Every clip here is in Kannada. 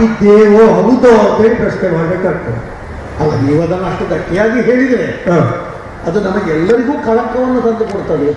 ಆಗಿದ್ದೇವೋ ಹೌದೋ ಅಂತೇಳಿ ಪ್ರಶ್ನೆ ಮಾಡಬೇಕಾಗ್ತದೆ. ಅಲ್ಲ, ನೀವು ಅದನ್ನು ಅಷ್ಟು ಗಟ್ಟಿಯಾಗಿ ಹೇಳಿದರೆ ಅದು ನಮಗೆಲ್ಲರಿಗೂ ಕಳಂಕವನ್ನು ತಂದು ಕೊಡ್ತದೆ.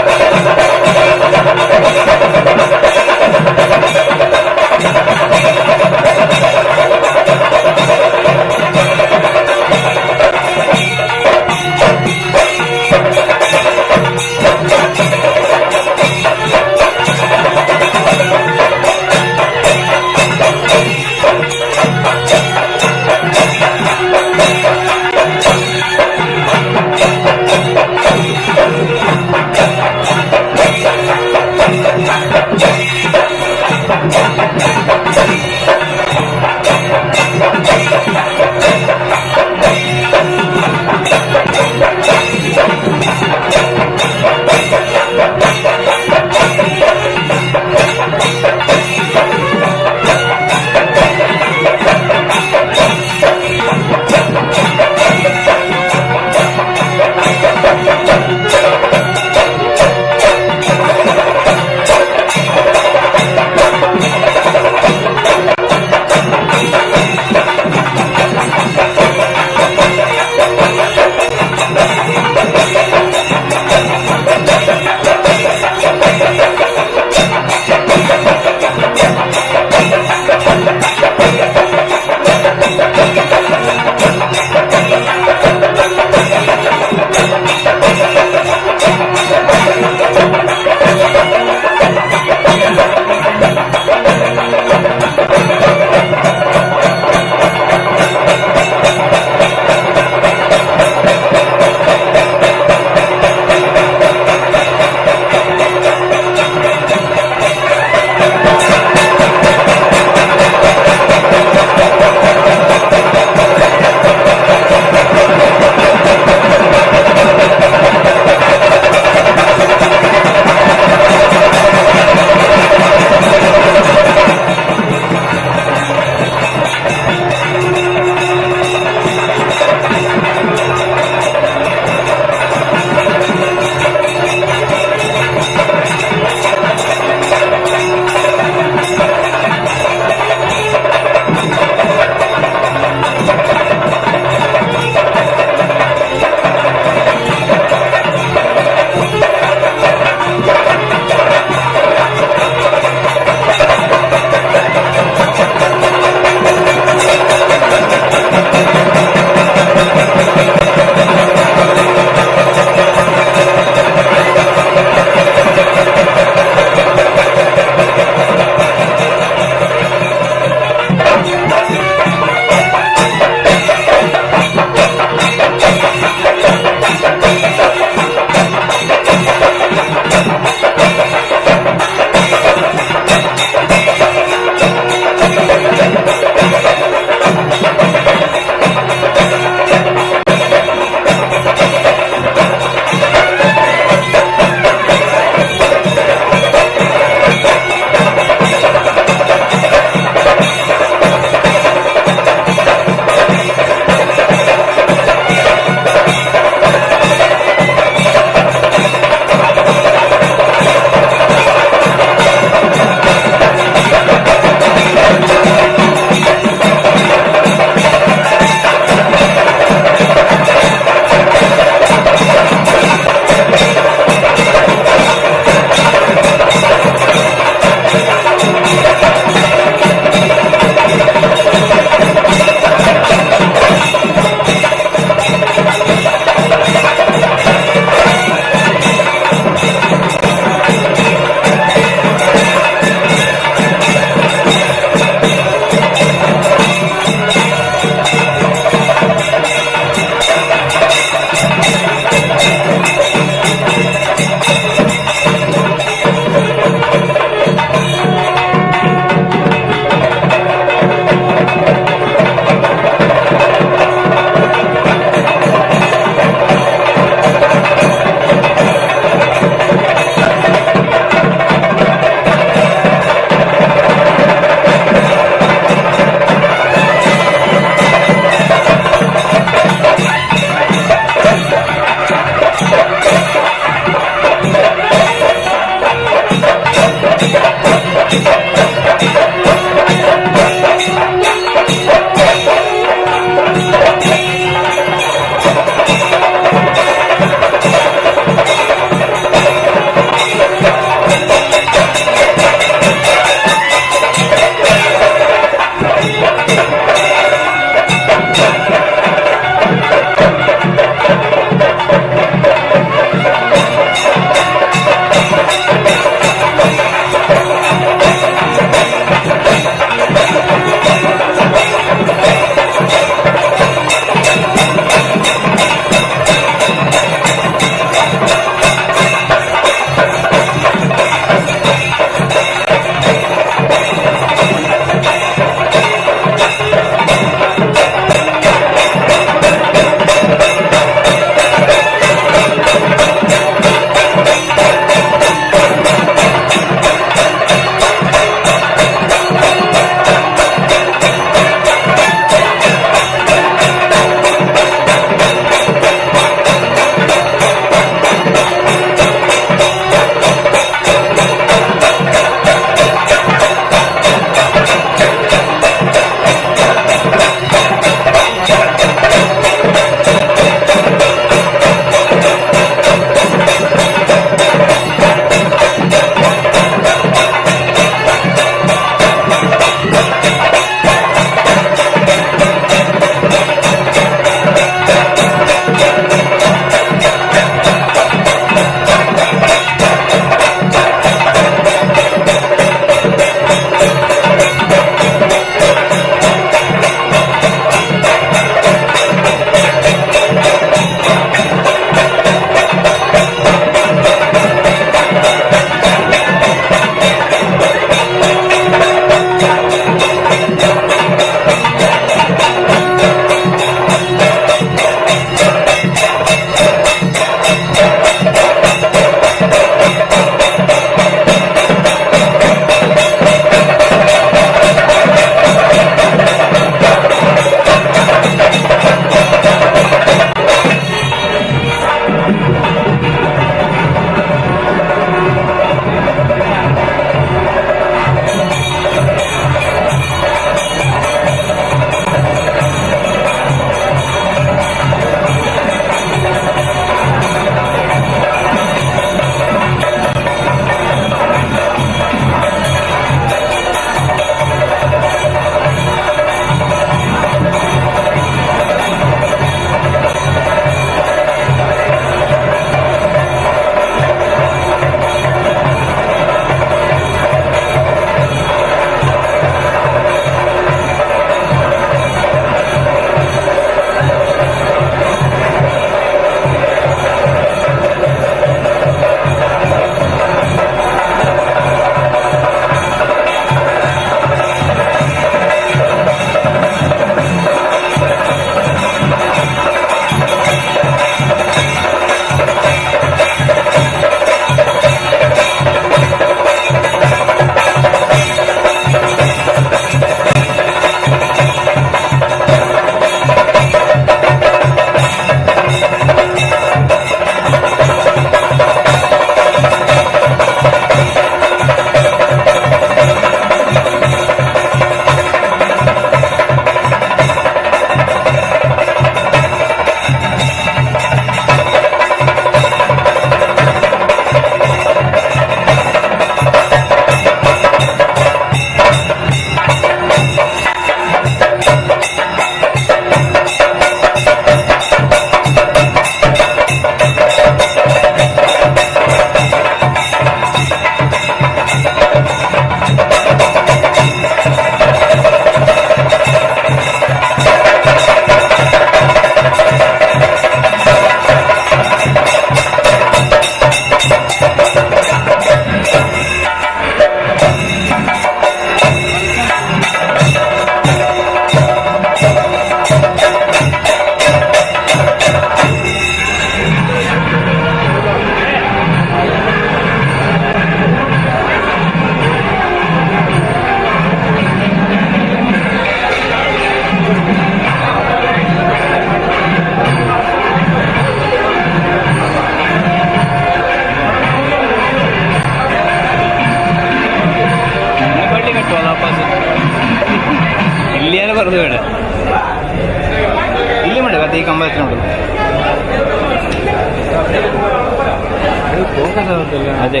ಅದೇ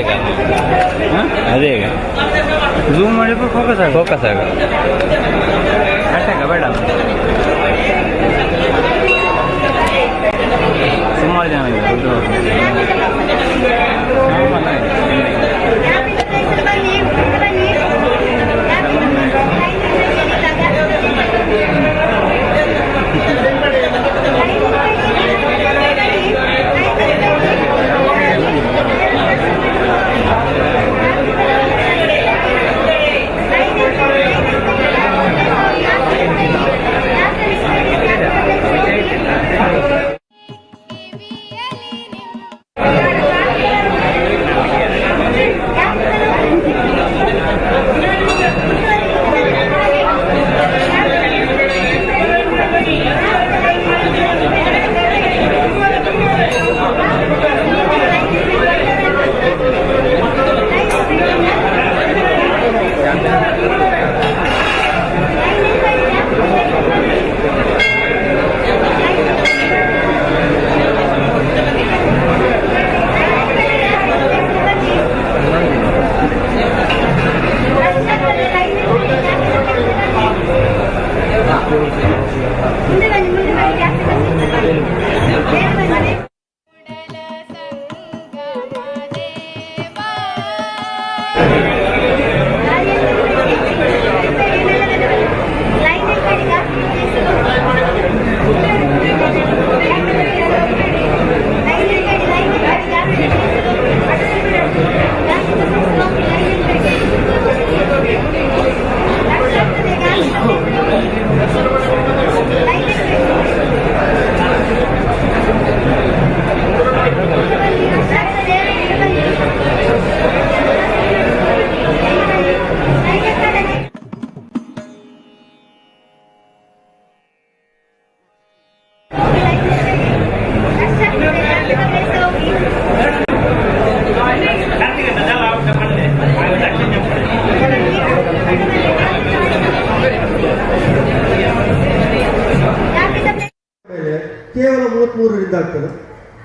ಅದೇ ಝೂಮ್ ಮಾಡಿ ಫೋಕಸ್ ಆಗ ಬೇಡ ಸುಮಾರು ಜನ ಕೇವಲ 33ರಿಂದ ಆಗ್ತದೆ.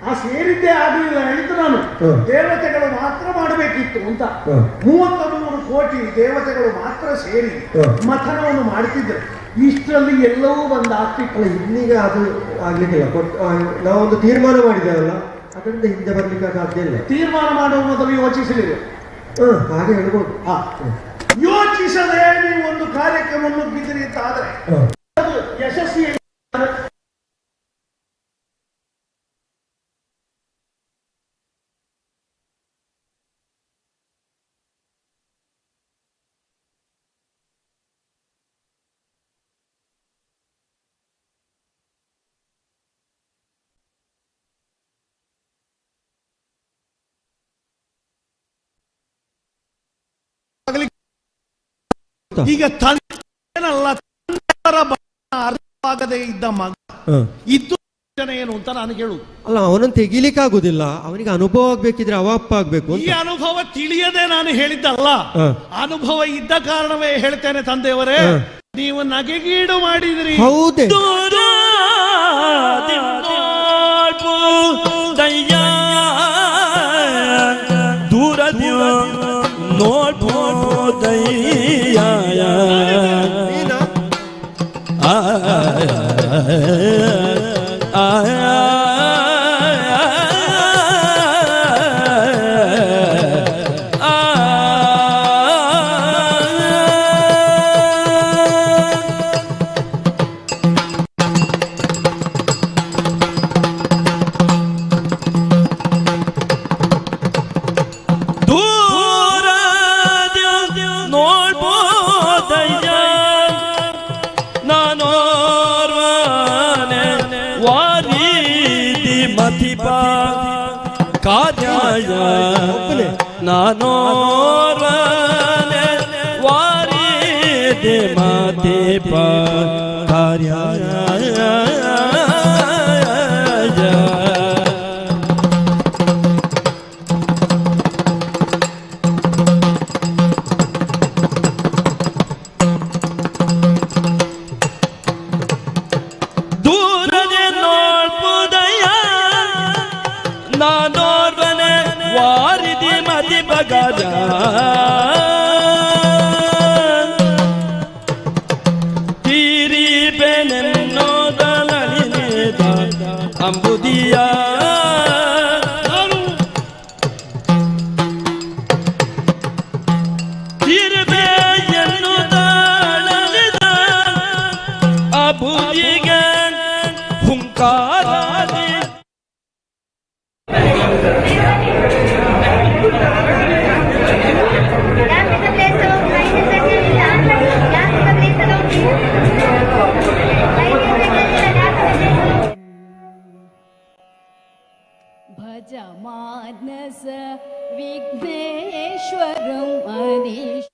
ಆ ಸೇರಿದ್ದೇ ಆಗಲಿಲ್ಲ ಹೇಳಿದ್ದು ನಾನು. ದೇವತೆಗಳು ಮಾತ್ರ ಮಾಡಬೇಕಿತ್ತು ಅಂತ 33 ಕೋಟಿ ದೇವತೆಗಳು ಮಾತ್ರ ಸೇರಿ ಮಥನವನ್ನು ಮಾಡ್ತಿದ್ರು. ಇಷ್ಟರಲ್ಲಿ ಎಲ್ಲವೂ ಬಂದು ಆಗ್ತಿತ್ತು. ಇನ್ನೀಗ ಅದು ಆಗ್ಲಿಕ್ಕಿಲ್ಲ. ನಾವೊಂದು ತೀರ್ಮಾನ ಮಾಡಿದ್ದೇವಲ್ಲ, ಅದರಿಂದ ಹಿಂದೆ ಬರ್ಲಿಕ್ಕೆ ಸಾಧ್ಯ ಇಲ್ಲ. ತೀರ್ಮಾನ ಮಾಡುವ ಮೊದಲು ಯೋಚಿಸಲಿಲ್ಲ. ಹಾಗೆ ಹೇಳ್ಬೋದು. ಯೋಚಿಸದೆ ನೀವು ಒಂದು ಕಾರ್ಯಕ್ರಮವನ್ನು ಬಿದ್ದಿರಿ ಅಂತ ಆದ್ರೆ ಅದು ಯಶಸ್ವಿ. ಈಗ ತಂದೆನಲ್ಲ ಅರ್ಥವಾಗದೇ ಇದ್ದ ಮಗ ಇದ್ದು ಏನು ಅಂತ ನಾನು ಹೇಳುದು ಅಲ್ಲ. ಅವನನ್ನು ತೆಗಿಲಿಕ್ಕೆ ಆಗುದಿಲ್ಲ. ಅವನಿಗೆ ಅನುಭವ ಆಗ್ಬೇಕಿದ್ರೆ ಅವ ಅಪ್ಪ ಆಗ್ಬೇಕು. ಈ ಅನುಭವ ತಿಳಿಯದೆ ನಾನು ಹೇಳಿದ್ದಲ್ಲ, ಅನುಭವ ಇದ್ದ ಕಾರಣವೇ ಹೇಳ್ತೇನೆ. ತಂದೆಯವರೇ, ನೀವು ನಗೆಗೀಡು ಮಾಡಿದ್ರಿ. ಹೌದೇ? ದೂರ ನೋಡ್ಬೋದಯ್ಯ ನಾನೋರ್ವನೆ ವಾರಿದೆ ಮಾತೆ ಕಾರ್ಯ ದೂರದೆ ನೋಡ್ಬೋದಯ್ಯ ನಾನೋರ್ವನೆ ವಾರಿ ಬಗಾರ ತೀರಿ ಬೆನೆನ್ನೋದಲಿನೇದ ಅಂಬುದಿಯ ತೀರ್ಬೆ ಎನ್ನುವುದಳಿದ ಅಬುದಿಗೆ ಹುಂಕಾರಾದಿ भज मानस विघ्नेश्वरं अनीश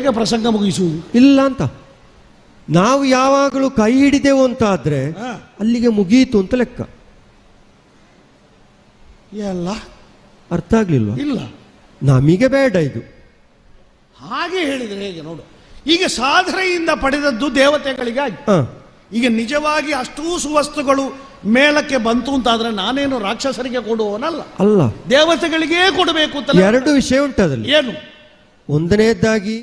ಹೇಗೆ ಪ್ರಸಂಗ ಮುಗಿಸುವುದು? ಇಲ್ಲ ಅಂತ. ನಾವು ಯಾವಾಗಲೂ ಕೈ ಹಿಡಿದೆವು ಅಂತ ಆದ್ರೆ ಹಾ. ಅಲ್ಲಿಗೆ ಮುಗೀತು ಅಂತ ಲೆಕ್ಕ. ಎಲ್ಲ ಅರ್ಥ ಆಗ್ಲಿಲ್ವಾ? ಇಲ್ಲ. ನಮಗೆ ಬೇಡ ಇದು. ಹಾಗೆ ಹೇಳಿದರೆ ಹೇಗೆ ನೋಡು, ಈಗ ಸಾಧನೆಯಿಂದ ಪಡೆದದ್ದು ದೇವತೆಗಳಿಗಾಗಿ. ಹ. ಈಗ ನಿಜವಾಗಿ ಅಷ್ಟೂ ಸುವಸ್ತುಗಳು ಮೇಲಕ್ಕೆ ಬಂತು ಅಂತಾದ್ರೆ ನಾನೇನು ರಾಕ್ಷಸರಿಗೆ ಕೊಡುವವನಲ್ಲ, ಅಲ್ಲ, ದೇವತೆಗಳಿಗೇ ಕೊಡಬೇಕು ಅಂತ. ಎರಡು ವಿಷಯ ಉಂಟು ಅದರಲ್ಲಿ. ಏನು? ಒಂದನೇದಾಗಿ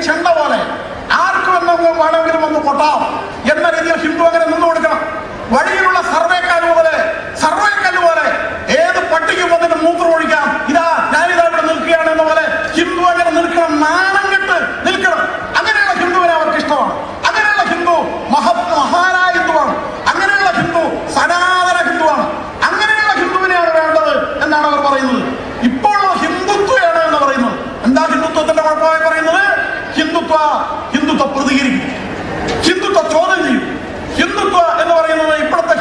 ചെണ്ട പോലെ ആർക്കും എന്തെങ്കിലും വേണമെങ്കിലും ഒന്ന് കൊട്ടാം എന്ന രീതിയിൽ ഹിന്ദു അങ്ങനെ നിന്നു കൊടുക്കണം. വഴിയിലുള്ള സർവേക്കല്ല് പോലെ ഏത് പട്ടിക്ക് വന്നിട്ട് മൂത്രം ഒഴിക്കാം, ഇതാ ഞാനിതാ ഇവിടെ നിൽക്കുകയാണ് എന്ന പോലെ ഹിന്ദു അങ്ങനെ നിൽക്കണം, നാണം കെട്ട് നിൽക്കണം. അങ്ങനെയുള്ള ഹിന്ദുവിനെ അവർക്ക് ഇഷ്ടമാണ്. അങ്ങനെയുള്ള ഹിന്ദു മഹാനായ ഹിന്ദുവാണ്. അങ്ങനെയുള്ള ഹിന്ദു സനാതന ഹിന്ദുവാണ്. അങ്ങനെയുള്ള ഹിന്ദുവിനെയാണ് വേണ്ടത് എന്നാണ് അവർ പറയുന്നത്. ഇപ്പോൾ ഹിന്ദുത്വയാണ് എന്ന് പറയുന്നത്. എന്താ ഹിന്ദുത്വത്തിന്റെ കുഴപ്പമായി പറയുന്നത്? ഹിന്ദുത്വ പ്രതികരിക്കും, ഹിന്ദുത്വ ചോദ്യം ചെയ്യും. ഹിന്ദുത്വ എന്ന് പറയുന്നത് ഇപ്പോഴത്തെ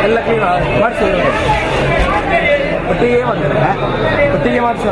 ಎಲ್ಲ ಕ್ಲೀನ್ ಮಾಡಿಸಿ ಒಟ್ಟಿಗೆ ಮಾಡ್ತಾರೆ ಒಟ್ಟಿಗೆ ಮಾಡಿಸ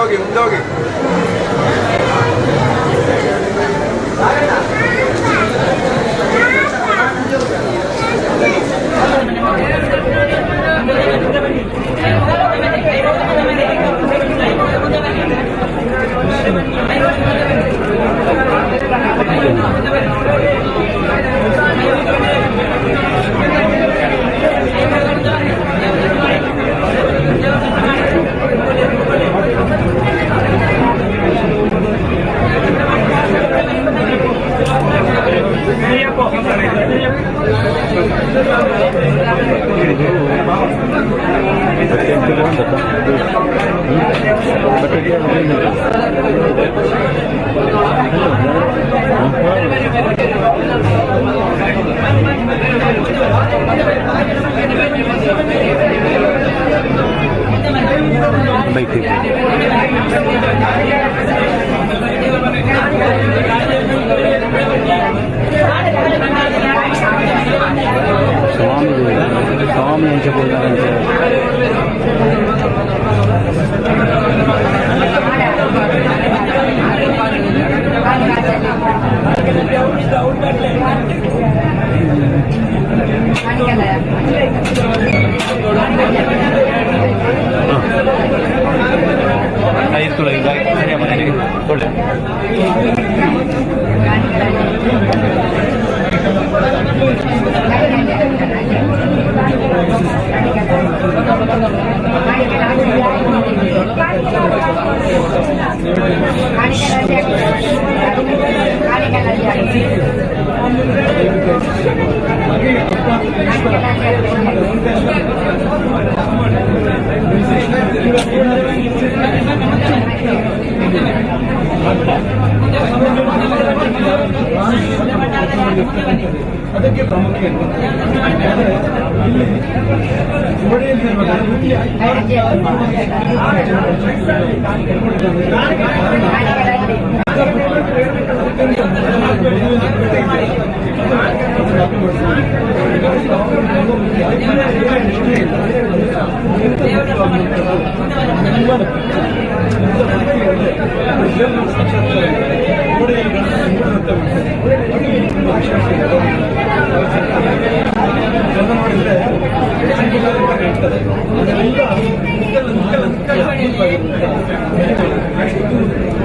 ಹೋಗಿ ಮುಂದೆ ಹೋಗಿ. स्वामी यांच्या बोलण्याचे ಅದಕ್ಕೆ ಪ್ರಾಮುಖ್ಯತೆ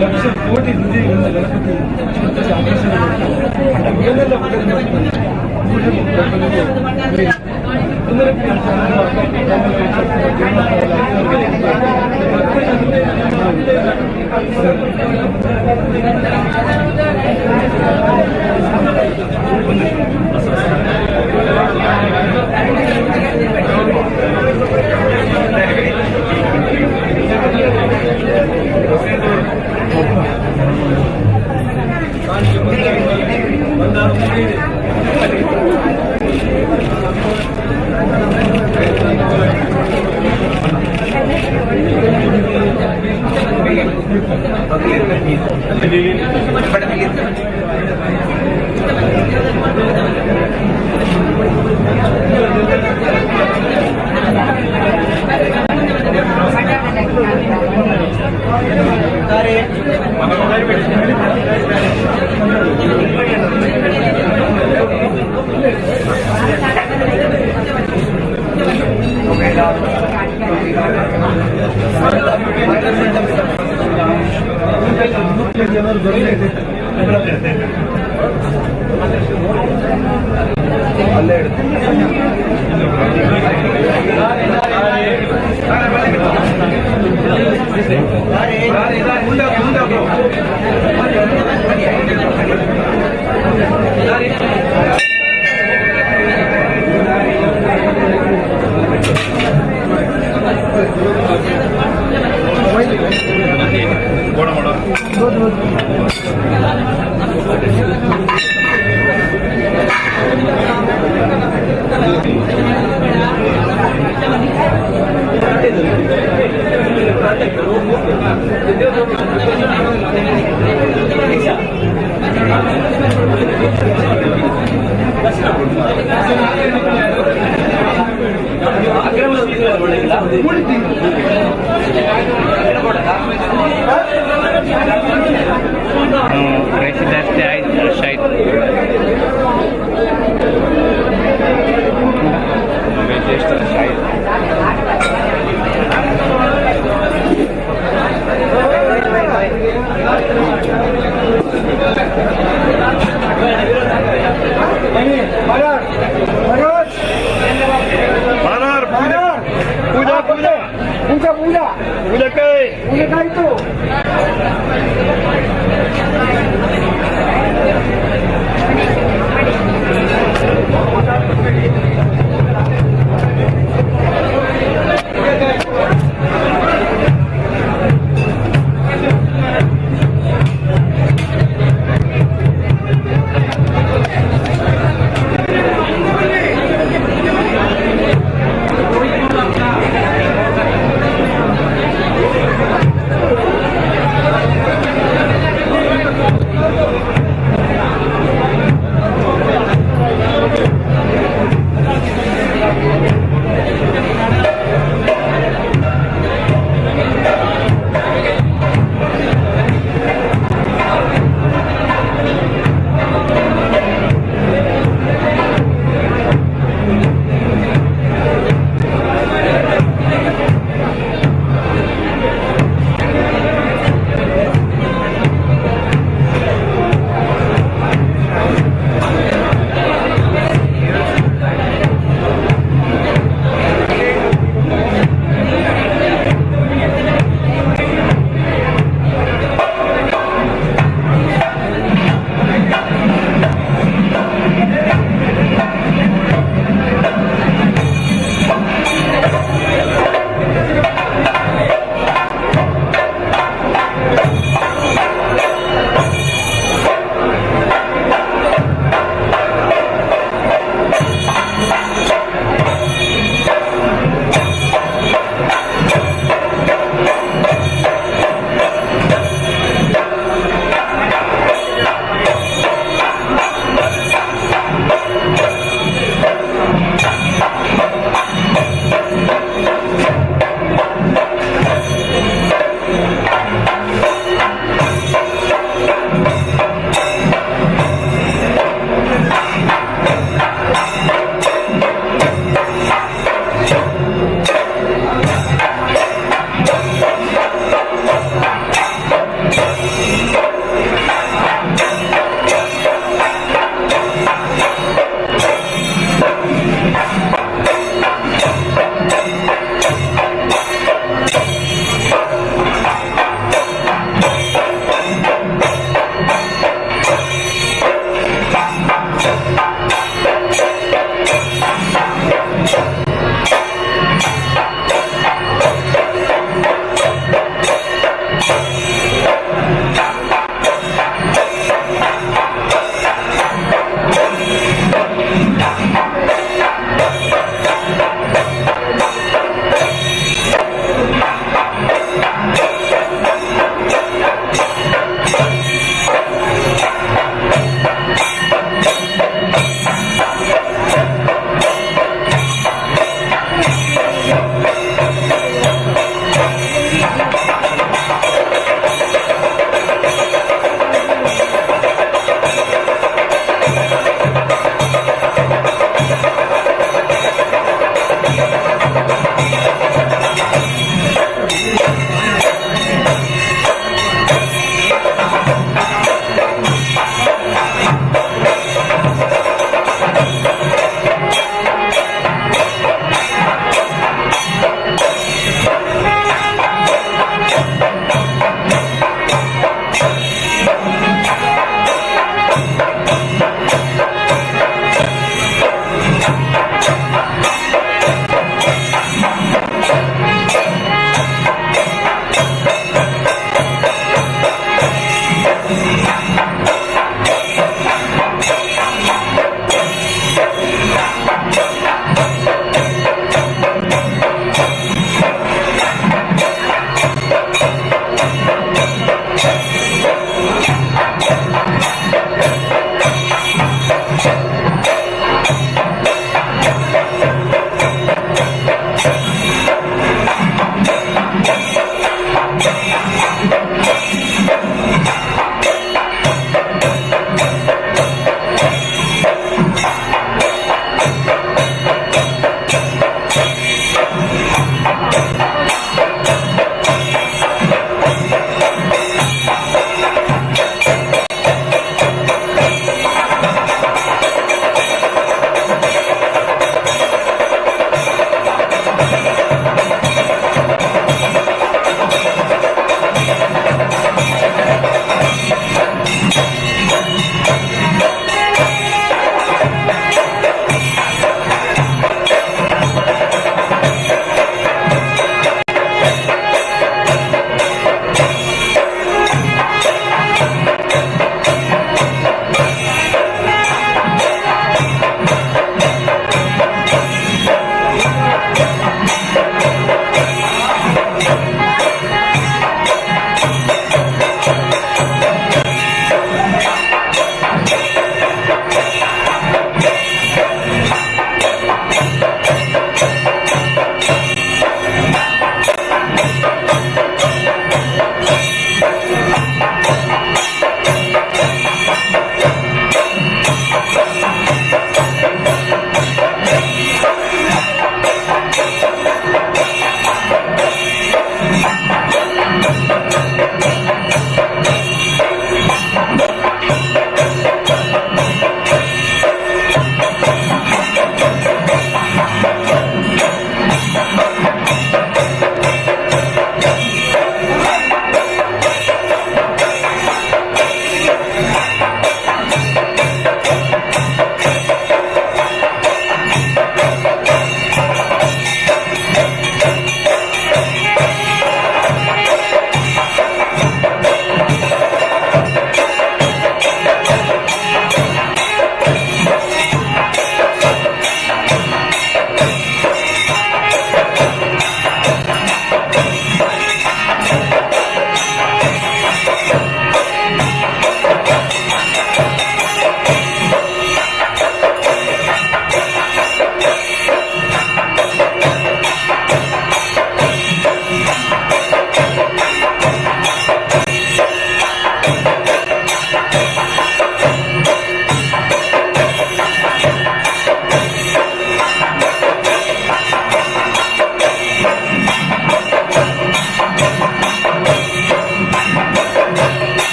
ಲಕ್ಷ ಕೋಟಿ ನಿಧಿಗಳಿಂದ ಗಣಪತಿ ಜನರು ದೊರೆಯಲಿದೆ ಅಲ್ಲೇ ಆಗ್ರಹ पैसे जास्त आहेत शाहीत पूजा पूजा पूजा पूजा पूजा काय तो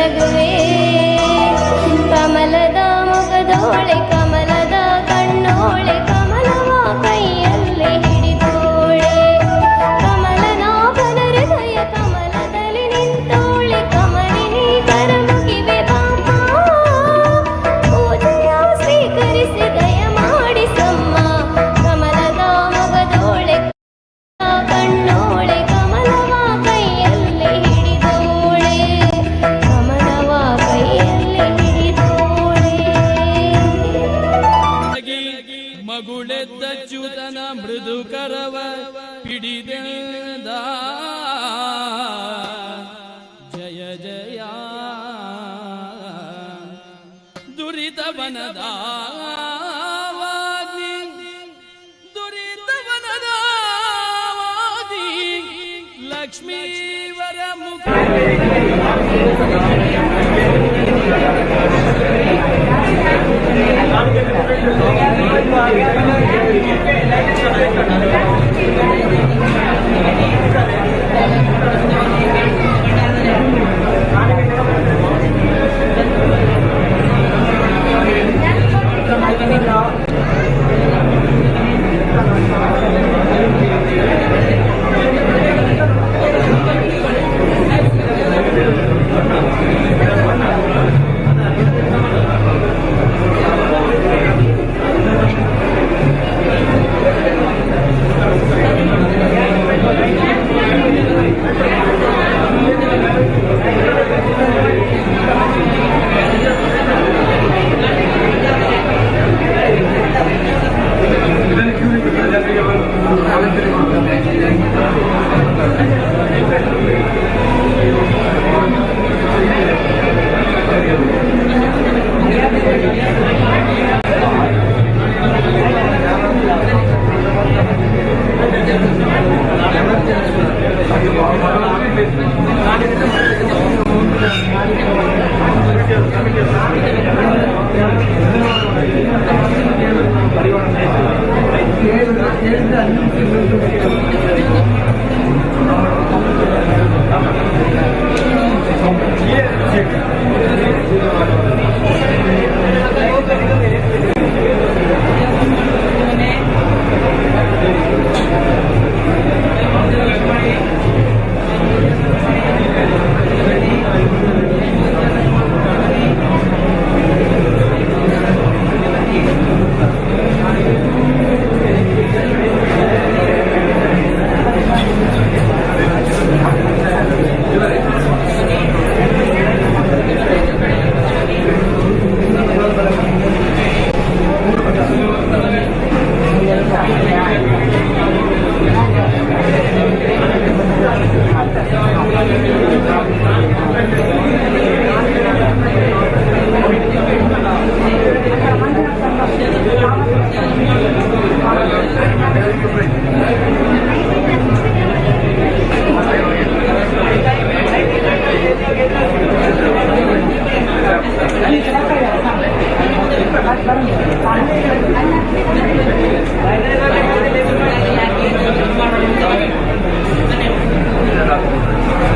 ಬೆಳಗುವೆ ಕಮಲದ ಮೊಗದೋಳೆ ಕಮಲದ ಕಣ್ಣೋಳೆ ಕಮಲವ ಕೈಯಲ್ಲಿ ಹಿಡಿದೋಳೆ ಕಮಲನಾಭನ ಹೃದಯ ಕಮಲದಲ್ಲಿ ನಿಂತೋಳೆ ಕಮಲಿನಿ ಕರಮುಗಿವೆ ಬಾಮ ಪೂಜೆಯ ಸ್ವೀಕರಿಸಿ ದಯ ಮಾಡಿಸಮ್ಮ ಕಮಲದ ಮೊಗದೋಳೆ ಕಣ್ಣೋಳೆ ಕಮಲವ ಕೈಯಲ್ಲಿ ಹಿಡಿದೋಳೆ ಕಮಲವ ಕೈಯಲ್ಲಿ ಹಿಡಿದೋಳೆ ಮಗುಳೆದ್ದ ಚ್ಯುತನ ಮೃದು ಕರವ ಪಿಡಿದ ಜಯ ಜಯ ದುರಿತವನದ ಲಕ್ಷ್ಮೀವರ ಮುಖ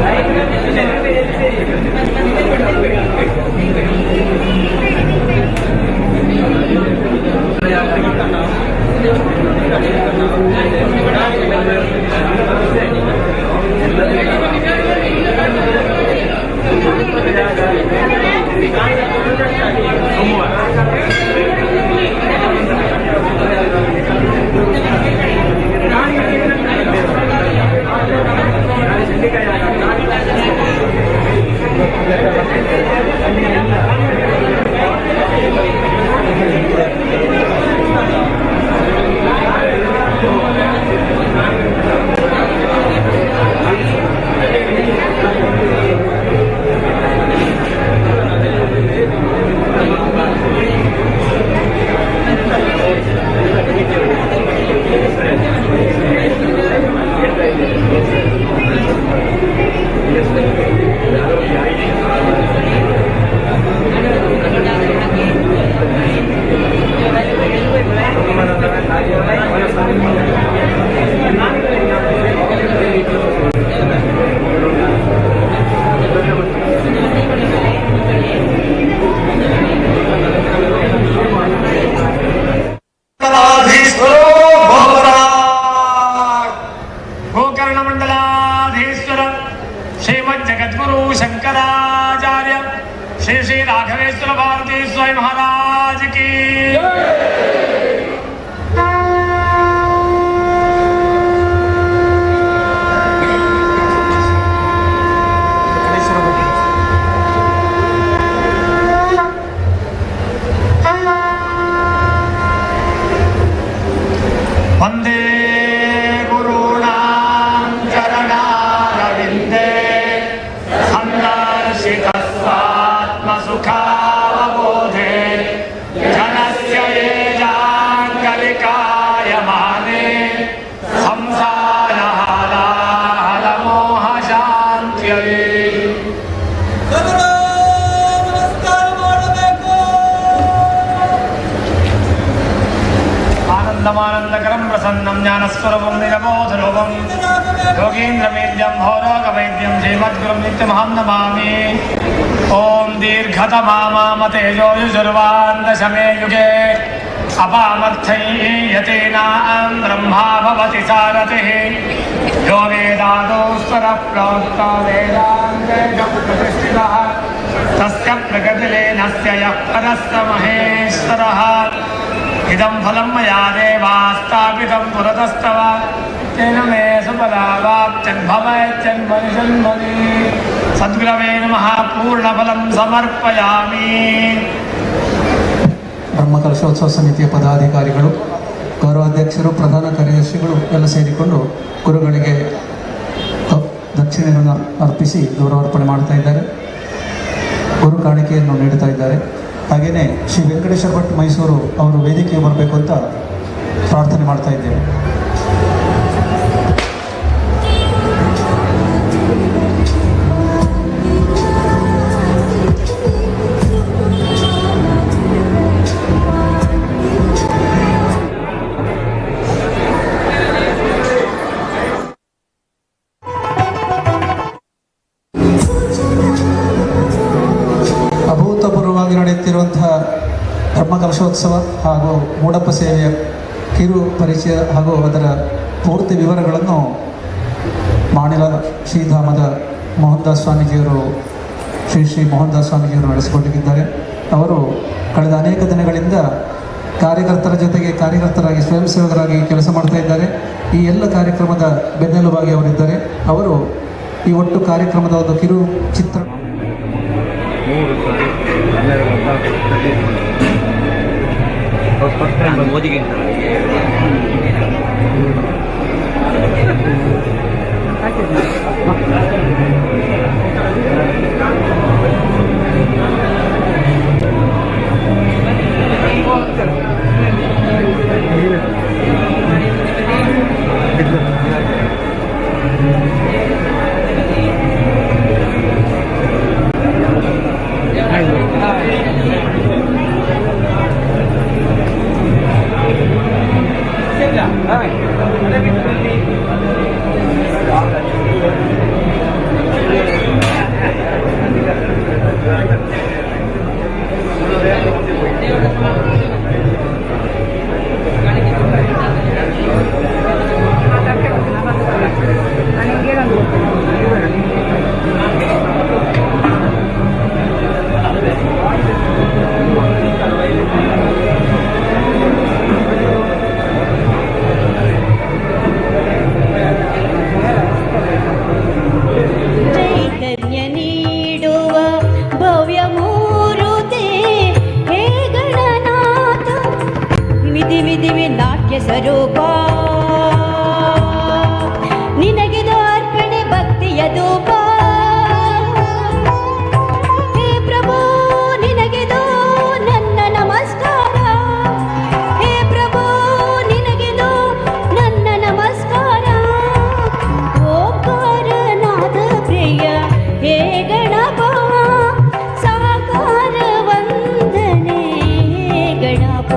Right. श्रीमज्जगद्गुरु शंकराचार्य श्री श्री राघवेश्वर भारती स्वामी महाराज की वंदे गुरूणां चरणारविन्दे सन्दर्शितस्वात्मसुखावबोधे जनस्य ये जाङ्गलिकायमाने संसारहालाहलमोहशान्त्यै आनन्दमानन्दकरं प्रसन्नं ज्ञानस्वरूपं निरबोधरूपं योगीन्द्रमेद्यं भौरोगवैद्यं श्रीमद्गुरुं नित्यमहं नमामि। ॐ दीर्घतमामामतेजो युजुर्वान् दशमे युगे अपामर्थैः यतीनां ब्रह्मा भवति सारथिः यो वेदादोस्वरः प्रोक्तो वेदाङ्गप्रतिष्ठितः तस्य प्रगतिलेनस्य यः परस्य महेश्वरः इदं फलं मया देवा स्थापितं पुरतस्तव तेन मे सुफलावाप्त्यन्भवत्यन्मनिषन्मनि सद्गुरवे नमः पूर्णफलं समर्पयामि। ಬ್ರಹ್ಮಕಲಶೋತ್ಸವ ಸಮಿತಿಯ ಪದಾಧಿಕಾರಿಗಳು, ಗೌರವಾಧ್ಯಕ್ಷರು, ಪ್ರಧಾನ ಕಾರ್ಯದರ್ಶಿಗಳು ಎಲ್ಲ ಸೇರಿಕೊಂಡು ಗುರುಗಳಿಗೆ ದಕ್ಷಿಣೆಯನ್ನು ಅರ್ಪಿಸಿ ಗೌರವಾರ್ಪಣೆ ಮಾಡ್ತಾ ಇದ್ದಾರೆ. ಗುರು ಕಾಣಿಕೆಯನ್ನು ನೀಡುತ್ತಾ ಇದ್ದಾರೆ. ಹಾಗೆಯೇ ಶ್ರೀ ವೆಂಕಟೇಶ್ವರ ಭಟ್ ಮೈಸೂರು ಅವರು ವೇದಿಕೆಗೆ ಬರಬೇಕು ಅಂತ ಪ್ರಾರ್ಥನೆ ಮಾಡ್ತಾ ಇದ್ದೇವೆ. ಅಭೂತಪೂರ್ವವಾಗಿ ನಡೆಯುತ್ತಿರುವಂತಹ ಬ್ರಹ್ಮಕಲಶೋತ್ಸವ ಹಾಗೂ ಮೂಡಪ್ಪ ಸೇವೆಯ ಕಿರು ಪರಿಚಯ ಹಾಗೂ ಅದರ ಪೂರ್ತಿ ವಿವರಗಳನ್ನು ಮಾಣಿಲ ಶ್ರೀಧಾಮದ ಮೋಹನ್ದಾಸ್ ಸ್ವಾಮೀಜಿಯವರು ಶ್ರೀ ಶ್ರೀ ಮೋಹನ್ದಾಸ್ ಸ್ವಾಮೀಜಿಯವರು ನಡೆಸಿಕೊಂಡಿದ್ದಾರೆ. ಅವರು ಕಳೆದ ಅನೇಕ ದಿನಗಳಿಂದ ಕಾರ್ಯಕರ್ತರ ಜೊತೆಗೆ ಕಾರ್ಯಕರ್ತರಾಗಿ ಸ್ವಯಂ ಸೇವಕರಾಗಿ ಕೆಲಸ ಮಾಡ್ತಾ ಇದ್ದಾರೆ. ಈ ಎಲ್ಲ ಕಾರ್ಯಕ್ರಮದ ಬೆನ್ನೆಲುಬಾಗಿ ಅವರಿದ್ದಾರೆ. ಅವರು ಈ ಒಟ್ಟು ಕಾರ್ಯಕ್ರಮದ ಒಂದು ಕಿರು ಚಿತ್ರ ಮೋದಿಗೆ ಸ್ವರೂಪ ನಿನಗಿದು ಅರ್ಪಣೆ ಭಕ್ತಿಯ ಧೂಪ. ಹೇ ಪ್ರಭು ನಿನಗಿದು ನನ್ನ ನಮಸ್ಕಾರ. ಹೇ ಪ್ರಭು ನಿನಗಿದು ನನ್ನ ನಮಸ್ಕಾರ. ಓಂಕಾರನಾದ ಪ್ರಿಯ ಹೇ ಗಣಪ ಸಾಕಾರ ವಂದನೆ ಗಣಪ.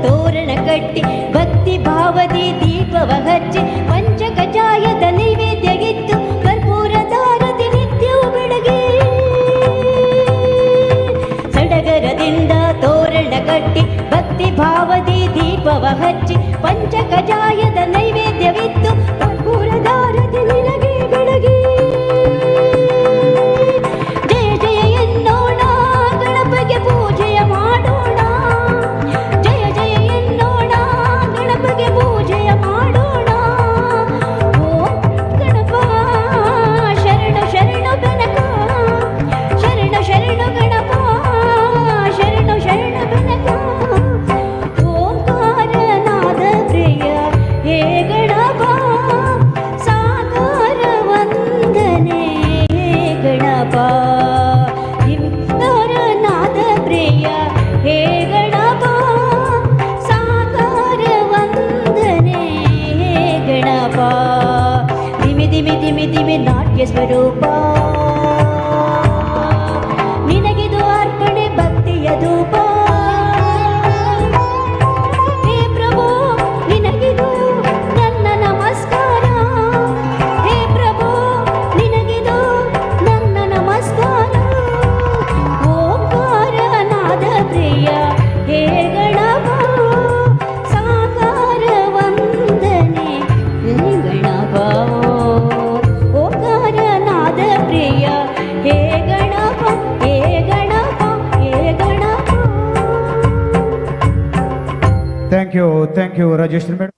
ತೋರ ತೋರಣ ಕಟ್ಟಿ ಭಕ್ತಿ ಭಾವದಿ ದೀಪವ ಹಚ್ಚಿ ಪಂಚಕಜಾಯದ ನೈವೇದ್ಯಗಿತ್ತು ಕರ್ಪೂರದಾರತಿ ನಿತ್ಯವೂ ಬೆಳಗ್ಗೆ ಸಡಗರದಿಂದ ತೋರಣ ಕಟ್ಟಿ ಭಕ್ತಿ ಭಾವದಿ ದೀಪವ ಹಚ್ಚಿ ಪಂಚಕಜಾಯದ ನೈವೇದ್ಯವಿತ್ತು ಕರ್ಪೂರದಾರತಿ ನಿನಗೆ ಬೆಳಗ್ಗೆ ಜಯ ಜಯ ಎನ್ನೋಣ ಗಣಪಗೆ ಪೂಜೆಯ ಮಾಡೋಣ ಜಯ ಜಯ ಎನ್ನೋಣ ಗಣಪಗೆ ಪೂಜೆಯ ಮಾಡೋಣ ಓಂ ಗಣಪ ಶರಣ ಶರಣ ಗಣಪ ಶರಣ ಶರಣ ಗಣಪ ಶರಣ ಶರಣ ಗಣಪ ಓಂಕಾರನಾದ ಪ್ರಿಯ ಹೇ ಗಣಪ ಸಾಕಾರ ವಂದನೆ ಹೇ ಗಣಪ ಹಿಂಕಾರನಾದ ಪ್ರಿಯ ಹೇ ಗಣಪ ಸಾಕಾರ ವಂದನೆ ಹೇ ಗಣಪ ದಿಮಿ ದಿಮಿ ದಿಮಿ ದಿಮಿ ನಾಟ್ಯ ಸ್ವರೂಪ ನಿನಗಿದು ಅರ್ಪಣೆ ಭಕ್ತಿಯ ಧೂಪ ಹೇ ಪ್ರಭು ನಿನಗಿದು ನನ್ನ ನಮಸ್ಕಾರ ಹೇ ಪ್ರಭು ನಿನಗಿದು ನನ್ನ ನಮಸ್ಕಾರ ಓಂಕಾರನಾದ ಪ್ರಿಯ ಹೇ ಗಣಪ ಸಾಕಾರ ವಂದನೆ ಹೇ ಗಣಪ ಓಂಕಾರನಾದ ಪ್ರಿಯ ಹೇ ಗಣಪ ಹೇ ಗಣಪ ಹೇ Ganapa. Thank you Rajeshwari madam.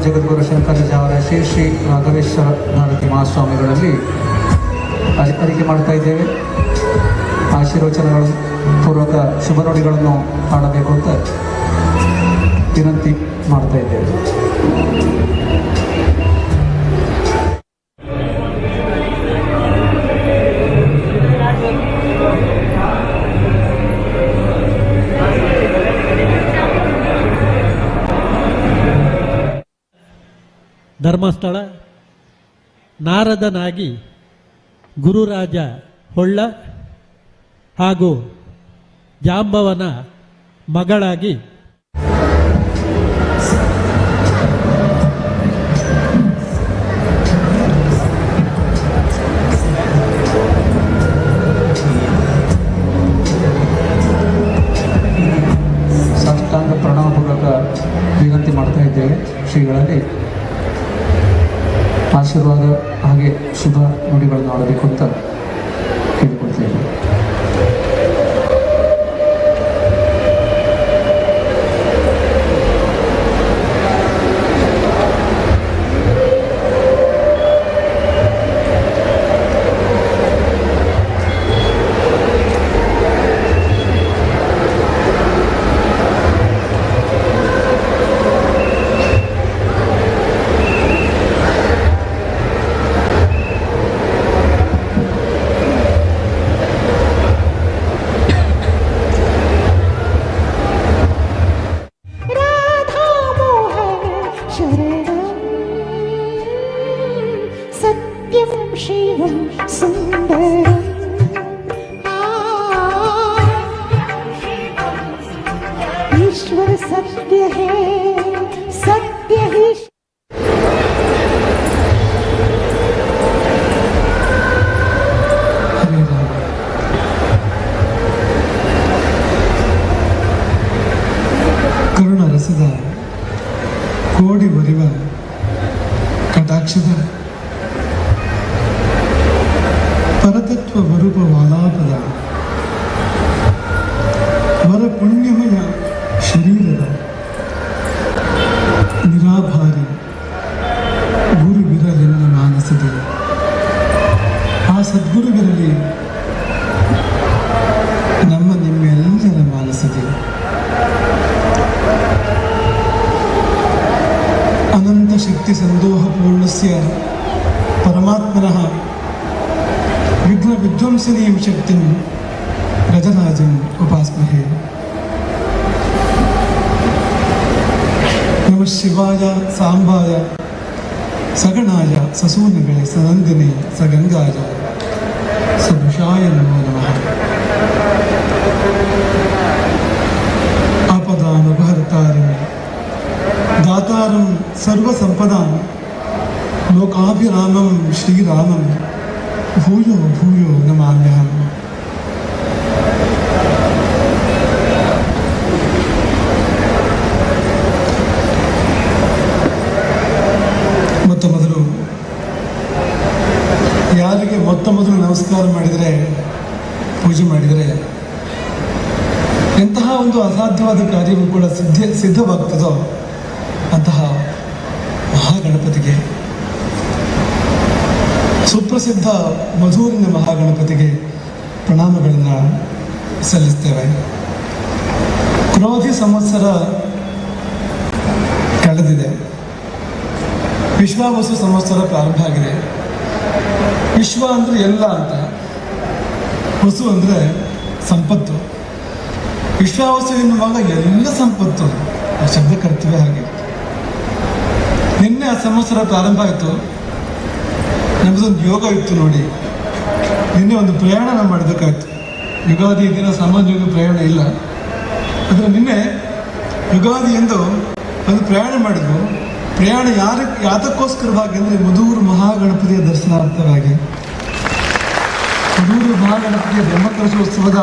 Jagadguru Shankaracharya ಅವರ ಶ್ರೀ ಶ್ರೀ ರಾಘವೇಶ್ವರ ಭಾರತಿ ಮಹಾಸ್ವಾಮಿಗಳಲ್ಲಿ ಅರಿಕೆ ಮಾಡ್ತಾ ಇದ್ದೇವೆ. ಆಶೀರ್ವಚನಗಳು ಪೂರ್ವಕ ಶುಭ ನುಡಿಗಳನ್ನು ಮಾಡಬೇಕು ಅಂತ ವಿನಂತಿ ಮಾಡ್ತಾ ಇದ್ದೇವೆ. ಧರ್ಮಸ್ಥಳ ನಾರದನಾಗಿ ಗುರುರಾಜ ಹೊಳ್ಳ ಹಾಗೂ ಜಾಂಬವನ ಮಗಳಾಗಿ ಸಾಷ್ಟಾಂಗ ಪ್ರಣಾಮಪೂರ್ವಕ ವಿನಂತಿ ಮಾಡ್ತಾ ಇದ್ದೇವೆ. ಶ್ರೀಗಳಲ್ಲಿ ಆಶೀರ್ವಾದ ಹಾಗೆ ಶುಭ ನುಡಿಗಳನ್ನು ಆಡಬೇಕು ಅಂತ ರೂಪವಾಲಾಪದ ವರ ಪುಣ್ಯಮಯ ಶರೀರದ ನಿರಾಭಾರಿ ಗುರುವಿರಲೆನ್ನ ಮಾನಸದೆ ಆ ಸದ್ಗುರುವಿರಲಿ ನಮ್ಮ ನಿಮ್ಮೆಲ್ಲರ ಮಾನಸದೆ ಅನಂತ ಶಕ್ತಿ ಸಂದೋಹಪೂರ್ಣಸ್ಯ ಪರಮಾತ್ಮನಃ ವಿಘ್ನ ವಿಧ್ವಂಸನೀಂ ಶಕ್ತಿಂ ಗಜರಾಜಂ ಉಪಾಸ್ಮಹೇ. ನಮಃ ಶಿವಾಯ ಸಾಂಬಾಯ ಸಗಣಾಯ ಸಸೂನಗಳೇ ಸನಂದಿನಿ ಸಗಂಗಾಯ ಸಭುಷಾಯ ನಮೋ ನಮಃ. ಆಪದಾನುಭರ್ತಾರಿಂ ದಾತಾರಂ ಸರ್ವಸಂಪದಾಂ ಲೋಕಾಭಿರಾಮಂ ಶ್ರೀರಾಮಂ ಭೂಯೋ ಭೂಯೋ ನಮಾಮ್ಯಹಂ. ಯಾರಿಗೆ ಮೊದಲು ನಮಸ್ಕಾರ ಮಾಡಿದರೆ ಪೂಜೆ ಮಾಡಿದರೆ ಎಂತಹ ಒಂದು ಅಸಾಧ್ಯವಾದ ಕಾರ್ಯವೂ ಕೂಡ ಸಿದ್ಧವಾಗ್ತದೋ ಅಂತಹ ಮಹಾಗಣಪತಿಗೆ, ಸುಪ್ರಸಿದ್ಧ ಮಧೂರಿನ ಮಹಾಗಣಪತಿಗೆ ಪ್ರಣಾಮಗಳನ್ನು ಸಲ್ಲಿಸ್ತೇವೆ. ಕ್ರೋಧಿ ಸಂವತ್ಸರ ಕಳೆದಿದೆ, ವಿಶ್ವಾವಸು ಸಂವತ್ಸರ ಪ್ರಾರಂಭ ಆಗಿದೆ. ವಿಶ್ವ ಅಂದರೆ ಎಲ್ಲ ಅಂತ, ವಸು ಅಂದರೆ ಸಂಪತ್ತು. ವಿಶ್ವಾವಸು ಎನ್ನುವಾಗ ಎಲ್ಲ ಸಂಪತ್ತು, ಆ ಶಬ್ದ ಕರ್ತವ್ಯ ಹಾಗೆ. ನಿನ್ನೆ ಆ ಸಂವತ್ಸರ ಪ್ರಾರಂಭ ಆಯಿತು, ನಮ್ಮದೊಂದು ಯೋಗ ಇತ್ತು ನೋಡಿ. ನಿನ್ನೆ ಒಂದು ಪ್ರಯಾಣ ನಾವು ಮಾಡಬೇಕಾಯ್ತು. ಯುಗಾದಿ ದಿನ ಸಾಮಾನ್ಯವಾಗಿ ಪ್ರಯಾಣ ಇಲ್ಲ, ಆದರೆ ನಿನ್ನೆ ಯುಗಾದಿ ಎಂದು ಒಂದು ಪ್ರಯಾಣ ಮಾಡಿದ್ವು. ಪ್ರಯಾಣ ಯಾತಕ್ಕೋಸ್ಕರವಾಗಿ ಅಂದರೆ ಮಧೂರು ಮಹಾಗಣಪತಿಯ ದರ್ಶನಾರ್ಥವಾಗಿ. ಮಧೂರು ಮಹಾಗಣಪತಿಯ ಬ್ರಹ್ಮಕಲಶೋತ್ಸವದ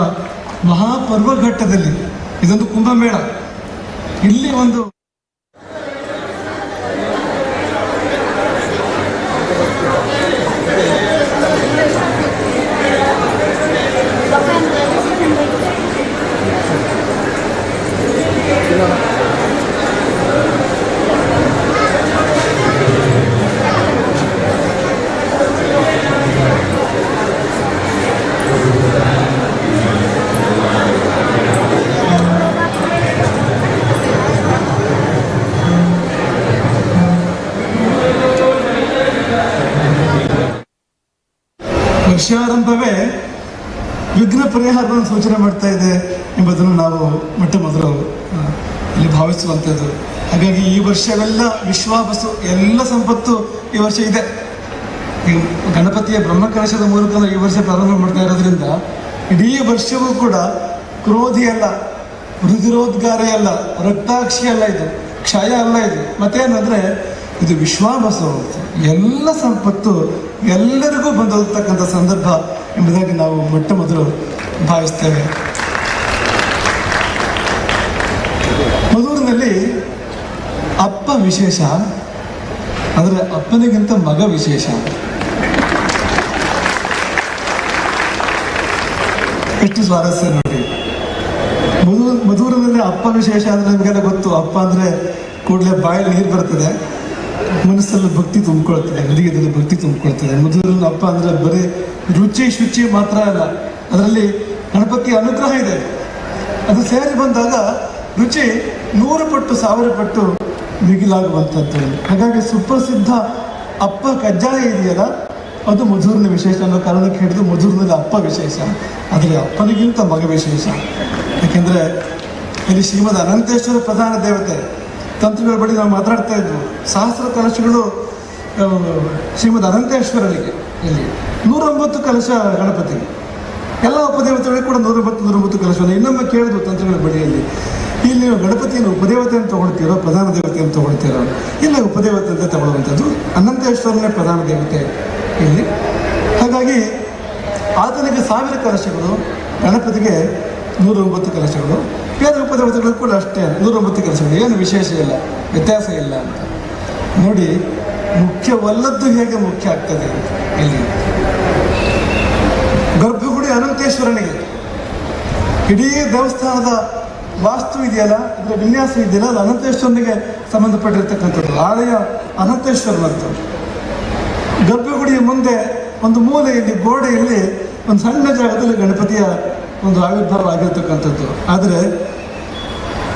ಮಹಾಪರ್ವಘಟ್ಟದಲ್ಲಿ ಇದೊಂದು ಕುಂಭಮೇಳ. ಇಲ್ಲಿ ಒಂದು ವರ್ಷಾರಂಭವೇ ವಿಘ್ನ ಪರಿಹಾರವನ್ನು ಸೂಚನೆ ಮಾಡ್ತಾ ಇದೆ ಎಂಬುದನ್ನು ನಾವು ಮೊದಲು ಇಲ್ಲಿ ಭಾವಿಸುವಂಥದ್ದು. ಹಾಗಾಗಿ ಈ ವರ್ಷವೆಲ್ಲ ವಿಶ್ವಾವಸು ಎಲ್ಲ ಸಂಪತ್ತು ಈ ವರ್ಷ ಇದೆ. ಈ ಗಣಪತಿಯ ಬ್ರಹ್ಮಕಲಶದ ಮೂಲಕ ಈ ವರ್ಷ ಪ್ರಾರಂಭ ಮಾಡ್ತಾ ಇರೋದ್ರಿಂದ ಇಡೀ ವರ್ಷವೂ ಕೂಡ ಕ್ರೋಧಿ ಅಲ್ಲ, ರುಧಿರೋದ್ಗಾರ ಅಲ್ಲ, ರಕ್ತಾಕ್ಷಿ ಅಲ್ಲ, ಇದು ಕ್ಷಯ ಅಲ್ಲ, ಇದು ಮತ್ತೇನಂದ್ರೆ ಇದು ವಿಶ್ವಾವಸು. ಎಲ್ಲ ಸಂಪತ್ತು ಎಲ್ಲರಿಗೂ ಬಂದಿರತಕ್ಕಂಥ ಸಂದರ್ಭ ಎಂಬುದಾಗಿ ನಾವು ಮೊದಲು ಭಾವಿಸ್ತೇವೆ. ಮಧೂರಿನಲ್ಲಿ ಅಪ್ಪ ವಿಶೇಷ, ಆದರೆ ಅಪ್ಪನಿಗಿಂತ ಮಗ ವಿಶೇಷ. ಎಷ್ಟು ಸ್ವಾರಸ್ಯ ನೋಡಿ. ಮಧೂರಿನಲ್ಲಿ ಅಪ್ಪ ವಿಶೇಷ ಅಂದ್ರೆ ನಿಮಗೆಲ್ಲ ಗೊತ್ತು. ಅಪ್ಪ ಅಂದ್ರೆ ಕೂಡಲೇ ಬಾಯಲ್ಲಿ ನೀರು ಬರ್ತದೆ, ಮನಸ್ಸಲ್ಲಿ ಭಕ್ತಿ ತುಂಬಿಕೊಳ್ತದೆ, ಹೃದಯದಲ್ಲಿ ಭಕ್ತಿ ತುಂಬಿಕೊಳ್ತದೆ. ಮಧುರನ ಅಪ್ಪ ಅಂದ್ರೆ ಬರೀ ರುಚಿ ಶುಚಿ ಮಾತ್ರ ಅಲ್ಲ, ಅದರಲ್ಲಿ ಗಣಪತಿಯ ಅನುಗ್ರಹ ಇದೆ. ಅದು ಸೇರಿ ಬಂದಾಗ ರುಚಿ 100 ಪಟ್ಟು 1000 ಪಟ್ಟು ಮಿಗಿಲಾಗುವಂಥದ್ದು. ಹಾಗಾಗಿ ಸುಪ್ರಸಿದ್ಧ ಅಪ್ಪ ಕಜ್ಜಾಯ ಇದೆಯಲ್ಲ, ಅದು ಮಧುರನ ವಿಶೇಷ ಅನ್ನೋ ಕಾರಣಕ್ಕೆ ಹಿಡಿದು ಮಧುರನಲ್ಲಿ ಅಪ್ಪ ವಿಶೇಷ, ಆದರೆ ಅಪ್ಪನಿಗಿಂತ ಮಗ ವಿಶೇಷ. ಯಾಕೆಂದರೆ ಇಲ್ಲಿ ಶ್ರೀಮದ್ ಅನಂತೇಶ್ವರ ಪ್ರಧಾನ ದೇವತೆ. ತಂತ್ರಗಳ ಬಳಿ ನಾವು ಮಾತಾಡ್ತಾ ಇದ್ವು. ಸಹಸ್ರ ಕಲಶಗಳು ಶ್ರೀಮದ್ ಅನಂತೇಶ್ವರನಿಗೆ, ಇಲ್ಲಿ 109 ಕಲಶ ಗಣಪತಿಗೆ. ಎಲ್ಲ ಉಪದೇವತೆಗಳಿಗೆ ಕೂಡ 109 ಕಲಶವನ್ನು. ಇನ್ನೊಮ್ಮೆ ಕೇಳಿದ್ವು ತಂತ್ರಗಳ ಬಳಿಯಲ್ಲಿ, ಇಲ್ಲಿ ನೀವು ಗಣಪತಿಯನ್ನು ಉಪದೇವತೆಯನ್ನು ತಗೊಳ್ತೀರೋ ಪ್ರಧಾನ ದೇವತೆಯನ್ನು ತಗೊಳ್ತೀರೋ? ಇಲ್ಲ, ಉಪದೇವತೆ ಅಂತ ತಗೊಳ್ಳುವಂಥದ್ದು. ಅನಂತೇಶ್ವರನೇ ಪ್ರಧಾನ ದೇವತೆ ಇಲ್ಲಿ. ಹಾಗಾಗಿ ಆತನಿಗೆ 1000 ಕಲಶಗಳು, ಗಣಪತಿಗೆ 109 ಕಲಶಗಳು. ಬೇರೆ ಉಪದೇವತೆಗಳು ಕೂಡ ಅಷ್ಟೇ 109 ಕಲಶಗಳು. ಏನು ವಿಶೇಷ ಇಲ್ಲ, ವ್ಯತ್ಯಾಸ ಇಲ್ಲ ಅಂತ ನೋಡಿ. ಮುಖ್ಯವಲ್ಲದ್ದು ಹೇಗೆ ಮುಖ್ಯ ಆಗ್ತದೆ ಇಲ್ಲಿ. ಗರ್ಭಗುಡಿ ಅನಂತೇಶ್ವರನಿಗೆ. ಇಡೀ ದೇವಸ್ಥಾನದ ವಾಸ್ತು ಇದೆಯಲ್ಲ, ಅದರ ವಿನ್ಯಾಸ ಇದೆಯಲ್ಲ, ಅದು ಅನಂತೇಶ್ವರನಿಗೆ ಸಂಬಂಧಪಟ್ಟಿರ್ತಕ್ಕಂಥದ್ದು. ಆಲಯ ಅನಂತೇಶ್ವರನಂತ. ಗರ್ಭಗುಡಿಯ ಮುಂದೆ ಒಂದು ಮೂಲೆಯಲ್ಲಿ ಗೋಡೆಯಲ್ಲಿ ಒಂದು ಸಣ್ಣ ಜಾಗದಲ್ಲಿ ಗಣಪತಿಯ ಒಂದು ಆವಿರ್ಭಾವ ಆಗಿರ್ತಕ್ಕಂಥದ್ದು. ಆದರೆ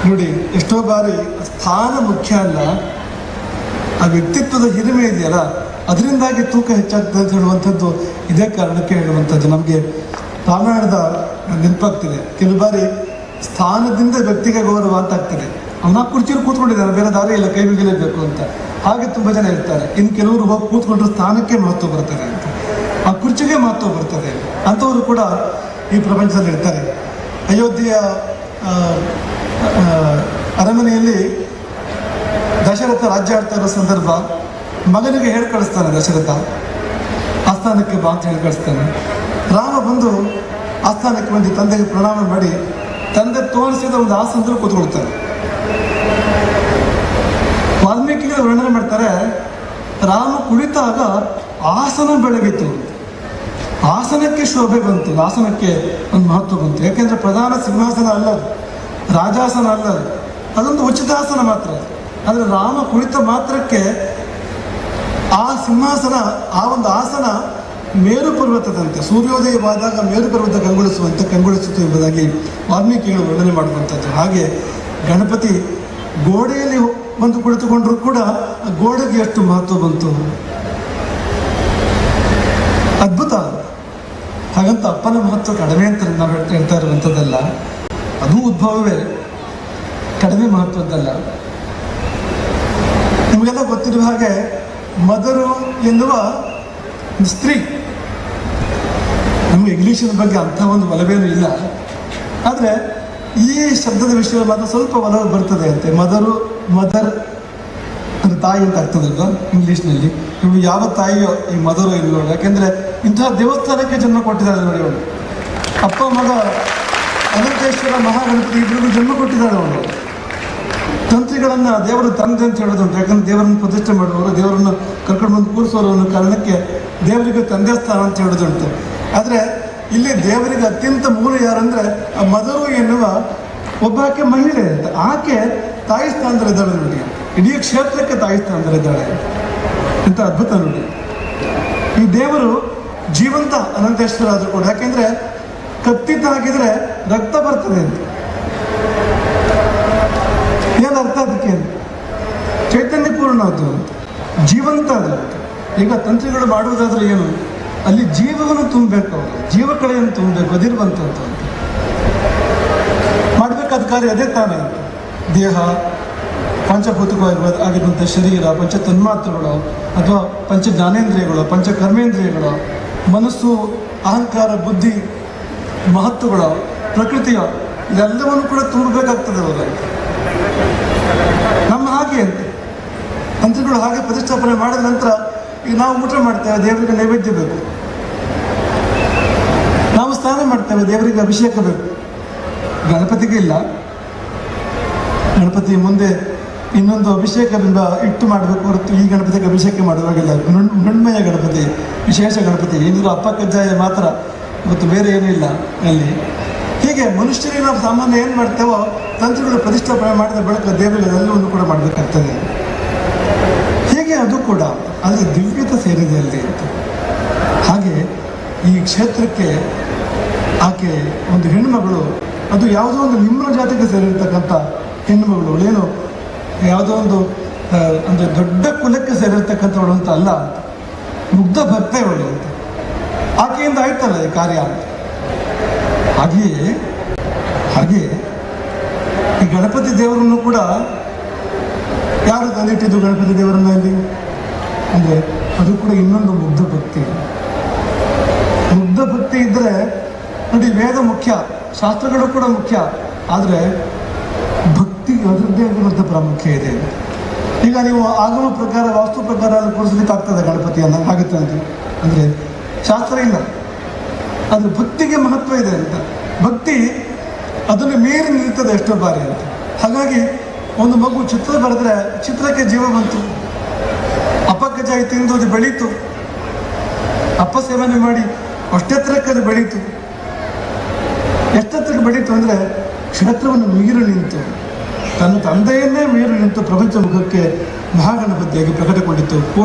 ನೋಡಿ, ಎಷ್ಟೋ ಬಾರಿ ಸ್ಥಾನ ಮುಖ್ಯ ಅಲ್ಲ, ಆ ವ್ಯಕ್ತಿತ್ವದ ಹಿರಿಮೆ ಇದೆಯಲ್ಲ, ಅದರಿಂದಾಗಿ ತೂಕ ಹೆಚ್ಚಾಗ್ತದೆ ಅಂತ ಹೇಳುವಂಥದ್ದು ಇದೇ ಕಾರಣಕ್ಕೆ ಹೇಳುವಂಥದ್ದು. ನಮಗೆ ರಾಮಾಯಣದ ನೆನಪಾಗ್ತಿದೆ. ಕೆಲವು ಬಾರಿ ಸ್ಥಾನದಿಂದ ವ್ಯಕ್ತಿಗೆ ಗೌರವ ಅಂತ ಆಗ್ತದೆ. ಅವನ ಕುರ್ಚಿಯಲ್ಲಿ ಕೂತ್ಕೊಂಡಿದ್ದಾನೆ, ಬೇರೆ ದಾರಿ ಇಲ್ಲ, ಕೈ ಮುಗಿಲೇಬೇಕು ಅಂತ. ಹಾಗೆ ತುಂಬ ಜನ ಇರ್ತಾರೆ. ಇನ್ನು ಕೆಲವರು ಹೋಗಿ ಕೂತ್ಕೊಂಡ್ರೆ ಸ್ಥಾನಕ್ಕೆ ಮಹತ್ವ ಬರ್ತದೆ ಅಂತ, ಆ ಕುರ್ಚಿಗೆ ಮಹತ್ವ ಬರ್ತದೆ ಅಂಥವರು ಕೂಡ ಈ ಪ್ರಪಂಚದಲ್ಲಿ ಇರ್ತಾರೆ. ಅಯೋಧ್ಯೆಯ ಅರಮನೆಯಲ್ಲಿ ದಶರಥ ರಾಜ್ಯ ಆಡ್ತಾ ಇರೋ ಸಂದರ್ಭ, ಮಗನಿಗೆ ಹೇಳಿ ಕಳಿಸ್ತಾನೆ ದಶರಥ, ಆಸ್ಥಾನಕ್ಕೆ ಬಾ ಅಂತ ಹೇಳಿ ಕಳಿಸ್ತಾನೆ. ರಾಮ ಬಂದು ಆಸ್ಥಾನಕ್ಕೆ ಬಂದು ತಂದೆಗೆ ಪ್ರಣಾಮ ಮಾಡಿ ತಂದೆ ತೋರಿಸಿದ ಒಂದು ಆಸನದಲ್ಲಿ ಕೂತ್ಕೊಳ್ತಾರೆ. ವಾಲ್ಮೀಕಿಗಳು ವರ್ಣನೆ ಮಾಡ್ತಾರೆ, ರಾಮ ಕುಳಿತಾಗ ಆಸನ ಬೆಳಗಿತು, ಆಸನಕ್ಕೆ ಶೋಭೆ ಬಂತು, ಆಸನಕ್ಕೆ ಒಂದು ಮಹತ್ವ ಬಂತು. ಯಾಕೆಂದ್ರೆ ಪ್ರಧಾನ ಸಿಂಹಾಸನ ಅಲ್ಲ, ರಾಜಾಸನ ಅಲ್ಲ, ಅದೊಂದು ಉಚಿತಾಸನ ಮಾತ್ರ. ಆದರೆ ರಾಮ ಕುಳಿತ ಮಾತ್ರಕ್ಕೆ ಆ ಸಿಂಹಾಸನ, ಆ ಒಂದು ಆಸನ ಮೇರು ಪರ್ವತದಂತೆ, ಸೂರ್ಯೋದಯವಾದಾಗ ಮೇರು ಪರ್ವತ ಕಂಗೊಳಿಸಿತು ಎಂಬುದಾಗಿ ವಾಲ್ಮೀಕಿಗಳು ವರ್ಣನೆ ಮಾಡುವಂಥದ್ದು. ಹಾಗೆ ಗಣಪತಿ ಗೋಡೆಯಲ್ಲಿ ಬಂದು ಕುಳಿತುಕೊಂಡ್ರೂ ಕೂಡ ಗೋಡೆಗೆ ಎಷ್ಟು ಮಹತ್ವ ಬಂತು, ಅದ್ಭುತ. ಹಾಗಂತ ಅಪ್ಪನ ಮಹತ್ವ ಕಡಿಮೆ ಅಂತ ನಾವು ಹೇಳ್ತಾ ಇರುವಂಥದ್ದಲ್ಲ, ಅದು ಉದ್ಭವವೇ, ಕಡಿಮೆ ಮಹತ್ವದ್ದಲ್ಲ. ನಿಮಗೆಲ್ಲ ಗೊತ್ತಿರುವ ಹಾಗೆ ಮದರು ಎನ್ನುವ ಸ್ತ್ರೀ, ನಮಗೆ ಇಂಗ್ಲೀಷಿನ ಬಗ್ಗೆ ಅಂಥ ಒಂದು ಒಲವೇನೂ ಇಲ್ಲ, ಆದರೆ ಈ ಶಬ್ದದ ವಿಷಯ ಮಾತ್ರ ಸ್ವಲ್ಪ ಒಲವು ಬರ್ತದೆ ಅಂತೆ. ಮದರ್ ಅಂದರೆ ತಾಯಿ ಅಂತ ಆಗ್ತದಲ್ವ ಇಂಗ್ಲೀಷ್ನಲ್ಲಿ. ಇವು ಯಾವ ತಾಯಿಯೋ ಈ ಮದರು ಇಲ್ವೋ, ಯಾಕೆಂದರೆ ಇಂತಹ ದೇವಸ್ಥಾನಕ್ಕೆ ಜನ್ಮ ಕೊಟ್ಟಿದ್ದಾಳೆ ನೋಡಿ ಅವಳು. ಅಪ್ಪ ಮಗ ಅನಂತೇಶ್ವರ ಮಹಾಗಣಪತಿ ಇಬ್ಬರಿಗೂ ಜನ್ಮ ಕೊಟ್ಟಿದ್ದಾಳೆ ಅವಳು. ತಂತ್ರಿಗಳನ್ನು ದೇವರು ತಂದೆ ಅಂತ ಹೇಳೋದುಂಟು, ಯಾಕಂದ್ರೆ ದೇವರನ್ನು ಪ್ರತಿಷ್ಠೆ ಮಾಡುವವರು, ದೇವರನ್ನು ಕರ್ಕೊಂಡು ಬಂದು ಕೂರಿಸೋರು ಅನ್ನೋ ಕಾರಣಕ್ಕೆ ದೇವರಿಗೆ ತಂದೆ ಸ್ಥಾನ ಅಂತ ಹೇಳೋದುಂಟು. ಆದರೆ ಇಲ್ಲಿ ದೇವರಿಗೆ ಅತ್ಯಂತ ಮೂಲ ಯಾರಂದರೆ ಆ ಮದರು ಎನ್ನುವ ಒಬ್ಬಾಕೆ ಮಹಿಳೆ ಅಂತ. ಆಕೆ ತಾಯಿ ಸ್ಥಾನದಲ್ಲಿದ್ದಾಳೆ ನೋಡಿ, ಇಡೀ ಕ್ಷೇತ್ರಕ್ಕೆ ತಾಯಿ ಸ್ಥಾನದಲ್ಲಿದ್ದಾಳೆ. ಇಂಥ ಅದ್ಭುತ ನೋಡಿ. ಈ ದೇವರು ಜೀವಂತ ಅನಂತೇಶ್ವರ ಆದರೂ ಕೂಡ, ಯಾಕೆಂದರೆ ಕತ್ತಿತ ಹಾಕಿದರೆ ರಕ್ತ ಬರ್ತದೆ ಅಂತ. ಏನು ಅರ್ಥ ಅದಕ್ಕೆ? ಚೈತನ್ಯಪೂರ್ಣ ಅದು, ಜೀವಂತ ಅದು. ಈಗ ತಂತ್ರಿಗಳು ಮಾಡುವುದಾದ್ರೆ ಏನು, ಅಲ್ಲಿ ಜೀವವನ್ನು ತುಂಬಬೇಕು, ಅವರು ಜೀವಕಳೆಯನ್ನು ತುಂಬಬೇಕು, ಅದಿರುವಂಥದ್ದು ಮಾಡಬೇಕಾದ ಕಾರ್ಯ ಅದೇ ತಾನೇ. ದೇಹ, ಪಂಚಭೂತವಾಗಿರುವಂಥ ಶರೀರ, ಪಂಚ ತನ್ಮಾತ್ರಗಳು ಅಥವಾ ಪಂಚ ಜ್ಞಾನೇಂದ್ರಿಯಗಳು, ಪಂಚ ಕರ್ಮೇಂದ್ರಿಯಗಳು, ಮನಸ್ಸು, ಅಹಂಕಾರ, ಬುದ್ಧಿ, ಮಹತ್ವಗಳು, ಪ್ರಕೃತಿಯ ಇದೆಲ್ಲವನ್ನು ಕೂಡ ತುಂಬಬೇಕಾಗ್ತದೆ ಅವರು. ನಮ್ಮ ಹಾಗೆ ಅಂತ ತಂತ್ರಿಗಳು ಹಾಗೆ ಪ್ರತಿಷ್ಠಾಪನೆ ಮಾಡಿದ ನಂತರ ಈಗ ನಾವು ಊಟ ಮಾಡ್ತೇವೆ, ದೇವರಿಗೆ ನೈವೇದ್ಯ ಬೇಕು. ನಾವು ಸ್ನಾನ ಮಾಡ್ತೇವೆ, ದೇವರಿಗೆ ಅಭಿಷೇಕ ಬೇಕು. ಗಣಪತಿಗೆ ಇಲ್ಲ. ಗಣಪತಿ ಮುಂದೆ ಇನ್ನೊಂದು ಅಭಿಷೇಕ ಬಿಂಬ ಇಟ್ಟು ಮಾಡಬೇಕು ಹೊರತು ಈ ಗಣಪತಿಗೆ ಅಭಿಷೇಕ ಮಾಡುವಾಗಿಲ್ಲ. ಮೃಣ್ಮಯ ಗಣಪತಿ, ವಿಶೇಷ ಗಣಪತಿ, ಏನಿದ್ರು ಅಪ್ಪ ಕಜ್ಜಾಯ ಮಾತ್ರ, ಇವತ್ತು ಬೇರೆ ಏನೂ ಇಲ್ಲ ಅಲ್ಲಿ. ಹೀಗೆ ಮನುಷ್ಯರಿಗೆ ನಾವು ಸಾಮಾನ್ಯ ಏನು ಮಾಡ್ತೇವೋ ತಂತ್ರಗಳು ಪ್ರತಿಷ್ಠಾಪನೆ ಮಾಡಿದ ಬಳಿಕ ದೇವರಿಗೆ ಎಲ್ಲವನ್ನು ಕೂಡ ಮಾಡಬೇಕಾಗ್ತದೆ. ಹೀಗೆ ಅದು ಕೂಡ ಆದರೆ ದಿವ್ಯತೆ ಸೇರಿದೆ ಅಲ್ಲಿ ಅಂತ. ಹಾಗೆ ಈ ಕ್ಷೇತ್ರಕ್ಕೆ ಆಕೆ ಒಂದು ಹೆಣ್ಣುಮಗಳು, ಅದು ಯಾವುದೋ ಒಂದು ನಿಮ್ನ ಜಾತಿಗೆ ಸೇರಿರ್ತಕ್ಕಂಥ ಹೆಣ್ಣುಮಗಳು. ಅವಳೇನು ಯಾವುದೋ ಒಂದು ಅಂದರೆ ದೊಡ್ಡ ಕುಲಕ್ಕೆ ಸೇರಿರ್ತಕ್ಕಂಥವಳು ಅಂತ ಅಲ್ಲ, ಮುಗ್ಧ ಭಕ್ತೆಯವಳು ಅಂತ. ಆಕೆಯಿಂದ ಆಯ್ತಲ್ಲ ಈ ಕಾರ್ಯ ಅಂತ. ಹಾಗೆಯೇ ಈ ಗಣಪತಿ ದೇವರನ್ನು ಕೂಡ ಯಾರು ತಂದಿಟ್ಟಿದ್ದು ಗಣಪತಿ ದೇವರನ್ನ ಇಲ್ಲಿ ಅಂದರೆ ಅದು ಕೂಡ ಇನ್ನೊಂದು ಮುಗ್ಧ ಭಕ್ತಿ. ಮುಗ್ಧ ಭಕ್ತಿ ಇದ್ದರೆ ನೋಡಿ, ವೇದ ಮುಖ್ಯ, ಶಾಸ್ತ್ರಗಳು ಕೂಡ ಮುಖ್ಯ, ಆದರೆ ಭಕ್ತಿಗೆ ಅದರದ್ದೇ ಆಗಿರುವಂಥ ಪ್ರಾಮುಖ್ಯ ಇದೆ. ಈಗ ನೀವು ಆಗಮ ಪ್ರಕಾರ, ವಾಸ್ತು ಪ್ರಕಾರ ಕೂರಿಸ್ಲಿಕ್ಕೆ ಆಗ್ತದೆ ಗಣಪತಿಯನ್ನು, ಆಗುತ್ತೆ ಅಂತ ಅಂದರೆ ಶಾಸ್ತ್ರ ಇಲ್ಲ. ಆದರೆ ಭಕ್ತಿಗೆ ಮಹತ್ವ ಇದೆ ಅಂತ. ಭಕ್ತಿ ಅದನ್ನು ಮೀರಿ ನಿಲ್ತದೆ ಎಷ್ಟೋ ಬಾರಿ ಅಂತ. ಹಾಗಾಗಿ ಒಂದು ಮಗು ಚಿತ್ರ ಬರೆದ್ರೆ ಚಿತ್ರಕ್ಕೆ ಜೀವ ಬಂತು, ಅಪ್ಪ ಕಜ್ಜಾಯ ತಿಂದು ಅದು ಬೆಳೀತು, ಅಪ್ಪ ಸೇವನೆ ಮಾಡಿ ಅಷ್ಟೆತ್ತರಕ್ಕೆ ಅದು ಬೆಳೀತು. ಎಷ್ಟೊತ್ತಿಗೆ ಬೆಳೀತು ಅಂದರೆ ಕ್ಷೇತ್ರವನ್ನು ಮೀರಿ ನಿಂತು ತನ್ನ ತಂದೆಯನ್ನೇ ಮೀರಿ ನಿಂತು ಪ್ರಪಂಚ ಮುಖಕ್ಕೆ ಮಹಾಗಣಪತಿಯಾಗಿ ಪ್ರಕಟಗೊಂಡಿತ್ತು.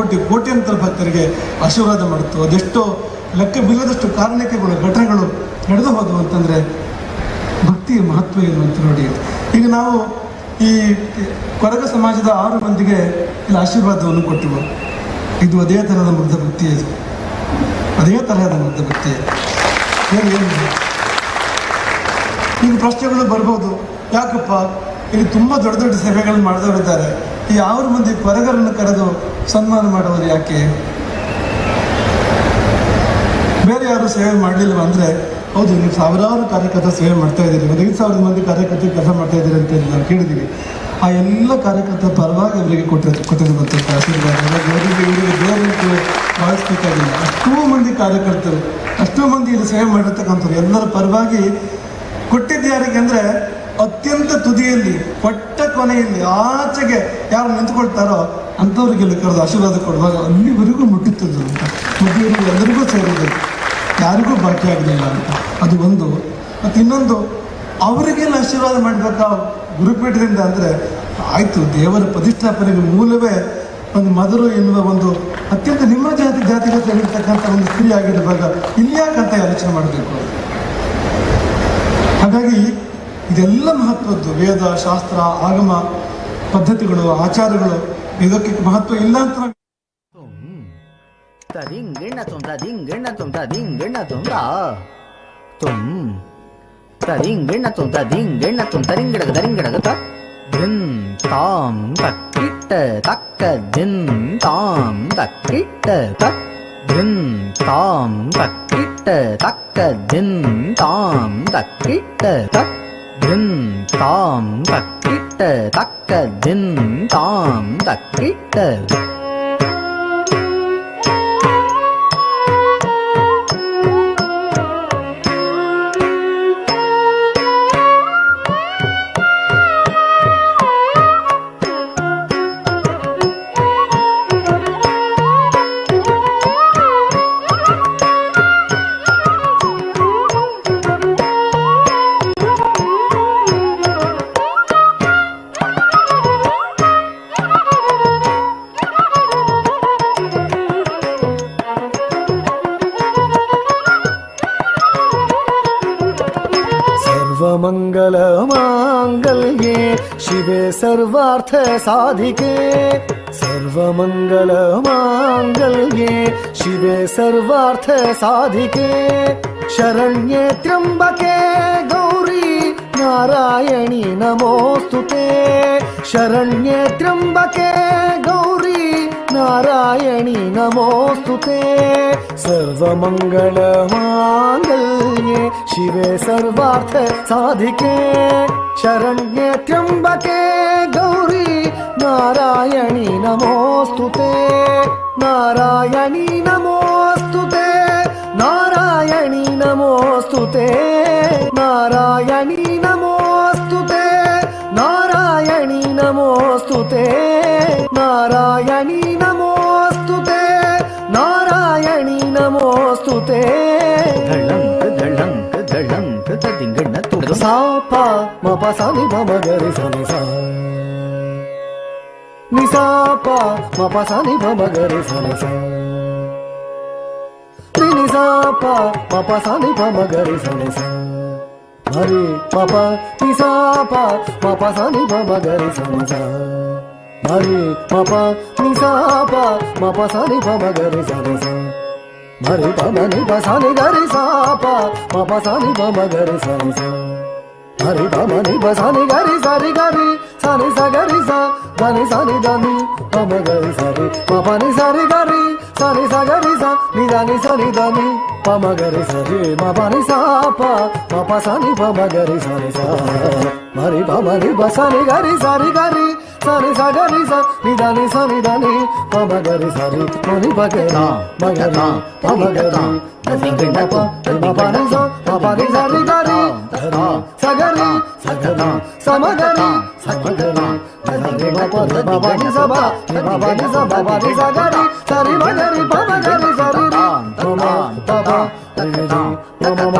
ಕೋಟ್ಯಂತರ ಭಕ್ತರಿಗೆ ಆಶೀರ್ವಾದ ಮಾಡಿತ್ತು. ಅದೆಷ್ಟೋ ಲೆಕ್ಕವಿಲ್ಲದಷ್ಟು ಕಾರಣಕೆಗಳು ಘಟನೆಗಳು ನಡೆದು ಹೋದವು ಅಂತಂದರೆ ಭಕ್ತಿಯ ಮಹತ್ವ ಏನು ಅಂತ ನೋಡಿ. ಈಗ ನಾವು ಈ ಕೊರಗ ಸಮಾಜದ 6 ಮಂದಿಗೆ ಇಲ್ಲಿ ಆಶೀರ್ವಾದವನ್ನು ಕೊಟ್ಟೆವು. ಇದು ಅದೇ ಥರದ ಮುಗ್ಧ ಭಕ್ತಿ, ಇದು ಅದೇ ತರಹದ ಮುಗ್ಧ ಭಕ್ತಿ. ಏನು ಈಗ ಪ್ರಶ್ನೆಗಳು ಬರ್ಬೋದು, ಯಾಕಪ್ಪ ಇಲ್ಲಿ ತುಂಬ ದೊಡ್ಡ ದೊಡ್ಡ ಸೇವೆಗಳನ್ನು ಮಾಡಿದವರಿದ್ದಾರೆ, ಈ 6 ಮಂದಿ ಕೊರಗರನ್ನು ಕರೆದು ಸನ್ಮಾನ ಮಾಡುವುದು ಯಾಕೆ? ಬೇರೆ ಯಾರು ಸೇವೆ ಮಾಡಲಿಲ್ವ ಅಂದರೆ, ಹೌದು, ನೀವು ಸಾವಿರಾರು ಕಾರ್ಯಕರ್ತರ ಸೇವೆ ಮಾಡ್ತಾ ಇದ್ದೀರಿ, 5,000 ಮಂದಿ ಕಾರ್ಯಕರ್ತರು ಕೆಲಸ ಮಾಡ್ತಾ ಇದ್ದೀರಿ ಅಂತ ನಾವು ಕೇಳಿದ್ದೀವಿ. ಆ ಎಲ್ಲ ಕಾರ್ಯಕರ್ತರ ಪರವಾಗಿ ಅವರಿಗೆ ಕೊಟ್ಟಿರುವಂಥ ಆಶೀರ್ವಾದ ಇವರಿಗೆ ಬೇರೆ ಭಾವಿಸ್ಬೇಕಾಗಿಲ್ಲ. ಅಷ್ಟೂ ಮಂದಿ ಕಾರ್ಯಕರ್ತರು, ಅಷ್ಟೂ ಮಂದಿ ಇಲ್ಲಿ ಸೇವೆ ಮಾಡಿರ್ತಕ್ಕಂಥವ್ರು ಎಲ್ಲರ ಪರವಾಗಿ ಕೊಟ್ಟಿದ್ದು ಯಾರಿಗೆ ಅಂದರೆ, ಅತ್ಯಂತ ತುದಿಯಲ್ಲಿ ಕೊಟ್ಟ ಕೊನೆಯಲ್ಲಿ ಆಚೆಗೆ ಯಾರು ನಿಂತ್ಕೊಳ್ತಾರೋ ಅಂಥವ್ರಿಗೆ ಇಲ್ಲಿ ಕರೆದು ಆಶೀರ್ವಾದ ಕೊಡುವಾಗ ಅಲ್ಲಿವರೆಗೂ ಮುಟ್ಟಿತ್ತದು ಅಂತ, ಮದುವೆಯವರು ಎಲ್ಲರಿಗೂ ಸೇರಿದೆ, ಯಾರಿಗೂ ಬಾಕಿ ಆಗಲಿಲ್ಲ ಅಂತ. ಅದು ಒಂದು. ಮತ್ತು ಇನ್ನೊಂದು, ಅವರಿಗೆಲ್ಲ ಆಶೀರ್ವಾದ ಮಾಡಬೇಕಾ ಗುರುಪೀಠದಿಂದ ಅಂದರೆ, ಆಯಿತು, ದೇವರ ಪ್ರತಿಷ್ಠಾಪನೆಗೆ ಮೂಲವೇ ಒಂದು ಮದರು ಎನ್ನುವ ಒಂದು ಅತ್ಯಂತ ನಿಮ್ಮ ಜಾತಿಗೆ ಸೇರಿರ್ತಕ್ಕಂಥ ಒಂದು ಸ್ತ್ರೀ ಆಗಿರುವಾಗ ಇಲ್ಯಾಕಂತ ಆಲೋಚನೆ ಮಾಡಬೇಕು. ಹಾಗಾಗಿ ಇದೆಲ್ಲ ಮಹತ್ವದ್ದು. ವೇದ, ಶಾಸ್ತ್ರ, ಆಗಮ ಪದ್ಧತಿಗಳು, ಆಚಾರಗಳು, ಇದಕ್ಕೆ ಮಹತ್ವ ಇಲ್ಲ ಅಂತ ಮಂಗಲ ಮಾಂಗಲ್ಯೆ ಶಿವೆ ಸರ್ವಾರ್ಥ ಸಾಧಿಕೆ, ಸರ್ವಮಂಗಲ ಮಾಂಗಲ್ಯೆ ಶಿವೆ ಸರ್ವಾರ್ಥ ಸಾಧಿಕೆ, ಶರಣ್ಯೆ ತ್ರ್ಯಂಬಕೆ ಗೌರಿ ನಾರಾಯಣಿ ನಮೋಸ್ತುತೆ, ಶರಣ್ಯೆ ತ್ರ್ಯಂಬಕೆ ಗೌರಿ ನಾರಾಯಣಿ ನಮೋಸ್ತುತೆ, ಸರ್ವಮಂಗಳ ಮಾಂಗಲ್ಯೆ ಶಿವೆ ಸರ್ವಾರ್ಥ ಸಾಧಿಕೆ, ಶರಣ್ಯೆ ತ್ರ್ಯಂಬಕೆ ಗೌರಿ ನಾರಾಯಣಿ ನಮೋಸ್ತುತೆ, ನಾರಾಯಣಿ ನಮೋಸ್ತುತೆ, ನಾರಾಯಣಿ ನಮೋಸ್ತುತೆ, ನಾರಾಯಣಿ ನಮೋಸ್ತುತೆ, ನಾರಾಯಣಿ ನಮೋಸ್ತುತೆ, ನಾರಾಯಣಿ ನಮೋಸ್ತುತೆ, ನಾರಾಯಣಿ ನಮೋಸ್ತುತೆ. ಸಾ ಪ ಮ ಪ ಸ ನಿ ಪ ಮ ಗ ರಿ ಸ ನಿ ಸ, ನಿ ಸ ಪ ಮ ಪ ಸ ನಿ ಪ ಮ ಗ ರಿ ಸ ನಿ ಸ, ನಿ ಸ ಪ ಮ ಪ ಸ ನಿ ಪ ಮ ಗ ರಿ ಸ ನಿ ಸ, ಹರಿ ಪ ಪ ನಿ ಸ ಪ ಮ ಪ ಸ ನಿ ಪ ಮ ಗ ರಿ ಸ ನಿ ಸ, ಹರಿ ಪ ಪ ನಿ ಸ ಪ ಮ ಪ ಸ ನಿ ಪ ಮ ಗ ರಿ ಸ ನಿ ಸ, ಹರಿ ಪ ಮ ನಿ ಪ ಸ ನಿ ಗ ರಿ ಸ ಪ ಮ ಪ ಸ ನಿ ಪ ಮ ಗ ರಿ ಸ ನಿ ಸ, ಹರಿ ಪ ಮ ನಿ ಪ ಸ ನಿ ಗ ರಿ ಸ ರಿ ಗ ರಿ ಸ ನಿ ಸ ಗ ರಿ ಸ ಗ ನಿ ಸ ನಿ ದ ನಿ ಪ ಮ ಗ ರಿ ಸ ರಿ ಪ ಪ ನಿ ಸ ರಿ ಗ ರಿ ಸ ನಿ ಸ ಗ ರಿ ಸ ನಿ ದ ನಿ ಸ ನಿ ದ ನಿ ಪ ಮ ಗ ರಿ ಸ ರಿ ಮ ಪ ನಿ ಸ ಪ ಮ ಪ ಸ ನಿ ಪ ಮ ಗ ರಿ ಸ ನಿ ಸ, ಹರಿ ಪ ಮ ನಿ ಪ ಸ ನಿ ಗ ರಿ ಸ ರಿ ಗ ರಿ ಸ ನಿ ಸ ಗ ರಿ ಸ ನಿ ದ ನಿ ಸ ನಿ ದ ನಿ ಪ ಮ ಗ ರಿ ಸ ರಿ ಮ ನಿ ಪ ಗ ರಿ ಮ ಗ ರಿ ಪ ಮ ಗ ರಿ ಮ ಪ ಮ ಪ ನಿ ಸ ಮ ಪ ನಿ ಸ ರಿ ಗ ರಿ ಸ ಗ ರಿ ಸ ಗ ರಿ ಸ ಮ ಗ ರಿ ಸ ಮ ಗ ರಿ ಮ ಪ ಮ ಪ ನಿ ಸ ಮ ಪ ನಿ ಸ ಮ ಪ ನಿ ಸ ಗ ರಿ ಸ ರಿ ಮ ಗ ರಿ ಪ ಮ ಗ ರಿ ಸ ರಿ ರಿ ಮ ಮ ಪ ಪ ರಿ ರಿ ಮ ಮ ಮ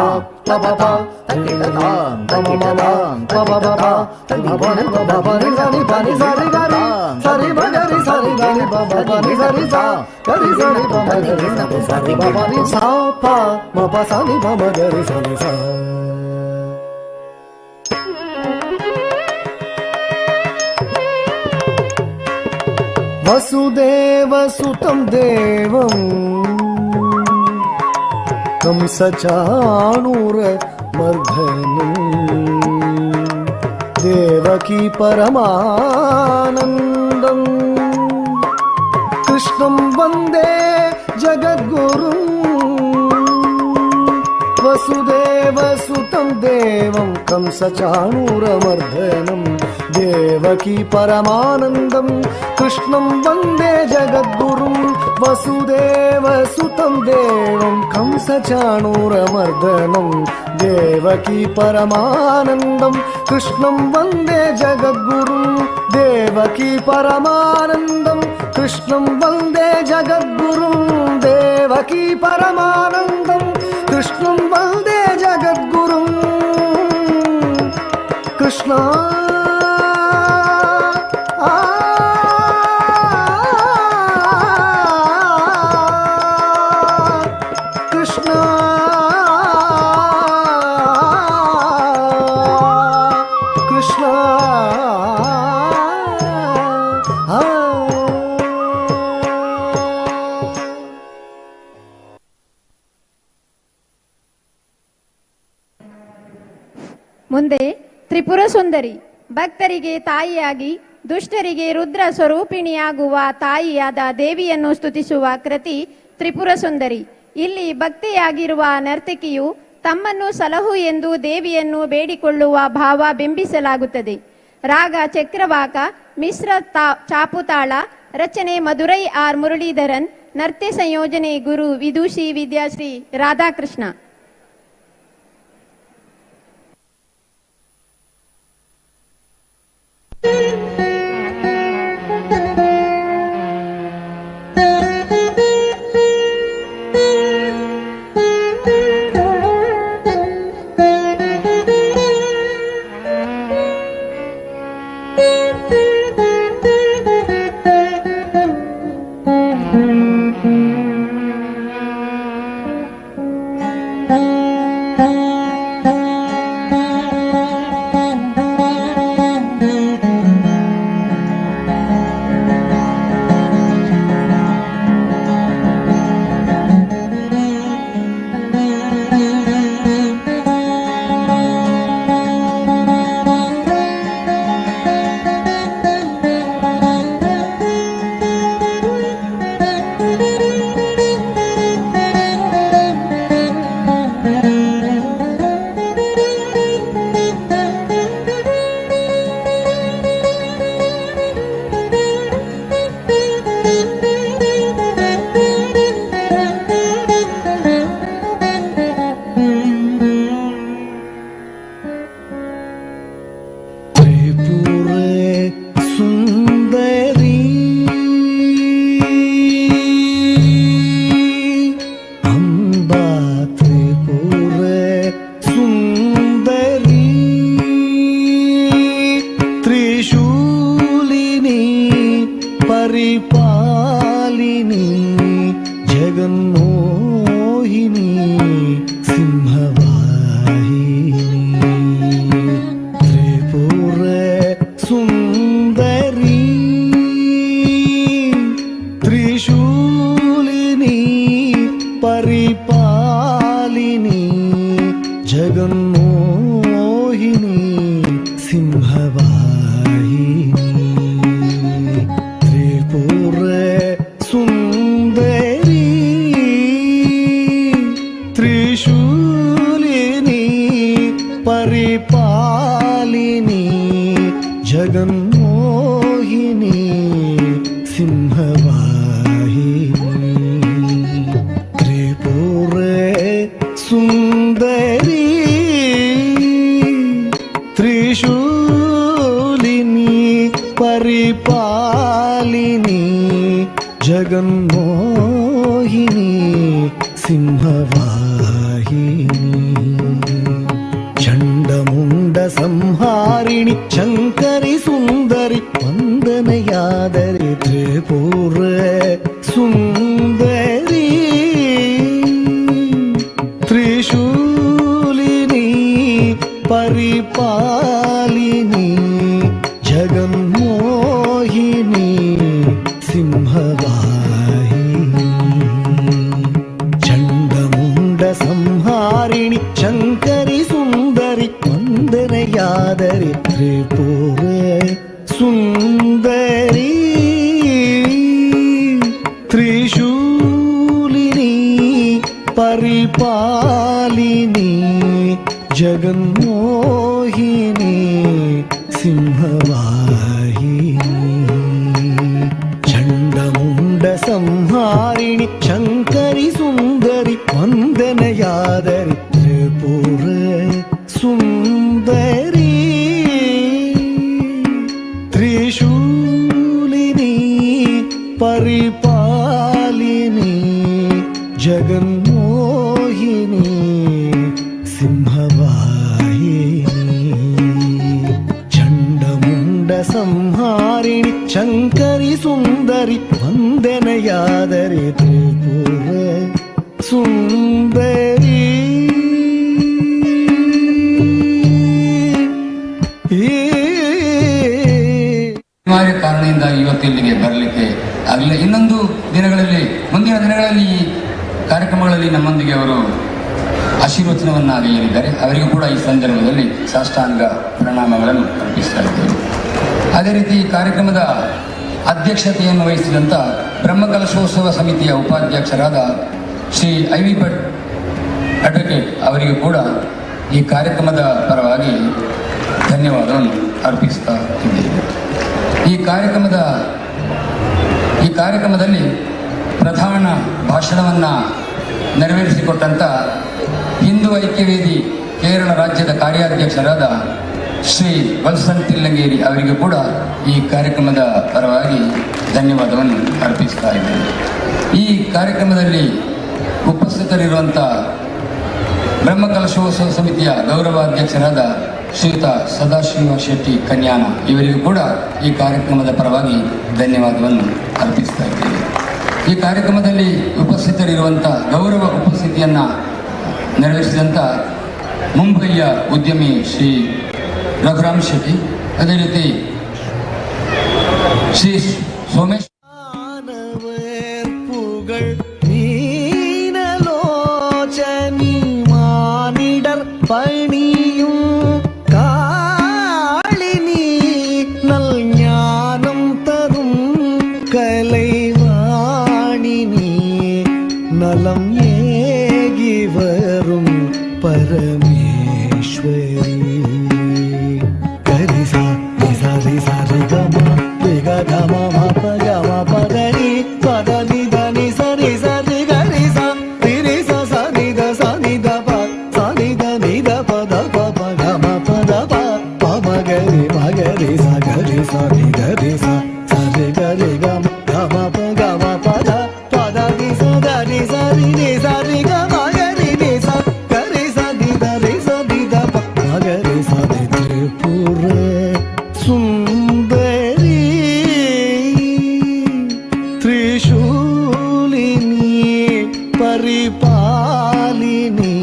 ಪ ಪ pa takita tam takita tam takita tam takita tam sari pani sari gari sari bagari sari gari baba pani sari sa gari sari baba gari sari baba ni sa pa ma pa sa ni baba gari sari sa. Vasudev सुतं देवं कंसचाणूरमर्दनं देवकी परमानन्दं कृष्णं वन्दे जगद्गुरुं वसुदेव सुतं देवं कंसचाणूरमर्दनं देवकी परमानन्दं कृष्णं वन्दे जगद्गुरुं वसुदेव सुतं देवं कंसचाणूरमर्दनं देवकी परमानन्दं कृष्णं वन्दे जगद्गुरुं देवकी परमानन्दं कृष्णं वन्दे जगद्गुरुं देवकी परमानन्दं कृष्णं वन्दे जगद्गुरुं कृष्ण ಮುಂದೆ ತ್ರಿಪುರ ಸುಂದರಿ ಭಕ್ತರಿಗೆ ತಾಯಿಯಾಗಿ ದುಷ್ಟರಿಗೆ ರುದ್ರ ಸ್ವರೂಪಿಣಿಯಾಗುವ ತಾಯಿಯಾದ ದೇವಿಯನ್ನು ಸ್ತುತಿಸುವ ಕೃತಿ ತ್ರಿಪುರ ಸುಂದರಿ. ಇಲ್ಲಿ ಭಕ್ತಿಯಾಗಿರುವ ನರ್ತಕಿಯು ತಮ್ಮನ್ನು ಸಲಹು ಎಂದು ದೇವಿಯನ್ನು ಬೇಡಿಕೊಳ್ಳುವ ಭಾವ ಬಿಂಬಿಸಲಾಗುತ್ತದೆ. ರಾಗ ಚಕ್ರವಾಕ, ಮಿಶ್ರ ಚಾಪುತಾಳ, ರಚನೆ ಮಧುರೈ ಆರ್ ಮುರಳೀಧರನ್, ನೃತ್ಯ ಸಂಯೋಜನೆ ಗುರು ವಿದುಷಿ ವಿದ್ಯಾಶ್ರೀ ರಾಧಾಕೃಷ್ಣ. परिपालिनी जगन्मोहिनी सिंहवाहिनी त्रिपुर सुंदरी त्रिशूलिनी परिपालिनी जगन्मोहिनी सिंहवाहिनी त्रिपुर सुंदरी त्रिशूलिनी परिपालिनी जगन्मोहिनी सिंहवाहिनी त्रिपुर सुंदरी त्रिशूलिनी परिपालिनी जगन्मोहिनी सिंहवाहिनी ಸಂಹಾರಿಣಿ ಶಂಕರಿ ಸುಂದರಿ ವಂದನೆಯಾದರೆ ತ್ರಿಪುರ ಸುಂದರಿ ತ್ರಿಶೂಲಿನಿ ಪರಿಪಾಲಿನಿ ಜಗನ್ಮೋಹಿನಿ ಸಿಂಹವಾಹಿನಿ ಚಂಡಮುಂಡ ಸಂಹಾರಿಣಿ ಶಂಕರಿ ಸುಂದರಿ ವಂದನೆಯಾದರೆ ತ್ರಿಪುರ ಸುಂದರಿ ತ್ರಿಶೂಲಿನಿ ಪರಿಪಾಲಿನಿ ಜಗನ್ಮೋಹಿನಿ ಸಿಂಹವಾಹಿನಿ ಚಂಡಮುಂಡ ಸಂಹಾರಿಣಿ ಶಂಕರಿ ಸುಂದರಿ ವಂದನೆಯಾದರೆ ತ್ರಿಪುರ ಸುಂದರಿ ತ್ರಿಶೂಲಿನಿ ಪರಿಪಾಲಿನಿ ಜಗನ್ಮೋಹಿನಿ ಸಿಂಹವಾಹಿನಿ ಚಂಡಮುಂಡ ಸಂಹಾರಿಣಿ ಶಂಕರಿ ಸುಂದರಿ ವಂದನೆಯಾದರೆ ತ್ರಿಪುರ ಸುಂದರಿ ಅನಿವಾರ್ಯ ಕಾರಣದಿಂದ ಇವತ್ತು ಇಲ್ಲಿಗೆ ಬರಲಿಕ್ಕೆ ಆಗಲಿಲ್ಲ. ಇನ್ನೊಂದು ದಿನಗಳಲ್ಲಿ ಮುಂದಿನ ದಿನಗಳಲ್ಲಿ ಈ ಕಾರ್ಯಕ್ರಮಗಳಲ್ಲಿ ನಮ್ಮೊಂದಿಗೆ ಅವರು ಆಶೀರ್ವಚನವನ್ನಾಗಲಿದ್ದಾರೆ. ಅವರಿಗೂ ಕೂಡ ಈ ಸಂದರ್ಭದಲ್ಲಿ ಸಾಷ್ಟಾಂಗ ಪ್ರಣಾಮಗಳನ್ನು ಅರ್ಪಿಸ್ತಾ ಇದ್ದೇವೆ. ಅದೇ ರೀತಿ ಈ ಕಾರ್ಯಕ್ರಮದ ಅಧ್ಯಕ್ಷತೆಯನ್ನು ವಹಿಸಿದಂಥ ಬ್ರಹ್ಮಕಲಶೋತ್ಸವ ಸಮಿತಿಯ ಉಪಾಧ್ಯಕ್ಷರಾದ Shri I V Bhat advocate ಅವರಿಗೂ ಕೂಡ ಈ ಕಾರ್ಯಕ್ರಮದ ಪರವಾಗಿ ಧನ್ಯವಾದವನ್ನು ಅರ್ಪಿಸ್ತಾ ಇದ್ದೇವೆ. ಈ ಕಾರ್ಯಕ್ರಮದಲ್ಲಿ ಪ್ರಧಾನ ಭಾಷಣವನ್ನು ನೆರವೇರಿಸಿಕೊಟ್ಟಂಥ ಹಿಂದೂ ಐಕ್ಯವೇದಿ ಕೇರಳ ರಾಜ್ಯದ ಕಾರ್ಯಾಧ್ಯಕ್ಷರಾದ ಶ್ರೀ ವಲ್ಸನ್ ತಿಲ್ಲಂಗೇರಿ ಅವರಿಗೂ ಕೂಡ ಈ ಕಾರ್ಯಕ್ರಮದ ಪರವಾಗಿ ಧನ್ಯವಾದವನ್ನು ಅರ್ಪಿಸ್ತಾ ಇದ್ದೇನೆ. ಈ ಕಾರ್ಯಕ್ರಮದಲ್ಲಿ ಉಪಸ್ಥಿತರಿರುವಂಥ ಬ್ರಹ್ಮಕಲಶೋತ್ಸವ ಸಮಿತಿಯ ಗೌರವಾಧ್ಯಕ್ಷರಾದ ಶ್ರೀಯುತ ಸದಾಶಿವ ಶೆಟ್ಟಿ ಕನ್ಯಾನ ಇವರಿಗೂ ಕೂಡ ಈ ಕಾರ್ಯಕ್ರಮದ ಪರವಾಗಿ ಧನ್ಯವಾದವನ್ನು ಅರ್ಪಿಸ್ತಾ ಇದ್ದೇವೆ. ಈ ಕಾರ್ಯಕ್ರಮದಲ್ಲಿ ಉಪಸ್ಥಿತರಿರುವಂಥ ಗೌರವ ಉಪಸ್ಥಿತಿಯನ್ನು ನೆರವೇರಿಸಿದಂಥ ಮುಂಬಯಿಯ ಉದ್ಯಮಿ ಶ್ರೀ ರಘುರಾಮ್ ಶೆಟ್ಟಿ, ಅದೇ ರೀತಿ ಶ್ರೀ ಸೋಮೇಶ್ நீனலோச்சனி மானிடர் பணியும் காளினி நல் ஞானம் தரும் கலைவாணினி நலம் ஏகி வரும் பரமேஸ்வரி கரிசா நிசா ரிசா ரிகம ரிகம மப கம பதனி பதனி தனி சரி சரி கரிசா திரிசா சனித சனித ப சனித நித பத பப கம பத ப பமகரி மகரி சகரி சனித ரிசா சரி கரி கம கம ப கம பத பதனி சதரி சரி நி சரி கம கரி நி ச கரி சனித ரிச நித ப மகரி சனி த்ரிபுர சுந்தரி ತ್ರಿಶೂಲಿನಿ ಪರಿಪಾಲಿನಿ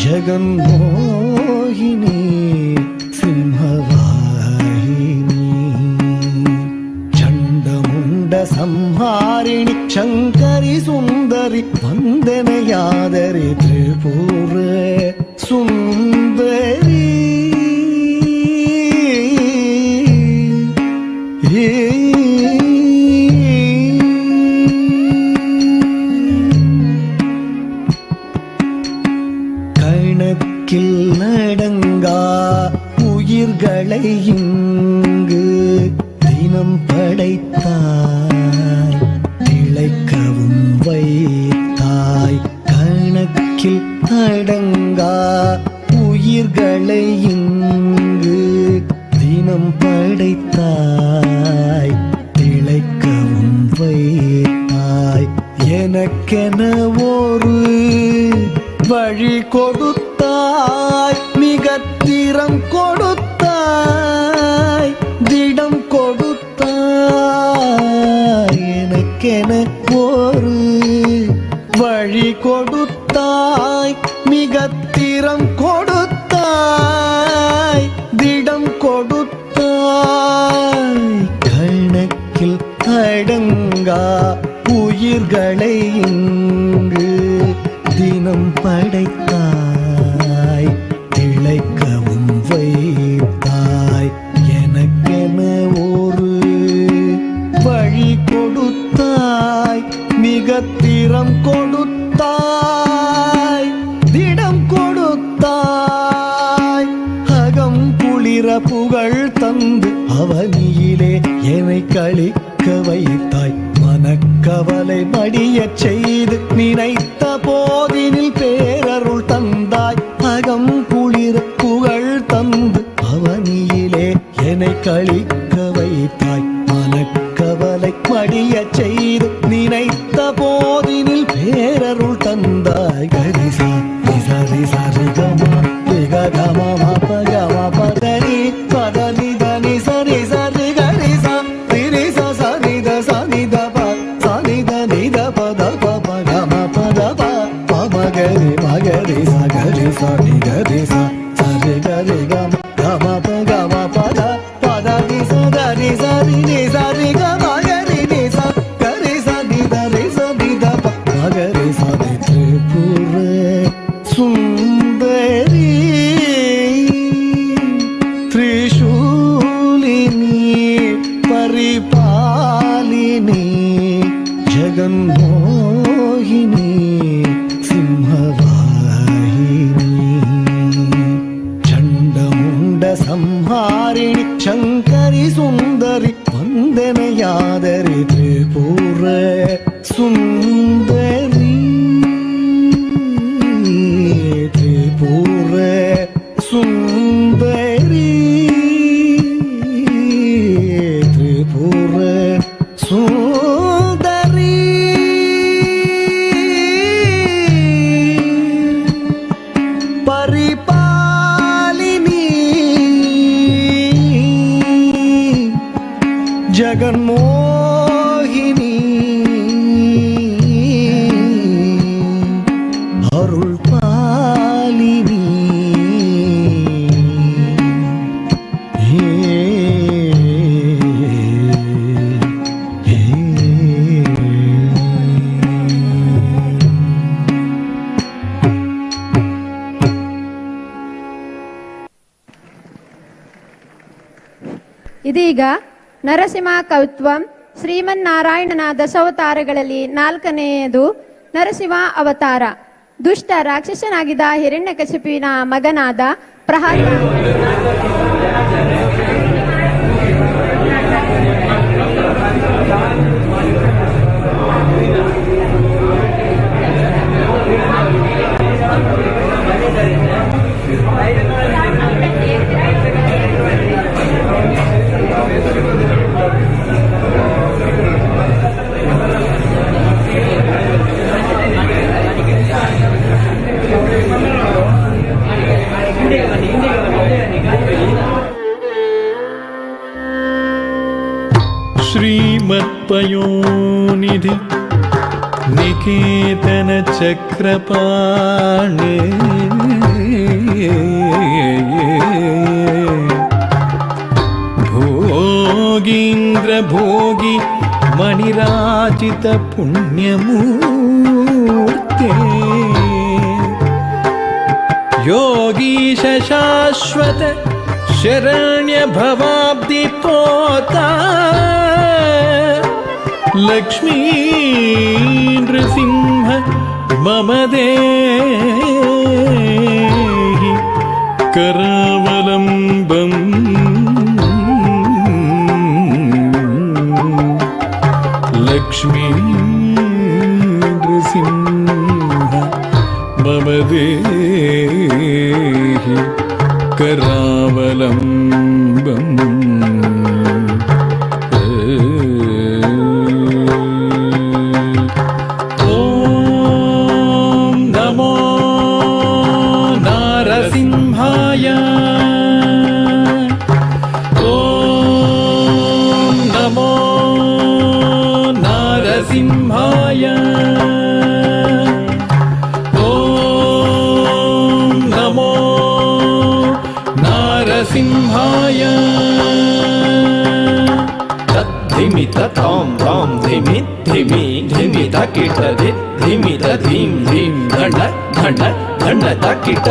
ಜಗನ್ಮೋಹಿನಿ ಸಿಂಹವಾಹಿನಿ ಚಂಡಮುಂಡ ಸಂಹಾರಿಣಿ ಶಂಕರಿ ಸುಂದರಿ ವಂದನೆಯಾದರೆ ತ್ರಿಪುರ ಸುಂದರಿ கணக்கில் நடங்கா உயிர்களை இங்கு தினம் படைத்தாய் திளைக்கவும் வைத்தாய். கணக்கில் அடங்கா உயிர்களை இங்கு தினம் படைத்தாய் திளைக்கவும் வைத்தாய். எனக்கென ஒரு வழி கொடுத்தாய் மிகத்திர திறம் கொடுத்தாய் திடம் கொடுத்தாய் எனக்கென ஒரு வழி கொடுத்தாய் மிக திறம் கொடுத்தாய் திடம் கொடுத்தாய் கணக்கில் அடங்கா உயிர்களை இங்கு தினம் படைத்தாய் திளைக்கவும் வைத்தாய் எனக்கென ஒரு வழி கொடுத்தாய் மிக திறம் கொடுத்தாய் திடம் கொடுத்தாய் அகம் குளிர புகழ் தந்து அவனியிலே என்னை கழிக்க வைத்தாய் மனக்கவலை மடியச் செய்து நினைத்த போதினில் பேரருள் தந்தாய் அகம் குளிர புகழ் தந்து அவனியிலே என்னை கழிக்க வைத்தாய் மனக்கவலை மடியச் செய்து நினைத்த போதினில் பேரருள் தந்தாய் கரிசா நிசரி சரிகமா விககமா பகமா பதனி பதனி தனி சரி சரி கரிசா திரிசா சனித சனித ப சனித நித பத பகம பத பமகரி மகரி சகரி சனி கரி சரி கரி கம கம பகம பத பதனி சரி சரி நி சரி கம கரி நி சரி சனி தரி சனி த மகரி சனி திரிபுர சுந்தரி त्रिशूलिनी परिपालिनी जगन्मोहिनी सिंहवाहिनी चण्डमुण्ड संहारिणि शङ्करि सुन्दरि वन्दनयादरि त्रिपुर सुन्दरी त्रिपुर सुन्दरी त्रिपुर सुन्दरी परिपालिनी जगन्मोहिनी अरुள் पालिनी ಇದೀಗ ನರಸಿಂಹ ಕೌತ್ವಂ ಶ್ರೀಮನ್ನಾರಾಯಣನ ದಶಾವತಾರಗಳಲ್ಲಿ 4ನೆಯದು ನರಸಿಂಹ ಅವತಾರ. ದುಷ್ಟ ರಾಕ್ಷಸನಾಗಿದ್ದ ಹಿರಣ್ಯಕಶಿಪುವಿನ ಮಗನಾದ ಪ್ರಹ್ಲಾದ श्रीमत्पयोनिधि निकेतन चक्रपाणे भोगीन्द्र भोगी मणिराजित पुण्यमूर्ते योगीश शाश्वत शरण्य भवाब्दि पोता लक्ष्मी नृसिंह मम देहि करावलम्बम् लक्ष्मी नृसिंह मम देहि करावलम्बम् ॐ नमो नारसिंहाय ನರಸಿಂಹಾಯ ಧಿಮಿತ ತಾಂ ತಾಂ ಧಿಮಿ ಧಿಮಿ ಧಿಮಿತ ಕಿಟ ಧಿಮಿತ ಧೀಂ ಧೀಂ ದಂಡ ದಂಡ ದಂಡ ತಕಿಟ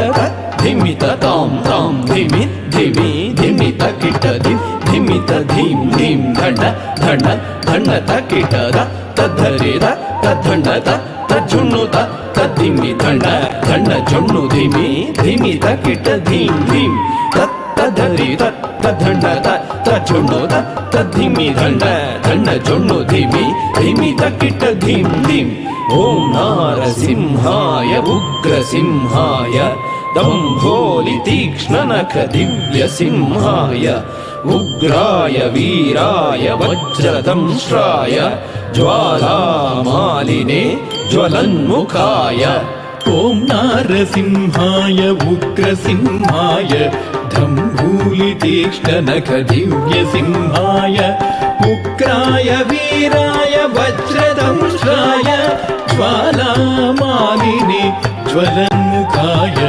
ಧಿಮಿತ ತಾಂ ತಾಂ ಧಿಮಿ ಧಿಮಿ ಧಿಮಿತ ಕಿಟ ಧಿಮಿತ ಧೀಂ ಧೀಂ ದಂಡ ದಂಡ ದಂಡ ತಕಿಟ ತದ್ಧರಿದ ತದ್ದಂಡ ತಜ್ಜುಣ್ಣು ತದ್ದಿಮಿ ದಂಡ ದಂಡ ಜೊಣ್ಣು ಧಿಮಿ ಧಿಮಿ ತಕಿಟ ಧೀಂ ಧೀಂ ತದ್ಧರಿ ತದ್ದಂಡ ತಜ್ಜುಣ್ಣು ತದ್ದಿಮಿ ದಂಡ ದಂಡ ಜೊಣ್ಣು ಧಿಮಿ ಧಿಮಿ ತಕಿಟ ಧೀಂ ಧೀಂ ಓಂ ನಾರಸಿಂಹಾಯ ಉಗ್ರಸಿಂಹಾಯ ದಂಭೋಲಿ ತೀಕ್ಷ್ಣನಖ ದಿವ್ಯ ಸಿಂಹಾಯ ಉಗ್ರಾಯ ವೀರಾಯ ವಜ್ರದಂಶ್ರಾಯ ಜ್ವಾಲಾಮಾಲಿನೇ ಜ್ವಲನ್ಮುಖಾಯ ಓಂ ನಾರಸಿಂಹಾಯ ಉಗ್ರಸಿಂಹಾಯ ದಂಭೂಲಿ ತೀಕ್ಷ್ಣನಖ ದಿವ್ಯ ಸಿಂಹಾಯ ಉಗ್ರಾಯ ವೀರಾಯ ವಜ್ರದಂಶ್ರಾಯ ಜ್ವಾಲಾಮಾಲಿನೇ ಜ್ವಲನ್ಮುಖಾಯ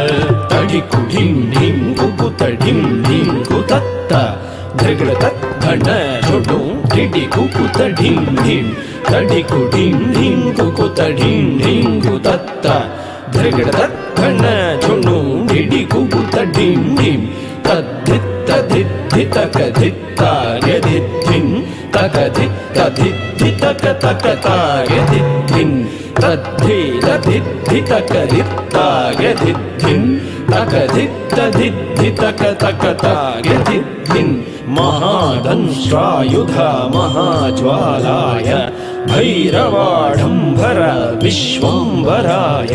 ತಡಿಕು ಢಿಂ ಢಿಂ ಕುಕುತ ಢಿಂ ಢಿಂ ಕುತತ್ತ ಧೃಗಳ ತದ್ದಂಡ ಜೊಡು ಡಿಡಿ ಕುಕುತ ಢಿಂ ಢಿಂ ತಡಿಕು ಢಿಂ ಢಿಂ ಕುಕುತ ಢಿಂ ಢಿಂ ಕುತತ್ತ ಧೃಗಳ ತದ್ದಂಡ ಜೊಡು ಡಿಡಿ ಕುಕುತ ಢಿಂ ಢಿಂ ತದ್ದಿತ್ತ ದಿದ್ದಿತಕ ದಿತ್ತಾರ್ಯ ದಿದ್ದಿಂ ತಕ ದಿತ್ತ ದಿದ್ದಿತಕ ತಕ ತಾರ್ಯ ದಿದ್ದಿಂ ತದ್ಧೀತ ದಿದ್ದಿತಕ ದಿತ್ತಾರ್ಯ ದಿದ್ದಿಂ ತಕ ದಿತ್ತ ದಿದ್ದಿತಕ ತಕ ತಾರ್ಯ ದಿದ್ದಿಂ ಮಹಾದಂಶ್ರಾಯುಧ ಮಹಾಜ್ವಾಲಾಯ ಭೈರವಾಢಂಬರ ವಿಶ್ವಂಬರಾಯ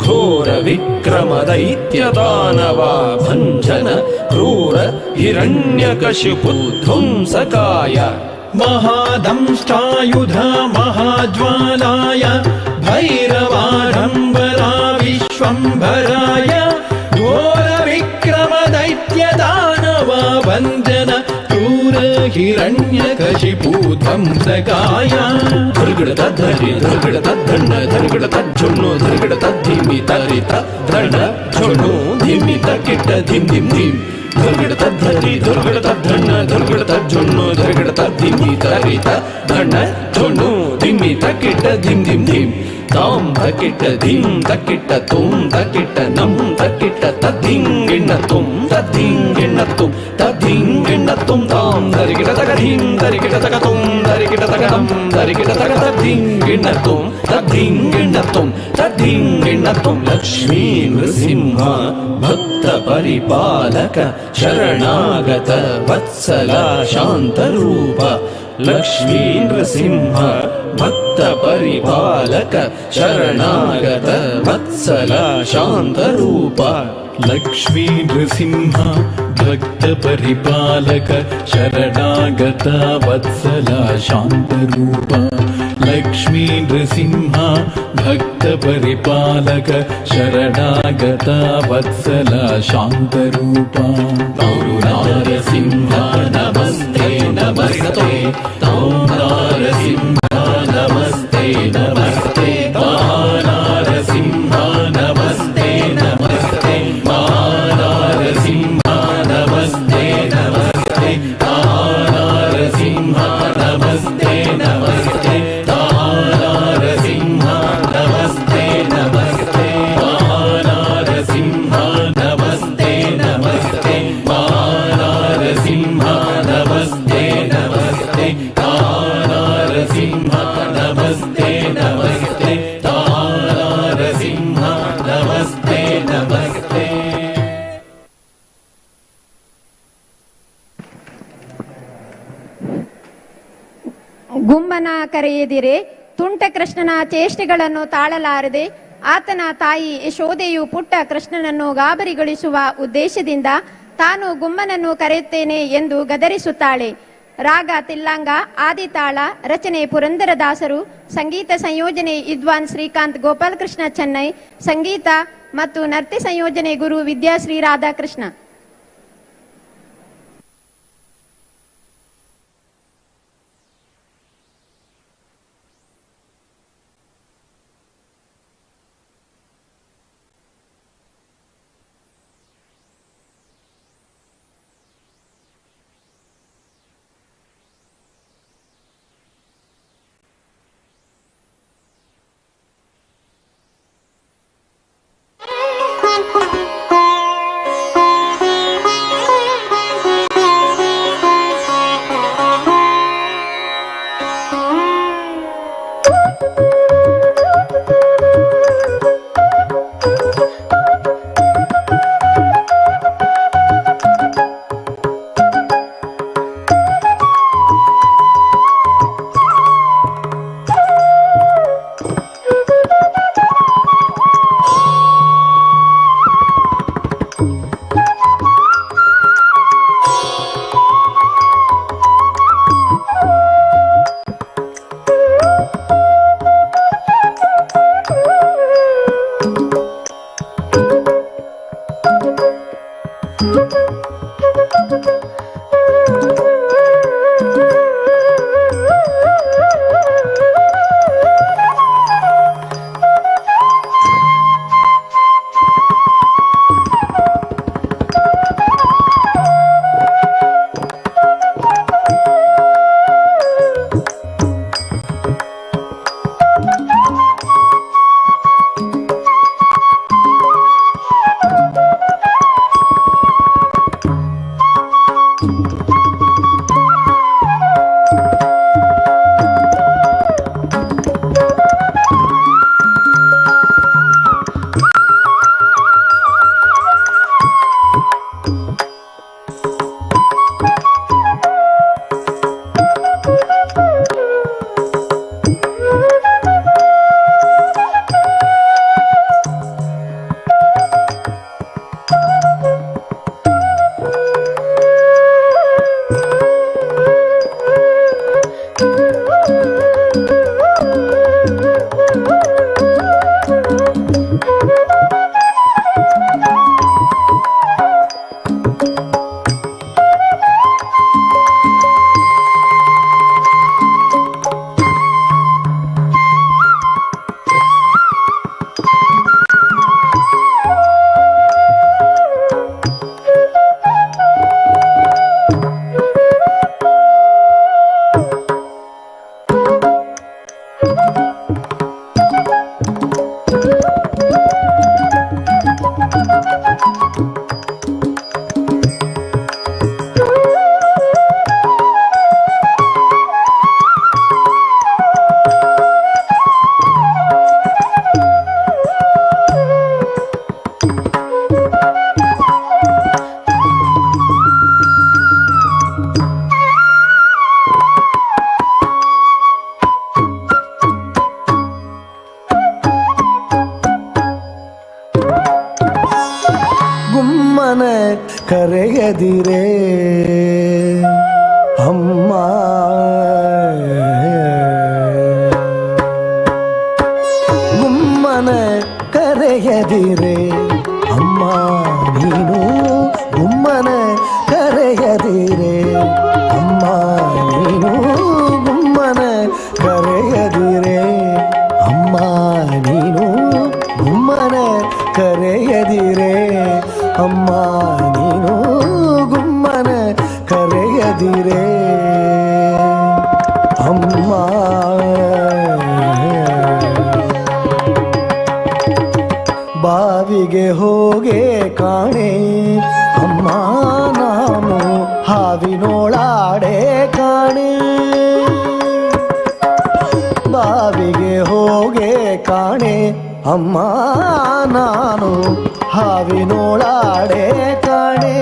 ಘೋರ ವಿಕ್ರಮ ದೈತ್ಯ ದಾನವ ಭಂಜನ ಕ್ರೂರ ಹಿರಣ್ಯಕಶಿಪು ಧ್ವಂಸಕಾಯ ಮಹಾದಂಷ್ಟಾಯುಧ ಮಹಾಜ್ವಾಲಾಯ ಭೈರವಾಢಂಬರ ವಿಶ್ವಂಬರಾಯ ಘೋರ ವಿಕ್ರಮ ದೈತ್ಯ ದಾನವ ಭಂಜನ ಕ್ರೂರ ಹಿರಣ್ಯಕಶಿಪು ಧ್ವಂಸಕಾಯ ಧರ್ಗಡ ತದ್ಧರಿ ಧರ್ಗಡ ತದ್ದಂಡ ಧರ್ಗಡ ತಜ್ಜೊಣ್ಣು ಧರ್ಗಡ ತದ್ಧಿಮಿ ತರಿತ ದಂಡ ಜೊಣ್ಣು ಧಿಮಿ ತಕಿಟ್ಟ ಧಿಂ ಧಿಂ ಧಿಂ ಧರ್ಗಡ ತದ್ಧರಿ ಧರ್ಗಡ ತದ್ದಂಡ ಧರ್ಗಡ ತಜ್ಜೊಣ್ಣು ಧರ್ಗಡ ತದ್ಧಿಮಿ ತರಿತ ದಂಡ ಜೊಣ್ಣು ಧಿಮಿ ತಕಿಟ್ಟ ಧಿಂ ಧಿಂ ಧಿಂ ತಾಂ ತಕಿಟ್ಟ ಧಿಂ ತಕಿಟ್ಟ ತುಂ ತಕಿಟ್ಟ ನಂ ತಕಿಟ್ಟ ತದ್ದಿಂಗಿಣ್ಣ ತುಂ ತದ್ದಿಂಗಿಣ್ಣ ತುಂ ತದ್ದಿಂಗಿಣ್ಣ ತುಂ ತಾಂ ಧರಿಗಿಡ ತಗ ಧಿಂ ಧರಿಗಿಡ ತಗ ತುಂ ಧರಿಗಿಡ ತಗ ನಂ ಧರಿಗಿಡ ತಗ ತದ್ದಿಂಗಿಣ್ಣ ತುಂ ತದ್ದಿಂಗಿಣ್ಣ ತುಂ ತದ್ದಿಂಗಿಣ್ಣ ತುಂ ಲಕ್ಷ್ಮೀ ನೃಸಿಂಹ ಭಕ್ತ ಪರಿಪಾಲಕ ಶರಣಾಗತ ವತ್ಸಲ ಶಾಂತರೂಪ ಲಕ್ಷ್ಮೀ ನೃಸಿಂಹ ಭಕ್ತ ಪರಿಪಾಲಕ ಶರಣಾಗತ ವತ್ಸಲ ಶಾಂತರೂಪ ಲಕ್ಷ್ಮೀ ನೃಸಿಂಹ ಭಕ್ತ ಪರಿಪಾಲಕ ಶರಣಾಗತ ವತ್ಸಲ ಶಾಂತರೂಪ ಲಕ್ಷ್ಮೀ ನೃಸಿಂಹ ಭಕ್ತ ಪರಿಪಾಲಕ ಶರಣಾಗತ ವತ್ಸಲ ಶಾಂತರೂಪ ನಾರಸಿಂಹ ನಮಸ್ತೆ ನಮಸ್ತೆ ನಾರಸಿಂಹ ನಮಸ್ತೆ ನಮಸ್ತೆ ನಾರಸಿಂಹ ನಮಸ್ತೆ ನಮಸ್ತೆ ನಾರಸಿಂಹ ನಮಸ್ತೆ ನಮಸ್ತೆ ನಾರಸಿಂಹ ನಮಸ್ತೆ ನಮಸ್ತೆ ನಾರಸಿಂಹ ನಮಸ್ತೆ ನಮಸ್ತೆ ನಾರಸಿಂಹ ನಮಸ್ತೆ ನಮಸ್ತೆ ನಾರಸಿಂಹ ನಮಸ್ತೆ ನಮಸ್ತೆ ನಾರಸಿಂಹ ನಮಸ್ತೆ ನಮಸ್ತೆ ನಾರಸಿಂಹ ನಮಸ್ತೆ ನಮಸ್ತೆ. ಗುಮ್ಮನ ಕರೆಯದಿರೆ ತುಂಟ ಕೃಷ್ಣನ ಚೇಷ್ಟೆಗಳನ್ನು ತಾಳಲಾರದೆ ಆತನ ತಾಯಿ ಯಶೋದೆಯು ಪುಟ್ಟ ಕೃಷ್ಣನನ್ನು ಗಾಬರಿಗೊಳಿಸುವ ಉದ್ದೇಶದಿಂದ ತಾನು ಗುಮ್ಮನನ್ನು ಕರೆಯುತ್ತೇನೆ ಎಂದು ಗದರಿಸುತ್ತಾಳೆ. ರಾಗ ತಿಲ್ಲಾಂಗ, ಆದಿತಾಳ, ರಚನೆ ಪುರಂದರದಾಸರು, ಸಂಗೀತ ಸಂಯೋಜನೆ ವಿದ್ವಾನ್ ಶ್ರೀಕಾಂತ್ ಗೋಪಾಲಕೃಷ್ಣ ಚೆನ್ನೈ, ಸಂಗೀತ ಮತ್ತು ನೃತ್ಯ ಸಂಯೋಜನೆ ಗುರು ವಿದ್ಯಾಶ್ರೀ ರಾಧಾಕೃಷ್ಣ. ಕರೆಯದಿರೇ ಅಮ್ಮ ಗುಮ್ಮನ ಕರೆಯದಿರೇ ಅಮ್ಮ ನೀನು ಗುಮ್ಮನ ಕರೆಯದಿರೇ ಅಮ್ಮ ನೀನು ಗುಮ್ಮನ ಕರೆಯದಿರೇ ಅಮ್ಮ ನೀನು ಗುಮ್ಮನ ಕರೆಯದಿರೇ ಅಮ್ಮ ನೀನು ಗುಮ್ಮನ ಕರೆಯದಿರೇ ಅಮ್ಮ ಬಾವಿಗೆ ಹೋಗೆ ಕಾಣೆ ಅಮ್ಮ ನಾನು ಹಾವಿನೋಳಾಡೆ ಕಾಣೆ ಬಾವಿಗೆ ಹೋಗೆ ಕಾಣೆ ಅಮ್ಮ ನಾನು ಹಾವಿನೋಳಾಡೆ ಕಾಣೆ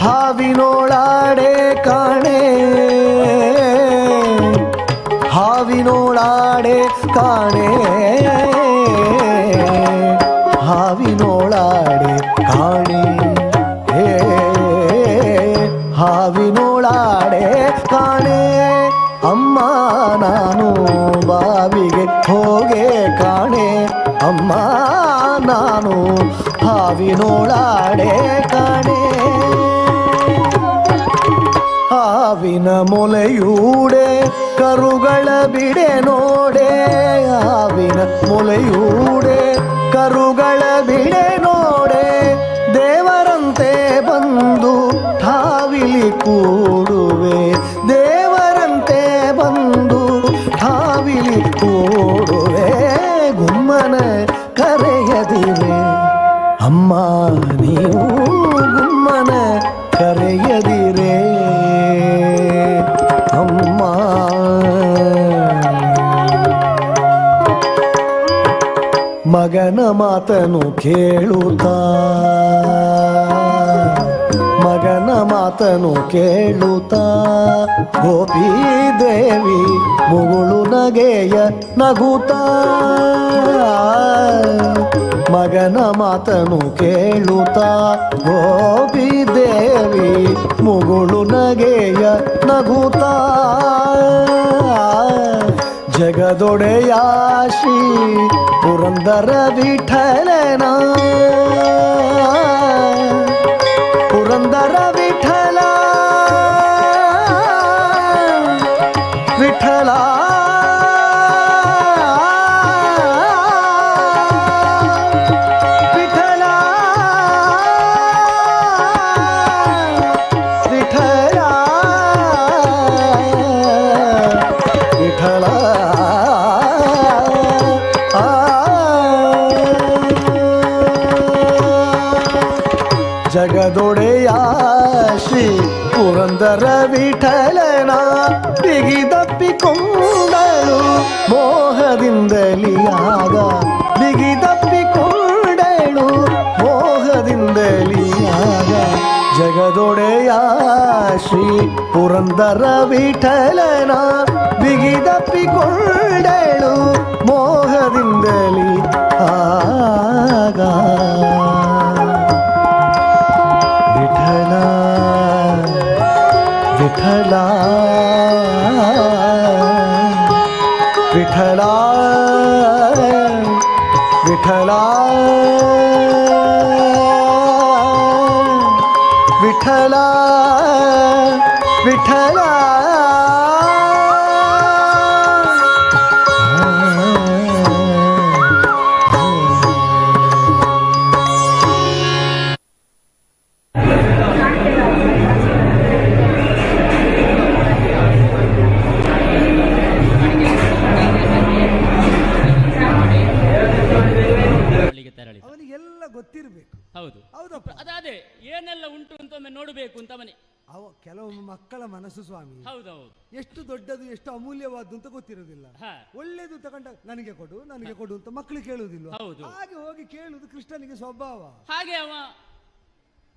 ಹಾವಿನೋಳಾಡೆ ಕಾಣೆ ಹಾವಿನೋಳಾಡೆ ಕಾಣೆ ಹಾವಿನೋಳಾಡೆ ಕಾಣೆ ಹಾವಿನೋಳಾಡೆ ಕಾಣೆ ಅಮ್ಮ ನಾನು ಬಾವಿಗೆ ಹೋಗೆ ಕಾಣೆ ಅಮ್ಮ ನಾನು ಹಾವಿನೋಳಾಡೆ ಕಾಣೆ ಹಾವಿನ ಮೊಲೆಯೂಡೆ ಕರುಗಳ ಬಿಡೆ ನೋಡೆ ಹಾವಿನ ಮೊಲೆಯೂಡೆ ಕರುಗಳ ಬಿಡೆ ನೋಡೆ ದೇವರಂತೆ ಬಂದು ಹಾವಿಲಿ ಕೂಡುವೆ ದೇವರಂತೆ ಬಂದು ಹಾವಿಲಿ ಕೂಡುವೆ ಗುಮ್ಮನ ಕರೆಯದಿರೆ ಅಮ್ಮ ನೀವು ಗುಮ್ಮನ ಕರೆಯದಿರೆ ಅಮ್ಮ ಮಗನ ಮಾತನು ಕೇಳುತ್ತಾ ಮಗನ ಮಾತನು ಕೇಳುತ್ತಾ ಗೋಪಿ ದೇವಿ ಮುಗುಳು ನಗೆಯ ನಗುತ್ತಾ ಮಗನ ಮಾತನು ಕೇಳುತ್ತಾ ಗೋಪಿ ದೇವಿ ಮುಗುಳು ನಗೆಯ ನಗುತ್ತಾ ಜಗದೊಡೆಯ ಶ್ರೀ ಪುರಂದರ ವಿಠಲನ ಪುರಂದರ ವಿಠಲ ವಿಠಲ ಜಗದೊಡೆಯ ಶ್ರೀ ಪುರಂದರ ವಿಠಲನ ಬಿಗಿದಪ್ಪಿಕೊಂಡಳು ಮೋಹದಿಂದಲಿಯಾಗ ಬಿಗಿದಪ್ಪಿಕೊಂಡಳು ಮೋಹದಿಂದಲಿಯಾಗ ಜಗದೊಡೆಯ ಶ್ರೀ ಪುರಂದರ ವಿಠಲನ ಬಿಗಿದಪ್ಪಿಕೊಂಡಳು ಮೋಹದಿಂದಲಿ ಆಗ ವಿಠಲ ವಿಠಲ ವಿಠಲ ವಿಠಲ ವಿಠಲ ಗೊತ್ತಿರಬೇಕು. ಹೌದು ಹೌದಪ್ಪ, ಅದೇ ಏನೆಲ್ಲ ಉಂಟು ಅಂತ ಒಮ್ಮೆ ನೋಡಬೇಕು ಅಂತ ಮನೆ. ಅವ ಕೆಲವೊಮ್ಮೆ ಮಕ್ಕಳ ಮನಸ್ಸು ಸ್ವಾಮಿ ಹೌದೌದು, ಎಷ್ಟು ದೊಡ್ಡದು ಎಷ್ಟು ಅಮೂಲ್ಯವಾದ್ದು ಅಂತ ಗೊತ್ತಿರೋದಿಲ್ಲ. ಒಳ್ಳೇದು ತಗೊಂಡ ನನಗೆ ಕೊಡು ನನಗೆ ಕೊಡು ಅಂತ ಮಕ್ಕಳು ಕೇಳುವುದಿಲ್ಲ. ಹಾಗೆ ಹೋಗಿ ಕೇಳುವುದು ಕೃಷ್ಣನಿಗೆ ಸ್ವಭಾವ. ಹಾಗೆ ಅವ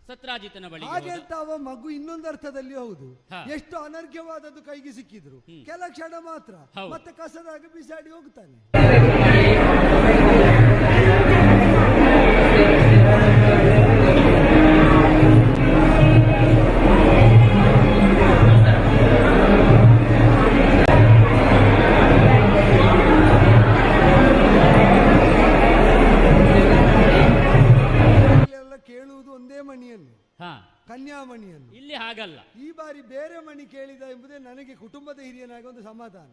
ಸತ್ರಾಜಿತನ ಬಳಿ ಹಾಗೆ ಅಂತ ಅವ ಮಗು ಇನ್ನೊಂದು ಅರ್ಥದಲ್ಲಿ ಹೌದು, ಎಷ್ಟು ಅನರ್ಘ್ಯವಾದದ್ದು ಕೈಗೆ ಸಿಕ್ಕಿದ್ರು ಕೆಲ ಕ್ಷಣ ಮಾತ್ರ, ಮತ್ತೆ ಕಸದಾಗಿ ಬಿಸಾಡಿ ಹೋಗ್ತಾನೆ. ಕೇಳುವುದು ಒಂದೇ ಮಣಿಯನ್ನು, ಕನ್ಯಾಮಣಿಯನ್ನು. ಇಲ್ಲಿ ಹಾಗಲ್ಲ, ಈ ಬಾರಿ ಬೇರೆ ಮಣಿ ಕೇಳಿದ ಎಂಬುದೇ ನನಗೆ ಕುಟುಂಬದ ಹಿರಿಯನಾಗಿ ಒಂದು ಸಮಾಧಾನ.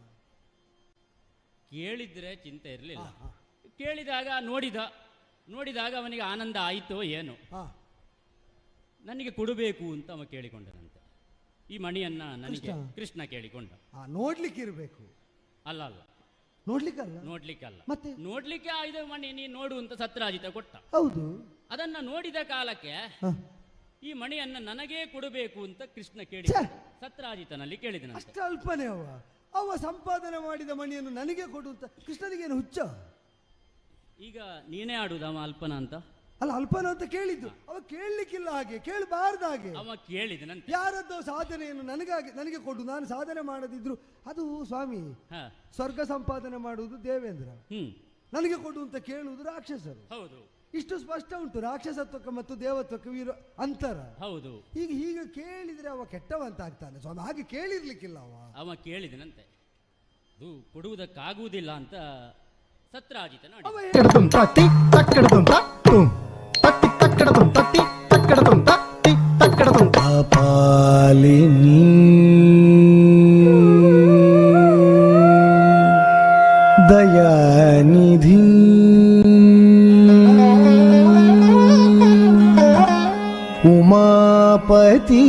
ಕೇಳಿದ್ರೆ ಚಿಂತೆ ಇರಲಿಲ್ಲ, ಕೇಳಿದಾಗ ನೋಡಿದಾಗ ಅವನಿಗೆ ಆನಂದ ಆಯಿತೋ ಏನೋ. ನನಗೆ ಕೊಡಬೇಕು ಅಂತ ಅವ ಕೇಳಿಕೊಂಡನಂತೆ. ಈ ಮಣಿಯನ್ನ ನನಗೆ ಕೃಷ್ಣ ಕೇಳಿಕೊಂಡ. ನೋಡ್ಲಿಕ್ಕಿರ್ಬೇಕು. ಅಲ್ಲ ನೋಡ್ಲಿಕ್ಕಲ್ಲ, ಮತ್ತೆ ನೋಡ್ಲಿಕ್ಕೆ ಇದು ಮಣಿ ನೀನು ನೋಡು ಅಂತ ಸತ್ರಾಜಿತ ಕೊಟ್ಟ. ಹೌದು, ಅದನ್ನ ನೋಡಿದ ಕಾಲಕ್ಕೆ ಈ ಮಣಿಯನ್ನ ನನಗೇ ಕೊಡಬೇಕು ಅಂತ ಕೃಷ್ಣ ಕೇಳಿ ಸತ್ರಾಜಿತನಲ್ಲಿ ಕೇಳಿದನ. ಅಷ್ಟ ಅಲ್ಪನೇ ಅವ ಸಂಪಾದನೆ ಮಾಡಿದ ಮಣಿಯನ್ನು ನನಗೆ ಕೊಡು ಅಂತ ಕೃಷ್ಣನಿಗೇನು ಹುಚ್ಚ? ಈಗ ನೀನೇ ಆಡುದು ಅವ ಅಲ್ಪನ ಅಂತ? ಅಲ್ಲ, ಅಲ್ಪನ ಅಂತ ಕೇಳಿದ್ದು. ಅವ ಕೇಳಲಿಕ್ಕಿಲ್ಲ, ಹಾಗೆ ಕೇಳಬಾರ್ದು. ಹಾಗೆ ಅವ ಕೇಳಿದನಂತೆ, ಯಾರದ್ದೋ ಸಾಧನೆಯನ್ನು ನನಗೆ ಕೊಡು, ನಾನು ಸಾಧನೆ ಮಾಡದಿದ್ರು. ಅದು ಸ್ವಾಮಿ, ಸ್ವರ್ಗ ಸಂಪಾದನೆ ಮಾಡುವುದು ದೇವೇಂದ್ರ, ನನಗೆ ಕೊಡು ಅಂತ ಕೇಳುವುದು ರಾಕ್ಷಸರು. ಹೌದು, ಇಷ್ಟು ಸ್ಪಷ್ಟ ಉಂಟು ರಾಕ್ಷಸತ್ವಕ್ಕೆ ಮತ್ತು ದೇವತ್ವಕ್ಕೆ ಅಂತರ. ಹೌದು, ಹೀಗೆ ಕೇಳಿದ್ರೆ ಅವ ಕೆಟ್ಟವಂತ ಆಗ್ತಾನೆ ಸ್ವಾಮಿ. ಹಾಗೆ ಕೇಳಿರ್ಲಿಕ್ಕಿಲ್ಲ ಅವ ಕೇಳಿದನಂತೆ. ಅದು ಕೊಡುವುದಕ್ಕಾಗುವುದಿಲ್ಲ ಅಂತ ಸತ್ರಾಜಿತ ನೋಡಿ. ಪಾಲಿನಿ ದಯಾನಿಧಿ ಉಮಾಪತಿ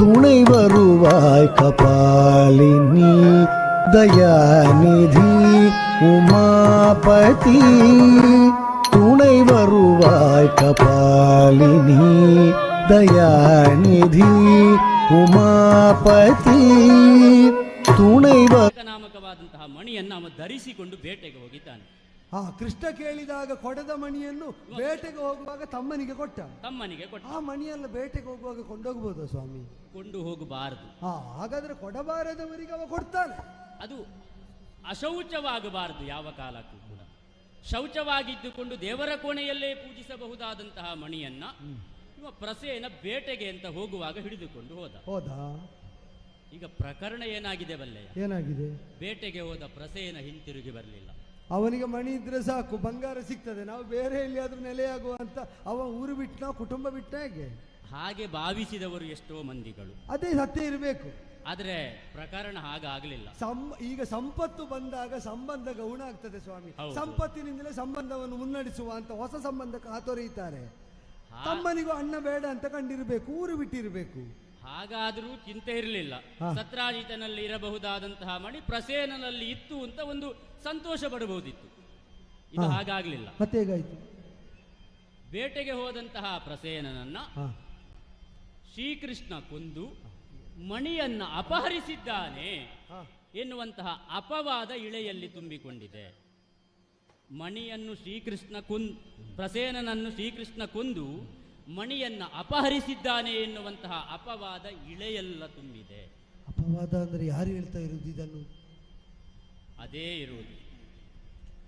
துணை வருவாய் கபாலினி தயாநிதி உமாபதி துணை வருவாய் கபாலினி ದಯಾನಿಧಿ ಉಮಾಪತಿ ನಾಮಕವಾದಂತಹ ಮಣಿಯನ್ನು ಅವ ಧರಿಸಿಕೊಂಡು ಬೇಟೆಗೆ ಹೋಗಿದ್ದಾನೆ. ಕೃಷ್ಣ ಕೇಳಿದಾಗ ಕೊಡದ ಮಣಿಯನ್ನು ಬೇಟೆಗೆ ಹೋಗುವಾಗ ತಮ್ಮನಿಗೆ ಕೊಟ್ಟ. ಆ ಮಣಿಯೆಲ್ಲ ಬೇಟೆಗೆ ಹೋಗುವಾಗ ಕೊಂಡೋಗ್ಬೋದ ಸ್ವಾಮಿ? ಕೊಂಡು ಹೋಗಬಾರದು. ಹಾಗಾದ್ರೆ ಕೊಡಬಾರದವರಿಗೆ ಅವ ಕೊಡ್ತಾನೆ. ಅದು ಅಶೌಚವಾಗಬಾರದು ಯಾವ ಕಾಲಕ್ಕೂ ಕೂಡ. ಶೌಚವಾಗಿದ್ದುಕೊಂಡು ದೇವರ ಕೋಣೆಯಲ್ಲೇ ಪೂಜಿಸಬಹುದಾದಂತಹ ಮಣಿಯನ್ನ ಇವ ಪ್ರಸೇನ ಬೇಟೆಗೆ ಅಂತ ಹೋಗುವಾಗ ಹಿಡಿದುಕೊಂಡು ಹೋದ. ಈಗ ಪ್ರಕರಣ ಏನಾಗಿದೆ ಬಲ್ಲೆ? ಏನಾಗಿದೆ? ಬೇಟೆಗೆ ಹೋದ ಪ್ರಸೇನ ಹಿಂತಿರುಗಿ ಬರಲಿಲ್ಲ. ಅವನಿಗೆ ಮಣಿ ಇದ್ರೆ ಸಾಕು, ಬಂಗಾರ ಸಿಗ್ತದೆ, ನಾವು ಬೇರೆ ಎಲ್ಲಿಯಾದ್ರೂ ನೆಲೆಯಾಗುವ ಅಂತ ಅವ ಊರು ಬಿಟ್ಟ ಕುಟುಂಬ ಬಿಟ್ಟ ಹಾಗೆ ಭಾವಿಸಿದವರು ಎಷ್ಟೋ ಮಂದಿಗಳು. ಅದೇ ಸತ್ಯ ಇರಬೇಕು. ಆದ್ರೆ ಪ್ರಕರಣ ಹಾಗಾಗಲಿಲ್ಲ. ಈಗ ಸಂಪತ್ತು ಬಂದಾಗ ಸಂಬಂಧ ಗೌಣ ಆಗ್ತದೆ ಸ್ವಾಮಿ. ಸಂಪತ್ತಿನಿಂದಲೇ ಸಂಬಂಧವನ್ನು ಮುನ್ನಡೆಸುವ ಅಂತ ಹೊಸ ಸಂಬಂಧಕ್ಕೆ ಹಾತೊರೆಯುತ್ತಾರೆ. ತಮ್ಮನಿಗೂ ಅಣ್ಣ ಬೇಡ ಅಂತ ಕಂಡಿರಬೇಕು, ಊರು ಬಿಟ್ಟಿರಬೇಕು. ಹಾಗಾದ್ರೂ ಚಿಂತೆ ಇರಲಿಲ್ಲ. ಸತ್ರಾಜಿತನಲ್ಲಿ ಇರಬಹುದಾದಂತಹ ಮಣಿ ಪ್ರಸೇನಲ್ಲಿ ಇತ್ತು ಅಂತ ಒಂದು ಸಂತೋಷ ಪಡಬಹುದಿತ್ತು. ಇದು ಹಾಗಾಗ್ಲಿಲ್ಲ. ಮತ್ತೆ ಹೇಗಾಯ್ತು? ಬೇಟೆಗೆ ಹೋದಂತಹ ಪ್ರಸೇನನನ್ನ ಶ್ರೀಕೃಷ್ಣ ಕೊಂದು ಮಣಿಯನ್ನ ಅಪಹರಿಸಿದ್ದಾನೆ ಎನ್ನುವಂತಹ ಅಪವಾದ ಇಳೆಯಲ್ಲಿ ತುಂಬಿಕೊಂಡಿದೆ. ಮಣಿಯನ್ನು ಪ್ರಸೇನನನ್ನು ಶ್ರೀಕೃಷ್ಣ ಕೊಂದು ಮಣಿಯನ್ನ ಅಪಹರಿಸಿದ್ದಾನೆ ಎನ್ನುವಂತಹ ಅಪವಾದ ಇಳೆಯೆಲ್ಲ ತುಂಬಿದೆ. ಅಪವಾದ ಅಂದ್ರೆ ಯಾರು ಹೇಳ್ತಾ ಇರುವುದು ಇದನ್ನು? ಅದೇ ಇರುವುದು.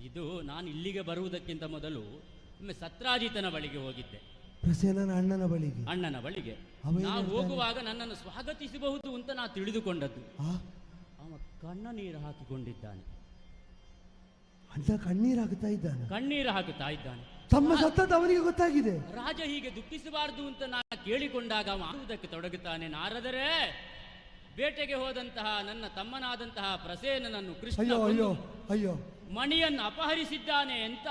ಇದು ನಾನು ಇಲ್ಲಿಗೆ ಬರುವುದಕ್ಕಿಂತ ಮೊದಲು ಒಮ್ಮೆ ಸತ್ರಾಜಿತನ ಬಳಿಗೆ ಹೋಗಿದ್ದೆ. ಪ್ರಸೇನನ ಅಣ್ಣನ ಬಳಿಗೆ ನಾವು ಹೋಗುವಾಗ ನನ್ನನ್ನು ಸ್ವಾಗತಿಸಬಹುದು ಅಂತ ನಾ ತಿಳಿದುಕೊಂಡದ್ದು. ಅವ ಕಣ್ಣ ನೀರು ಹಾಕಿಕೊಂಡಿದ್ದಾನೆ. ಕಣ್ಣೀರು ಹಾಕುತ್ತಾ ಇದ್ದಾನೆ. ತಮ್ಮ ಸತ್ತದ ಅವನಿಗೆ ಗೊತ್ತಾಗಿದೆ. ರಾಜ ಹೀಗೆ ದುಃಖಿಸಬಾರದು ಅಂತ ನಾ ಕೇಳಿಕೊಂಡಾಗ ಮಾಡುವುದಕ್ಕೆ ತೊಡಗುತ್ತಾನೆ. ನಾರದರೆ ಬೇಟೆಗೆ ಹೋದಂತಹ ನನ್ನ ತಮ್ಮನಾದಂತಹ ಪ್ರಸೇನನನ್ನು ಕೃಷ್ಣ ಮಣಿಯನ್ನು ಅಪಹರಿಸಿದ್ದಾನೆ ಅಂತ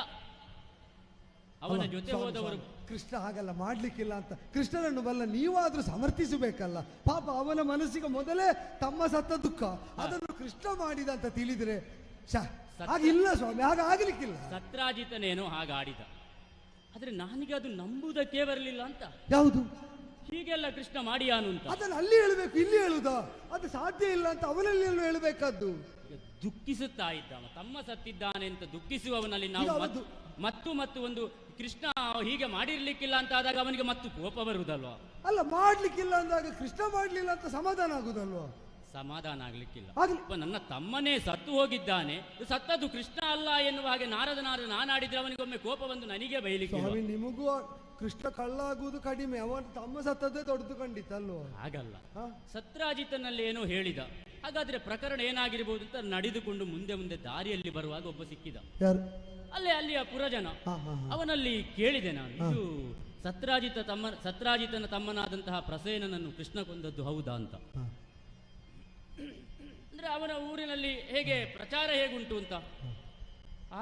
ಅವನ ಜೊತೆ ಹೋದವರು. ಕೃಷ್ಣ ಹಾಗಲ್ಲ, ಮಾಡ್ಲಿಕ್ಕಿಲ್ಲ ಅಂತ ಕೃಷ್ಣನನ್ನು ಬಲ್ಲ ನೀವಾದ್ರೂ ಸಮರ್ಥಿಸಬೇಕಲ್ಲ. ಪಾಪ ಅವನ ಮನಸ್ಸಿಗೆ ಮೊದಲೇ ತಮ್ಮ ಸತ್ತ ದುಃಖ, ಅದನ್ನು ಕೃಷ್ಣ ಮಾಡಿದ ಅಂತ ತಿಳಿದ್ರೆ ಹಾಗಿಲ್ಲ ಸ್ವಾಮಿ, ಹಾಗಾಗ್ಲಿಕ್ಕಿಲ್ಲ. ಸತ್ರಾಜಿತನೇನೋ ಹಾಗಾಡಿದ, ಆದ್ರೆ ನನಗೆ ಅದು ನಂಬುವುದಕ್ಕೆ ಬರಲಿಲ್ಲ ಅಂತ. ಯಾವುದು? ಹೀಗೆಲ್ಲ ಕೃಷ್ಣ ಮಾಡಿಯಾನು ಅಂತ. ಅದನ್ನು ಅಲ್ಲಿ ಹೇಳಬೇಕು, ಇಲ್ಲಿ ಹೇಳುದಾ? ಅದು ಸಾಧ್ಯ ಇಲ್ಲ ಅಂತ ಅವನಲ್ಲಿ ಹೇಳಬೇಕಾದ್ದು. ದುಃಖಿಸುತ್ತಾ ಇದ್ದಾವ, ತಮ್ಮ ಸತ್ತಿದ್ದಾನೆ ಅಂತ ದುಃಖಿಸುವವನಲ್ಲಿ ನಾವು ಮತ್ತು ಒಂದು ಕೃಷ್ಣ ಹೀಗೆ ಮಾಡಿರ್ಲಿಕ್ಕಿಲ್ಲ ಅಂತ ಆದಾಗ ಅವನಿಗೆ ಮತ್ತು ಕೋಪ ಬರುವುದಲ್ವಾ? ಅಲ್ಲ, ಮಾಡ್ಲಿಕ್ಕಿಲ್ಲ ಅಂದಾಗ ಕೃಷ್ಣ ಮಾಡ್ಲಿಲ್ಲ ಅಂತ ಸಮಾಧಾನ ಆಗುದಲ್ವಾ? ಸಮಾಧಾನ ಆಗ್ಲಿಕ್ಕಿಲ್ಲ. ನನ್ನ ತಮ್ಮನೇ ಸತ್ತು ಹೋಗಿದ್ದಾನೆ, ಸತ್ತದು ಕೃಷ್ಣ ಅಲ್ಲ ಎನ್ನುವ ಹಾಗೆ ನಾರದ ನಾನಾಡಿದ್ರೆ ಅವನಿಗೊಮ್ಮೆ ಕೋಪ ಬಂದು ನನಗೆ ಬೈಲಿಕ್ಕೆ. ನಿಮಗೂ ಕೃಷ್ಣ ಕಳ್ಳ ಆಗುವುದು ಕಡಿಮೆ, ಅವನು ತಮ್ಮ ಸತ್ತದ್ದೇ ತೊಡೆದು ಕಂಡಿತಲ್ವ? ಹಾಗಲ್ಲ, ಸತ್ರಾಜಿತನಲ್ಲಿ ಏನೋ ಹೇಳಿದ. ಹಾಗಾದ್ರೆ ಪ್ರಕರಣ ಏನಾಗಿರ್ಬೋದು ಅಂತ ನಡೆದುಕೊಂಡು ಮುಂದೆ ದಾರಿಯಲ್ಲಿ ಬರುವಾಗ ಒಬ್ಬ ಸಿಕ್ಕಿದ. ಅಲ್ಲಿಯ ಪುರಜನ. ಅವನಲ್ಲಿ ಕೇಳಿದೆ ನಾನು, ಇದು ಸತ್ರಾಜಿತನ ತಮ್ಮನಾದಂತಹ ಪ್ರಸೇನನನ್ನು ಕೃಷ್ಣ ಕೊಂದದ್ದು ಹೌದಾ ಅಂತ. ಅಂದ್ರೆ ಅವನ ಊರಿನಲ್ಲಿ ಹೇಗೆ ಪ್ರಚಾರ ಹೇಗುಂಟು ಅಂತ.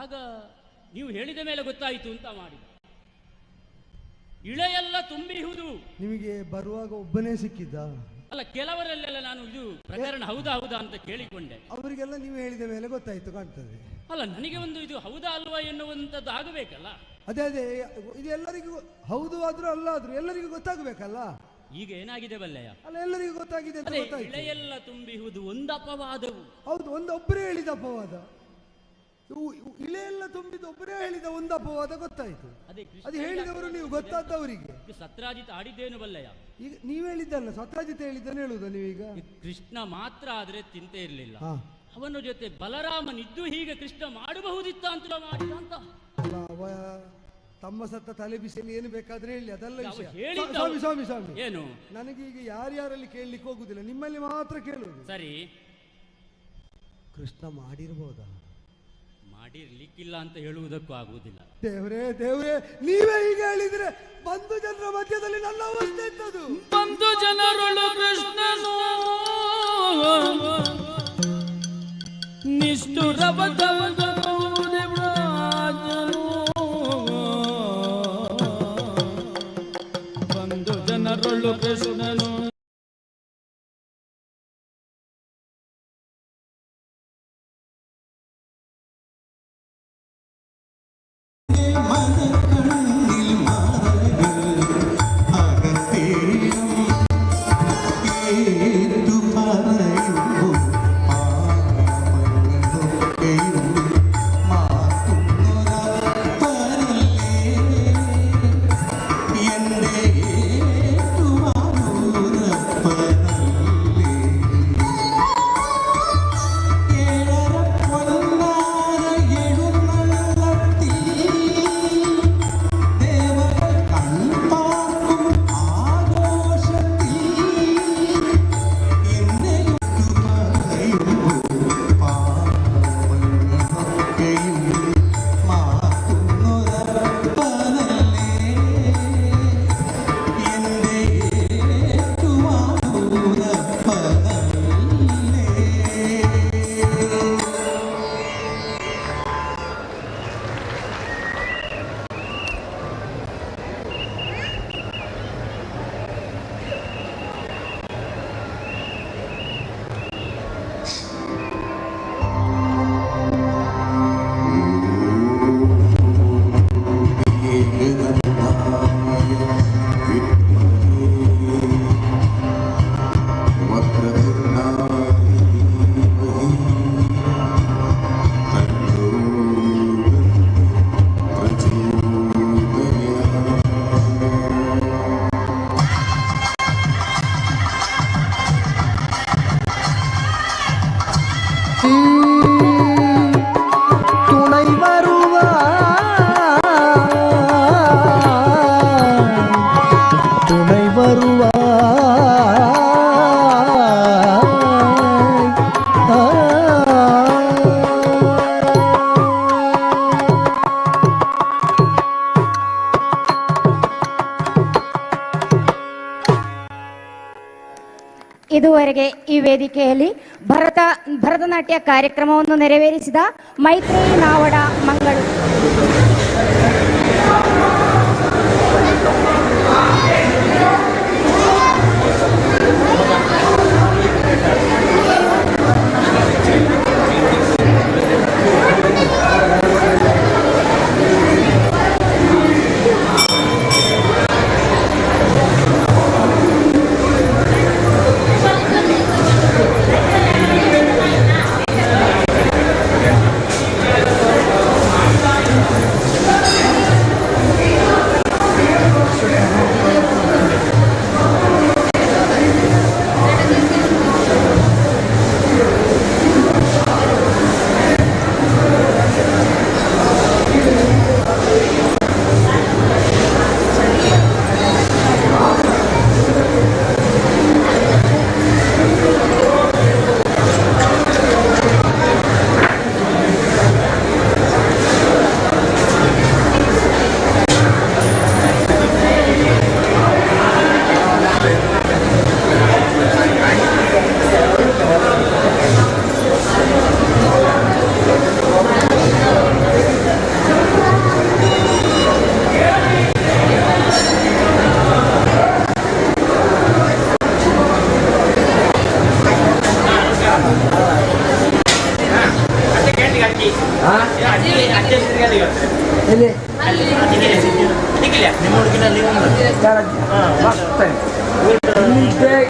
ಆಗ ನೀವು ಹೇಳಿದ ಮೇಲೆ ಗೊತ್ತಾಯಿತು ಅಂತ ಮಾಡಿದ. ಇಳೆಯೆಲ್ಲ ತುಂಬಿಹುದು. ನಿಮಗೆ ಬರುವಾಗ ಒಬ್ಬನೇ ಸಿಕ್ಕಿದ್ದ? ಅಲ್ಲ, ಕೆಲವರಲ್ಲೆಲ್ಲ ನಾನು ಇದು ಪ್ರಕರಣ ಹೌದಾ ಅಂತ ಕೇಳಿಕೊಂಡೆ. ಅವರಿಗೆಲ್ಲ ನೀವು ಹೇಳಿದ ಮೇಲೆ ಗೊತ್ತಾಯ್ತು ಕಾಣ್ತದೆ. ಅಲ್ಲ, ನನಗೆ ಒಂದು ಇದು ಹೌದಾ ಅಲ್ವಾ ಎನ್ನುವಂಥದ್ದು ಆಗಬೇಕಲ್ಲ. ಅದೇ ಇದು ಎಲ್ಲರಿಗೂ ಹೌದು ಆದ್ರೂ ಅಲ್ಲ ಆದ್ರೂ ಎಲ್ಲರಿಗೂ ಗೊತ್ತಾಗಬೇಕಲ್ಲ. ಈಗ ಏನಾಗಿದೆ ಬಲ್ಲೆಯ? ಅಲ್ಲ, ಎಲ್ಲರಿಗೂ ಗೊತ್ತಾಗಿದೆ ಅಂತ ಗೊತ್ತಾಯ್ತು. ಇಳೆಯೆಲ್ಲ ತುಂಬಿಹುದು ಒಂದು ಅಪವಾದವು. ಹೌದು, ಒಂದೊಬ್ಬರೇ ಹೇಳಿದ ಅಪವಾದ. ಇಳೆಯೆಲ್ಲ ತುಂಬಿದ ಒಬ್ಬರೇ ಹೇಳಿದ ಒಂದು ಅಪವಾದ ಗೊತ್ತಾಯ್ತು. ಅದು ಹೇಳಿದವರು ನೀವು ಗೊತ್ತಾದವರಿಗೆ. ಸತ್ರಾಜಿತ ಆಡಿದ್ದೇನು ಬಲ್ಲೆಯ? ಈಗ ನೀವ್ ಹೇಳಿದ್ದಲ್ಲ, ಸತ್ರಾಜಿತ ಹೇಳಿದ್ದನ್ನು ಹೇಳುದ ನೀವೀಗ? ಕೃಷ್ಣ ಮಾತ್ರ ಆದ್ರೆ ಚಿಂತೆ ಇರಲಿಲ್ಲ, ಅವನ ಜೊತೆ ಬಲರಾಮನಿದ್ದು ಹೀಗೆ ಕೃಷ್ಣ ಮಾಡಬಹುದಿತ್ತ ಅಂತ ಮಾಡಿದ ಅಂತ. ಅಲ್ಲ, ಅವ ತಮ್ಮ ಸತ್ತ ತಲೆ ಬಿಸಿಲಿ ಏನು ಬೇಕಾದ್ರೆ ಹೇಳಿ, ಅದೆಲ್ಲ ವಿಷಯ. ಸ್ವಾಮಿ ಏನು, ನನಗೀಗ ಯಾರ್ಯಾರಲ್ಲಿ ಕೇಳಲಿಕ್ಕೆ ಹೋಗುದಿಲ್ಲ, ನಿಮ್ಮಲ್ಲಿ ಮಾತ್ರ ಕೇಳುವುದು. ಸರಿ, ಕೃಷ್ಣ ಮಾಡಿರ್ಬೋದಾ? ಮಾಡಿರ್ಲಿಕ್ಕಿಲ್ಲ ಅಂತ ಹೇಳುವುದಕ್ಕೂ ಆಗುವುದಿಲ್ಲ. ದೇವ್ರೇ ನೀವೇ ಹೀಗೆ ಹೇಳಿದ್ರೆ ಬಂಧು ಜನರ ಮಧ್ಯದಲ್ಲಿ ನನ್ನ ಅವಸ್ಥೆ ಇದ್ದದು. ಬಂಧು ಜನರೊಳು ಕೃಷ್ಣನು ನಿಷ್ಠುರವದವನು ಬಂಧು ಜನರೊಳು ಕೃಷ್ಣನು ಇದುವರೆಗೆ ಈ ವೇದಿಕೆಯಲ್ಲಿ ಭರತನಾಟ್ಯ ಕಾರ್ಯಕ್ರಮವನ್ನು ನೆರವೇರಿಸಿದ ಮೈತ್ರಿ ನಾವಡ ಮಂಗಳು.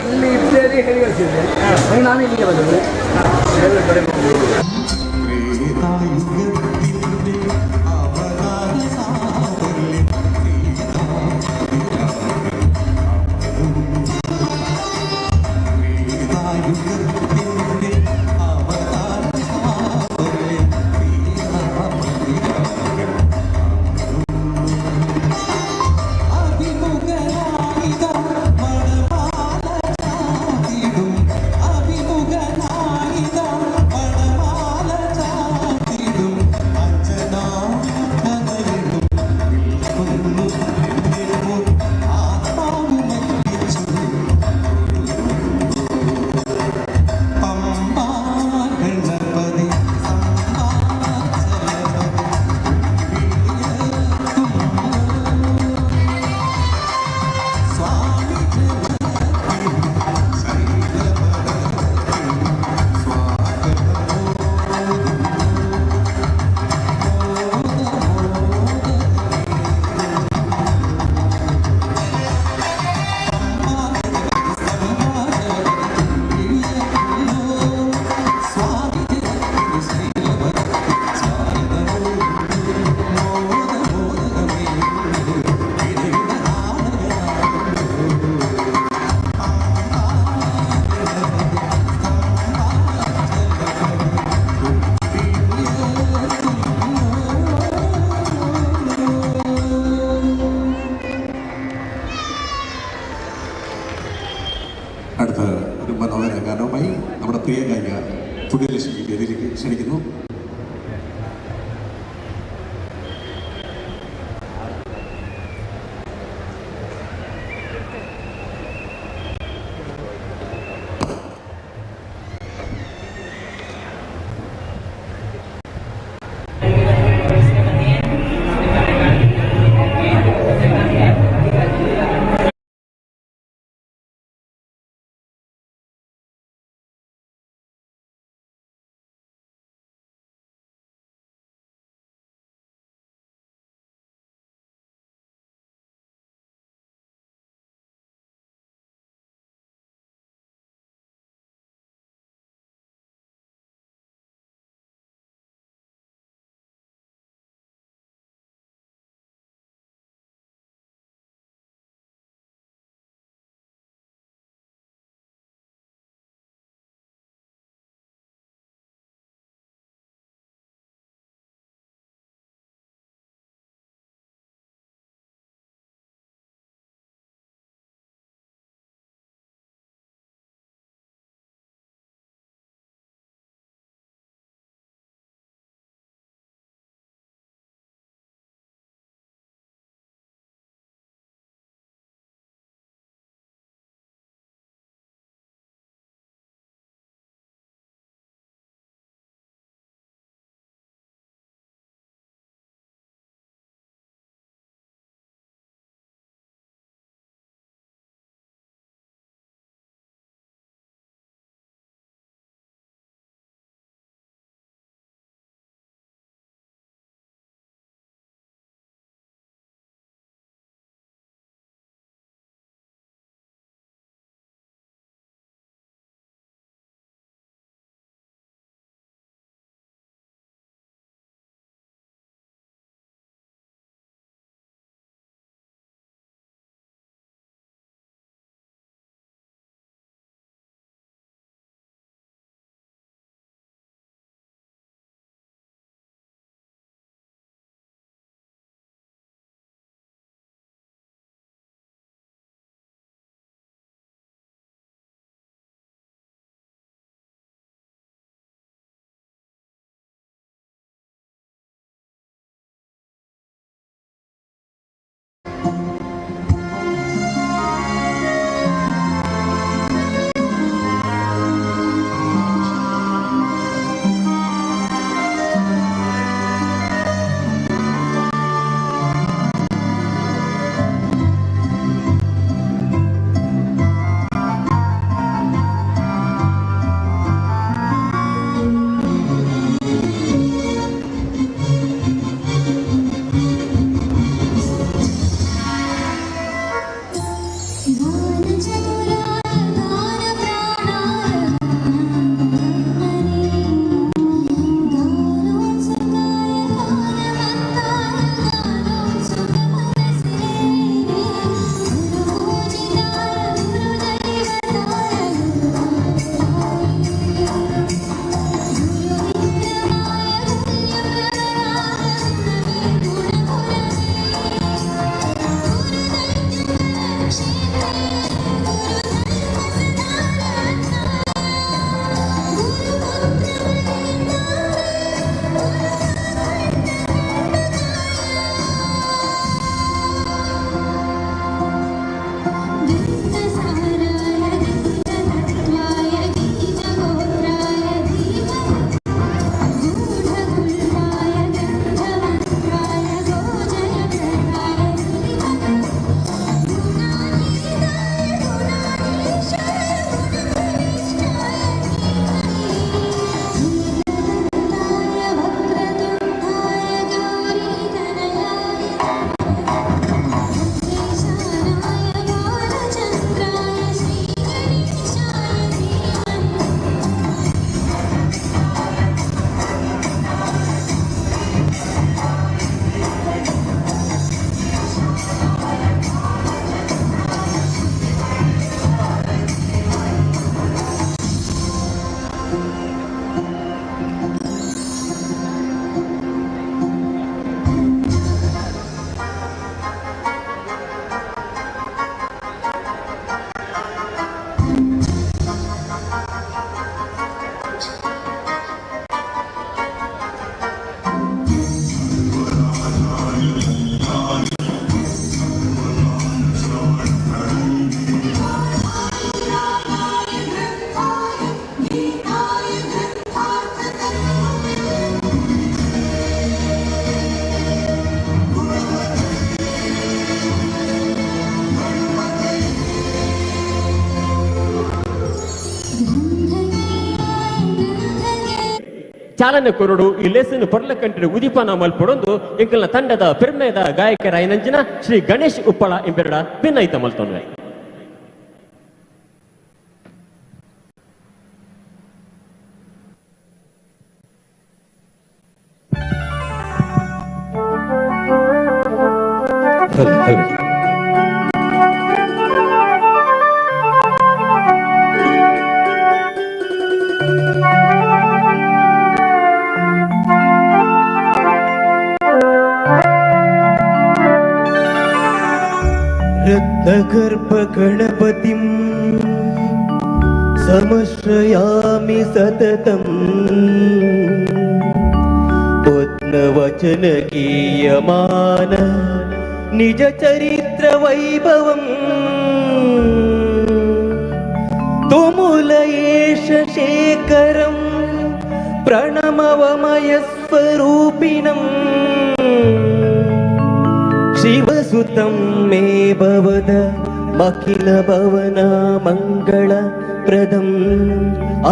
ಇಲ್ಲಿ ಇದ್ದೇನೆ ಹೇಳಿ ಕಳಿಸಿದ್ದೆ ನಾನು ಇಲ್ಲಿಗೆ ಬಂದದ್ದು. ಚಾಲನೆ ಕೊರಡು ಈ ಲೆಸನ್ ಪೊರ್ಲ ಕಂಟಿನ ಉದಿಪನ ಮಲ್ಪಡೊಂದು ಎಂಕಲ್ನ ತಂಡದ ಪೆರ್ಮೆದ ಗಾಯಕರ ಐನಂಚಿನ ಶ್ರೀ ಗಣೇಶ್ ಉಪ್ಪಳ ಎಂಬೆರಡ ಭಿನ್ನೈತ ಮಲ್ತೊನ್ವೆ. रत्नगर्भ गणपतिं समश्रयामि सततं पद्मवचन गीयमान निज चरित्र वैभवम् तुमुलयेश शेखरं प्रणमवमयस्वरूपिणम् शिवसुतं मे भवद मखिल भवना मंगल प्रदम् आ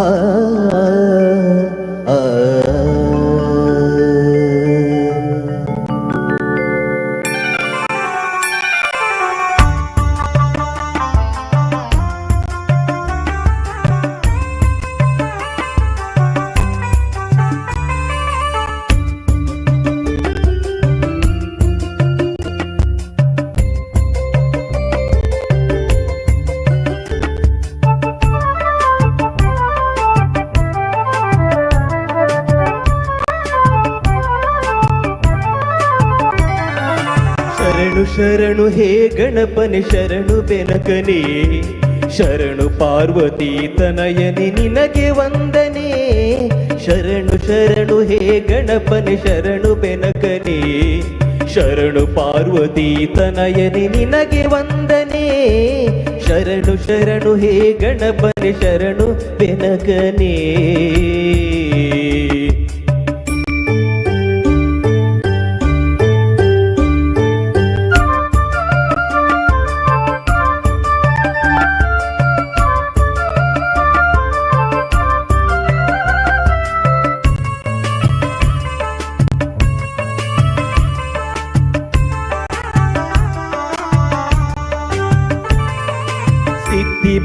ಶರಣು ಹೇ ಗಣಪನೆ ಶರಣು ಬೆನಕನೇ ಶರಣು ಪಾರ್ವತಿ ತನಯನೆ ನಿನಗೆ ವಂದನೆ ಶರಣು ಶರಣು ಹೇ ಗಣಪನೆ ಶರಣು ಬೆನಕನೇ ಶರಣು ಪಾರ್ವತಿ ತನಯನೆ ನಿನಗೆ ವಂದನೆ ಶರಣು ಶರಣು ಹೇ ಗಣಪನೆ ಶರಣು ಬೆನಕನೇ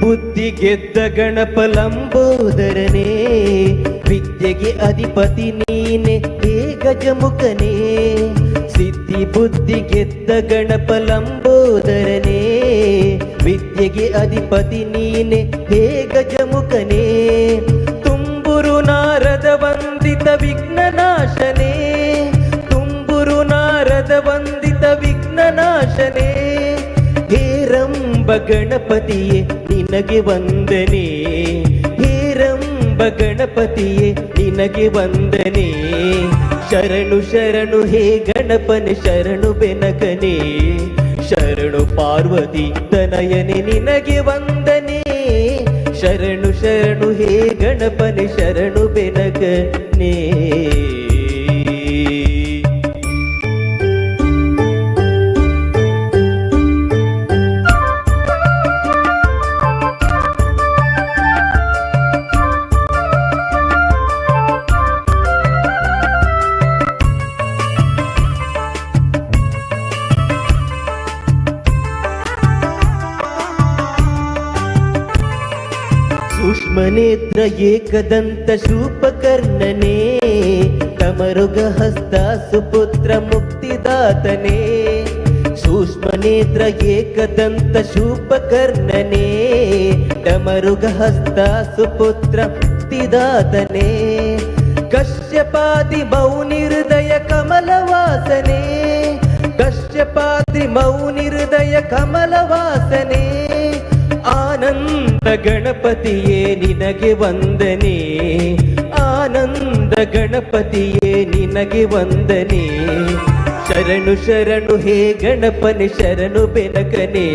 ಬುದ್ಧಿ ಗೆದ್ದ ಗಣಪ ಲಂಬೋದರನೇ ವಿದ್ಯೆಗೆ ಅಧಿಪತಿ ನೀನೆ ಹೇ ಗಜಮುಖನೇ ಸಿದ್ಧಿ ಬುದ್ಧಿ ಗೆದ್ದ ಗಣಪ ಲಂಬೋದರನೇ ವಿದ್ಯೆಗೆ ಅಧಿಪತಿ ನೀನೆ ಹೇ ಗಜಮುಖನೇ ತುಂಬುರು ನಾರದ ವಂದಿತ ವಿಘ್ನನಾಶನೇ ತುಂಬುರು ನಾರದ ವಂದಿತ ವಿಘ್ನನಾಶನೇ ಹೇರಂಬ ಗಣಪತಿಯೇ ನಿನಗೆ ವಂದನೆ ಹೇರಂಬ ಗಣಪತಿಯೇ ನಿನಗೆ ವಂದನೆ ಶರಣು ಶರಣು ಹೇ ಗಣಪನೆ ಶರಣು ಬೆನಕನೇ ಶರಣು ಪಾರ್ವತಿ ತನಯನೆ ನಿನಗೆ ವಂದನೆ ಶರಣು ಶರಣು ಹೇ ಗಣಪನೆ ಶರಣು ಬೆನಕನೇ सूक्ष्मनेत्र एकदंत शूपकर्णने कमरुग हस्त सुपुत्र मुक्तिदातने सूक्ष्मनेत्र एकदंत शूपकर्णने कमरुग हस्त सुपुत्र मुक्तिदातने कश्यपादि मौनिहृदय कमलवासने कश्यपादि मौनिहृदय कमलवासने ಆನಂದ ಗಣಪತಿಯೇ ನಿನಗೆ ವಂದನೆ ಆನಂದ ಗಣಪತಿಯೇ ನಿನಗೆ ವಂದನೆ ಶರಣು ಶರಣು ಹೇ ಗಣಪನೆ ಶರಣು ಬೆನಕನೇ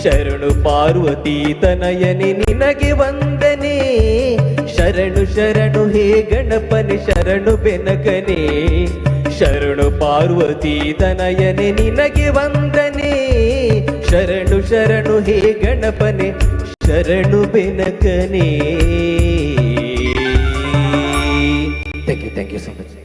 ಶರಣು ಪಾರ್ವತಿ ತನಯನೆ ನಿನಗೆ ವಂದನೆ ಶರಣು ಶರಣು ಹೇ ಗಣಪನೆ ಶರಣು ಬೆನಕನೇ ಶರಣು ಪಾರ್ವತಿ ತನಯನೆ ನಿನಗೆ ವಂದನೆ ಶರಣು ಶರಣು ಹೇ ಗಣಪನೆ ಶರಣು ಬೆನಕನೇ ಥ್ಯಾಂಕ್ ಯು ಸೊ ಮಚ್.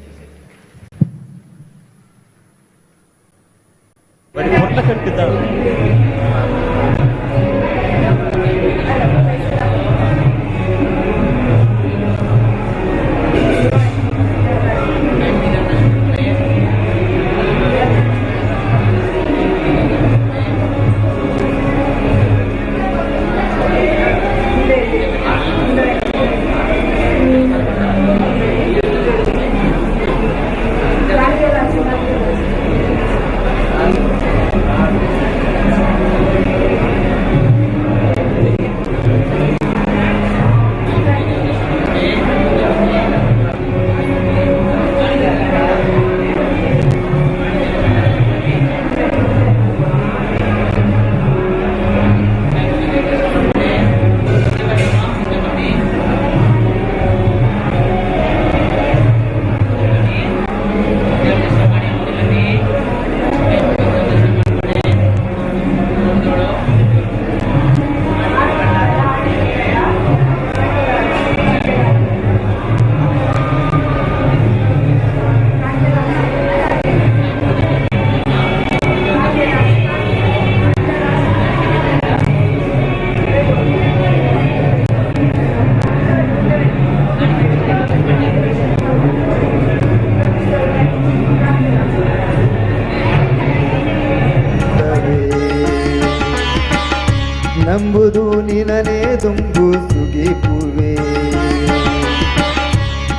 ನಂಬುದು ನಿನನೇ ದುಂಬು ಸುಗಿಪುವೆ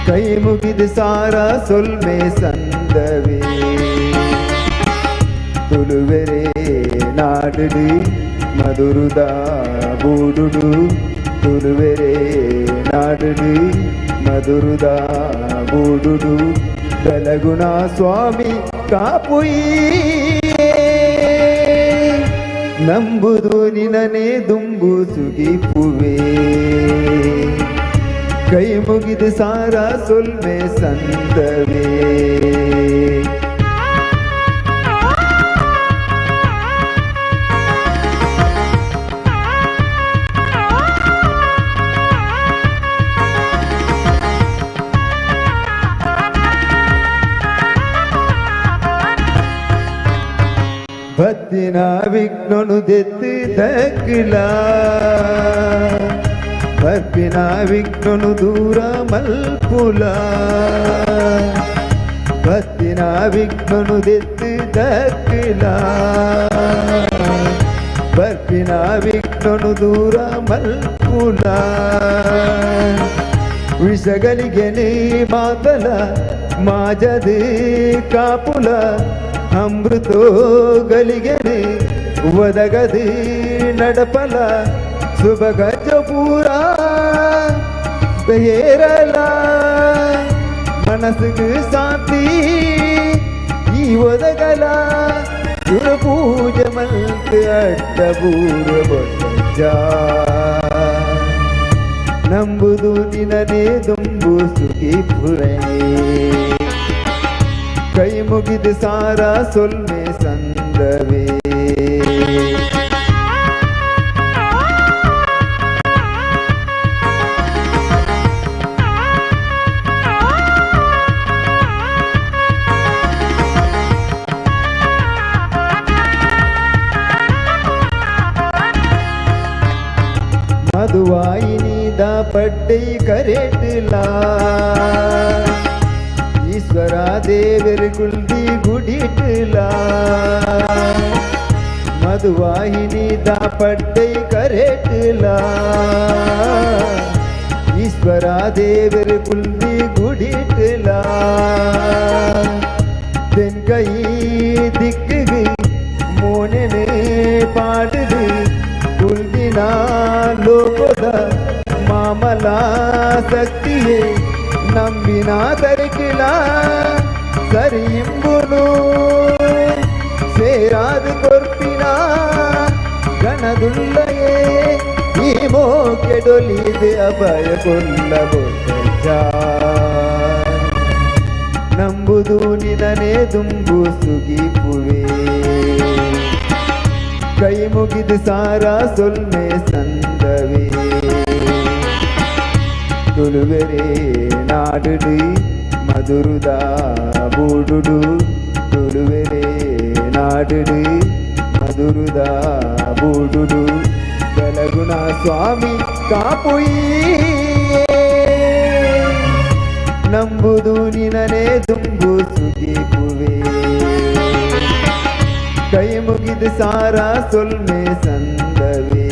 ಕೈ ಮುಗಿದು ಸಾರ ಸೊಲ್ಮೆ ಸಂದವೆ ತುಳುವೆರೆ ನಾಡುಡು ಮಧುರುದ ಬೂಡುಡು ತುಳುವೆರೆ ನಾಡುಡು ಮಧುರುದ ಬೂಡುಡು ಬೆಲಗುಣ ಸ್ವಾಮಿ ಕಾಪುಯಿ ನಂಬುದು ನಿನನೇ ದುಂಬು ಸುಗಿಪುವೆ ಕೈ ಮುಗಿದು ಸಾರ ಸೊಲ್ಮೆ ಸಂದವೇ ಭತ್ತಿನ ವಿಘ್ನನು ದೆತ್ತು ದಕ್ಕಿಲ ಬರ್ಪಿನ ವಿಘ್ನನು ದೂರ ಮಲ್ಪುಲ ಭತ್ತಿನ ವಿಘ್ನನು ದೆತ್ತು ದಕ್ಕಿಲ ಬರ್ಪಿನ ವಿಘ್ನನು ದೂರ ಮಲ್ಪುಲ ವಿಷಗಳಿಗೆ ನೀ ಮಾತಲ ಮಾಜದೆ ಕಾಪುಲ ಅಮೃತೋ ಗಲಿಗೆನೆ ಒದಗದಿ ನಡಪಲ ಸುಬಗಜ ಪೂರ ಬೇರಲ ಮನಸ್ಸಿಗೆ ಶಾಂತಿ ಈ ಒದಗಲ ಸುರ ಪೂಜೆ ಮಲ್ಕ ಅಡ್ಡಬೂರ ಬೊಡ್ಡ ನಂಬುದು ನಿನನೇ ದುಂಬು ಸುಖಿಪುರೇ ಕೈ ಮುಗಿದು ಸಾರ ಸೊಲ್ಮೆ ಸಂದವೇ ಮಧುವಾಯಿನಿದ ಪಡ್ಡೈ ಕರೆಟ್ಲಾ ईश्वरा देवर गुल्दी गुडिटला मधुवाहिनी दा पड्डई करेटला ईश्वरा देवर गुल्दी गुडिटला दिन गई दिख गई मोने ने पाडದು ಗುಲ್ದಿನ ಲೋಕದ ಮಾಮಲಾ ಶಕ್ತಿಯೇ ನಂಬಿನ ತರಿಕಿಲ ಸರಿಯಿಂಬುನು ಸೇರಾದು ಕೊರ್ಪಿನ ಗಣದುಲ್ಲಯೇ ಈ ಮೋಕೆಡೊಲಿದೆ ಅಭಯ ಕೊಲ್ಲಬೊಡ್ಡ ನಂಬುದು ನಿನನೇ ದುಂಬು ಸುಗಿಪುವೆ ಕೈ ಮುಗಿದು ಸಾರ ಸೊಲ್ಮೆ ಸಂದವೇ ತುಳುವೆರೆ ನಾಡುಡು ಮಧುರುದಾ ಬೂಡುಡು ತುಳುವೆರೆ ನಾಡುಡು ಮಧುರುದಾ ಬೂಡುಡು ಬೆಳಗುಣ ಸ್ವಾಮಿ ಕಾಪುಯಿ ನಂಬುದು ನಿನನೇ ದುಂಬು ಸುಗಿಪುವೆ ಕೈ ಮುಗಿದು ಸಾರ ಸೊಲ್ಮೆ ಸಂದವೇ.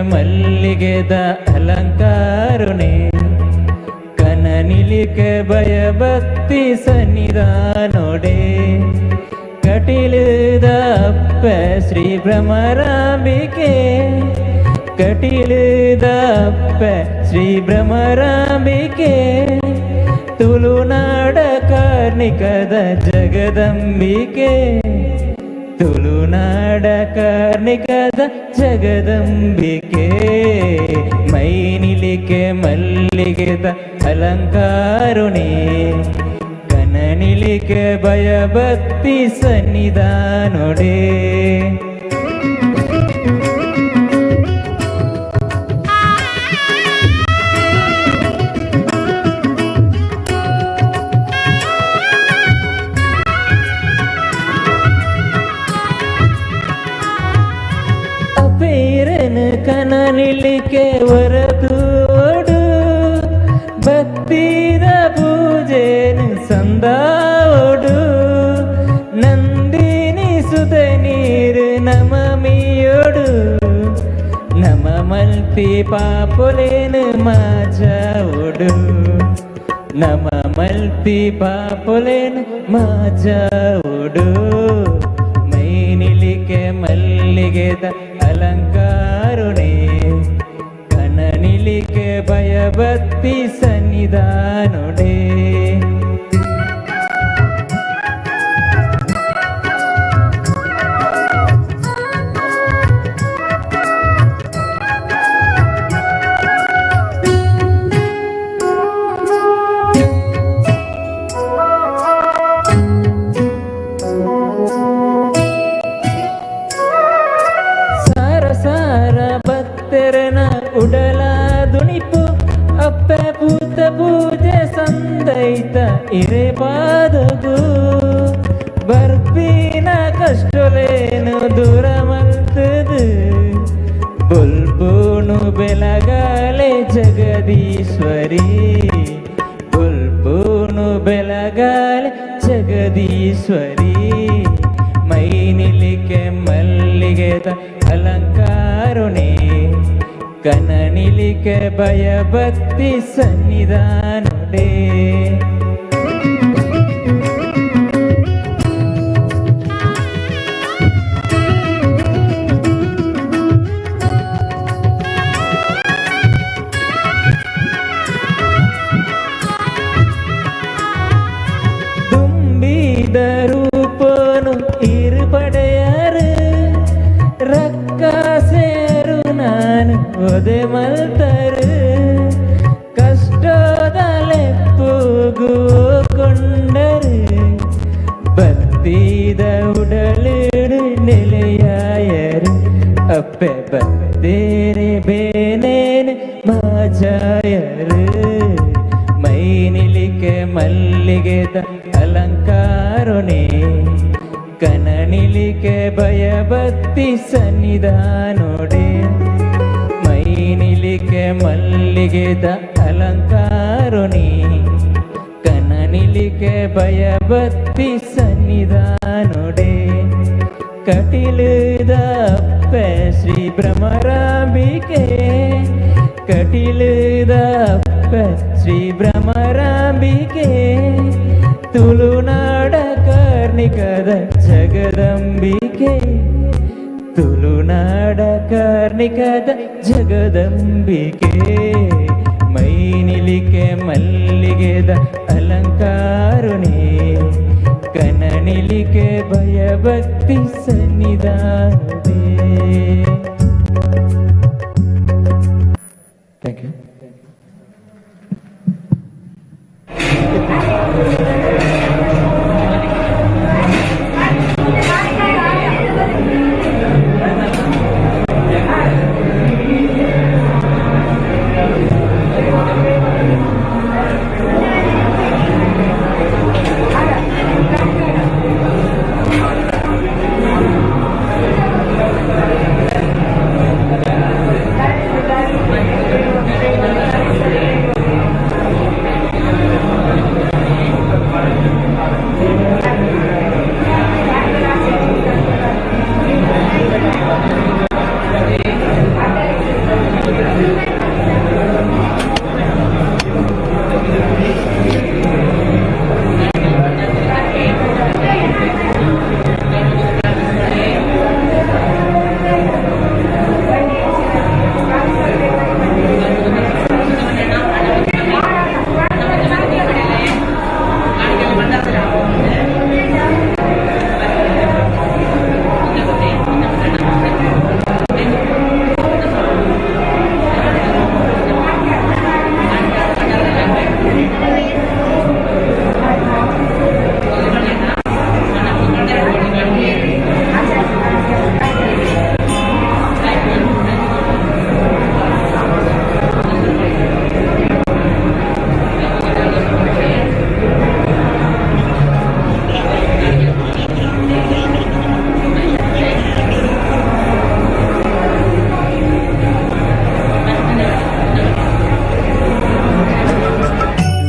ಮಲ್ಲಿಗೆದ ಅಲಂಕಾರುಣೆ ಕನನಿಲಿಕೆ ಭಯಭಕ್ತಿ ಸನ್ನಿಧಾನೋಡೆ ಕಟಿಲದ ಅಪ್ಪ ಶ್ರೀ ಭ್ರಮರಾಂಬಿಕೆ ಕಟಿಲದ ಅಪ್ಪ ಶ್ರೀ ಭ್ರಮರಾಂಬಿಕೆ ತುಳುನಾಡ ಕಾರ್ಣಿಕದ ಜಗದಂಬಿಕೆ ತುಳುನಾಡ ಕಾರ್ಣಿಕದ ಜಗದಂಬಿಕೆ ಮೈನಿಲಿಕೆ ಮಲ್ಲಿಗೆದ ಅಲಂಕಾರುಣೆ ಕನನಿಲಿಕೆ ಭಯಭಕ್ತಿ ಸನ್ನಿಧಾನೊಡೆ ಕನನಿಲಿಕೆ ವರದೋಡು ಭಕ್ತಿದ ಪೂಜೆನು ಸಂದಾವೋಡು ನಂದಿನಿ ಸುತ ನೀರು ನಮಮಿಯೋಡು ನಮ ಮಲ್ತಿ ಪಾಪುಲೇನು ಮಾಜಾವೋಡು ನಮ ಮಲ್ತಿ ಪಾಪುಲೇನು ಮಾಜಾವೋಡು ಮೈನಿಲಿಕೆ ಮಲ್ಲಿಗೆದ ಅಲಂಕಾರುಣೆ ಕನನಿಲಿಕೆ ಭಯಭಕ್ತಿ ಸನ್ನಿಧಾನೊಡೆ ಉಡಲ ದುಣಿಪು ಅಪ್ಪ ಪೂತ ಪೂಜೆ ಸಂದೈತ ಇರೆ ಪಾದಗು ಬರ್ಪಿನ ಕಷ್ಟಲೇನು ದೂರ ಮಲ್ತದು ಬುಲ್ಬೂನು ಬೆಲಗಾಲೆ ಜಗದೀಶ್ವರಿ ಬುಲ್ಬೂನು ಬೆಲಗಾಲೆ ಜಗದೀಶ್ವರಿ ಮೈನಿಲಿಕೆ ಮಲ್ಲಿಗೆದ ಅಲಂಕಾರುಣೆ ಕನನಿಲಿಕೆ ಭಯಭಕ್ತಿ ಸನ್ನಿಧಾನೊಡೆ ತುಂಬಿದ ರೂಪನು ಇರುಪಡೆಯರು ರಕ್ಕ ಸೇರು ನಾನು ಒದೆ ಮಲ್ತರು ಕಷ್ಟದಲೆಪ್ಪುಗು ಮಲ್ಲಿಗೆದ ಅಲಂಕಾರನೇ ಕನನಿಲಿಕೆ ಭಯಭಕ್ತಿ ಸನ್ನಿಧಾನೋಡೆ ಮೈನಿಲಿಕೆ ಮಲ್ಲಿಗೆದ ಅಲಂಕಾರನೇ ಕನನಿಲಿಕೆ ಭಯಭಕ್ತಿ ಸನ್ನಿಧಾನೋಡೆ ಕಟಿಲುದಪ್ಪ ಶ್ರೀ ಭ್ರಮರಾಂಬಿಕೆ ಕಟಿಲುದಪ್ಪ ಶ್ರೀ ಭ್ರಮರಾಂಬಿಕೆ ತುಳುನಾಡ ಕಾರ್ಣಿಕದ ಜಗದಂಬಿಕೆ ತುಳುನಾಡ ಕಾರ್ಣಿಕದ ಜಗದಂಬಿಕೆ ಮೈನಿಲಿಕೆ ಮಲ್ಲಿಗೆದ ಅಲಂಕಾರನೇ ಕನನಿಲಿಕೆ ಭಯಭಕ್ತಿ ಸನ್ನಿಧಾನವೇ. Thank you.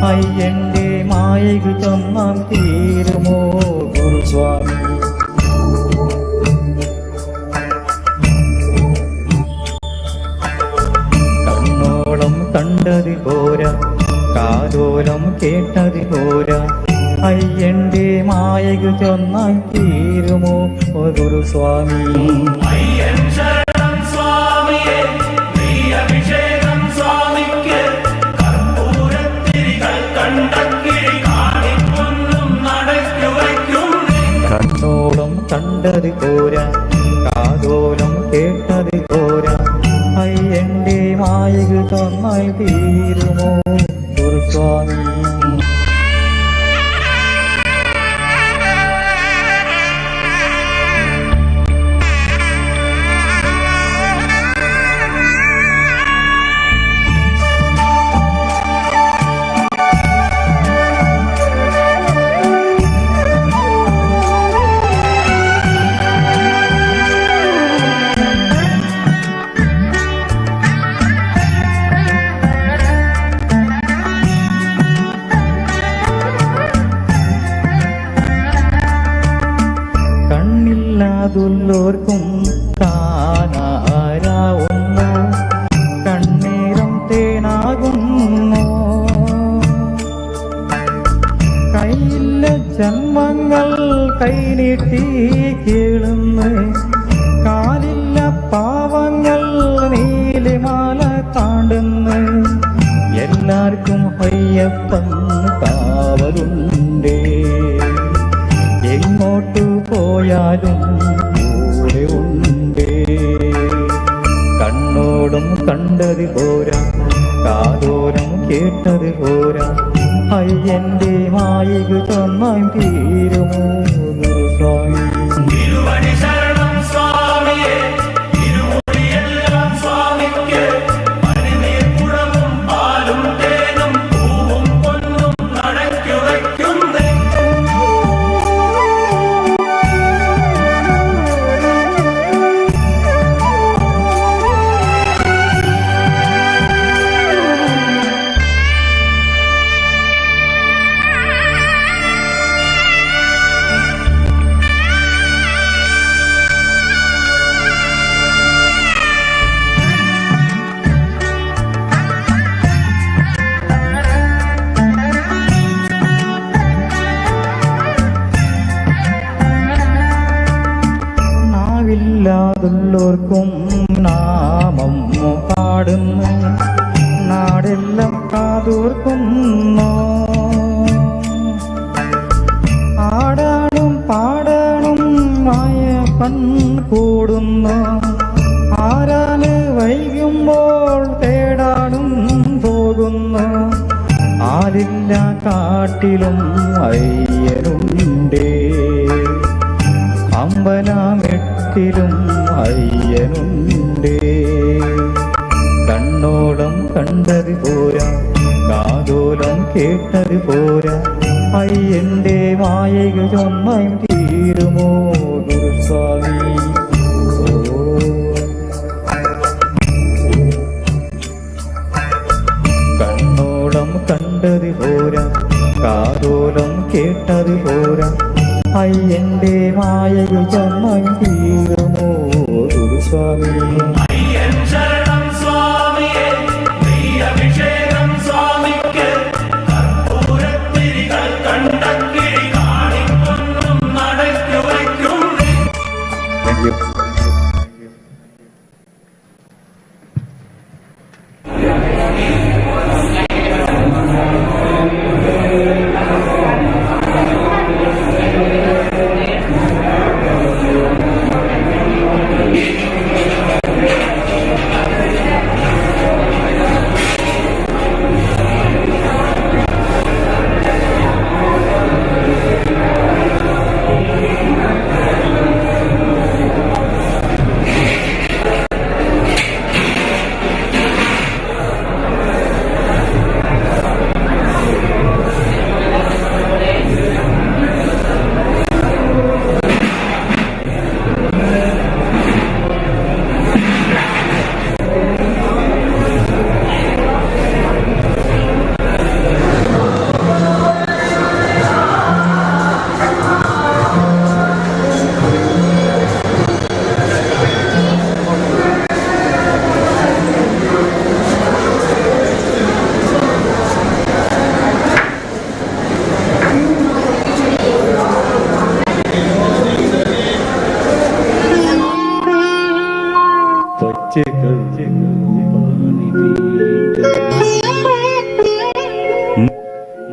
അയ്യന്റെ മായകു തന്നാം തീരുമോ ഗുരുസ്വാമി കണ്ണോളം കണ്ടത് പോരാ കാതോരം കേട്ടത് പോരാ അയ്യന്റെ മായകു തന്നാം തീരുമോ ഗുരുസ്വാമി കണ്ണോളം കണ്ടത് പോരാ കാതോരം കേട്ടത് പോരാ അയ്യന്റെ മായകു തന്നാൽ തീരുമോ ഗുരുസ്വാമി കണ്ണില്ലാതുള്ളോർക്കും കാണാരാവുന്നു കണ്ണീരം തേനാകുന്നു കയ്യില്ല ജന്മങ്ങൾ കൈനീട്ടി കേളുന്നു കാലില്ല പാവങ്ങൾ നീലിമാല താണ്ടുന്നു എല്ലാവർക്കും അയ്യപ്പൻ കാവലുണ്ടേ എങ്ങോട്ടു പോയാലും കൂടെ ഉണ്ടേ കണ്ണോടും കണ്ടത് പോരാ കാതോരം കേട്ടത് പോരാ അയ്യന്റെ മായകു തന്നാൻ തീരുമോ ഗുരുസ്വാമി ും കാതോർക്കും നാമം പാടുന്നു നാടെല്ലാം കാതോർക്കുന്നു ആടാനും പാടാനും മായപ്പൻ കൂടുന്നു ആരാന് വൈകുമ്പോൾ തേടാനും പോകുന്നു ആരില്ല കാട്ടിലും അയ്യനുണ്ടേ അമ്പലമെട്ടിലും അയ്യനുണ്ടേ കണ്ണോളം കണ്ടത് പോരാ കാതോലം കേട്ടത് പോരാ അയ്യന്റെ മായകൾ ചൊന്നായും തീരുമോ ഗുരുസ്വാമി കണ്ണോളം കണ്ടത് പോരാ കാതോലം കേട്ടത് പോരാ അയ്യന്റെ മായകൾ ചൊന്നായും തീരുമോ ഗുരുസ്വാമി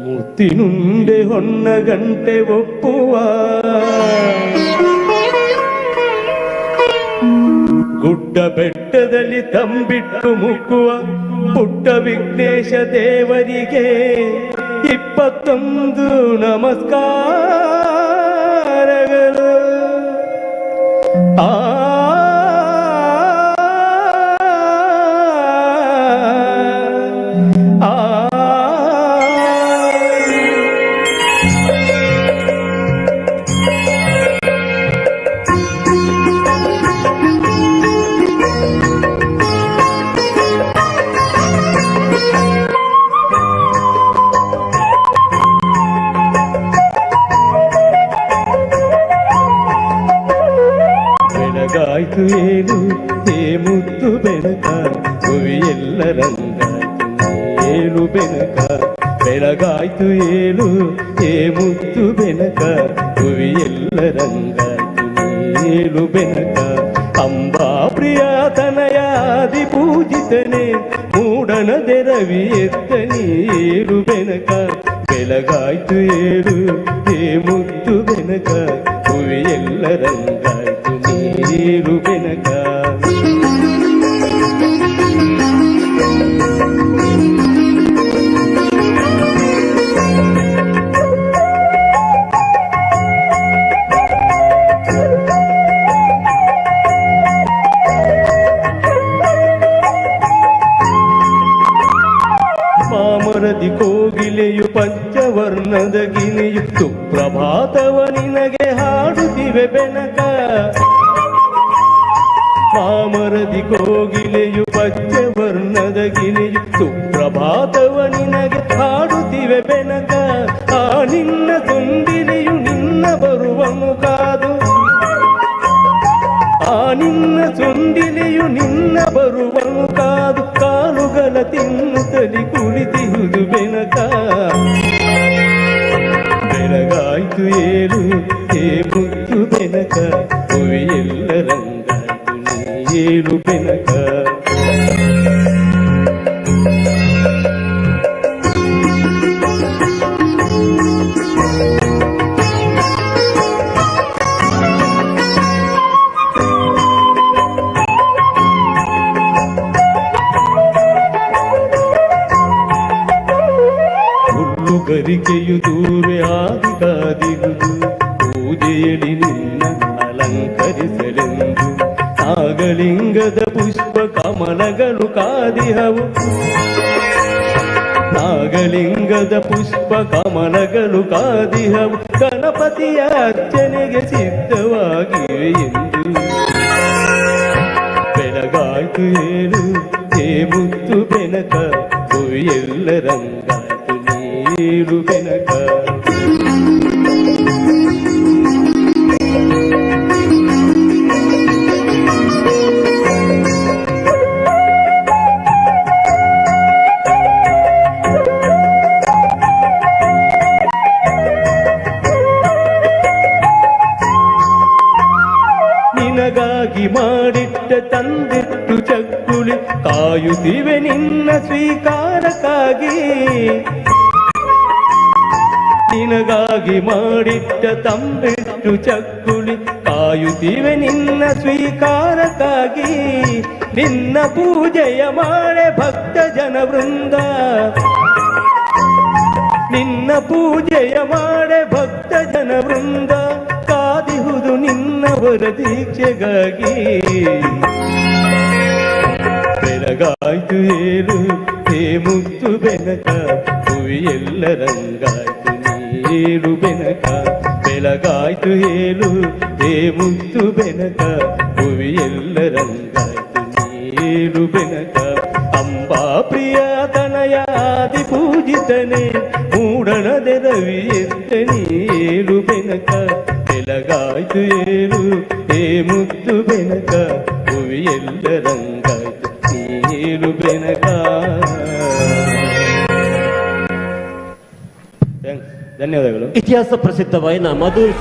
ಮುತ್ತಿನುಂಡೆ ಹೊನ್ನ ಗಂಟೆ ಒಪ್ಪುವ ಗುಡ್ಡ ಬೆಟ್ಟದಲ್ಲಿ ತಂಬಿಟ್ಟು ಮುಕ್ಕುವ ಪುಟ್ಟ ವಿಘ್ನೇಶ ದೇವರಿಗೆ 21 ನಮಸ್ಕಾರಗಳು ಬೆಳಗಾಯ್ತು ಏನು ಏ ಮುತ್ತು ಬೆನಕ ಕವಿಯೆಲ್ಲ ರಂಗಾಯ್ತು ಏಳು ಬೆನಕ ಬೆಳಗಾಯ್ತು ಏನು ಏ ಮುತ್ತು ಬೆನಕ ಕವಿಯೆಲ್ಲ ರಂಗಾಯ್ತು ಏಳು ಬೆನಕ ಅಂಬಾ ಪ್ರಿಯ ತನಯಾದಿ ಪೂಜಿತನೆ ಮೂಡನದೆ ರವಿ ಎತ್ತನಿ ಏಳು ಬೆನಕ ಬೆಳಗಾಯ್ತು ಏಳು ಏ ಮುತ್ತು ಬೆನಕ ಕವಿಯೆಲ್ಲ ರಂಗಾಯ್ತು ನೀರು ಬೆನಕ ಮಾಮರದಿ ಕೋಗಿಲೆಯು ಪಂಚವರ್ಣದ ಗಿನಿಯು ಸುಪ್ರಭಾತವ ನಿನಗೆ ಹಾಡುತ್ತಿವೆ ಬೆನಕ ಮಾಮರದಿ ಕೋಗಿಲೆಯು ಪಂಚವರ್ಣದ ಗಿನಿಯು ಸುಪ್ರಭಾತವ ನಿನಗೆ ಹಾಡುತ್ತಿವೆ ಬೆನಕ ಆ ನಿನ್ನ ತುಂದಿಲೆಯು ನಿನ್ನ ಬರುವನು ಕಾದು ಆ ನಿನ್ನ ಸೊಂದಿಲೆಯು ನಿನ್ನ ಬರುವನು ಕಾದು ಕಾಲುಗಳ ತಿನ್ನುತ್ತಲಿ ಕುಳಿತಿಹುದು ಬೆನಕ ಬೆಳಗಾಯ್ತು ಏಳು ಏ ಮುತ್ತು ಬೆನಕ ಕವಿಯೆಲ್ಲ ರಂಗಾಯ್ತು ಏಳು ಬೆನಕ ಗರಿಕೆಯು ದೂರೆ ಆದಿಗಾದಿಗುದು ಪೂಜೆಯಲಿ ನಿನ್ನ ಅಲಂಕರಿಸಲೆಂದು ನಾಗಲಿಂಗದ ಪುಷ್ಪ ಕಮಲಗಳು ಕಾದಿಹವು ನಾಗಲಿಂಗದ ಪುಷ್ಪ ಕಮಲಗಳು ಕಾದಿಹವು ಗಣಪತಿಯ ಅರ್ಚನೆಗೆ ಸಿದ್ಧವಾಗಿವೆ ಎಂದು ಬೆಳಗಾಯ್ತು ಏನು ಹೇ ಮುತ್ತು ಬೆನಕ ಎಲ್ಲ ರಂಗಾಯ್ತು ನೀರು ಬೆನಕ ನಿನಗಾಗಿ ಮಾಡಿಟ್ಟ ತಂದಿಟ್ಟು ಚಕ್ಕುಲಿ ಕಾಯುತ್ತಿವೆ ನಿನ್ನ ಸ್ವೀಕಾರಕ್ಕಾಗಿ ನಿನಗಾಗಿ ಮಾಡಿಟ್ಟ ತಂಬಿಟ್ಟು ಚಕ್ಕುಲಿ ಕಾಯುತ್ತಿವೆ ನಿನ್ನ ಸ್ವೀಕಾರಕ್ಕಾಗಿ ನಿನ್ನ ಪೂಜೆಯ ಮಾಡೆ ಭಕ್ತ ಜನ ವೃಂದ ನಿನ್ನ ಪೂಜೆಯ ಮಾಡೆ ಭಕ್ತ ಜನ ವೃಂದ ಕಾದಿಹುದು ನಿನ್ನವರ ದೀಕ್ಷೆಗಾಗಿ ಬೆಳಗಾಯ್ತು ಏಳು ಹೇ ಮುತ್ತು ಬೆನಕ ಹುವಿಯೆಲ್ಲ ರಂಗಾಯ್ತು ನೀರು ಬೆನಕ ಬೆಳಗಾಯ್ತು ಏಳು ಹೇ ಮುತ್ತು ಬೆನಕ ಹುವಿಯೆಲ್ಲ ರಂಗಾಯ್ತು ನೀರು ಬೆನಕ ಅಂಬಾ ಪ್ರಿಯ ತನಯ ಆದಿ ಪೂಜಿತನೆ ಮೂಡಣದೆ ರವಿ ಎತ್ತ ನೀರು ಬೆನಕ ಬೆಳಗಾಯ್ತು ಏಳು ಹೇ ಮುತ್ತು ಬೆನಕ ಹುವಿಯೆಲ್ಲ ರಂಗಾಯ್ತು ನೀರು ಬೆನಕ. ಧನ್ಯವಾದಗಳು. ಇತಿಹಾಸ ಪ್ರಸಿದ್ಧವಾದ ಮಧುರ್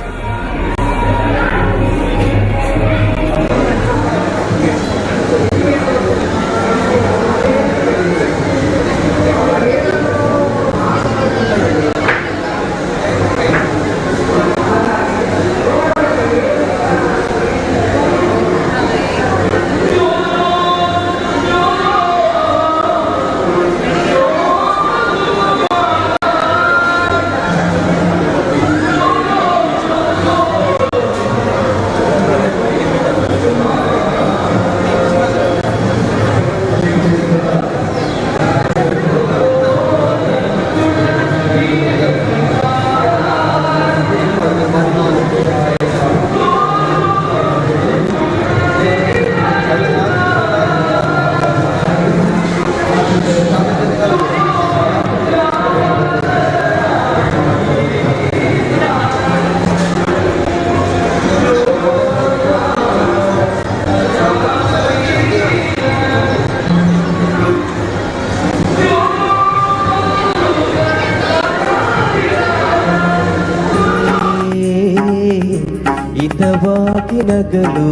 ಹಿತವಾಗಿ ನಗಲು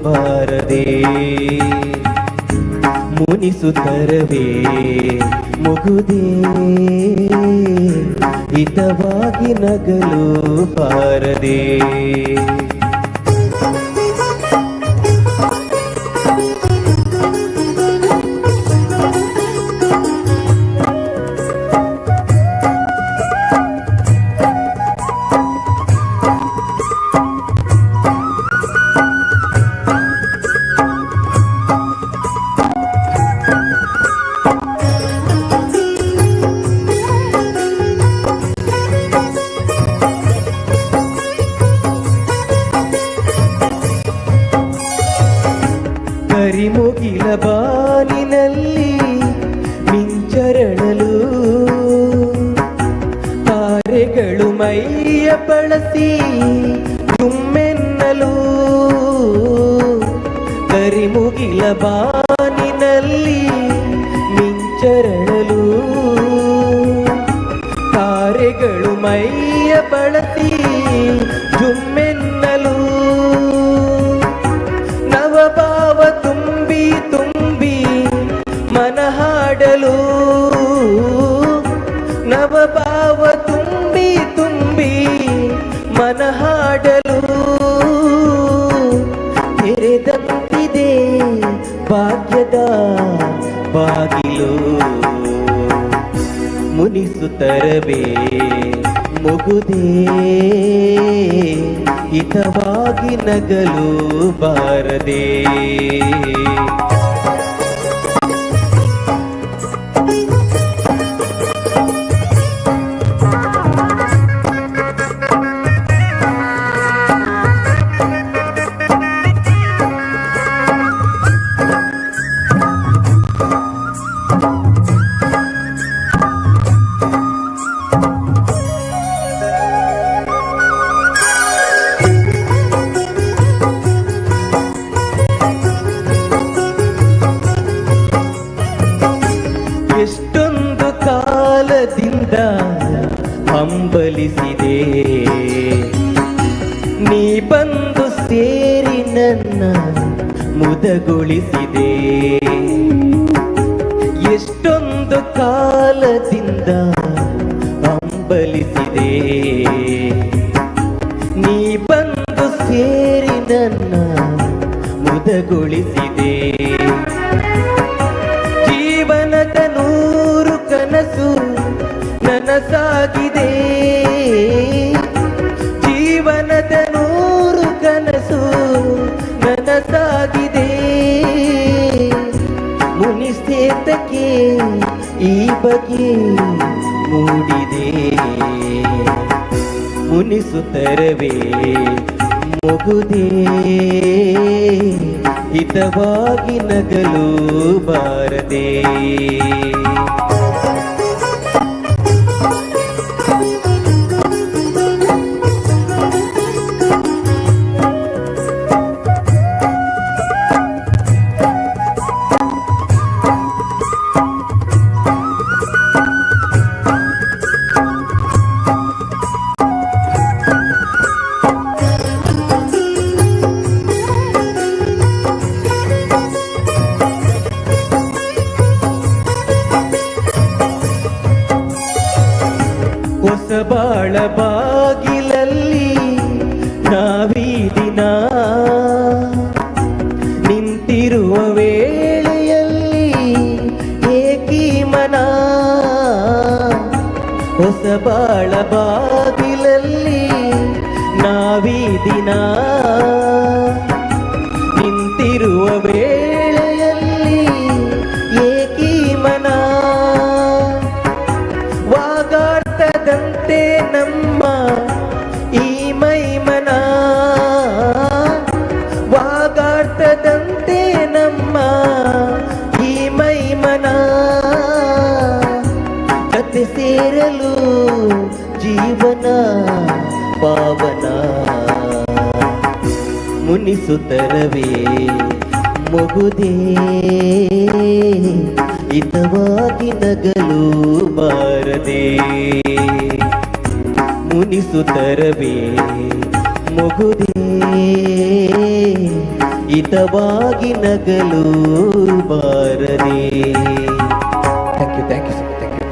ಬಾರದೆ ಮುನಿಸುತ್ತರವೇ ಮುಗುದೇ ಹಿತವಾಗಿ ನಗಲು ಬಾರದೆ ಕರಿಮುಗಿಲ ಬಾನಿನಲ್ಲಿ ಮಿಂಚರಳಲು ತಾರೆಗಳು ಮೈಯ ಬಳಸಿ ಜುಮ್ಮೆನ್ನಲು ಕರಿಮುಗಿಲ ಬಾನಿನಲ್ಲಿ ಮಿಂಚರಳಲು ತಾರೆಗಳು ಮೈಯ ಬಳಸಿ ಜುಮ್ಮೆನ್ನಲು ನವಭಾವ ತುಂಬ ಮನ ಹಾಡಲು ತೆರೆದಂತಿದೆ ಭಾಗ್ಯದ ಬಾಗಿಲು ಮುನಿಸುತ್ತರವೇ ಮುಗುದೇ ಹಿತವಾಗಿ ನಗಲು ಬಾರದೆ ಎಷ್ಟೊಂದು ಕಾಲದಿಂದ ಹಂಬಲಿಸಿದೆ ನೀ ಬಂದು ಸೇರಿ ನನ್ನ ಮುದಗೊಳಿಸಿದೆ ಎಷ್ಟೊಂದು ಕಾಲದಿಂದ ಹಂಬಲಿಸಿದೆ ನೀ ಬಂದು ಸೇರಿ ನನ್ನ ಮುದಗೊಳಿಸಿದೆ ಜೀವನದ 100 ಕನಸು ನನಸಾಗಿದೆ ಜೀವನದ 100 ಕನಸು ನನಸಾಗಿದೆ ಮುನಿಸ್ತೇತಕ್ಕೆ ಈ ಬಗ್ಗೆ ಮೂಡಿದೆ ಮುನಿಸುತ್ತರವೇ ಮುಗುದೇ ಹಿತವಾಗಿ ನಗಲು ಬಾರದೆ ಹೊಸಬಾಳ ಬಾಗಿಲಲ್ಲಿ ನಾವೀ ದಿನ ನಿಂತಿರುವ ವೇಳೆಯಲ್ಲಿ ಏಕೀ ಮನ ಹೊಸಬಾಳ ಬಾಗಿಲಲ್ಲಿ ನಾವೀ ದಿನ ನಿಂತಿರುವ ವೇಳೆಯಲ್ಲಿ ಏಕೀ ಮನ ವಾಗಾಡ್ತದಂತೆ ನಮ್ಮ ಈ ಮೈಮನ ವಾಗಾಡ್ತದಂತೆ ನಮ್ಮ ಈ ಮೈಮನ ಕತೆ ಸೇರಲು ಜೀವನ ಪಾವನ ಮುನಿಸುತ್ತರವೇ ಮುಗುದೇ ಹಿತವಾಗಿ ನಗಲು ಬಾರದೆ ಮುನಿಸುತ್ತರವೇ ಮುಗುದೇ ಹಿತವಾಗಿ ನಗಲು ಬಾರದೆ thank you thank you thank you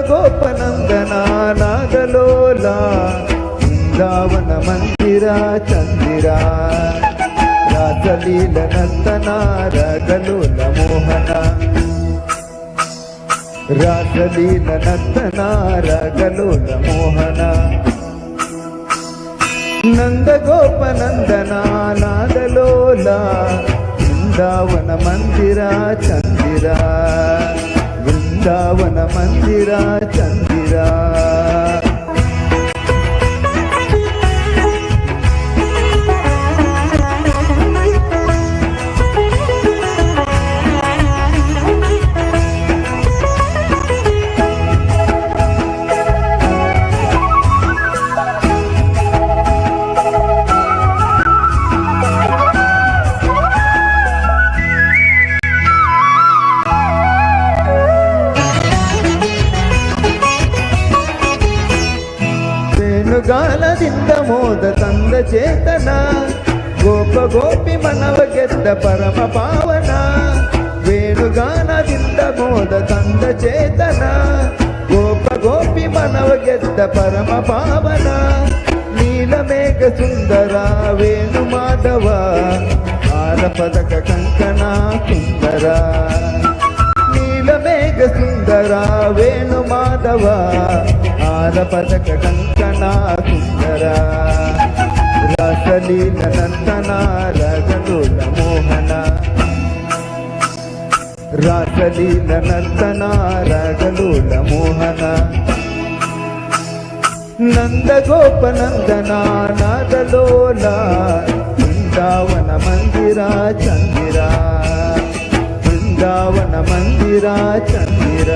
ನಂದಗೋಪನಂದನ ನಾಗಲೋಲ ಬೃಂದಾವನ ಮಂದಿರ ಚಂದಿರ ರಾಸಲೀಲ ನಂದನ ರಾಗಲೋಲ ಮೋಹನ ರಾಸಲೀಲ ನಂದನ ರಾಗಲೋಲ ಮೋಹನ ನಂದಗೋಪನಂದನ ನಾಗಲೋಲ ಬೃಂದಾವನ ಮಂದಿರ ಚಂದಿರ ಬೃಂದಾವನ ಮಂದಿರ ಚಂದಿರ ಗಾನದಿಂದ ಮೋದ ತಂದ ಚೇತನ ಗೋಪ ಗೋಪಿ ಮನವ ಗೆದ್ದ ಪರಮ ಪಾವನ ವೇಣುಗಾನದಿಂದ ಮೋದ ತಂದ ಚೇತನ ಗೋಪ ಗೋಪಿ ಮನವ ಗೆದ್ದ ಪರಮ ಪಾವನ ನೀಲಮೇಘ ಸುಂದರ ವೇಣು ಮಾಧವ ಹಾರ ಪದಕ ಕಂಕಣ ಸುಂದರ ನೀಲಮೇಘ ಸುಂದರ ವೇಣು ಮಾಧವ ಹಾರ ಪದಕ ಕಂಕಣ ಸುಂದರ ರಾಸಲೀಲ ನಂದನ ರಾಗಲೋಲ ಮೋಹನ ರಾಸಲೀಲ ನಂದನ ರಾಗಲೋಲ ಮೋಹನ ನಂದಗೋಪನಂದನ ನಾಗಲೋಲ ಬೃಂದಾವನ ಮಂದಿರ ಚಂದಿರ ಬೃಂದಾವನ ಮಂದಿರ ಚಂದಿರ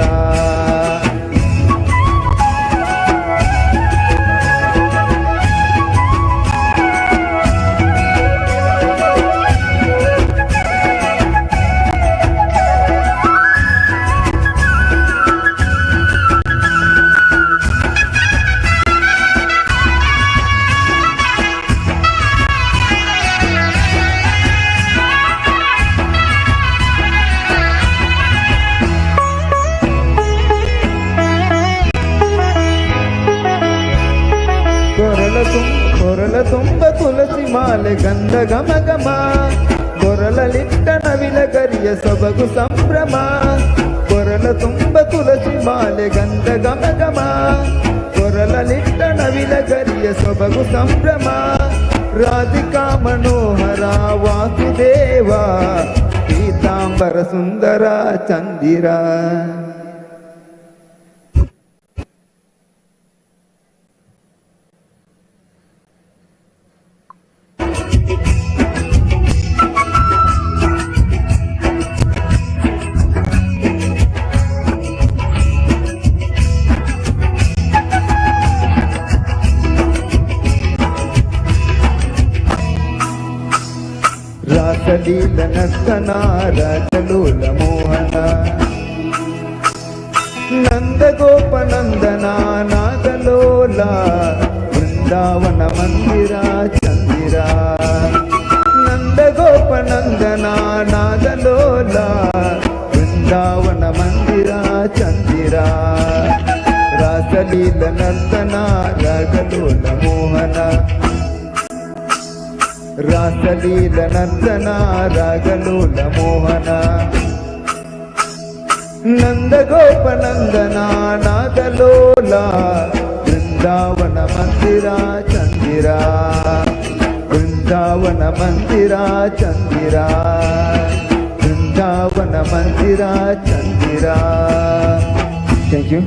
ಕೊರಲ ತುಂಬ ತುಳಸಿ ಮಾಲೆ ಗಂಧ ಘಮ ಘಮ ಕೊರಲಲಿಟ್ಟ ನವಿಲ ಗರಿಯ ಸೊಬಗು ಸಂಭ್ರಮ ಕೊರಲ ತುಂಬ ತುಳಸಿ ಮಾಲೆ ಗಂಧ ಘಮ ಘಮ ಕೊರಲಲಿಟ್ಟ ನವಿಲ ಗರಿಯ ಸೊಬಗು ಸಂಭ್ರಮ ರಾಧಿಕಾ ಮನೋಹರ ವಾಸುದೇವ ಪೀತಾಂಬರ ಸುಂದರ ಚಂದಿರ ರಾಸಲೀಲ ನಂದನ ರಾಗಲೋಲ ಮೋಹನ ನಂದಗೋಪನಂದನ ನಾಗಲೋಲ ಬೃಂದಾವನ ಮಂದಿರ ಚಂದಿರ ನಂದಗೋಪನಂದನ ನಾಗಲೋಲ ಬೃಂದಾವನ ಮಂದಿರ ಚಂದಿರ ರಾಸಲೀಲ ನಂದನ ರಾಗಲೋಲ ಮೋಹನ ರಾಸಲೀಲ ನಂದನ ರಾಗಲೋಲ ಮೋಹನ ನಂದಗೋಪನಂದನ ನಾಗಲೋಲ ಬೃಂದಾವನ ಮಂದಿರ ಚಂದಿರ ಬೃಂದಾವನ ಮಂದಿರ ಚಂದಿರ ಬೃಂದಾವನ ಮಂದಿರ ಚಂದಿರ. Thank you.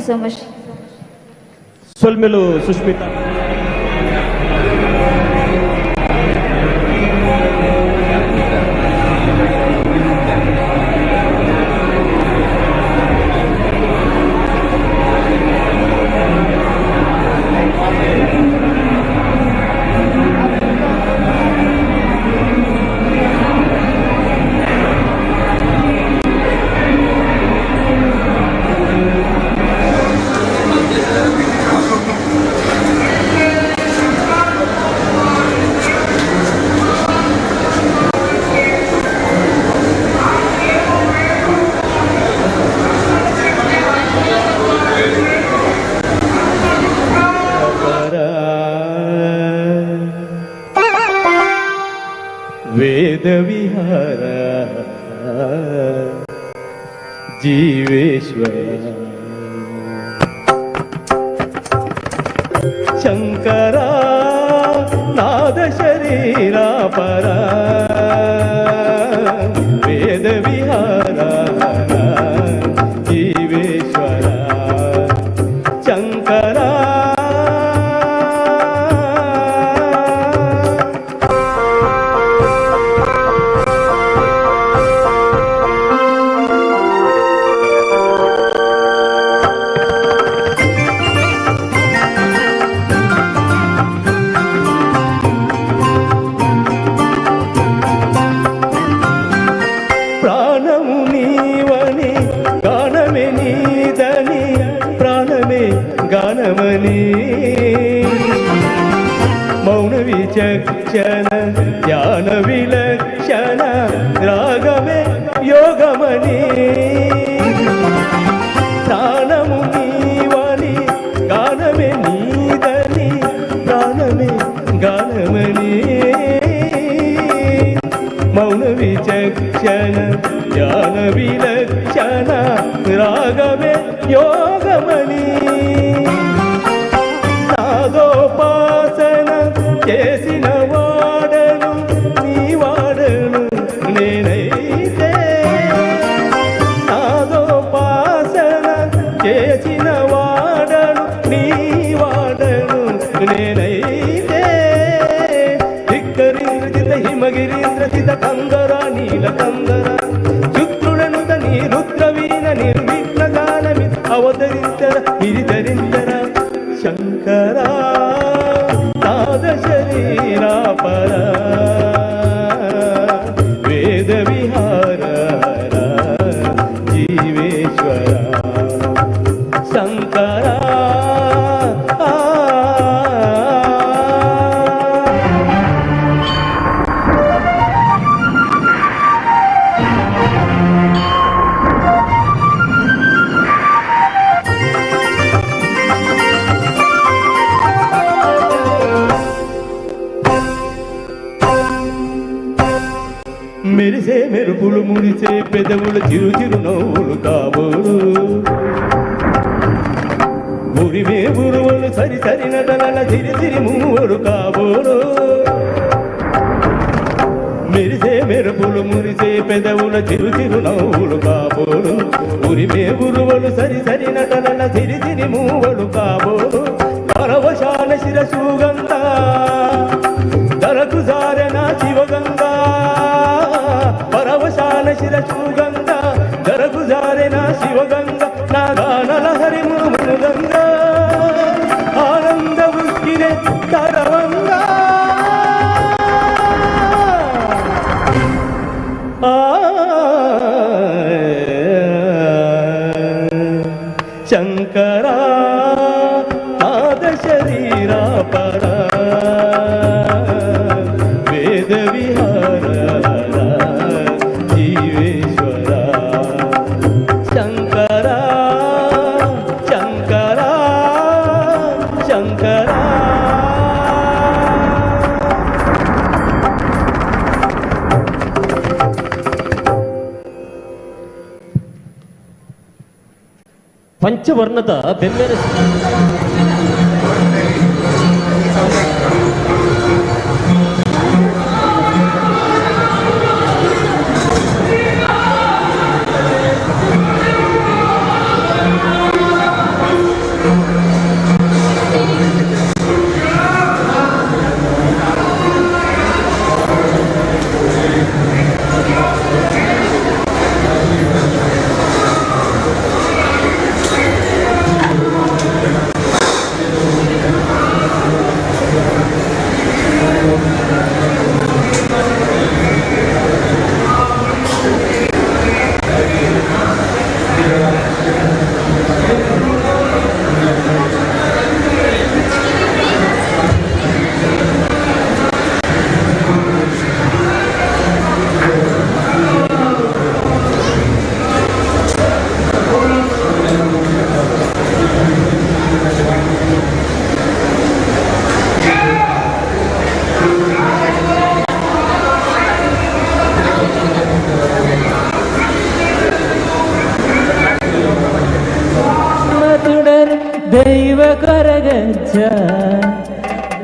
so much. ಸೊಲ್ಮೆಲು ಸುಷ್ಮಿತಾ. ವೇದ ವಿಹಾರ ಜೀವೇಶ್ವರ ಶಂಕರ ನಾದ ಶರೀರ ಪರ ವೇದ ವಿಹಾರ ಜೀವೇಶ್ವರ ಶಂಕರ గానమని మౌన విచక్షణ ధ్యాన విలక్షణ రాగమే యోగమని ప్రాణము నీవని గానమే నీదని ప్రాణమే గానమని మౌన విచక్షణ ధ్యాన విలక్షణ రాగమే యోగమని నాదోపాసన చేసిన వాడను నీ వాడను నేనైతే నాదోపాసన చేసిన వాడను నీ వాడను నేనైతే ధిక్కరీంద్రజిత హిమగిరీంద్రజిత కందర నీల కందర శుక్రుడనుత నీ రుద్రవీణ నిర్విఘ్న గానమి అవతరించర గిరిధరించర శంకర నాద శరీర పర వేద విహార జీవేశ్వర శంకర మెరిసే మెరుపులు మురిసే పెదవులు చిరు చిరు నవ్వులు కాబోలు ఉరిమే ఉరువులు సరి సరి నటనల సిరి సిరి మూవలు కాబోలు మెరిసే మెరుపులు మురిసే పెదవుల చిరు చిరు నవ్వులు కాబోలు ఉరిమే ఉరువులు సరి సరి నటనల సిరి సిరి మూవలు కాబోలు పరవశాల శిరసుగంగా దరకు జారెన శివగంగా పరవశాల శిరసుగంగా దరకు జారెన శివగంగా నా గానల హరిమును గంగా ఆనంద ఉక్కినే తరవంగా శంకర నాద శరీర పర వేద విహార జీవేశ్వర శంకర శంకర శంకర ಪಂಚವರ್ಣದ ಬೆಮ್ಮೆರೆ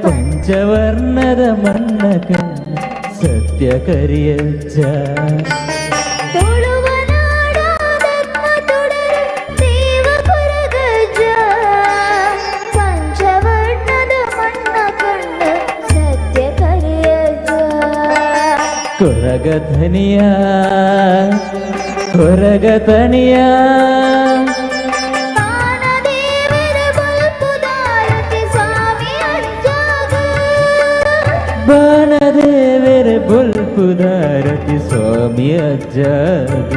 ಪಂಚವರ್ಣದ ಮಣ್ಣ ಕಣ್ಣ ಸತ್ಯ ಕರಿಯಜ್ಜ ಕೊರಗತನಿಯ ಕೊರಗತನಿಯ ಬಾಣದೇವರ ಬುಲ್ಪುದಾರತಿ ಸ್ವಾಮಿ ಅಜ್ಜಾಗ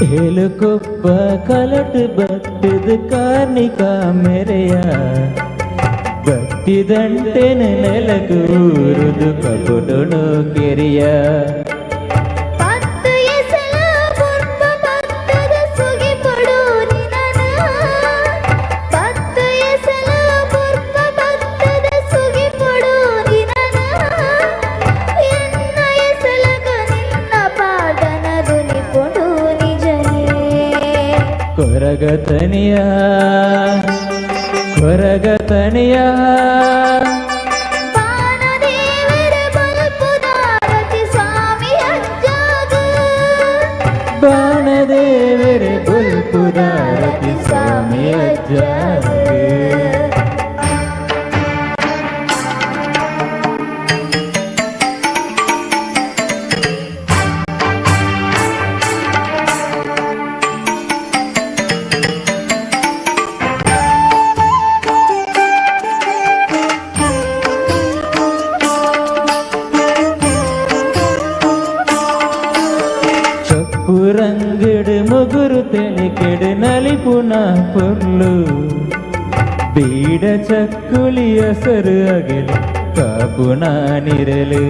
ಹೇಳುಕೊಬ್ಬ ಕಲಟು ಬಟ್ಟದ ಕಾರ್ಣಿಕ ಮೆರೆಯ ಬಟ್ಟಿದಂಟೆನ ನೆಲಗೂರುದು ಕಪುಡನು ಕೆರೆಯ ಕೊರಗತನಿಯ ಕೊರಗತನಿಯ ಬಾಣದೇವರ ಬುಲ್ಪುದಾರತಿ ಸ್ವಾಮಿ ಅಜ್ಜಾಗ புறங்கிடு முகுரு தெளிக்கெடு நலிபுன பொருளு பீட ಚಕ್ಕುಲಿ ಹಸರು ಅಗಿಲು ಕಾಪುನ ನಿರಲು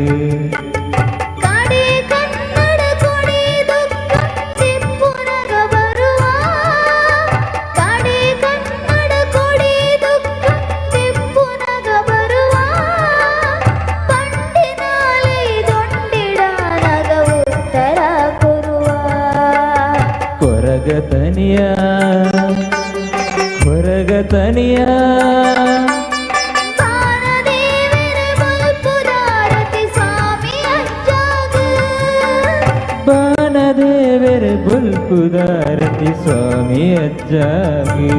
ಕೊರಗತನಿಯ ಕೊರಗತನಿಯ ಬಾಣದೇವರ ಬುಲ್ಪುದಾರತಿ ಸ್ವಾಮಿ ಅಜ್ಜಾಗಿ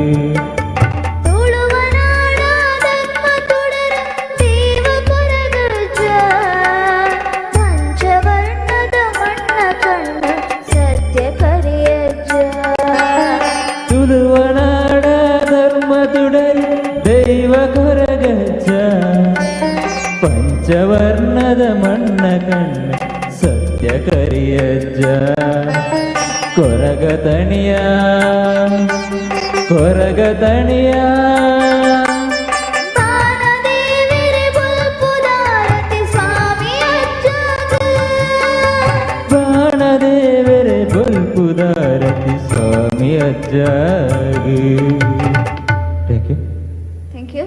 ತುಳುವನಾಡ ಧರ್ಮದುಡರಿ ದೈವ ಕೊರಗಜ್ಜ ಪಂಚವರ್ಣದ ಮಣ್ಣ ಕಣ್ಣ ಸತ್ಯ ಕರಿಯಜ್ಜ ಕೊರಗತನಿಯ ಕೊರಗತನಿಯ ಬಾಣದೇವರ ಬುಲ್ಪುದಾರತಿ ಸ್ವಾಮಿ ಅಜ್ಜಾಗ ಥ್ಯಾಂಕ್ ಯು ಥ್ಯಾಂಕ್ ಯು.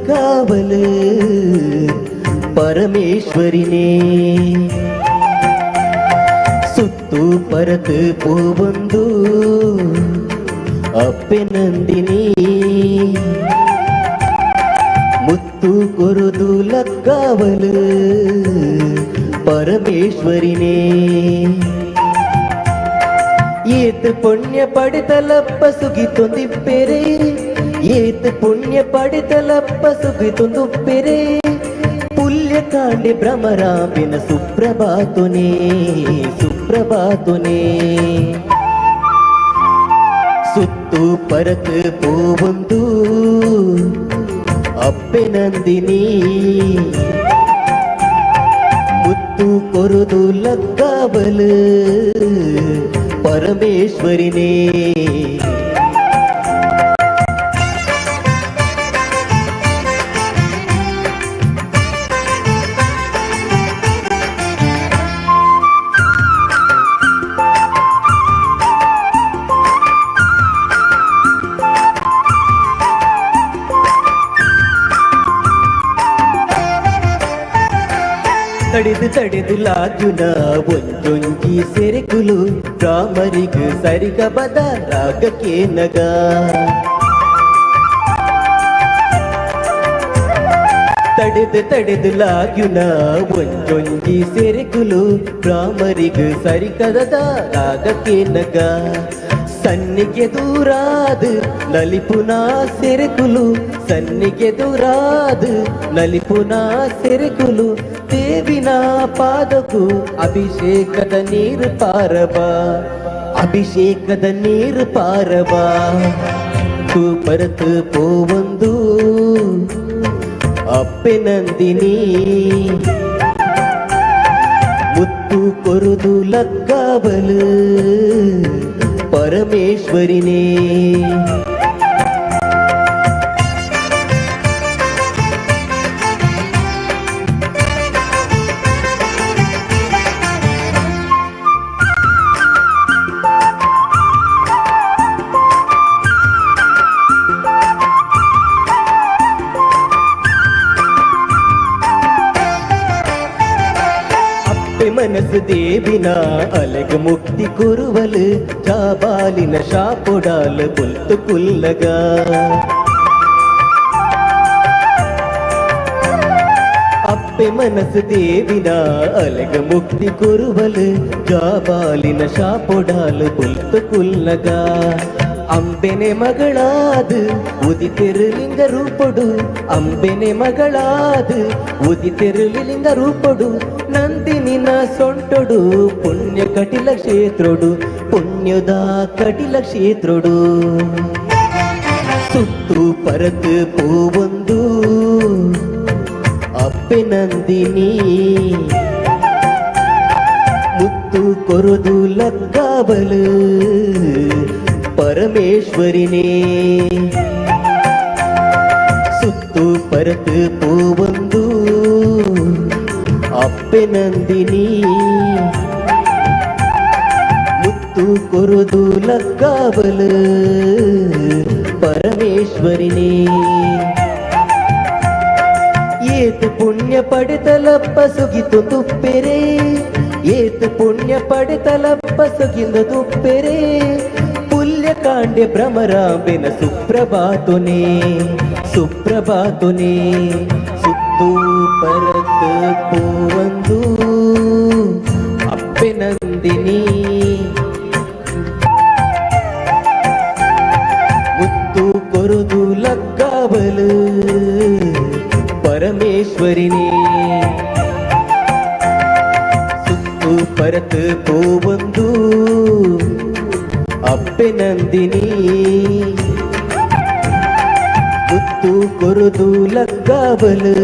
ಕಾವಲು ಪರಮೇಶ್ವರಿನೇ ಸುತ್ತು ಪರತು ಪೋವೊಂದು ಅಪ್ಪೆ ನಂದಿನಿ ಮುತ್ತು ಕೊರುದು ಲಕ್ಕಾವಲು ಪರಮೇಶ್ವರಿನೇ ಏತ್ ಪುಣ್ಯ ಪಡೆದಲಪ್ಪ ಸುಗಿತೊಂದಿಪ್ಪೆರೆ ಏತ್ ಪುಣ್ಯ ಪಡೆದಲಪ್ಪ ಸುಗಿತೊಂದುಪ್ಪೆರೆ ಪುಲ್ಯ ಕಾಂಡೆ ಭ್ರಮರಾಂಬಿನ ಸುಪ್ರಭಾತುನೇ ಸುಪ್ರಭಾತುನೇ ಸುತ್ತು ಪರತು ಪೋವೊಂದು ಅಪ್ಪೆ ನಂದಿನಿ ಮುತ್ತು ಕೊರುದು ಲಕ್ಕಾವಲು ಪರಮೇಶ್ವರಿನೇ ತಡೆದು ತಡೆದು ಲಾಜುನ ಒಂದೊಂಜಿ ಸೆರೆಕುಲು ರಾಮರಿಗು ಸರಿಗ ಬದ ರಾಗಕ್ಕೆ ನಗ ತಡೆದು ತಡೆದು ಲಾಜುನ ಒಂದೊಂಜಿ ಸೆರೆಕುಲು ರಾಮರಿಗು ಸರಿಗದ ರಾಗಕ್ಕೆ ನಗ ಸನ್ನಿಗೆ ದೂರಾದು ನಲಿಪುನಾ ಸೆರೆಕುಲು ಸನ್ನಿಗೆ ದೂರಾದು ನಲಿಪುನಾ ಸೆರೆಕುಲು ದೇವಿನ ಪಾದಕು ಅಭಿಷೇಕದ ನೀರು ಪಾರಬ ಅಭಿಷೇಕದ ನೀರು ಪಾರಬ ತೂ ಪರತು ಪೋವೊಂದು ಅಪ್ಪೆ ನಂದಿನಿ ಮುತ್ತು ಕೊರುದು ಲಕ್ಕಾವಲು ಪರಮೇಶ್ವರಿನೇ ಮನಸ್ಸು ದೇವಿನ ಅಲೆಗ ಮುಕ್ತಿ ಕುರುವಲು ಜಾಬಾಲಿನ ಶಾಪೊಡಾಲ ಪುಲ್ತು ಕುಲ್ಲಗ ಅಪ್ಪೆ ಮನಸ್ಸು ದೇವಿನ ಅಲೆಗ ಮುಕ್ತಿ ಕುರುವಲು ಜಾಬಾಲಿನ ಶಾಪೊಡಾಲ ಪುಲ್ತು ಕುಲ್ಲಗ ಅಂಬೆನೆ ಮಗಳಾದು ಉದಿತೆರುಲಿಂಗ ರೂಪಡು ಅಂಬೆನೆ ಮಗಳಾದು ಉದಿತೆರುಲಿಂಗ ರೂಪಡು ನಂದಿನಿನ ಸೊಂಟೊಡು ಪುಣ್ಯ ಕಟಿಲ ಕ್ಷೇತ್ರೊಡು ಪುಣ್ಯದ ಕಟಿಲ ಕ್ಷೇತ್ರೊಡು ಸುತ್ತು ಪರತು ಪೋವೊಂದು ಅಪ್ಪೆ ನಂದಿನಿ ಮುತ್ತು ಕೊರುದು ಲಕ್ಕಾವಲು ಪರಮೇಶ್ವರಿನೇ ಸುತ್ತು ಪರತು ಪೋವೊಂದು ಅಪ್ಪೆ ನಂದಿನಿ ಮುತ್ತು ಕೊರುದು ಲಕ್ಕಾವಲು ಪರಮೇಶ್ವರಿನೇ ಏತು ಪುಣ್ಯ ಪಡೆತಲಪ್ಪ ಸುಗಿತೊಂದುಪ್ಪೆರೆ ಏತು ಪುಣ್ಯ ಪಡೆತಲಪ್ಪ ಸುಗಿಂದುಪ್ಪೆರೆ ಪುಲ್ಯ ಕಾಂಡೆ ಭ್ರಮರಾಂಬಿನ ಸುಪ್ರಭಾತುನೇ ಸುಪ್ರಭಾತುನೇ ಸುತ್ತು ಪರತು ಪೋವೊಂದು ಅಪ್ಪೆ ನಂದಿನಿ ಮುತ್ತು ಕೊರುದು ಲಕ್ಕಾವಲು ಪರಮೇಶ್ವರಿನೇ ಸುತ್ತು ಪರತು ಪೋವೊಂದು ಅಪ್ಪೆ ನಂದಿನಿ ಮುತ್ತು ಕೊರುದು ಲಕ್ಕಾವಲು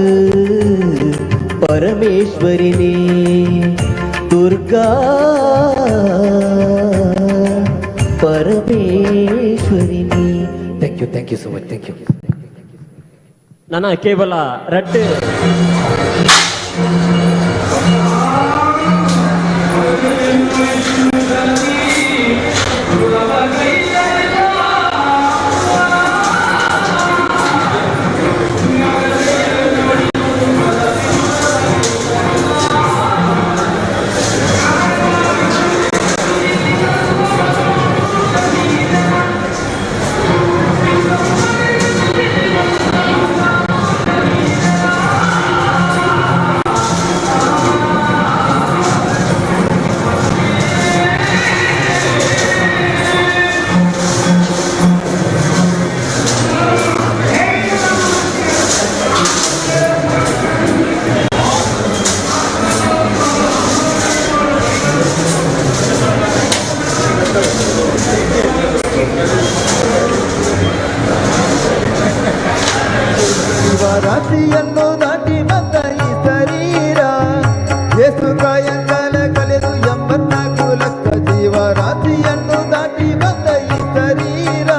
ಪರಮೇಶ್ವರಿನೇ ದುರ್ಗಾ ಪರಮೇಶ್ವರಿನೇ. Thank you so much. Thank you. ನನ್ನ ಕೇವಲ ರಡ್ಡು ರಾಶಿಯನ್ನು ದಾಟಿ ಬಂದ ಈ ಶರೀರ ಯೇಸು ಕಾಯಂಗಾಲ ಕಳೆದು 84 ಲಕ್ಷ ಜೀವ ರಾಶಿಯನ್ನು ದಾಟಿ ಬಂದ ಈ ಶರೀರ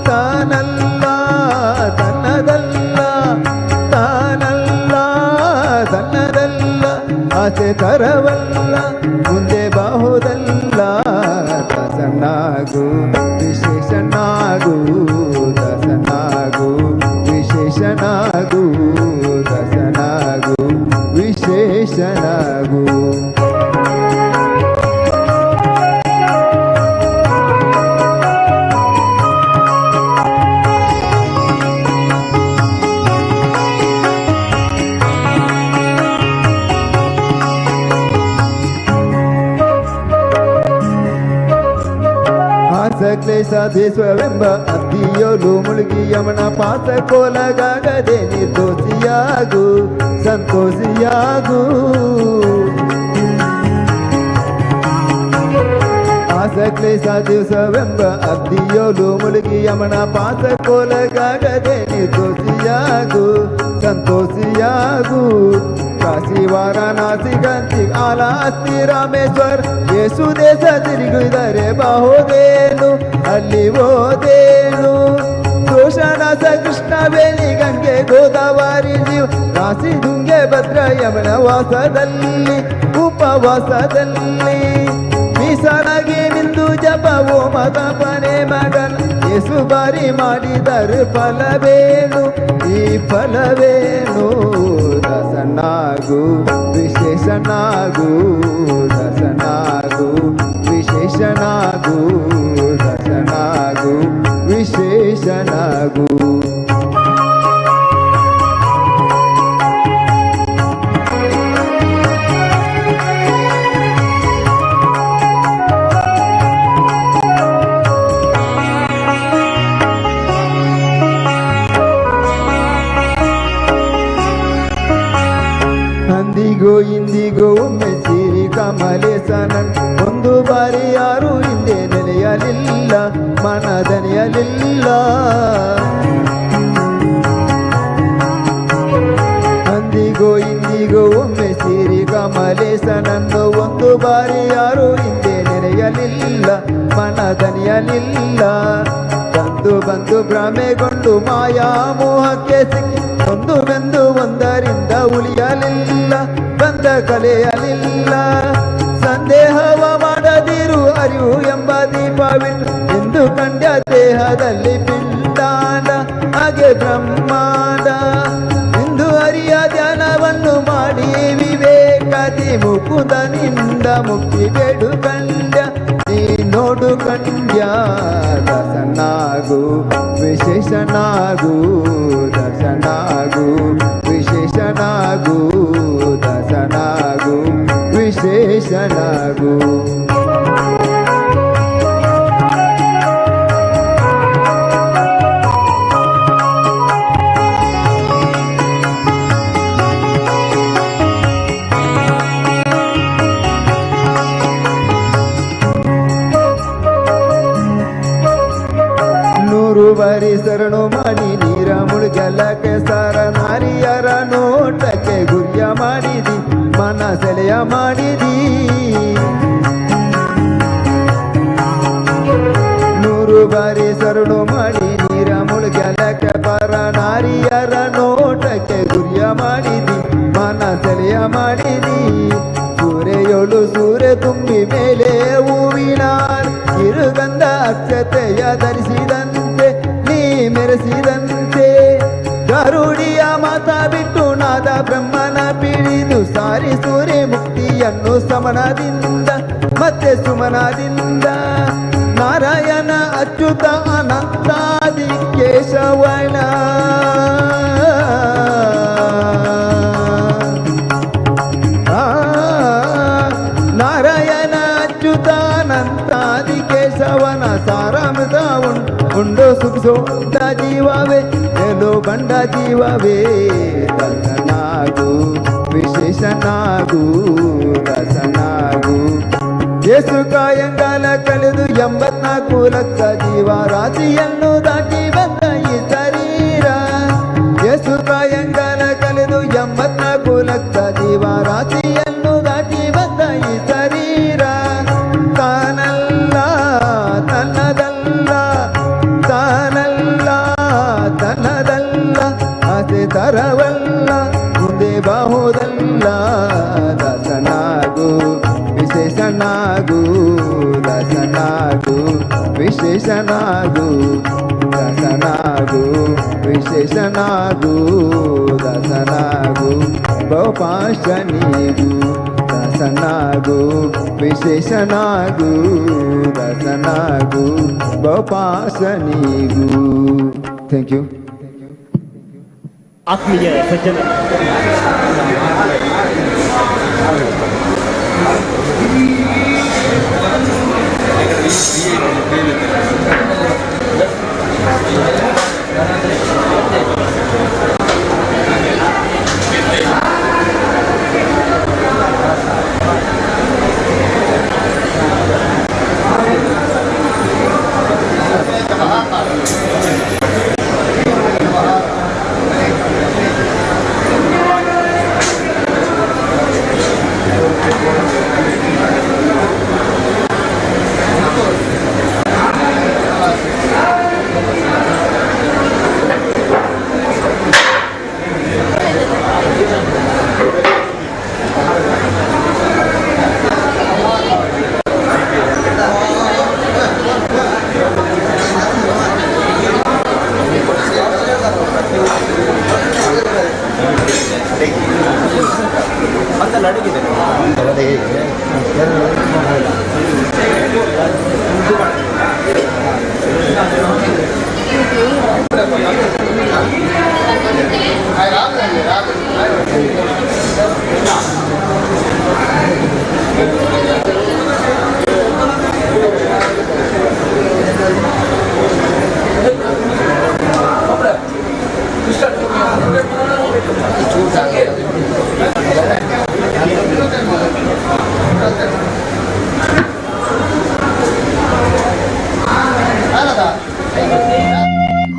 ತಾನಲ್ಲ ತನ್ನದಲ್ಲ ತಾನಲ್ಲ ತನ್ನದಲ್ಲ ಆಸೆ ತರವಲ್ಲ ಮುಂದೆ ಬಾಹುದಲ್ಲ ದಾಸನಾಗು ವಿಶೇಷನಾಗು ದಾಸನಾಗು ವಿಶೇಷನಾಗು ದಾಸನಾಗು ವಿಶೇಷನಾಗು ಕ್ಲೇಶ ದೇಶವೆಂಬ ಅದ್ದಿಯೋಲು ಮುಳುಗಿ ಯಮನ ಪಾಸ ಕೋಲಗಾಗದೆ ನಿರ್ದೋಷಿಯಾಗು ಸಂತೋಷಿಯಾಗು ಆಸ ಕ್ಲೇಶ ದಿವಸವೆಂಬ ಅದ್ದಿಯೋಲು ಮುಳುಗಿ ಯಮನ ಪಾಸ ಕೋಲಗಾಗದೆ ನಿರ್ದೋಷಿಯಾಗು ಸಂತೋಷಿಯಾಗು ಕಾಶಿ ವಾರಾಣಸಿ ಗಂತಿ ಆಲಾಸ್ತಿ ರಾಮೇಶ್ವರ್ ಯೇಸು ದೇಶ ತಿರುಗಿದರೆ ಬಾಹೋದೇನು ಅಲ್ಲಿ ಹೋದೇನು ದೋಷನಾಸ ಕೃಷ್ಣ ವೇಣಿ ಗಂಗೆ ಗೋದಾವರಿ ಜೀವ ರಾಶಿ ದುಂಗೆ ಭದ್ರ ಯಮನ ವಾಸದಲ್ಲಿ ಉಪವಾಸದಲ್ಲಿ ಮೀಸಲಾಗಿ ನಿಂದು ಜಪ ಓ ಮತಪನೆ ಮಗನ ಯೇಸು ಬಾರಿ ಮಾಡಿದರು ಫಲವೇನು ಈ ಫಲವೇನು ದಾಸನಾಗು ವಿಶೇಷನಾಗು ದಾಸನಾಗು ವಿಶೇಷನಾಗು ದಾಸನಾಗು ವಿಶೇಷನಾಗು ಅಂದಿಗೋ ಇಂದಿಗೋ ಒಮ್ಮೆ ಸಿರಿ ಕಮಲೇಸನನ್ ಒಂದು ಬಾರಿ ಯಾರು ಹಿಂದೆ ನೆನೆಯಲಿಲ್ಲ ಮನದನೆಯಲಿಲ್ಲ ಅಂದಿಗೋ ಇಂದಿಗೋ ಒಮ್ಮೆ ಸಿರಿ ಕಮಲೇಸನನ್ನು ಒಂದು ಬಾರಿ ಯಾರು ಹಿಂದೆ ನೆನೆಯಲಿಲ್ಲ ಮನದನೆಯಲಿಲ್ಲ ಬಂದು ಭ್ರಮೆಗೊಂಡು ಮಾಯಾ ಮೋಹಕ್ಕೆ ಸಿಕ್ಕಿ ಒಂದು ಬೆಂದು ಒಂದರಿಂದ ಉಳಿಯಲಿಲ್ಲ ಬಂದ ಕಲೆಯಲಿಲ್ಲ ಸಂದೇಹವ ಮಾಡದಿರು ಅರಿವು ಎಂಬ ದೀಪವಿಟ್ಟು ಎಂದು ಕಂಡ ದೇಹದಲ್ಲಿ ಪಿಂಡಾಂಡ ಹಾಗೆ ಬ್ರಹ್ಮಾಂಡ ಇಂದು ಅರಿಯ ಧ್ಯಾನವನ್ನು ಮಾಡಿ ವಿವೇಕದಿ ಮುಕುಂದನಿಂದ ಮುಕ್ತಿ ಬೇಡು ಕಂಡ್ಯ ನೀ ನೋಡು ಕಂಡ್ಯ ದಾಸನಾಗು ವಿಶೇಷನಾಗು ದಾಸನಾಗು ವಿಶೇಷನಾಗು ದಾಸನಾಗು ವಿಶೇಷನಾಗು ಬಾರಿ ಶರಣು ಮಾಡಿ ನೀರ ಮುಳುಗಲಕ್ಕೆ ಸಾರ ನಾರಿಯರ ನೋಟಕ್ಕೆ ಗುರಿಯ ಮಾಡಿದಿ ಮನ ಸೆಳೆಯ ಮಾಡಿದಿ 100 ಬಾರಿ ಶರಣು ಮಾಡಿ ನೀರ ಮುಳುಗಲಕ್ಕೆ ಪರ ನಾರಿಯರ ನೋಟಕ್ಕೆ ಗುರಿಯ ಮಾಡಿದಿ ಮನ ಸೆಳೆಯ ಮಾಡಿದಿ ಸೂರೆಯೊಳು ಸೂರ್ಯ ತುಂಬಿ ಮೇಲೆ ಹೂವಿನ ಕಿರುಗಂಧ ಅಕ್ಷತೆಯ ಧರಿಸಿದಂತೆ ನೀ ಮೆರೆಸಿದಂತೆ ಗರುಡಿಯ ಮಾತ ಬಿಟ್ಟು ನಾದ ಬ್ರಹ್ಮನ ಪಿಡಿದು ಸಾರಿ ಸೂರ್ಯ ಮುಕ್ತಿಯನ್ನು ಸಮನದಿಂದ ಮತ್ತೆ ಸುಮನದಿಂದ ನಾರಾಯಣ ಅಚ್ಯುತ ಅನಂತಾದಿ ಕೇಶವನ ನಾರಾಯಣ ಅಚ್ಯುತಾನಂತಾದಿ ಕೇಶವನ ಸಾರಾಂಶ ಉಂಡು ಸುಖಿಸೋದ ಜೀವವೇ ಎಲ್ಲೋ ಬಂಡ ಜೀವವೇ ರಸನಾಗು ವಿಶೇಷನಾಗು ರಸನಾಗು ಯೇಸು ಕಾಯಂಗಾಲ ಕಳೆದು 84 ಲಕ್ಷ ಜೀವ ರಾಶಿಯನ್ನು ದಾಟಿ ಬಂದ ಈ ಶರೀರ ಯೇಸು ಕಾಯಂಗಲ ಕಲೆದು 84 ಲಕ್ಷ ಜೀವರಾಶಿಯನ್ನು ದಾಟಿ ಬಂದ ಈ ಶರೀರ ತಾನಲ್ಲ ತನ್ನದಲ್ಲ ತಾನಲ್ಲ ತನ್ನದಲ್ಲ ಆಸೆ ತರವಲ್ಲ ಮುಂದೆ ಬಾಹುದಲ್ಲ ದಾಸನಾಗು ವಿಶೇಷನಾಗು ದಾಸನಾಗು ವಿಶೇಷನಾಗು ದಾಸನಾಗು ವಿಶೇಷನಾಗು ದಾಸನಾಗು ಬಹುಪಾಶನಿಗೂ ದಾಸನಾಗು ವಿಶೇಷನಾಗು ದಾಸನಾಗು ಬಹುಪಾಶನಿಗೂ. Thank you. ಆತ್ಮೀಯ ಸಜ್ಜನ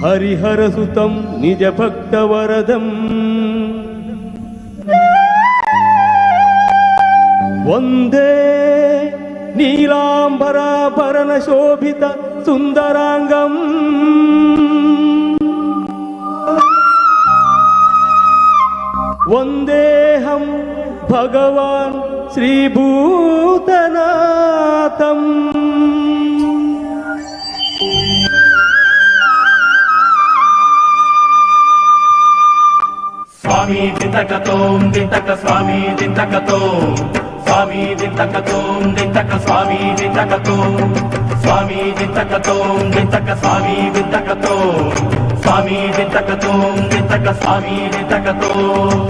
ಹರಿಹರಸುತಂ ನಿಜ ಭಕ್ತವರದಂ ವಂದೇ ನೀಲಾಂಬರಾಭರಣ ಶೋಭಿತ ಸುಂದರಾಂಗಂ ವಂದೇಹಂ ಭಗವಾನ್ ಶ್ರೀಭೂತನಾಥಂ. ಸ್ವಾಮಿ ದಿತಕತೋಂ ದಿತಕ ಸ್ವಾಮಿ ದಿತಕತೋಂ ಸ್ವಾಮಿ ದಿತಕತೋಂ ದಿತಕ ಸ್ವಾಮಿ ದಿತಕತೋಂ ಸ್ವಾಮಿ ದಿತಕತೋಂ ದಿತಕ ಸ್ವಾಮಿ ದಿತಕತೋಂ ಸ್ವಾಮಿ ದಿತಕತೋಂ ದಿತಕ ಸ್ವಾಮಿ ದಿತಕತೋಂ.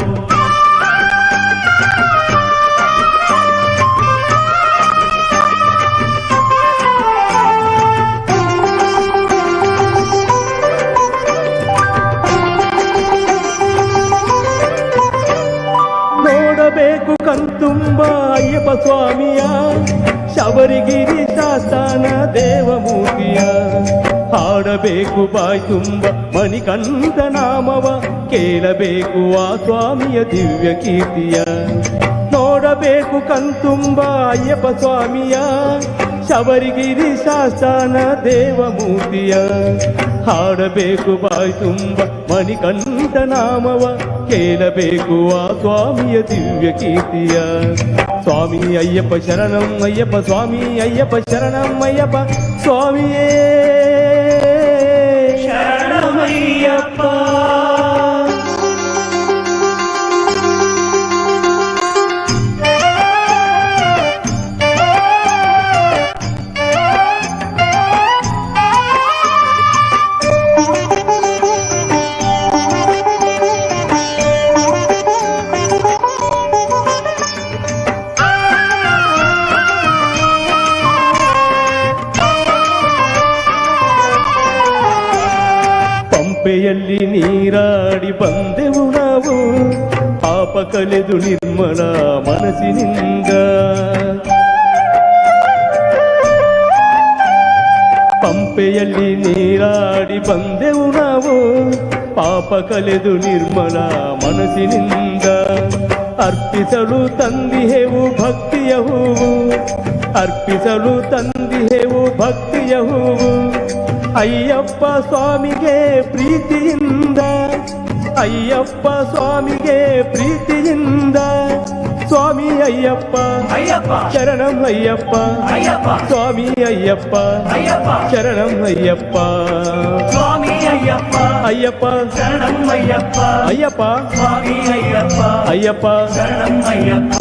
ನೋಡಬೇಕು ಕಣ್ತುಂಬ ಅಯ್ಯಪ್ಪ ಸ್ವಾಮಿಯ ಶಬರಿಗಿರಿ ಶಾಸ್ತಾನ ದೇವಮೂರ್ತಿಯ ಹಾಡಬೇಕು ಬಾಯ್ ತುಂಬ ಮಣಿಕಂಠ ನಾಮವ ಕೇಳಬೇಕು ಆ ಸ್ವಾಮಿಯ ದಿವ್ಯ ಕೀರ್ತಿಯ. ನೋಡಬೇಕು ಕಣ್ತುಂಬ ಅಯ್ಯಪ್ಪ ಸ್ವಾಮಿಯ ಶಬರಿಗಿರಿ ಶಾಸ್ತಾನ ದೇವಮೂರ್ತಿಯ ಹಾಡಬೇಕು ಬಾಯ್ ತುಂಬ ಮಣಿಕಂಠ ನಾಮವ ಕೇಳಬೇಕು ಆ ಸ್ವಾಮಿಯ ದಿವ್ಯ ಕೀರ್ತಿಯ. ಸ್ವಾಮಿ ಅಯ್ಯಪ್ಪ ಶರಣಂ ಅಯ್ಯಪ್ಪ ಸ್ವಾಮಿ ಅಯ್ಯಪ್ಪ ಶರಣಂ ಅಯ್ಯಪ್ಪ ಸ್ವಾಮಿಯೇ ಶರಣಮಯ್ಯಪ್ಪ. ಪಂಪೆಯಲ್ಲಿ ನೀರಾಡಿ ಬಂದೆವು ನಾವು ಪಾಪ ಕಳೆದು ನಿರ್ಮಲ ಮನಸ್ಸಿನಿಂದ. ಪಂಪೆಯಲ್ಲಿ ನೀರಾಡಿ ಬಂದೆವು ನಾವು ಪಾಪ ಕಲೆದು ನಿರ್ಮಲ ಮನಸ್ಸಿನಿಂದ ಅರ್ಪಿಸಲು ತಂದಿಹೆವು ಭಕ್ತಿಯ ಹೂವು, ಅರ್ಪಿಸಲು ತಂದಿಹೆವು ಭಕ್ತಿಯ ಹೂವು. ಅಯ್ಯಪ್ಪ ಸ್ವಾಮಿಗೆ ಪ್ರೀತಿಯಿಂದ, ಅಯ್ಯಪ್ಪ ಸ್ವಾಮಿಗೆ ಪ್ರೀತಿಯಿಂದ. ಸ್ವಾಮಿ ಅಯ್ಯಪ್ಪ ಅಯ್ಯಪ್ಪ ಶರಣಂ ಅಯ್ಯಪ್ಪ, ಅಯ್ಯಪ್ಪ ಸ್ವಾಮಿ ಅಯ್ಯಪ್ಪ ಅಯ್ಯಪ್ಪ ಶರಣಂ ಅಯ್ಯಪ್ಪ, ಸ್ವಾಮಿ ಅಯ್ಯಪ್ಪ ಅಯ್ಯಪ್ಪ ಶರಣಂ ಅಯ್ಯಪ್ಪ, ಅಯ್ಯಪ್ಪ ಸ್ವಾಮಿ ಅಯ್ಯಪ್ಪ ಅಯ್ಯಪ್ಪ ಶರಣಂ ಅಯ್ಯಪ್ಪ.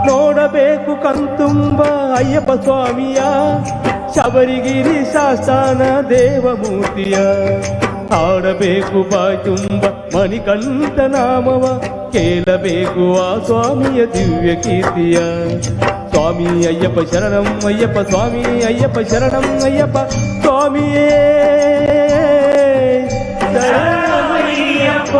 ನೋಡಬೇಕು ಕಣ್ತುಂಬ ಅಯ್ಯಪ್ಪ ಸ್ವಾಮಿಯ, ಶಬರಿಗಿರಿ ಶಾಸ್ತಾನ ದೇವಮೂರ್ತಿಯ. ಹಾಡಬೇಕು ಬಾಯ್ ತುಂಬ ಮಣಿಕಂಠ ನಾಮವ, ಕೇಳಬೇಕು ಆ ಸ್ವಾಮಿಯ ದಿವ್ಯ ಕೀರ್ತಿಯ. ಸ್ವಾಮಿ ಅಯ್ಯಪ್ಪ ಶರಣಂ ಅಯ್ಯಪ್ಪ, ಸ್ವಾಮಿ ಅಯ್ಯಪ್ಪ ಶರಣಂ ಅಯ್ಯಪ್ಪ, ಸ್ವಾಮಿಯೇ ಶರಣಮಯ್ಯಪ್ಪ.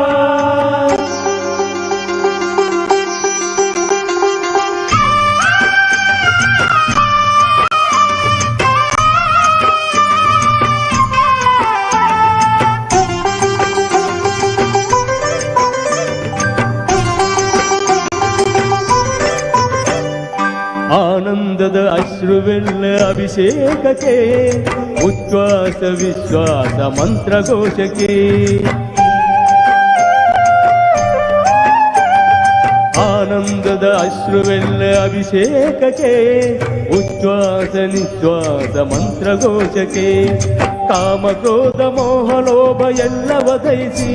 ಆನಂದದ ಅಶ್ರುವೆಲ್ಲ ಅಭಿಷೇಕಕ್ಕೆ, ಉಚ್ಛ್ವಾಸ ವಿಶ್ವಾಸ ಮಂತ್ರಘೋಷಕ್ಕೆ. ಆನಂದದ ಅಶ್ರುವೆಲ್ಲ ಅಭಿಷೇಕಕ್ಕೆ, ಉಚ್ಛ್ವಾಸ ನಿಶ್ವಾಸ ಮಂತ್ರಘೋಷಕ್ಕೆ. ಕಾಮ ಕ್ರೋಧ ಮೋಹ ಲೋಭ ಎಲ್ಲ ವದಯಿಸಿ,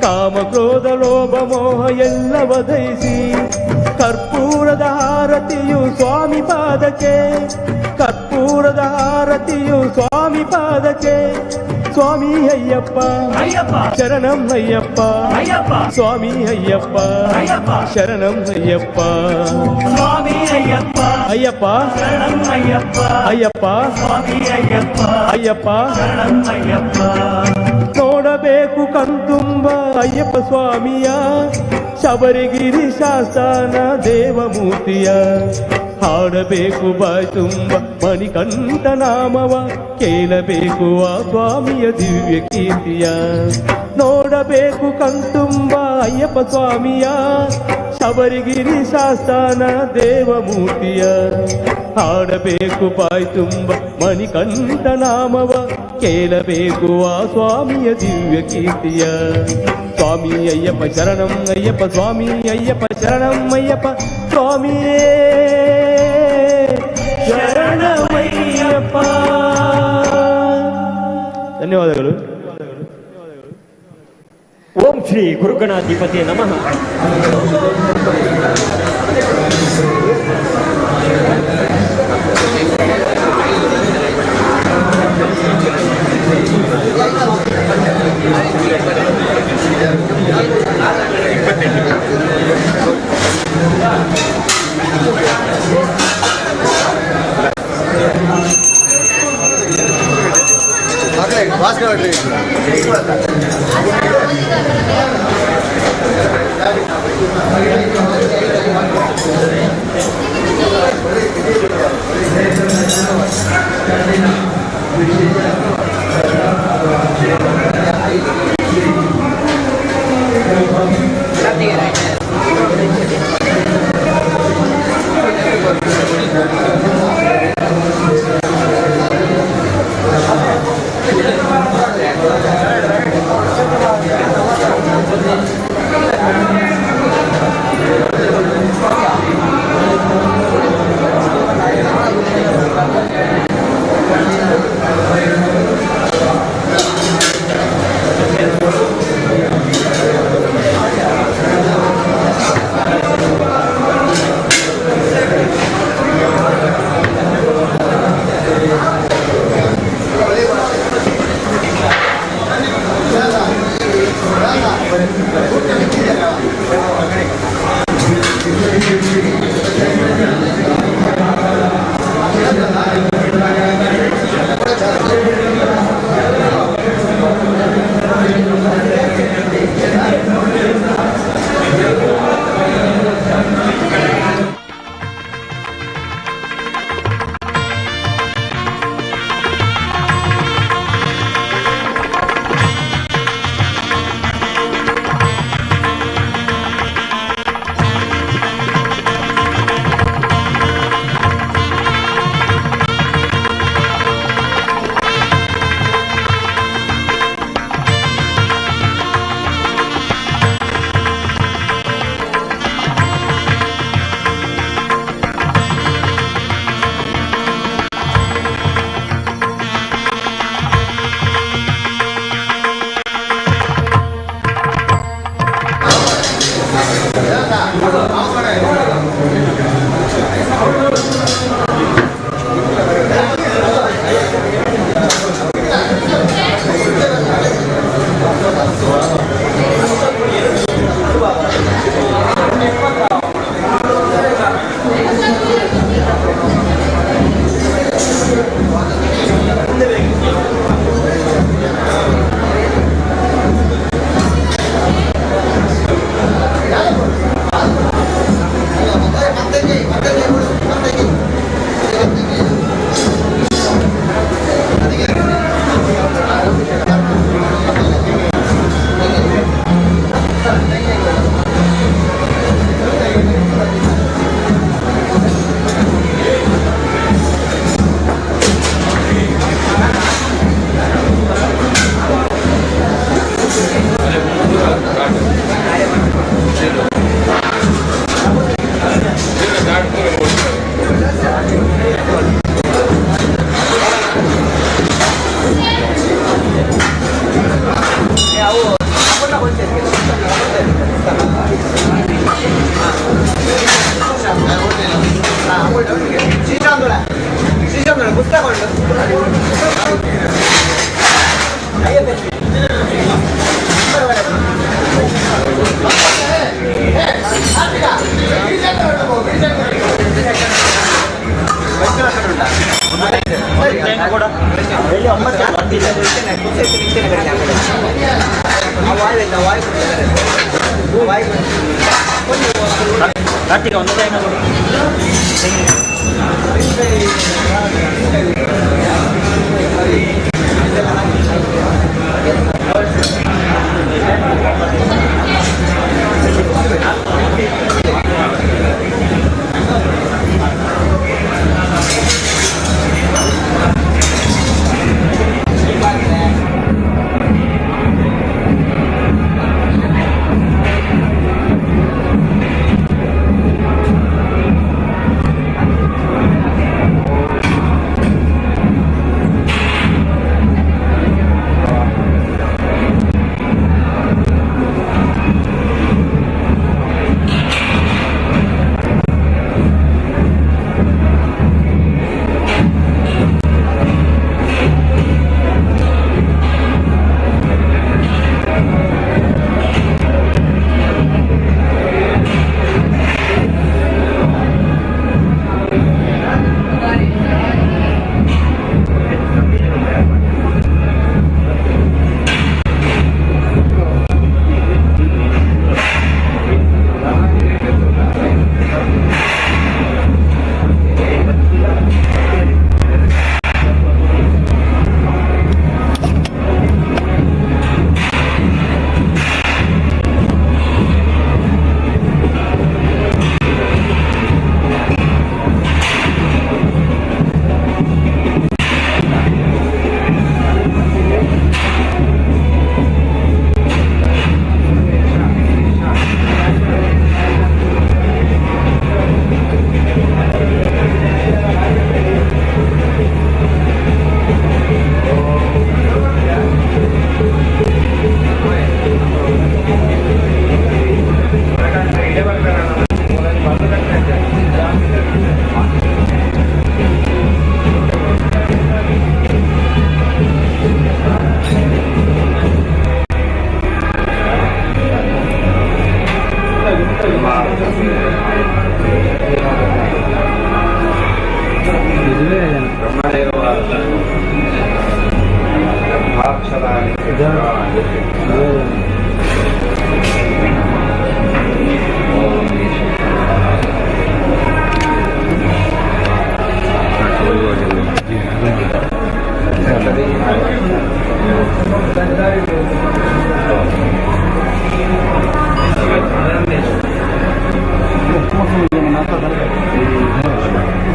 ಕಾಮ ಕ್ರೋಧ ಲೋಭ ಮೋಹ ಎಲ್ಲ ವದಯಿಸಿ. ಕರ್ಪೂರದ ಹಾರತಿಯು ಸ್ವಾಮಿ ಪಾದಕ್ಕೆ, ಕರ್ಪೂರದ ಹಾರತಿಯು ಸ್ವಾಮಿ ಪಾದಕ್ಕೆ. ಸ್ವಾಮಿ ಅಯ್ಯಪ್ಪ ಅಯ್ಯಪ್ಪ ಶರಣಂ ಅಯ್ಯಪ್ಪ, ಅಯ್ಯಪ್ಪ ಸ್ವಾಮಿ ಅಯ್ಯಪ್ಪ ಅಯ್ಯಪ್ಪ ಶರಣಂ ಅಯ್ಯಪ್ಪ, ಸ್ವಾಮಿ ಅಯ್ಯಪ್ಪ ಅಯ್ಯಪ್ಪ ಶರಣಂ ಅಯ್ಯಪ್ಪ, ಅಯ್ಯಪ್ಪ ಸ್ವಾಮಿ ಅಯ್ಯಪ್ಪ ಅಯ್ಯಪ್ಪ ಶರಣಂ ಅಯ್ಯಪ್ಪ. ನೋಡಬೇಕು ಕಣ್ತುಂಬ ಅಯ್ಯಪ್ಪ ಸ್ವಾಮಿಯ, ಶಬರಿಗಿರಿ ಶಾಸ್ತಾನ ದೇವಮೂರ್ತಿಯ. ಹಾಡಬೇಕು ಬಾಯ್ ತುಂಬ ಮಣಿಕಂಠ ನಾಮವ, ಕೇಳಬೇಕು ಆ ಸ್ವಾಮಿಯ ದಿವ್ಯ ಕೀರ್ತಿಯ. ನೋಡಬೇಕು ಕಣ್ತುಂಬ ಅಯ್ಯಪ್ಪ ಸ್ವಾಮಿಯ, ಶಬರಿಗಿರಿ ಶಾಸ್ತಾನ ದೇವಮೂರ್ತಿಯ. ಹಾಡಬೇಕು ಬಾಯ್ ತುಂಬ ಮಣಿಕಂಠ ನಾಮವ, ಕೇಳಬೇಕು ಆ ಸ್ವಾಮಿಯ ದಿವ್ಯ ಕೀರ್ತಿಯ. ಸ್ವಾಮಿ ಅಯ್ಯಪ್ಪ ಶರಣಂ ಅಯ್ಯಪ್ಪ, ಸ್ವಾಮಿ ಅಯ್ಯಪ್ಪ ಶರಣಂ ಅಯ್ಯಪ್ಪ, ಸ್ವಾಮಿಯೇ ಶರಣಮಯ್ಯಪ್ಪ. ಧನ್ಯವಾದಗಳು. ಓಂ ಶ್ರೀ ಗುರುಗಣಾಧಿಪತಿ ನಮಃ.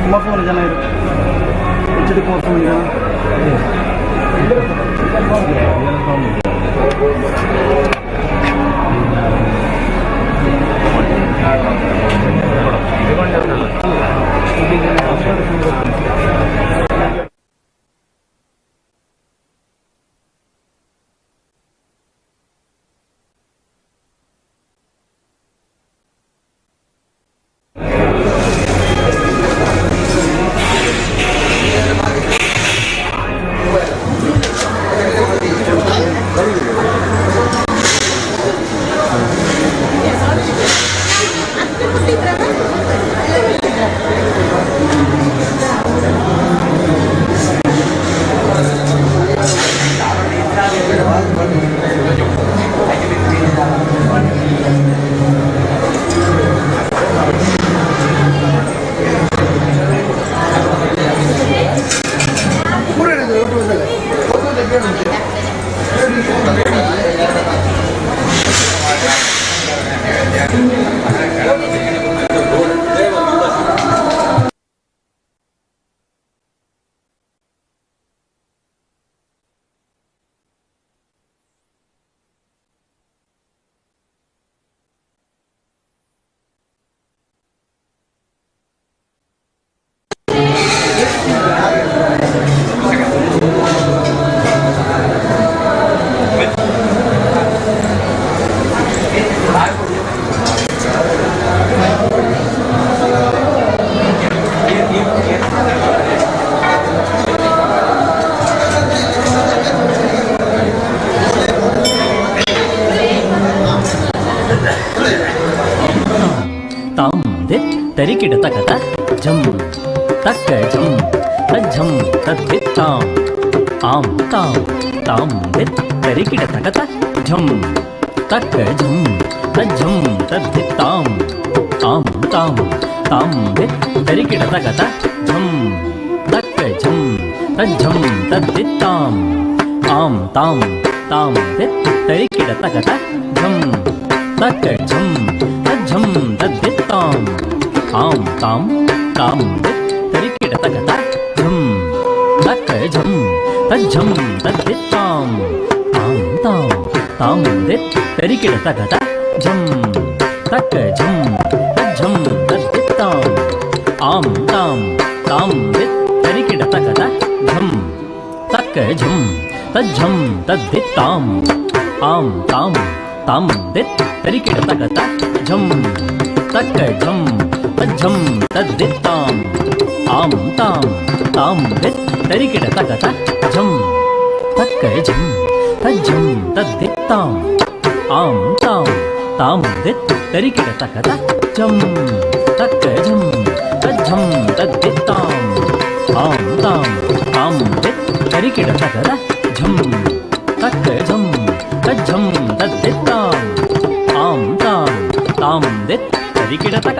ಕುಮಾರಸ್ವಾಮಿ ಜನ ಇರು ಎಚ್ ಡಿ ಕುಮಾರಸ್ವಾಮಿ ಜನ ತರಿಕಿಡ ತಕತ ಝಂ ತಕ್ಕ ಝಂ ತಜ್ಜಂ ತದ್ದಿತ್ತಾಂ ಆಂ ತಾಂ ತಾಂ ದಿತ್ ತರಿಕಿಡ ತಕತ ಝಂ ತಕ್ಕ ಝಂ ತಜ್ಜಂ ತದ್ದಿತ್ತಾಂ ಆಂ ತಾಂ ತಾಂ ದಿತ್ ತರಿಕಿಡ ತಕತ ಝಂ ತಕ್ಕ ಝಂ ತಜ್ಜಂ ತದ್ದಿತ್ತಾಂ ಆಂ ತಾಂ ತಾಂ ದಿತ್ ತರಿಕಿಡ ತಕತ ಝಂ ತಕ್ಕ ಝಂ ತಜ್ಜಂ ತದ್ದಿತ್ತಾಂ ಆಂ ತಾಂ ತಾಂ ದಿತ್ ತರಿಕಿಡ ತಕತ ಝಂ ತಕ್ಕ ಝಂ ತಜ್ಜಂ ತದ್ದಿತ್ತಾಂ ಆಂ ತಾಂ ತಾಂ ದಿತ್ ತರಿಕಿಡ ತಕತ ಝಂ ತಕ್ಕ ಝಂ ತಜ್ಜಂ ತದ್ದಿತ್ತಾಂ ಆಂ ತಾಂ ತಾಂ ದಿತ್ ತರಿಕಿಡ ತಕತ ಝಂ ತಕ್ಕ ಝಂ ತಜ್ಜಂ ತದ್ದಿತ್ತಾಂ ಆಂ ತಾಂ ತಾಂ ದಿತ್ ತರಿಕಿಡ ತಕತ ಝಂ ತಕ್ಕ ಝಂ ತಜ್ಜಂ ತದ್ದಿತ್ತಾಂ ಆಂ ತಾಂ ತಾಂ ದಿತ್ ತರಿಕಿಡ ತಕತ ಝಂ ತಕ್ಕ ಝಂ ತಜ್ಜಂ ತದ್ದಿತ್ತಾಂ ಆಂ ತಾಂ ತಾಂ ದಿತ್ ತರಿಕಿಡ ತಕತ ಝಂ ತಕ್ಕ ಝಂ ತಜ್ಜಂ ತದ್ದಿತ್ತಾಂ ಆಂ ತಾಂ ತಾಂ ದಿತ್ ತರಿಕಿಡ ತಕತ ಝಂ ತಕ್ಕ ಝಂ ತಜ್ಜಂ ತದ್ದಿತ್ತಾಂ ಆಂ ತಾಂ ತಾಂ ದಿತ್ ತರಿಕಿಡ ತಕ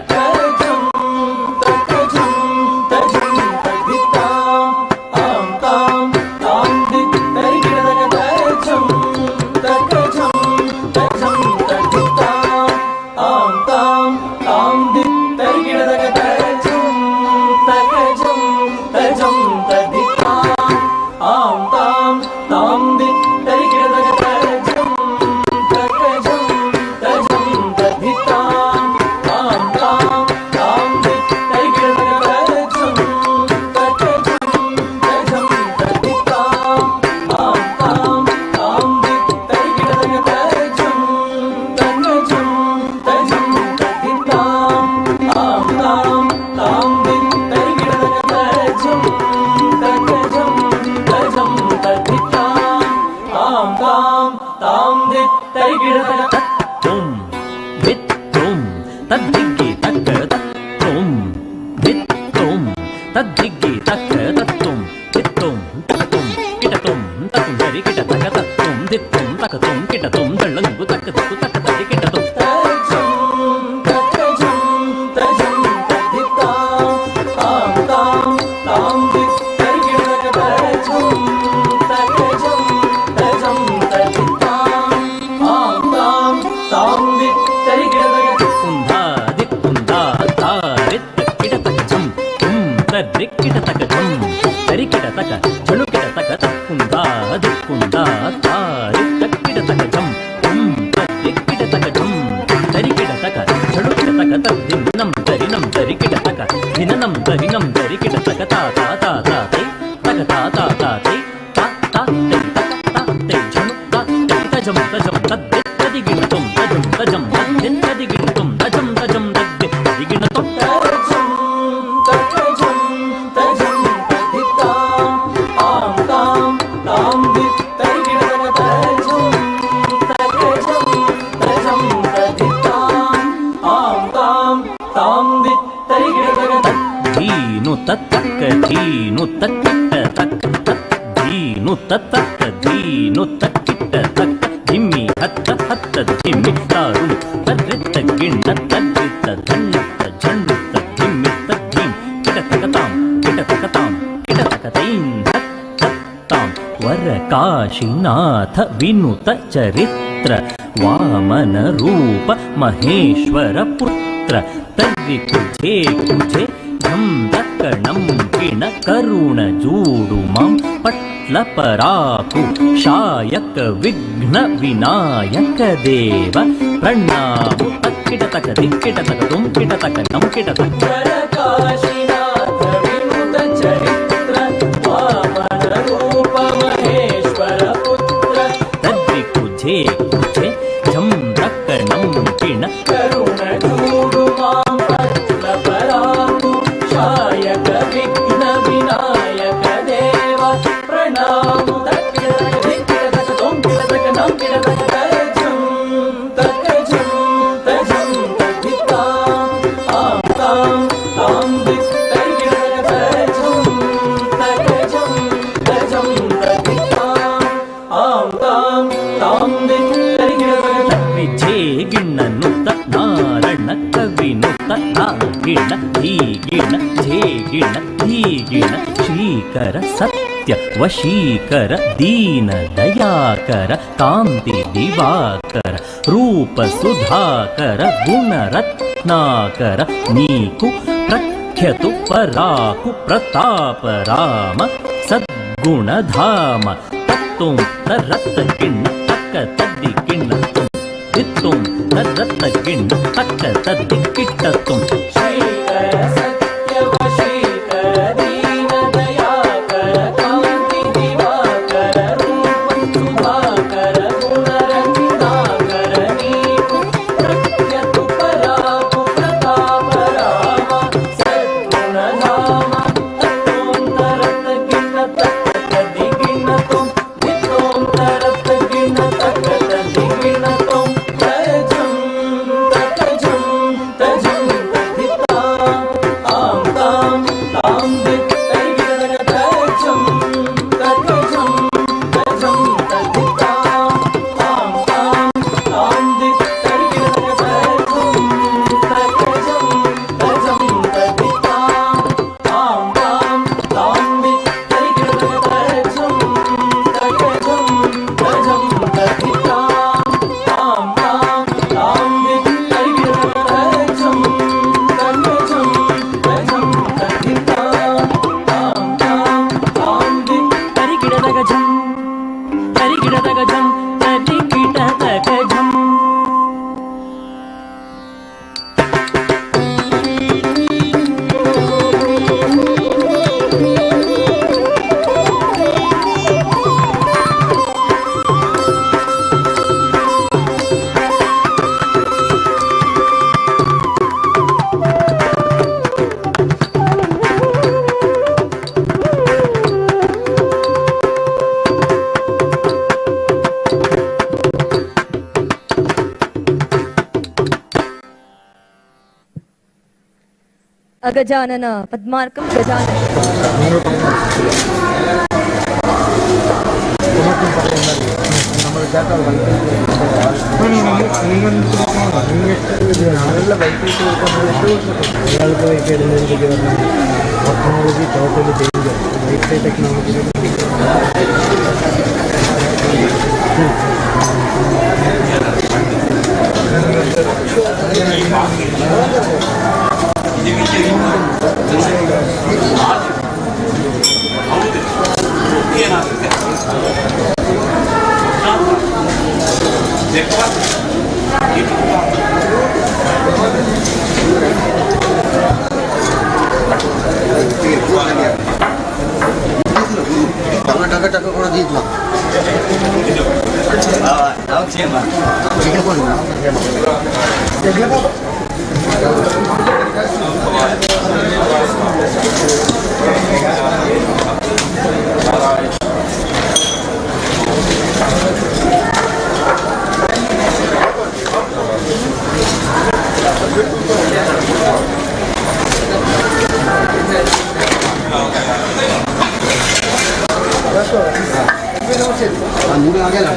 ಕಾಶಿನಾಥ ವಿನುತ ಚರಿತ್ರ ವಾಮನ ರೂಪ ಮಹೇಶ್ವರ ಪುತ್ರ ತರ್ವಿ ಕುಜೆ ಕುಜೆ ಝಂ ದಕ್ಕಣಂ ಕಿಣ ಕರುಣ ಜೂಡು ಮಾಂ ಪಟ್ಲ ಪರಾಕು ಶಾಯಕ ವಿಘ್ನ ವಿನಾಯಕ ದೇವ ಪ್ರಣಾಮು ತಕ್ಕಿಟ ತಕ ದಿಕ್ಕಿಟ ತಕ ತುಂ ಕಿಟ ತಕ ನಂ ಕಿಟ ತಕ ಕಾಶಿನಾಥ ವಿನುತ ಚರಿತ್ರ ವಾಮನ ರೂಪ ಮಹೇಶ್ವರ ಪುತ್ರ ತದ್ವಿ ಕುಜೆ ಕುಜೆ ಝಂ ದಕ್ಕಣಂ ಕಿಣ ಕರುಣ ಜೂಡು ಮಾಂ ಪಟ್ಲ ಪರಾಕು ಶಾಯಕ ವಿಘ್ನ ವಿನಾಯಕ ದೇವ ಪ್ರಣಾಮು ತಕ್ಕಿಟ ತಕ ದಿಕ್ಕಿಟ ತಕ ತುಂ ಕಿಟ ತಕ ನಂ ಕಿಟ ತಕ ಝಂ ತಕ ಝಂ ತಜ್ಜಂ ತದ್ದಿತ್ತಾಂ ಆಂ ತಾಂ ಗಿಣ ಧೀಗಿಣ ಶ್ರೀಕರ ಸತ್ಯ ವಶೀಕರ ದೀನ ದಯಾಕರ ಕಾಂತಿ ದಿವಾಕರ ರೂಪ ಸುಧಾಕರ ಗುಣರತ್ನಾಕರ ನೀಕು ಪ್ರಖ್ಯತು ಪರಾಕು ಪ್ರತಾಪ ರಾಮ ಸದ್ಗುಣಧಾಮ ತತ್ತುಂ ತರತ್ತ ಗಿಣ್ಣ ತಕ್ಕ ತದ್ದಿ ಗಿಣ್ಣ ತುಂ ದಿತ್ತುಂ ತರತ್ತ ಗಿಣ್ಣ ತಕ್ಕ ತದ್ದಿ ಕಿಟ್ಟ ತುಂ ಶ್ರೀಕರ ಸತ್ಯ ವಶೀಕರ ದೀನ ದಯಾಕರ ಕಾಂತಿ ದಿವಾಕರ ರೂಪ ಸುಧಾಕರ ಗುಣರತ್ನಾಕರ ನೀಕು ಪ್ರಖ್ಯತು ಪರಾಕು ಪ್ರತಾಪ ರಾಮ ಸದ್ಗುಣಧಾಮ ತತ್ತೋಂ ತರತ್ತ ಗಿಣ್ಣ ತಕ್ಕ ತದ್ದಿ ಗಿಣ್ಣ ತುಂ ದಿತ್ತೋಂ ತರತ್ತ ಗಿಣ್ಣ ತಕ್ಕ ತದ್ದಿ ಗಿಣ್ಣ ತುಂ ತಜಂ ತಜಂ ತಜಂ ತದಿತಾ ಆಂ ತಾಂ ತಾಂ ದಿತ್ ತೈಗಿಡಗ ತಜಂ ತಜಂ ತಜಂ ತದಿತಾ ಆಂ ತಾಂ ತಾಂ ದಿತ್ ತೈಗಿಡಗ ತಜಂ ತಜಂ ತಜಂ ತದಿತಾ ಆಂ ತಾಂ ತಾಂ ದಿತ್ ತೈಗಿಡಗ ತಜಂ ತಜಂ ತಜಂ ತದಿತಾ ಆಂ ತಾಂ ತಾಂ ದಿತ್ ತೈಗಿಡಗ ತಜಂ ತಜಂ ತಜಂ ತದಿತಾ ಆಂ ತಾಂ ತಾಂ ದಿತ್ ತೈಗಿಡಗ ಜಂ ತೈಗಿಡಗ ಜಂ ತೈಗಿಡಗ ಜಂ ಅಗಜಾನನ ಪದ್ಮಾರ್ಕಂ ಗಜಾನನ টাকা টাকা করে দিয়ে দিলাম ಮೂರು ಆಗಲ್ಲ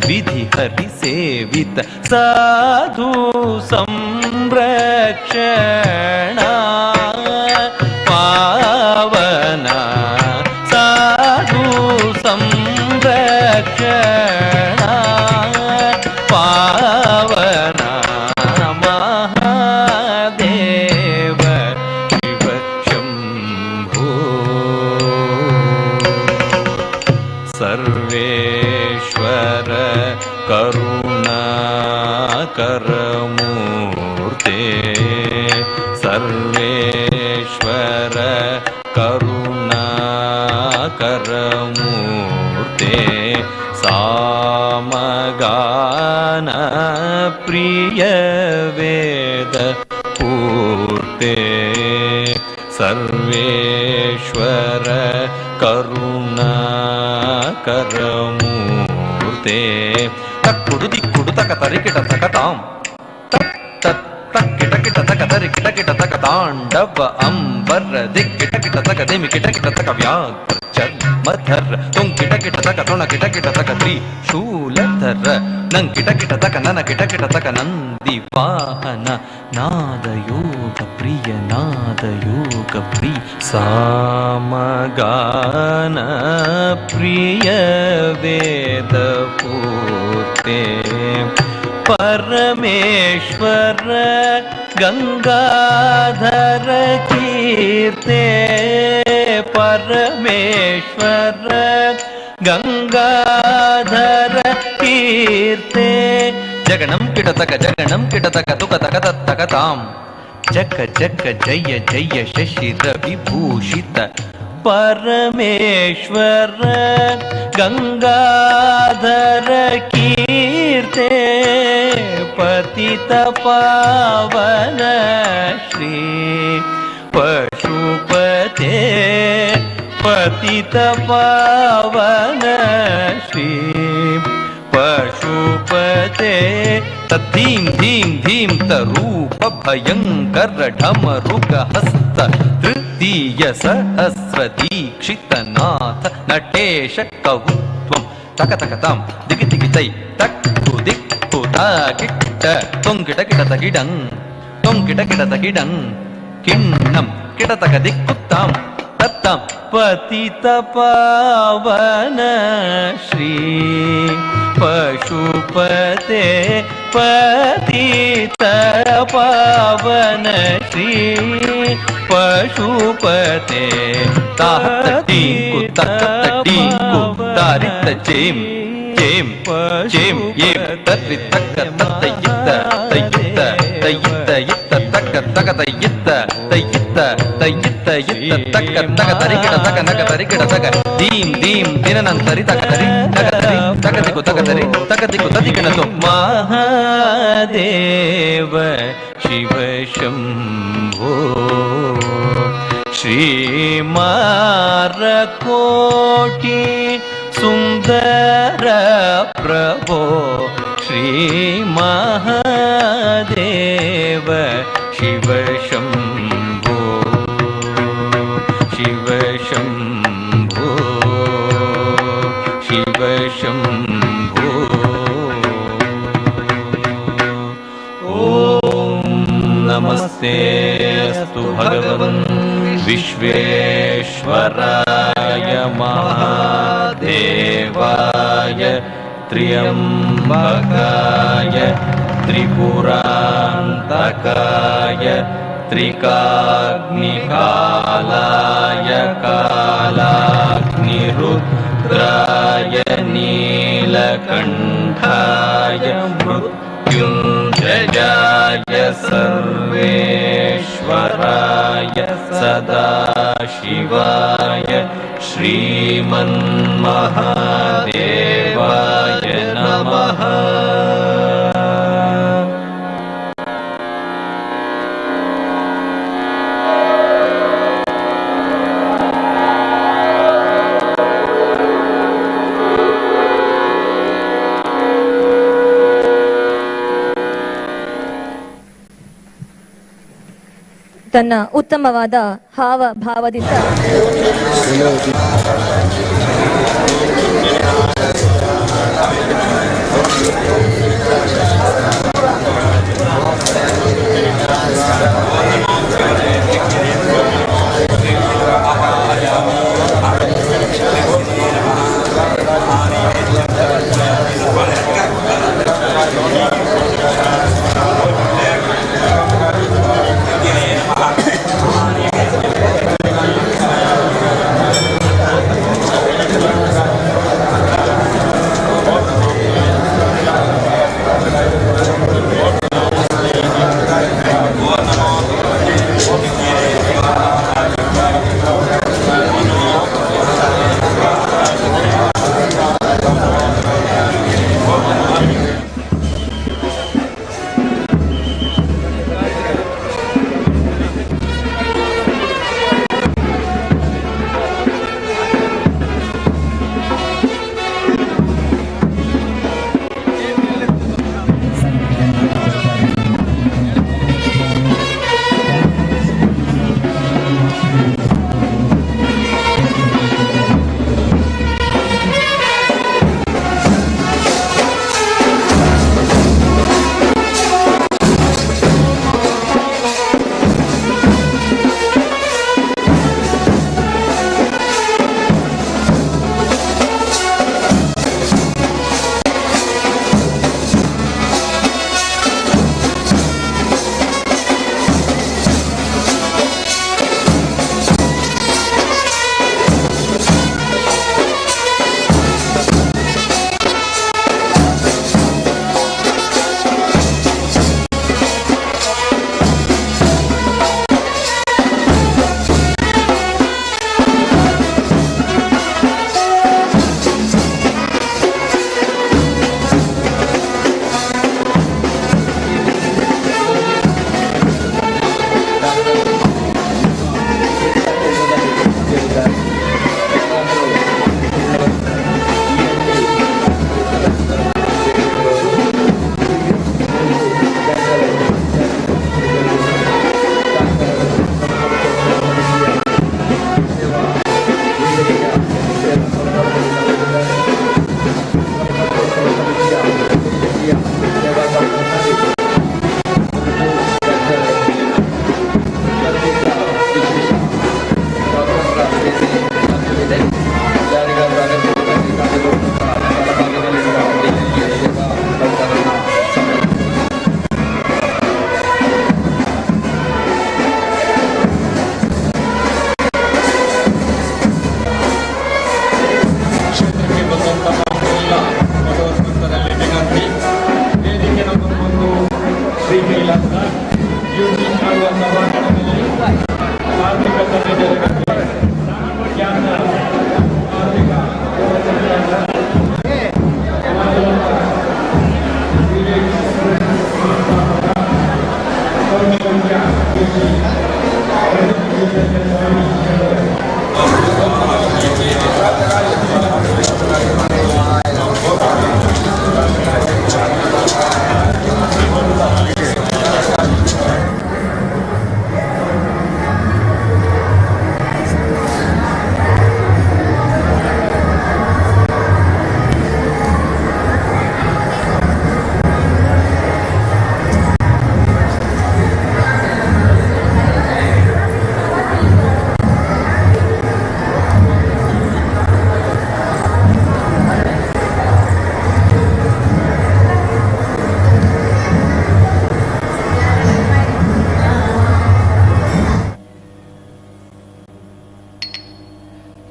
विधि हरि सेवित साधु संरक्षणा पावना साधु संरक्षणा पावना महादेव शिव शंभो सर्वेश्वर करुणाकरमूर्ते सर्वेश्वर करुणाकरमूर्ते सामगान प्रिय वेद पूर्ते सर्वेश्वर करुणाकरमूर्ते तक्कुडु दिक्कुडु तक तरिकिट तकतां तत् तक्किट किट तक तरिकिट किट तक तांडव अंबर दिक्किट किट तक देमि किट किट तक व्याघ्र चर्मधर तुं किट किट तक तृण किट किट तक त्रिशूलधर नं किट किट तक नन किट किट तक नंदि वाहन नादयोग प्रिय सामगान प्रिय वेद पूर्ते परमेश्वर गंगाधर कीर्ते परमेश्वर गंगाधर कीर्ते जगनं किटतक तुकतक तत्तकतां जग जग जय जय शशिर विभूषित परमेश्वर गंगाधर कीर्ते पतित पावन श्री पशुपते पतित पावन श्री पशुपते तद्धीं धीं धीं तरूप भयंकर ढमरुग हस्त तृतीय सहस्र दीक्षित नाथ नटेश कौत्वं तक तकतां दिगि दिगितै तक्कु दिक्कु ताकिट्ट तुं किट किट तकिडं तुं किट किट तकिडं ಕಿಣ್ಣಂ ಕಿಡತಕ ದಿಕ್ಕುತ್ತಾಂ ತತ್ತಾಂ ಪತಿತ ಪಾವನ ಶ್ರೀ ಪಶುಪತೆ ಪತಿತ ಪಾವನ ಶ್ರೀ ಪಶುಪತೆ ತಾಹೀಂಕು ತಕ್ಕೀಂಕು ತಾರಿತ ಚೇಂ ಚೇಂ ಚೇಂ ಏಂ ತತ್ರಿ ತಕ್ಕ ತಯ್ಯಿತ್ತ ತಯ್ಯಿತ್ತ ತಯ್ಯಿತ್ತ ಇತ್ತ ತಕ್ಕ ತಕ ತಯ್ಯಿತ್ತ ತಯ್ಯಿತ್ತ ತಯ್ಯಿತ್ತ ಇತ್ತ ತಕ್ಕ ತಕ ತರಿಗಿಡ ತಕ ನಕ ತರಿಗಿಡ ತಕ ದೀಂ ದೀಂ ದಿನನಂತರಿ ತಕ ತರಿ ತಕ ತರಿ ತಕದಿಕು ತಕ ತರಿ ತಕದಿಕು ತದಿಗಿಣತು ಮಹಾದೇವ ಶಿವ ಶಂಭೋ ಶ್ರೀಮಾರಕೋಟಿ ಸುಂದರ ಪ್ರಭೋ ಶ್ರೀ ಮಹಾದೇವ ಶಿವ ಶಂಭೋ ಶಿವ ಶಂಭೋ ಶಿವ ಶಂಭೋ ಓಂ ನಮಸ್ತೆ ಅಸ್ತು ಭಗವನ್ ವಿಶ್ವೇಶ್ವರಾಯ ಮಹಾದೇವಾಯ ತ್ರ್ಯಂಬಕಾಯ ತ್ರಿಪುರಾಂತಕಾಯ ತ್ರಿಕಾಗ್ನಿಕಾಲಾಯ ಕಾಲಾಗ್ನಿರುದ್ರಾಯ ನೀಲಕಂಠಾಯ ಮೃತ್ಯುಂಜಯಾಯ ಸರ್ವೇಶ್ವರಾಯ ಸದಾಶಿವಾಯ ಶ್ರೀಮನ್ಮಹಾದೇವಾಯ ನಮಃ. ತನ್ನ ಉತ್ತಮವಾದ ಹಾವಭಾವದಿಂದ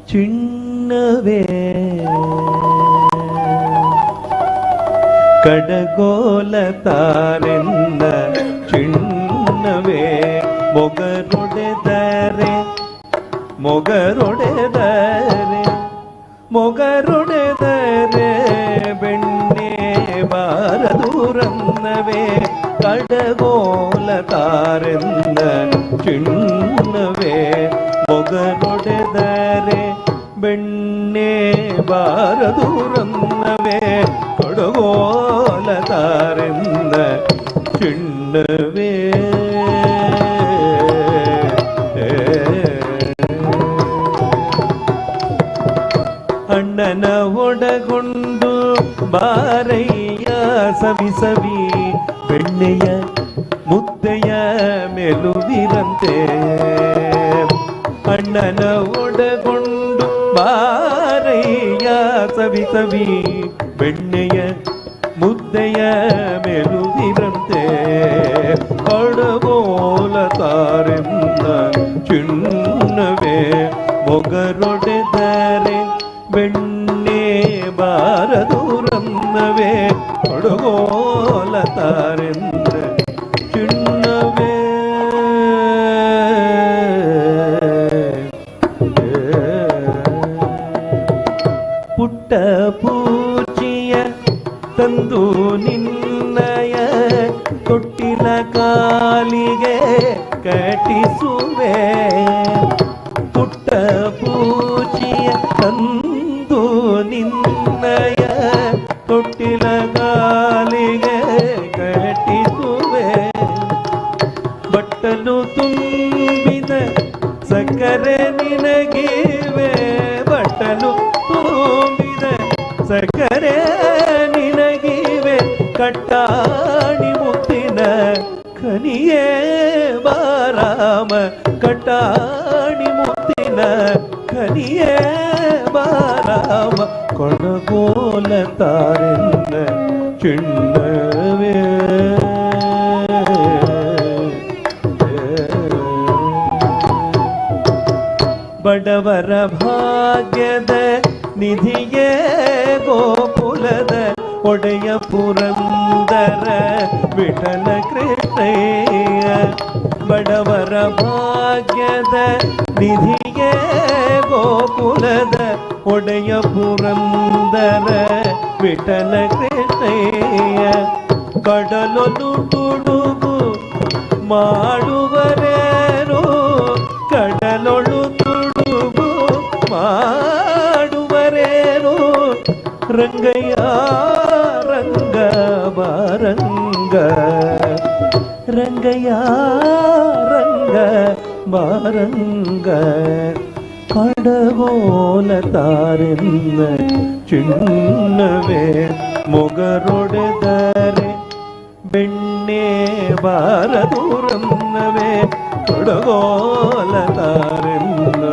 ಚಿನ್ನವೇ ಕಡಗೋಲ ತಾರೆಂದ ಚಿನ್ನವೇ ಮೊಗರೊಡೆದರೆ ಬೆಣ್ಣೆ ಬಾರದೂರನ್ನವೇ ಕಡಗೋಲ ತಾರೆಂದ ಚಿನ್ನವೇ ಮೊಗರೊಡೆದರೆ ಬೆಣ್ಣೆ ಬಾರದೂರನ್ನವೇ ಕೊಡಗೋಲ ತಾರೆಂದ ಚಿನ್ನವೇ ಅಣ್ಣನ ಒಡಗೊಂಡು ಬಾರಯ್ಯ ಸವಿ ಬೆಣ್ಣೆಯ ಮುದ್ದೆಯ ಮೆಲುವಿರಂತೆ ಅಣ್ಣನ ಒಡಗೊಂಡು ಬಾರಯ್ಯ ಸವಿ ಬೆಣ್ಣೆಯ ಮುದ್ದೆಯ ಮೆಲುವಿರಂತೆ ಕೊಡಗೋಲ ತಾರೆಂದ ಚಿನ್ನವೇ ಮೊಗರೊಡೆದರೆ ಬೆಣ್ಣೆ ಬಾರದೂರನ್ನವೇ ಕೊಡಗೋಲ ತಾರೆಂದ ಚಿನ್ನವೇ ಪುಟ್ಟ ಪೂಚಿಯ ತಂದು ನಿನ್ನಯ ತೊಟ್ಟಿಲ ಕಾಲಿಗೆ ಕಟ್ಟಿಸುವೆ ಪುಟ್ಟ ಪೂಚಿಯ ತಂದು ನಿನ್ನಯ ತೊಟ್ಟಿಲ ಕಾಲಿಗೆ ಕಟ್ಟಿಸುವೆ ಬಟ್ಟಲು ತುಂಬಿದ ಸಕ್ಕರೆ ನಿನಗಿವೆ ಬಟ್ಟಲು ತುಂಬಿದ ಸಕ್ಕರೆ ನಿನಗಿವೆ ಕಟ್ಟಾಣಿ ಮುತ್ತಿನ ಖನಿಯೇ ಬಾರಾಮ ಕಟ್ಟಾಣಿ ಮುತ್ತಿನ ಖನಿಯೇ ಬಾರಾಮ ಕೊಡಗೋಲ ತಾರೆಂದ ಚಿನ್ನವೇ ಬಡವರ ಭಾಗ್ಯದ ನಿಧಿಯೇ ಗೋಕುಲದ ಒಡೆಯ ಪುರಂದರ ವಿಠಲ ಕೃಷ್ಣಯ್ಯ ಬಡವರ ಭಾಗ್ಯದ ನಿಧಿಯೇ ಗೋಕುಲದ ಒಡೆಯ ಪುರಂದರ ವಿಠಲ ಕೃಷ್ಣಯ್ಯ ಕಡಲೊಲು ತುಡುಗು ಮಾಡುವರೇನು ಕಡಲೊಳು ತುಡುಗು ಮಾಡುವರೇನು ರಂಗಯ್ಯ ರಂಗ ಬಾರಂಗ ರಂಗಯ್ಯ ರಂಗ ಬಾರಂಗ ಕಡಗೋಲ ತಾರೆಂದ ಚಿನ್ನವೇ ಮೊಗರೊಡೆದರೆ ಬೆಣ್ಣೆ ಬಾರದೂರನ್ನವೇ ಕೊಡಗೋಲ ತಾರೆಂದ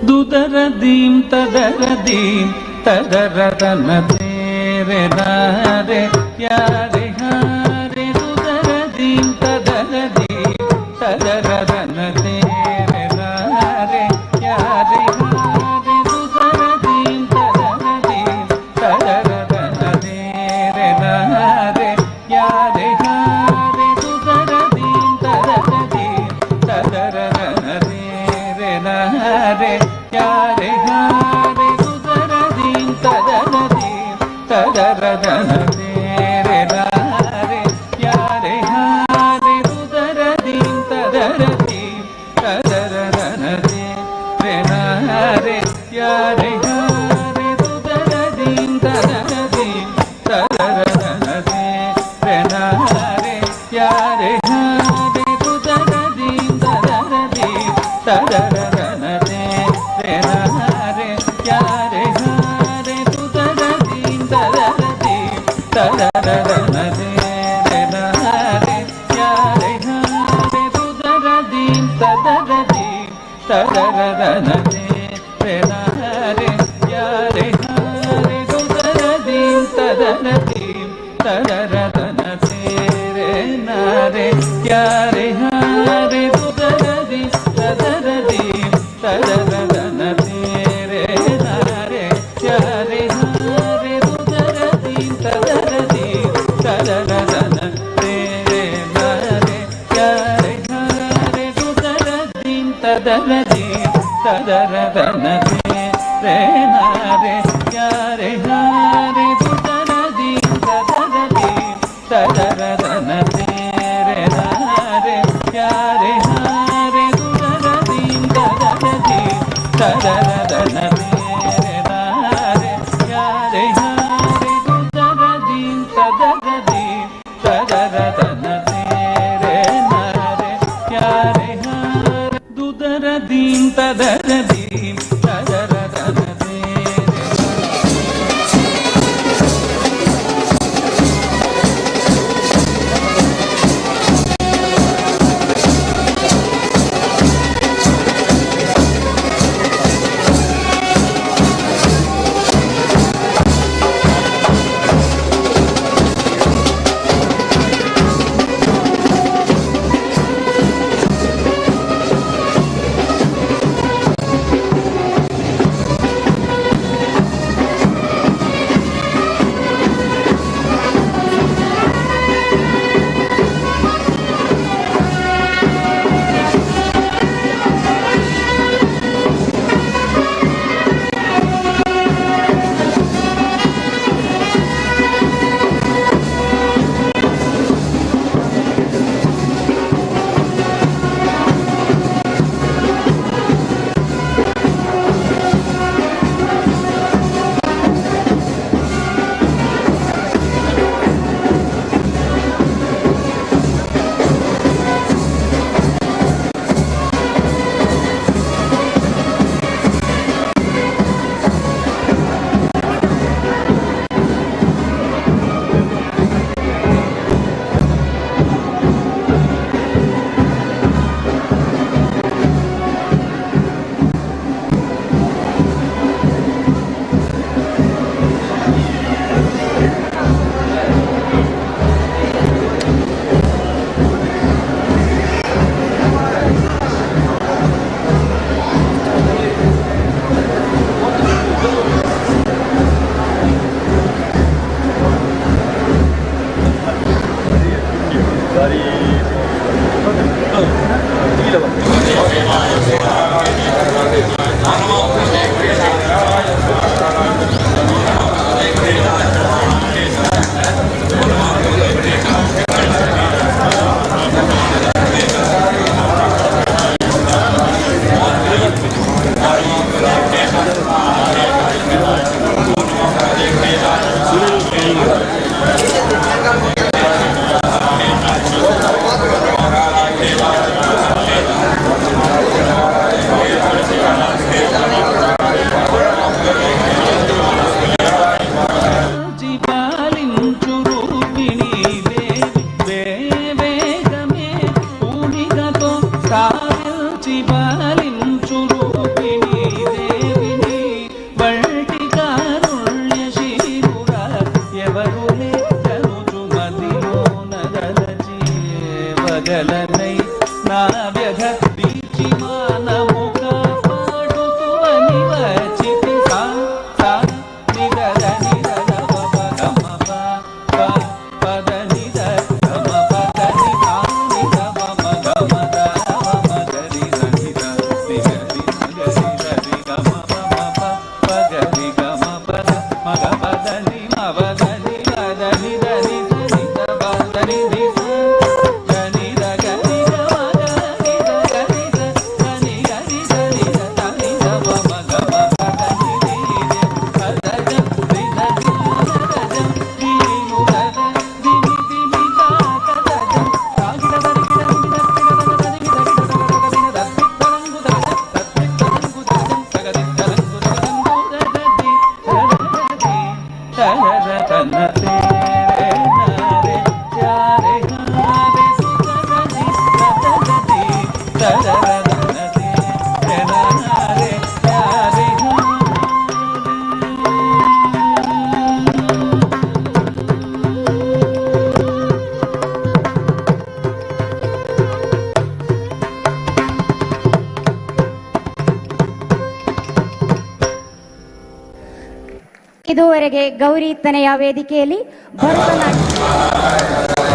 ದುದರದೀಂ ತದರದೀಂ ತದರದನ ತೇರೆ ನಾರೆ ಯಾರೆ ಹಾರೆ ದುದರದೀಂ ತದರದೀಂ ತದರದನ ತೇರೆ ನಾರೆ ಯಾರೆ ಹಾರೆ ದುದರದೀಂ ತದರದೀಂ ತದರದನ ತೇರೆ ನಾರೆ ಯಾರೆ ಹಾರೆ ದುದರದೀಂ ತದರದೀಂ ತದರದನ ತೇರೆ ನಾರೆ ಯಾರೆ ಹಾರೆ ದುದರದೀಂ ತದರದೀಂ ತದರದನ ತೇರೆ ನಾರೆ ಯಾರೆ ಹಾರೆ ದುದರದೀಂ ತದರದೀಂ ತದರದನ ತೇರೆ ನಾರೆ ಯಾರೆ ಹಾರೆ ದುದರದೀಂ ತದರದೀಂ ತದರದನ ತೇರೆ ನಾರೆ ಯಾರೆ ಹಾರೆ ದುದರದೀಂ ತದರದೀಂ ತದರದನ ತೇರೆ ನಾರೆ ಯಾರೆ ಹಾರೆ ದುದರದೀಂ ತದರದೀಂ ತದರದನ ತೇರೆ ನಾರೆ ಯಾರೆ ಹಾರೆ ದುದರದೀಂ ತದರದೀಂ ತದರದನ ತೇರೆ ನಾರೆ ಯಾರೆ ಹಾರೆ ದುದರದೀಂ ತದರದೀಂ ತದರದನ ತೇರೆ ನಾರೆ ಯಾರೆ ಹಾರೆ ದುದರದೀಂ ತದರದೀಂ ತದರದನ ತೇರೆ ನಾರೆ ಯಾರೆ ಹಾರೆ ದುದರದೀಂ ತದರದೀಂ ತದರದನ ತೇರೆ ನಾರೆ ಯಾರೆ ಹಾರೆ ದುದರದೀಂ ತದರದೀಂ ತದರದನ ತೇರೆ ನಾರೆ ಯಾರೆ ಹಾರೆ ದುದರದೀಂ ತದರದೀಂ ತದರದನ ತೇರೆ ನಾರೆ ಯಾರೆ ಹಾರೆ ದುದರದೀಂ ತದರದೀಂ ತದರದನ ತೇರೆ ನಾರೆ ಯಾರೆ ಹಾರೆ ದುದರದೀಂ ತದರದೀಂ ತದರದನ ತೇರೆ ನಾರೆ ಯಾರೆ ಹಾರೆ ದುದರದೀಂ ತದರದೀಂ ತದರದನ ತೇರೆ వచ్చి పాలించు రూపిణి దేవిని వల్టి కారుణ్యశీలురా ఎవరు లేచరుచు మదిలోన దలచి వగలనై నా వ్యధ దీచి మానముక పాడుతువని వచ్చితి సా సా నిగద నిగద పప గమ ప ప పద నిద గమ పద నిద నిద పమ గమ ద పమ గరి నిద నిగది మగరి రి గమ పమ ప పగరి గమ పద మగ పద ని మవద ని పద నిద నిద నిద పద ని నిద గని ద గని ద మగ నిద గని ద గని గని ద నిద ద నిద పమ గమ పద ని నిద పద జ నిద ಇದುವರೆಗೆ ಗೌರಿ ತನೆಯ ವೇದಿಕೆಯಲ್ಲಿ ಭರತನಾಟ್ಯ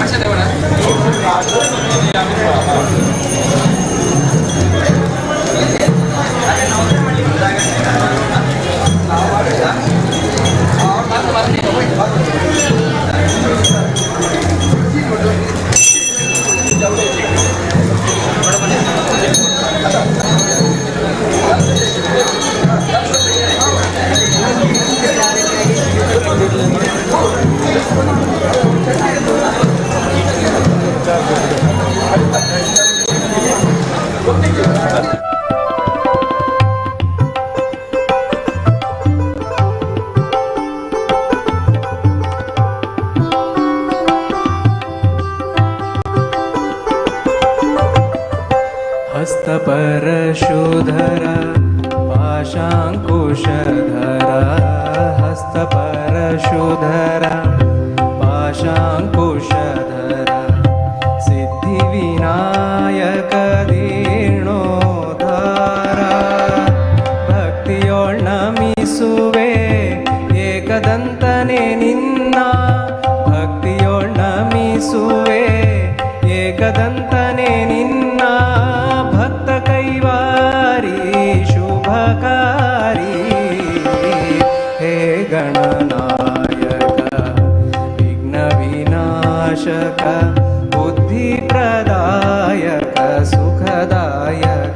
ಪಕ್ಷದವರು परशुधर पाशाङ्कुशधर हस्तपरशुधर पाशाङ्कुशधर सिद्धिविनायक दीर्णोद्धार ಭಕ್ತಿಯೋಳ್ ನಮಿಸುವೆ ಏಕದಂತನೇ ನಿನ್ನ ಭಕ್ತಿಯೋಳ್ ನಮಿಸುವೆ ಏಕದಂತನೇ ನಿನ್ನ ಭಕ್ತ ಕೈವಾರಿ ಶುಭಕಾರಿ ಹೇ ಗಣನಾಯಕ ವಿಘ್ನ ವಿನಾಶಕ ಬುದ್ಧಿ ಪ್ರದಾಯಕ ಸುಖದಾಯಕ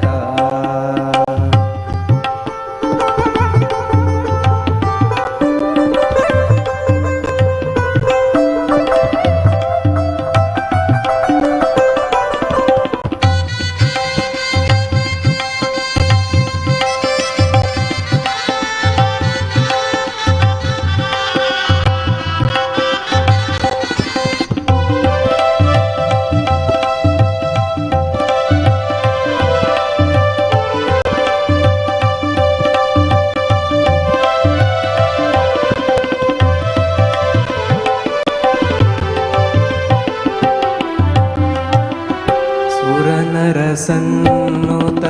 सुरनरसन्नुत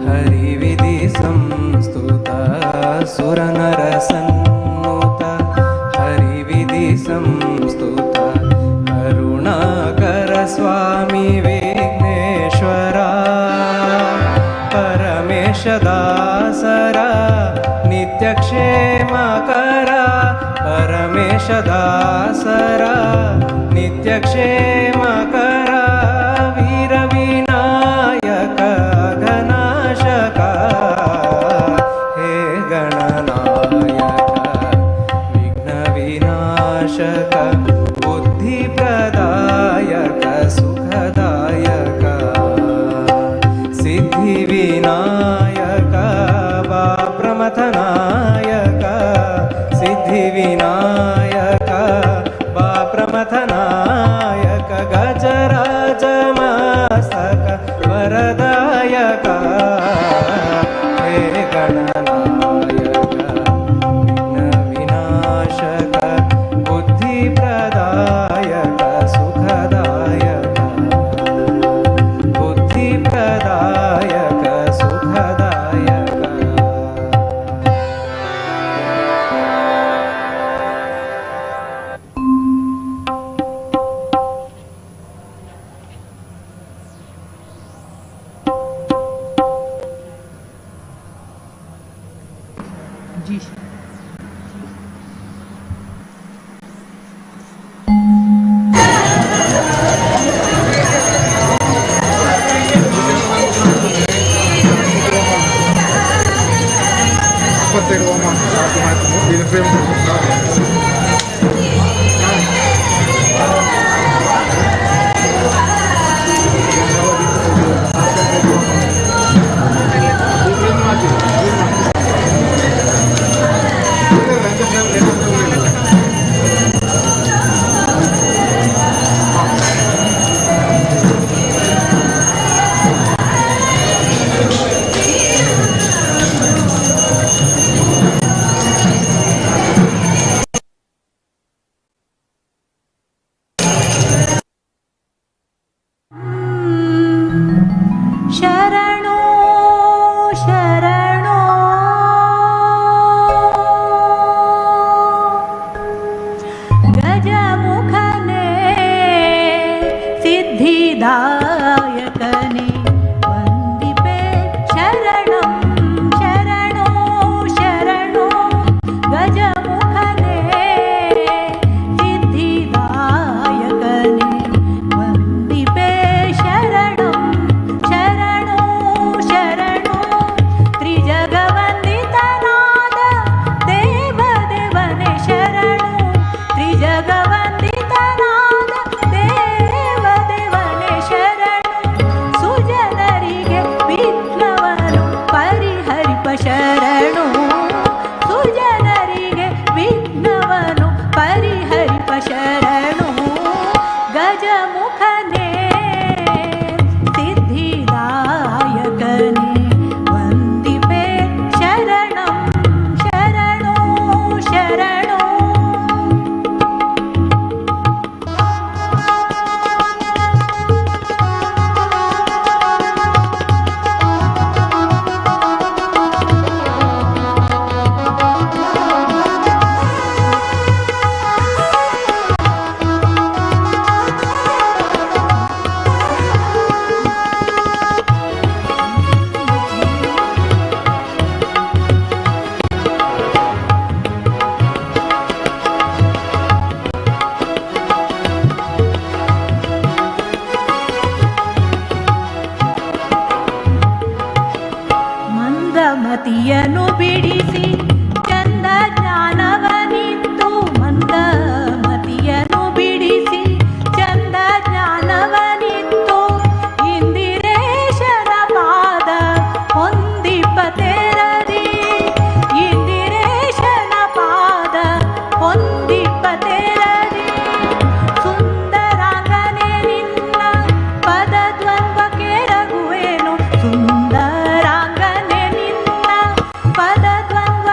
हरिविधि संस्तुत सुरनरसन्नुत हरिविधि संस्तुत करुणाकर स्वामी विघ्नेश्वर परमेशदासर नित्यक्षेमकर परमेशदासर नित्यक्षेमकर वीरविनायक घनाशक हे गणनायक विघ्नविनाशक बुद्धिप्रदायक सुखदायक सिद्धिविनायक वा प्रमथनायक सिद्धिविनायक वा प्रमथनायक गजराज मस्तक वरदायक हे गणनायक विघ्न विनाशक बुद्धिप्रदायक सुखदायक बुद्धिप्रदायक सुखदायक ಮತಿಯನ್ನು ಬಿಡಿಸಿ ಚಂದ ಜ್ಞಾನವನಿತ್ತು ಮಂದ ಮತಿಯನ್ನು ಬಿಡಿಸಿ ಚಂದ ಜ್ಞಾನವನಿತ್ತು ಇಂದಿರೇಶನ ಪಾದ ಹೊಂದಿಪತೆರದಿ ಇಂದಿರೇಶನ ಪಾದ ಹೊಂದಿಪತೆರದಿ ಸುಂದರಾಂಗನೆ ನಿನ್ನ ಪದದ್ವಂದ್ವ ಕೆರಗುವೇನು ಸುಂದರಾಂಗನೆ ನಿನ್ನ ಪದದ್ವಂದ್ವ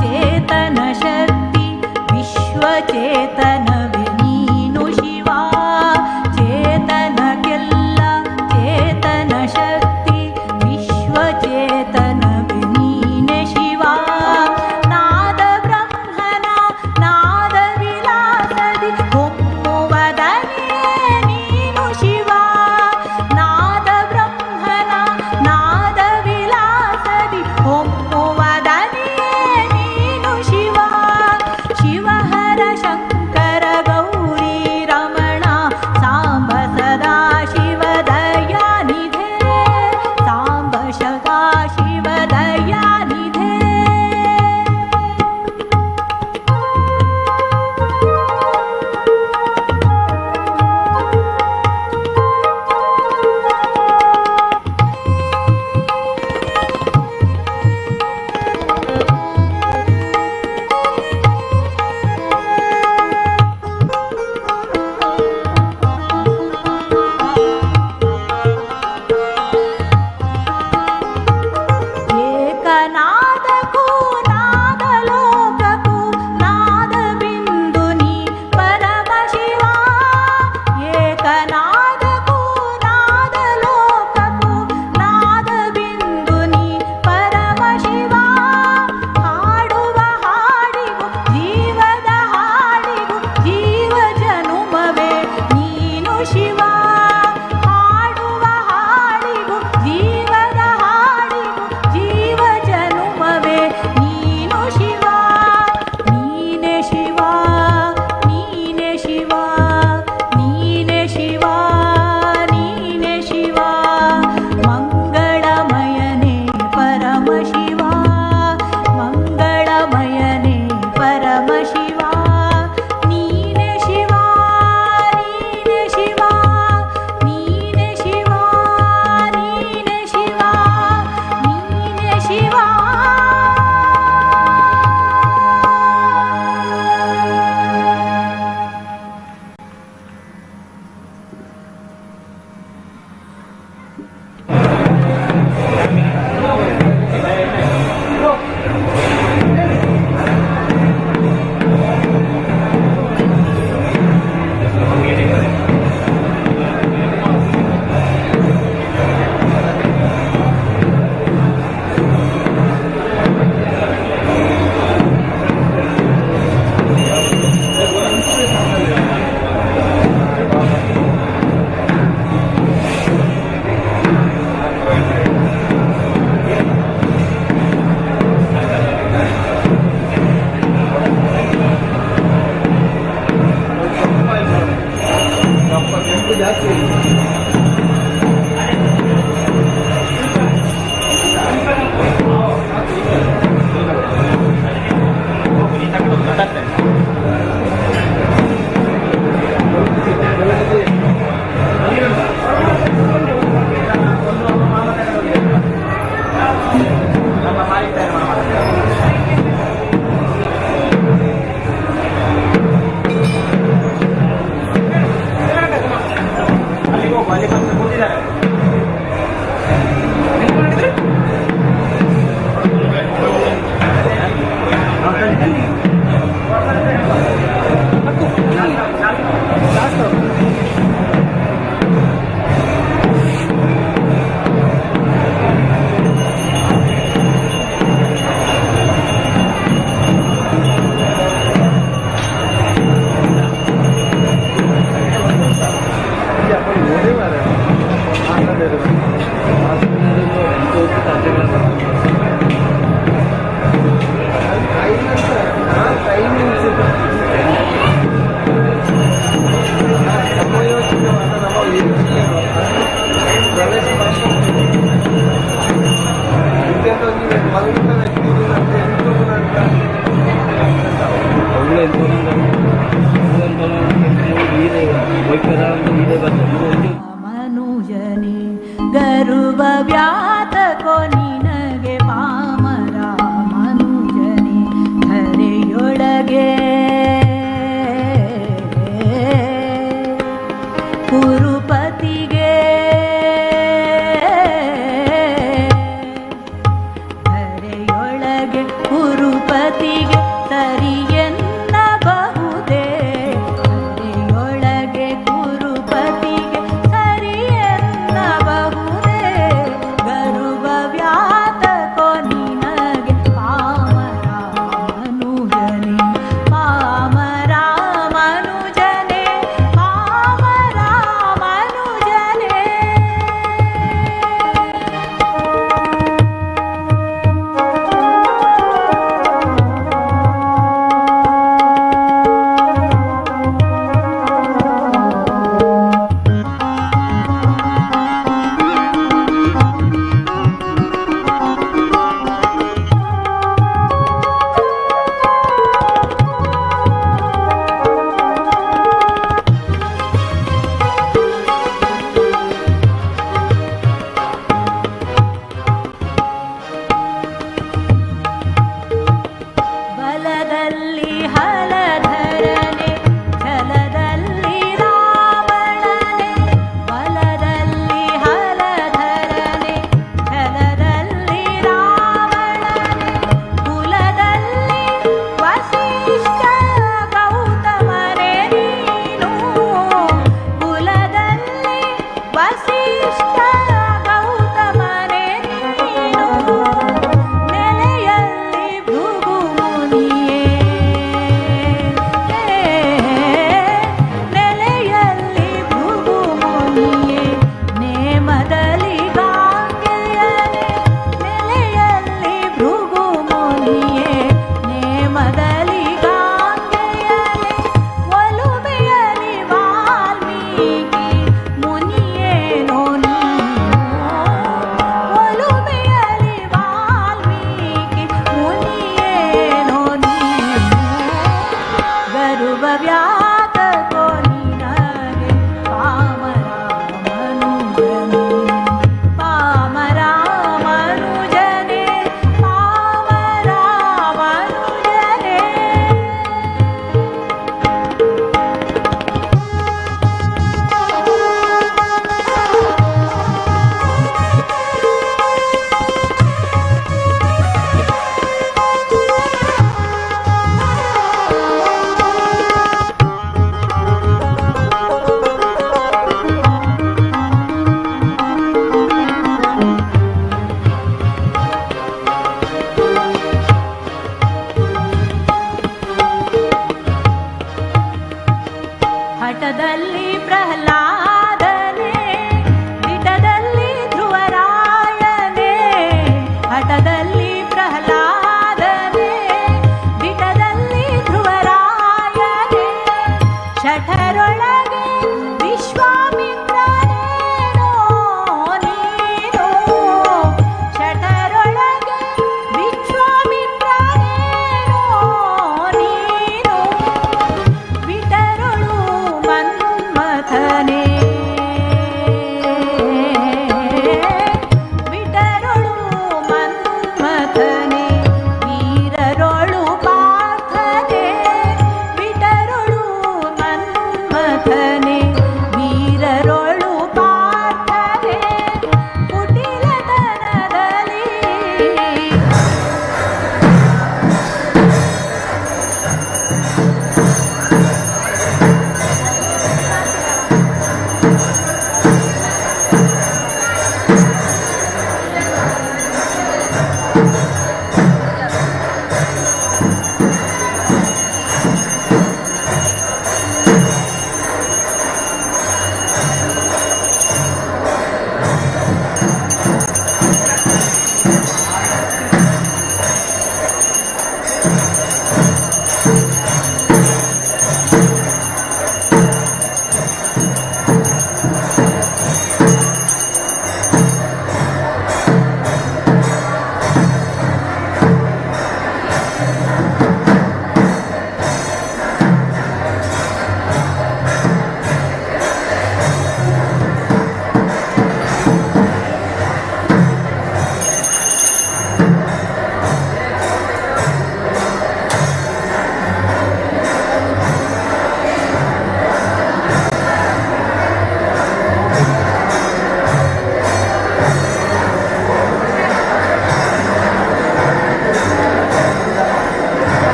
ಚೇತನ ಶಕ್ತಿ ವಿಶ್ವಚೇತನವೇ ನೀನು ಶಿವ ಚೇತನಕ್ಕೆಲ್ಲ ಚೇತನ ಶಕ್ತಿ ವಿಶ್ವಚೇತನವೇ ನೀನೆ ಶಿವ ನಾದ ಬ್ರಹ್ಮನ ನಾದ ವಿಲಾಸದಿ ಹೊಮ್ಮುವದನೇ ನೀನು ಶಿವ ನಾದ ಬ್ರಹ್ಮನ ನಾದ ವಿಲಾಸದಿ ಹೊಮ್ಮುವದನೇ ನೀನು ಶಿವ ಶಿವಹರ ಶಂಕರ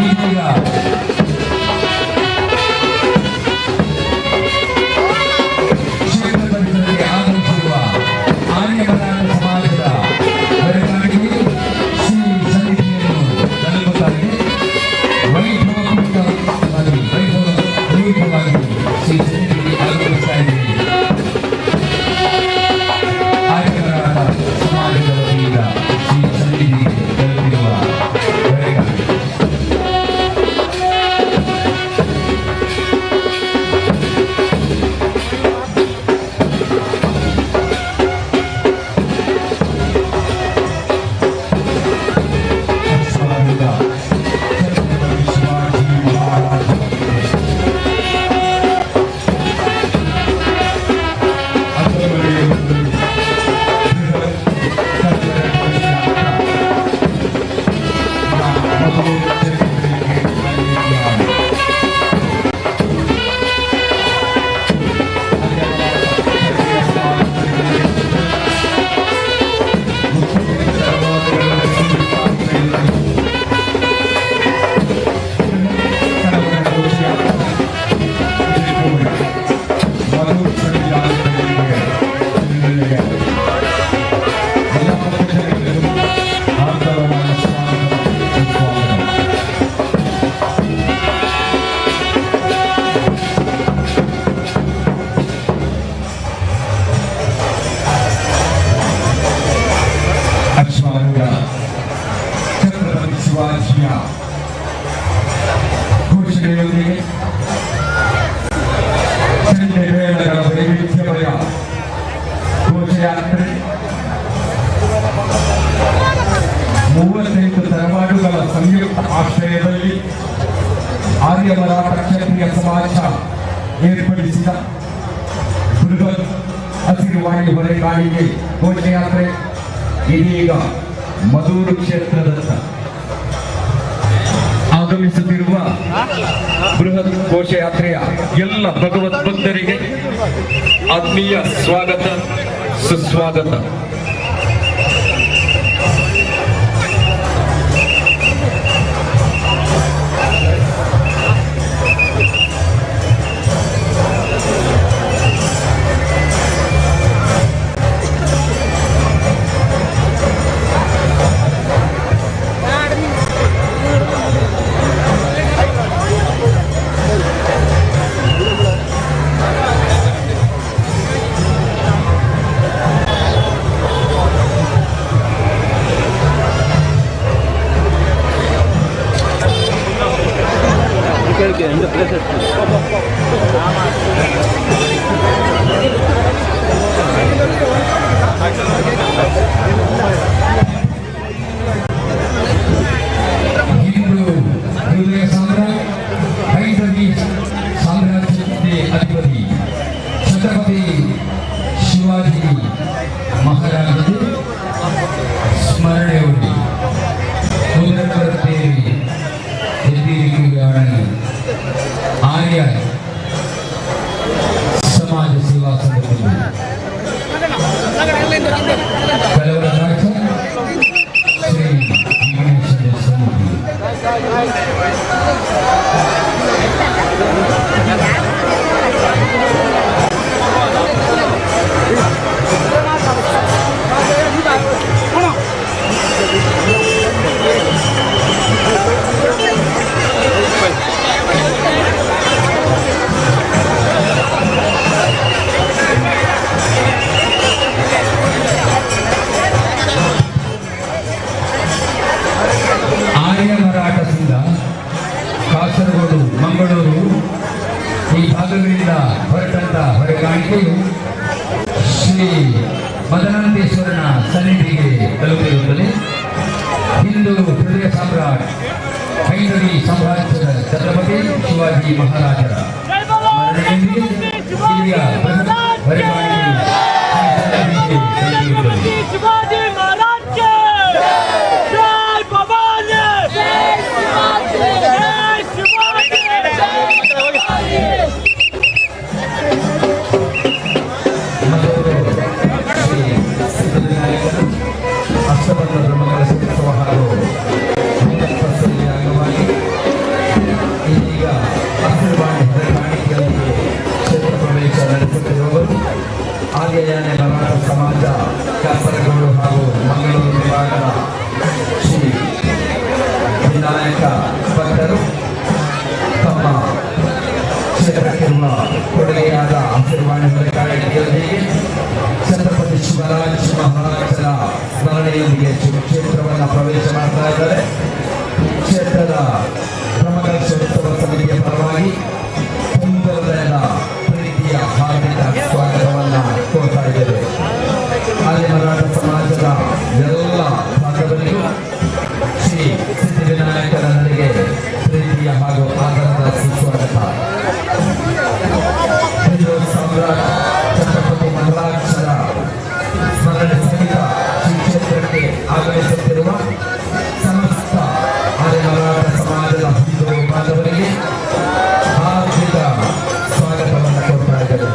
ಇದೀಗ ಕ್ಷೇತ್ರ ಪರಿಸರಕ್ಕೆ ಆಗಮಿಸಿರುವ ಆರ್ಯ ಮರಾಠ ಸಮಾಜದ ಬೆಳಗಾವಿಗೆ ಶ್ರೀ ಸನ್ನಿಧಿಯನ್ನು ತಲುಪುತ್ತಾರೆ. ವೈಭವವಾಗಿ ಶ್ರೀ ಸನ್ನಿಧಿಗೆ ಆಗಮಿಸ್ತಾ ಇದ್ದೀವಿ. ಆರ್ಯ ಮರಾಠ ಸಮಾಜದ ವತಿಯಿಂದ ಶ್ರೀ ಸನ್ನಿಧಿಗೆ ತಲುಪಿರುವ ಬೆಳಗಾವಿ ಛತ್ರಪತಿ ಶಿವಾಜಿಯ ಘೋಷಣೆಯೊಂದಿಗೆ ಸಂಜೆ ವೇಳೆಗಳ ವೈವಿಧ್ಯಮಯ ಘೋಷಯಾತ್ರೆ 35 ತರಮಾಡುಗಳ ಸಂಯುಕ್ತ ಆಶ್ರಯದಲ್ಲಿ ಆರ್ಯ ಮರಾಠ ಕ್ಷತ್ರಿಯ ಸಮಾಜ ಏರ್ಪಡಿಸಿದ ಬೃಹತ್ ಹಸಿರುವಾಣಿ ಹೊರೆಗಾಡಿಗೆ ಘೋಷಯಾತ್ರೆ ಇದೀಗ ಮಧೂರು ಕ್ಷೇತ್ರದತ್ತ ಆಗಮಿಸುತ್ತಿರುವ ಬೃಹತ್ ಘೋಷಯಾತ್ರೆಯ ಎಲ್ಲ ಭಗವತ್ ಭಕ್ತರಿಗೆ ಆತ್ಮೀಯ ಸ್ವಾಗತ ಸುಸ್ವಾಗತ. ಹಿಂದೂ ಹೃದಯ ಸಾಮ್ರಾಟ್ ಹೈದರಾಬಿ ಸಾಮ್ರಾಜ್ಯಕ್ಕೆ ಅಧಿಪತಿ ಛತ್ರಪತಿ ಶಿವಾಜಿ ಮಹಾರಾಜರು ಸ್ಮರಣೆಯಲ್ಲಿ ಕುದುರೆಪುರತ್ತೇರಿ ಎದ್ದಿರಿಗಾಣಿ ಆರ್ಯ ಸಮಾಜ ಸೇವಾ ಸಂಘದಲ್ಲಿ ಕೆಲವರ ರಾಜ ಶ್ರೀ ವಿಘ್ನೇಶ್ವರ ಸಮಿತಿ ಆರ್ಯ ಮರಾಠ ಸಂಘ ಕಾಸರಗೋಡು ಮಂಗಳೂರು ಈ ಭಾಗಗಳಿಂದ ಹೊರಟಂತ ಹೊರಗಾಣಿಕೆಯು ಶ್ರೀ ಮದನಂತೇಶ್ವರನ ಸನ್ನಿಧಿಗೆ ತಲುಪಿರುತ್ತದೆ. ಹಿಂದೂ ಹೃದಯ ಸಾಮ್ರಾಟ್ ಹೈದರಾಬಿ ಸಾಮ್ರಾಜ್ಯದ ಛತ್ರಪತಿ ಶಿವಾಜಿ ಮಹಾರಾಜರ ಸ್ಮರಣೆಯೊಂದಿಗೆ ಇಲ್ಲಿಯ ಹೊರಗಾಣಿಕೆ ಸನ್ನಿಧಿಗೆ ತಲುಪಿರುತ್ತದೆ. ಅಷ್ಟಬಂಧ ಬ್ರಹ್ಮಕಲಶ ಉತ್ಸವ ಹಾಗೂ ವಿನಾಯಕ ಭಕ್ತರು ತಮ್ಮ ಕ್ಷೇತ್ರಕ್ಕಿರುವ ಕೊಡುಗೆಯಾದ ಆಶೀರ್ವಾದ ಕಾಣಿಕೆಯೊಂದಿಗೆ ಛತ್ರಪತಿ ಶಿವರಾಜ ಮಹಾರಾಜರ ಸ್ಮರಣೆಯೊಂದಿಗೆ ಕ್ಷೇತ್ರವನ್ನು ಪ್ರವೇಶ ಮಾಡ್ತಾ ಇದ್ದಾರೆ. ಕ್ಷೇತ್ರದ ಬ್ರಹ್ಮಕಲಶೋತ್ಸವ ಸಮಿತಿಯ ಪರವಾಗಿ ತುಂಬದ ಪ್ರೀತಿಯ ಹಾರ್ದಿಕ ಸ್ವಾಗತವನ್ನು ಕೋರ್ತಾ ಇದ್ದೇವೆ. ಆರ್ಯ ಮರಾಠ ಸಮಾಜದ ಎಲ್ಲ ಭಾಗದಲ್ಲಿಯೂ ಶ್ರೀ ಸಿದ್ಧಿವಿನಾಯಕರ ನನಗೆ ಪ್ರೀತಿಯ ಹಾಗೂ ಆದರದ ಸುಸ್ವಾಗತ. ಹಿಂದೂ ಸಾಮ್ರಾಟ್ ಛತ್ರಪತಿ ಮಹಾರಾಜರ ಸ್ಮರಣೆ ಸಹಿತ ಶ್ರೀ ಕ್ಷೇತ್ರಕ್ಕೆ ಆಗಮಿಸುತ್ತಿರುವ ಸಮಸ್ತ ಆರ್ಯ ಮರಾಠ ಸಮಾಜದ ಹಿಂದೂ ಬಾಂಧವರಿಗೆ ಹಾರ್ದಿಕ ಸ್ವಾಗತವನ್ನು ಕೊಡ್ತಾ ಇದ್ದೇವೆ.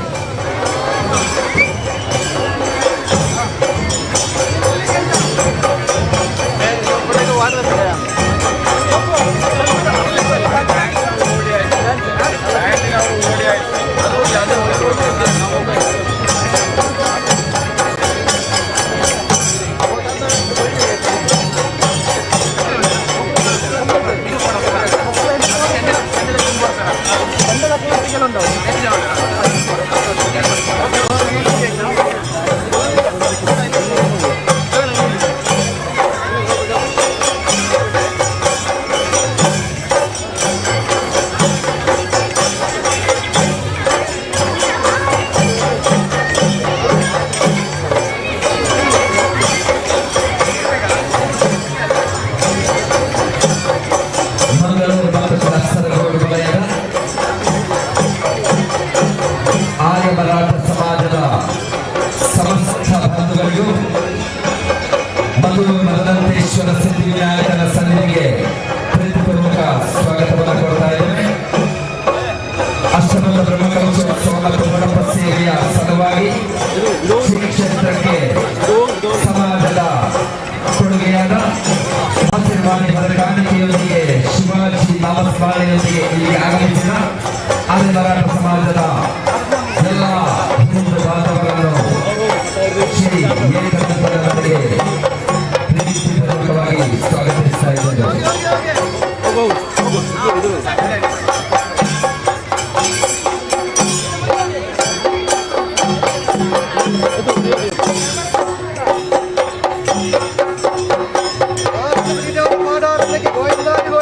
ಆರ್ಯ ಮರಾಠ ಸಮಾಜದ ಸಮಸ್ತ ಬಂಧುಗಳಿಗೂ ಮಂಗಳೂರು ಮದನಂತೇಶ್ವರ ಸಿದ್ಧಿವಿನಾಯಕನ ಸನ್ನಿಧಿಗೆ ಪ್ರೀತಿಪೂರ್ವಕ ಸ್ವಾಗತವನ್ನು ಕೊಡ್ತಾ ಇದ್ದೇವೆ. ಅಷ್ಟಮದ ಬ್ರಹ್ಮಕಲಶೋತ್ಸವ ಮತ್ತು ಮಂಡಪ ಸೇವೆಯ ಸಲುವಾಗಿ ಶ್ರೀ ಕ್ಷೇತ್ರಕ್ಕೆ ಸಮಾಜದ ಕೊಡುಗೆಯಾದ ಆಶೀರ್ವಾದಿ ಕಾಣಿಕೆಯೊಂದಿಗೆ ಶಿವಾಜಿ ನಾಮಸ್ಮರಣೆಯೊಂದಿಗೆ ಇಲ್ಲಿ ಆಗಮಿಸಿದ ಆರ್ಯ ಮರಾಠ ಸಮಾಜದ ಎಲ್ಲ ಹಿಂದೂ ಬಾಂಧವರನ್ನು ಶ್ರೀ ಏಕದಂತರಿಗೆ ಪ್ರೀತಿಪೂರ್ವಕವಾಗಿ ಸ್ವಾಗತಿಸ್ತಾ ಇದ್ದೇವೆ. ಗೋವಿಂದ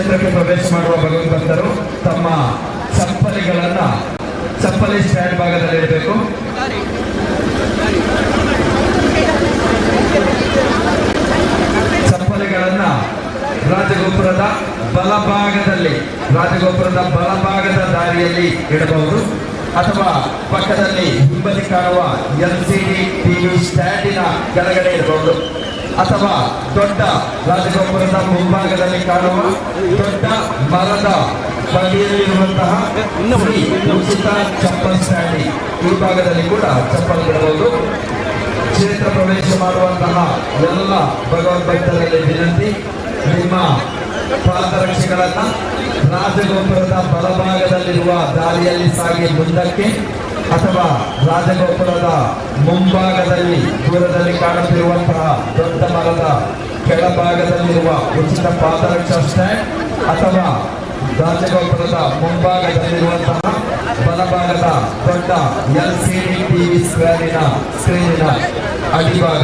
ಕ್ಷೇತ್ರಕ್ಕೆ ಪ್ರವೇಶ ಮಾಡುವ ಭಗವಂತರು ತಮ್ಮ ಚಪ್ಪಲಿ ಸ್ಟ್ಯಾಂಡ್ ಭಾಗದಲ್ಲಿ ಇಡಬೇಕು. ಚಪ್ಪಲಿಗಳನ್ನ ರಾಜಗೋಪುರದ ಬಲಭಾಗದ ದಾರಿಯಲ್ಲಿ ಇಡಬಹುದು ಅಥವಾ ಪಕ್ಕದಲ್ಲಿ ಹಿಂಬದಿ ಕಾಣುವ LCD TV ಸ್ಟ್ಯಾಂಡಿನ ಕೆಳಗಡೆ ಇಡಬಹುದು ಅಥವಾ ದೊಡ್ಡ ರಾಜಗೋಪುರದ ಮುಂಭಾಗದಲ್ಲಿ ಕಾಣುವ ದೊಡ್ಡ ಮರದ ಬದಿಯಲ್ಲಿರುವಂತಹ ಉಚಿತ ಚಪ್ಪಲ್ ಸ್ಟ್ಯಾಂಡ್ ಈ ಭಾಗದಲ್ಲಿ ಕೂಡ ಚಪ್ಪಲ್ ಇಡಬಹುದು. ಕ್ಷೇತ್ರ ಪ್ರವೇಶ ಮಾಡುವಂತಹ ಎಲ್ಲ ಭಗವದ್ಭಕ್ತರಲ್ಲಿ ವಿನಂತಿ, ನಿಮ್ಮ ಪಾದರಕ್ಷೆಗಳನ್ನ ರಾಜಗೋಪುರದ ಬಲಭಾಗದಲ್ಲಿರುವ ದಾರಿಯಲ್ಲಿ ಸಾಗಿ ಮುಂದಕ್ಕೆ ಅಥವಾ ರಾಜಗೋಪುರದ ಮುಂಭಾಗದಲ್ಲಿ ದೂರದಲ್ಲಿ ಕಾಣುತ್ತಿರುವಂತಹ ದೊಡ್ಡ ಮರದ ಕೆಳಭಾಗದಲ್ಲಿರುವ ಉಚಿತ ಪಾದರಕ್ಷಾ ಸ್ಟ್ಯಾಂಡ್ ಅಥವಾ ರಾಜಗೋಪುರದ ಮುಂಭಾಗದಲ್ಲಿರುವಂತಹ ಬಲಭಾಗದ ದೊಡ್ಡ LCD TV ಸ್ಕ್ರೀನಿನ ಅಡಿಭಾಗ,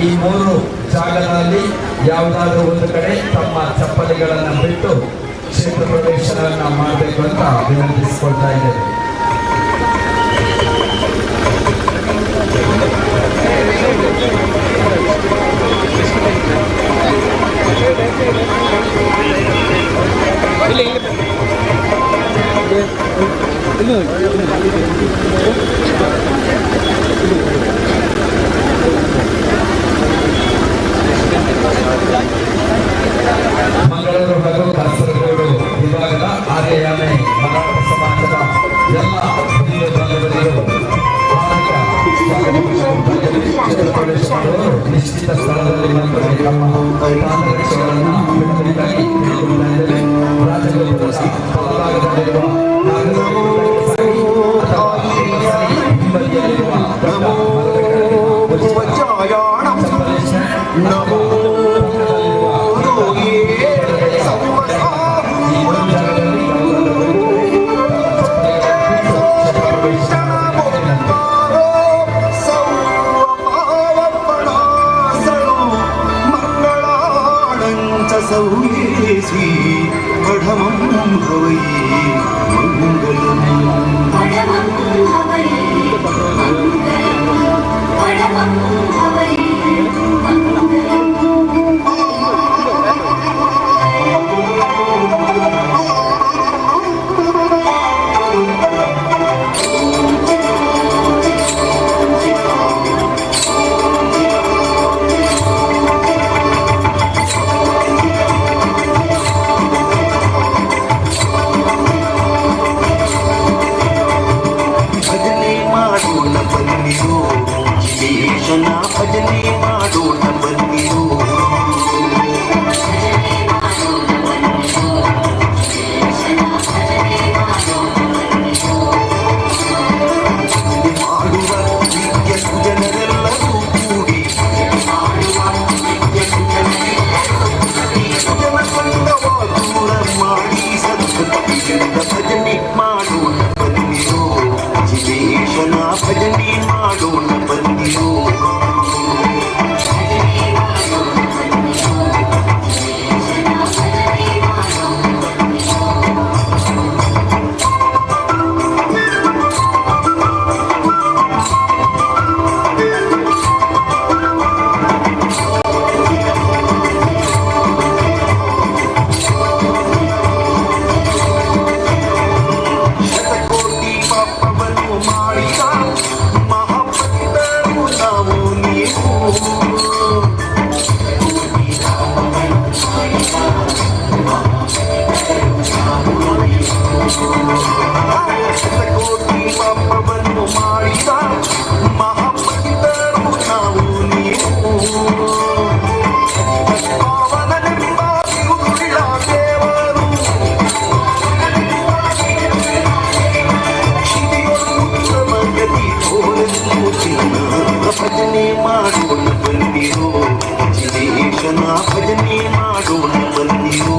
ಈ 3 ಜಾಗದಲ್ಲಿ ಯಾವುದಾದ್ರೂ ಒಂದು ಕಡೆ ತಮ್ಮ ಚಪ್ಪಲಿಗಳನ್ನು ಬಿಟ್ಟು ಕ್ಷೇತ್ರ ಪ್ರವೇಶವನ್ನು ಮಾಡಬೇಕು ಅಂತ ವಿನಂತಿಸಿಕೊಳ್ತಾ ಇದ್ದೇವೆ. ಮಂಗಳೂರು ಹಾಗೂ ಕಾಸರಗೋಡು ವಿಭಾಗದ ಆರ್ಯಯಾಮೆ ಮರಾಠ ಸಮಾಜದ ಎಲ್ಲ ಹಿಂದೂ ಬಾಂಧವರಿಗೂ ಪ್ರವೇಶ ಮಾಡುವವರು ನಿಶ್ಚಿತ ಸ್ಥಳದಲ್ಲಿ ಬಂದು ತಮ್ಮ ಪಾದರಕ್ಷೆಗಳನ್ನು ಬಿಡುವುದಕ್ಕಾಗಿ ಕೇಳಿಕೊಳ್ತಾ ಇದ್ದೇವೆ. ರಾಜಗೋಪುರದ ಬಲಭಾಗದಲ್ಲಿರುವ ಅಥವಾ ಹಿಂಬದಿಯಲ್ಲಿರುವ ದೊಡ್ಡ सौरेसी बढ़मं हवै मंगलम् बढ़मं हवै बढ़मं हवै भजने ಮಾಡೋಣ ಬನ್ನಿರೋ ಮಾಡುವ ನಿತ್ಯ ಜನರೆಲ್ಲರೂ ಕೂಡಿ ಜನ ಸಂಗವ ದೂರ ಮಾಡಿ ಸದ್ಭಕ್ತಿಯಿಂದ ಭಜನೆ ಮಾಡೋಣ ಬನ್ನಿರೋ ಜಿವೇಶನ ಭಜನೆ ಮಾಡೋಣ ಬನ್ನಿರೋ ಭಜನೆ ಮಾಡೋಣ ಬನ್ನಿರೋ ಜಿವೇಶನ ಭಜನೆ ಮಾಡೋಣ ಬನ್ನಿರೋ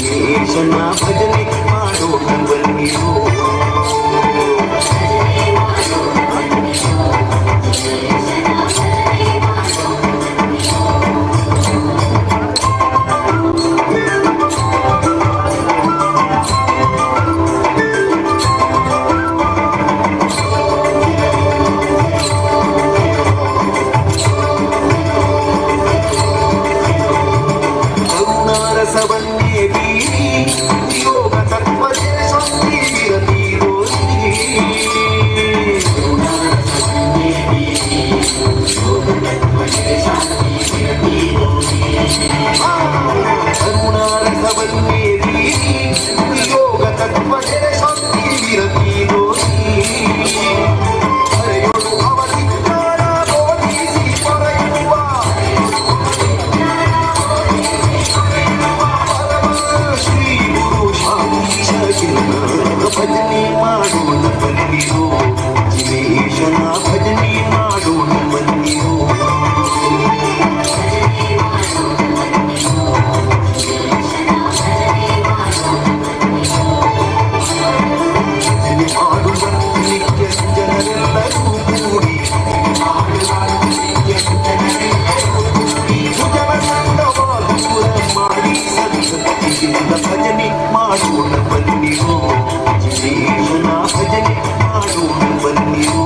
ಚಿನ್ನೇಶನ ಭಜನೆ ಮಾಡೋಣ ಬನ್ನಿರೋ ಕರುಣಾರಸವನ್ನೇ ಬೀರಿ ಯೋಗ ತತ್ವದೇ ಸಂತೀರತೀರೋ ಕರುಣಾರಸವನ್ನೇ ಬೀರಿ ಯೋಗ ತತ್ವದೇ ಸಂತೀರತೀರೋ ಹರೆಯೊಳು ಅವಧಿಕಾರ ಬೋಧಿಸಿ ಪೊರೆಯುವ ಶ್ರೀ ಗುರು ಭಜನೆ ಮಾಡೋಣ ಬನ್ನಿರೋ ಜಿನೇಶನ ಭಜನೆ ಮಾಡೋಣ ಬನ್ನಿರೋ ಭಜನೆ ಮಾಡುವ ನಿತ್ಯ ಜನರೆಲ್ಲರೂ ಕೂಡಿ ಭುಜವ ಸಂಗವಾಗಿ ಪುರ ಮಾಡಿ ಸದ್ಭಕ್ತಿಯಿಂದ ಭಜನೆ ಮಾಡೋಣ ಬನ್ನಿರೋ ಜಿನೇಶನ ಭಜನೆ ಮಾಡೋಣ ಬನ್ನಿರೋ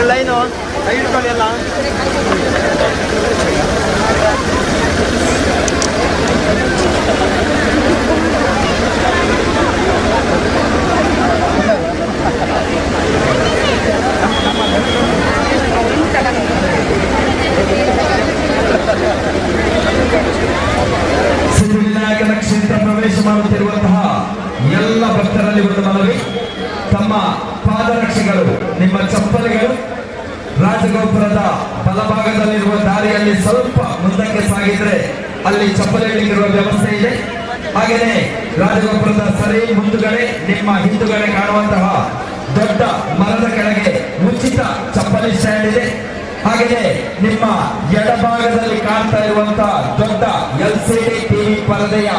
ಲೈನು ಇಟ್ಕೊಳ್ಳಿ ಎಲ್ಲ ಸಿದ್ಧಿವಿನಾಯಕನ ಕ್ಷೇತ್ರ ಪ್ರವೇಶ ಮಾಡುತ್ತಿರುವಂತಹ ಎಲ್ಲ ಭಕ್ತರಲ್ಲಿ ಒಂದು ಮನವಿ, ತಮ್ಮ ಪಾದರಕ್ಷೆಗಳು, ನಿಮ್ಮ ಚಪ್ಪಲಿಗಳು ರಾಜಗೋಪುರದ ಬಲಭಾಗದಲ್ಲಿರುವ ದಾರಿಯಲ್ಲಿ ಸ್ವಲ್ಪ ಮುಂದಕ್ಕೆ ಸಾಗಿದ್ರೆ ಅಲ್ಲಿ ಚಪ್ಪಲಿಗಳಿರುವ ವ್ಯವಸ್ಥೆ ಇದೆ. ಹಾಗೆಯೇ ರಾಜಗೋಪುರದ ಸರಿ ಮುಂದುಗಡೆ ನಿಮ್ಮ ಹಿಂದುಗಡೆ ಕಾಣುವಂತಹ ದೊಡ್ಡ ಮರದ ಕೆಳಗೆ ಉಚಿತ ಚಪ್ಪಲಿ ಸ್ಟ್ಯಾಂಡ್ ಇದೆ. ಹಾಗೆಯೇ ನಿಮ್ಮ ಎಡಭಾಗದಲ್ಲಿ ಕಾಣ್ತಾ ಇರುವಂತಹ ದೊಡ್ಡ LCD ಟಿವಿ ಪರದೆಯ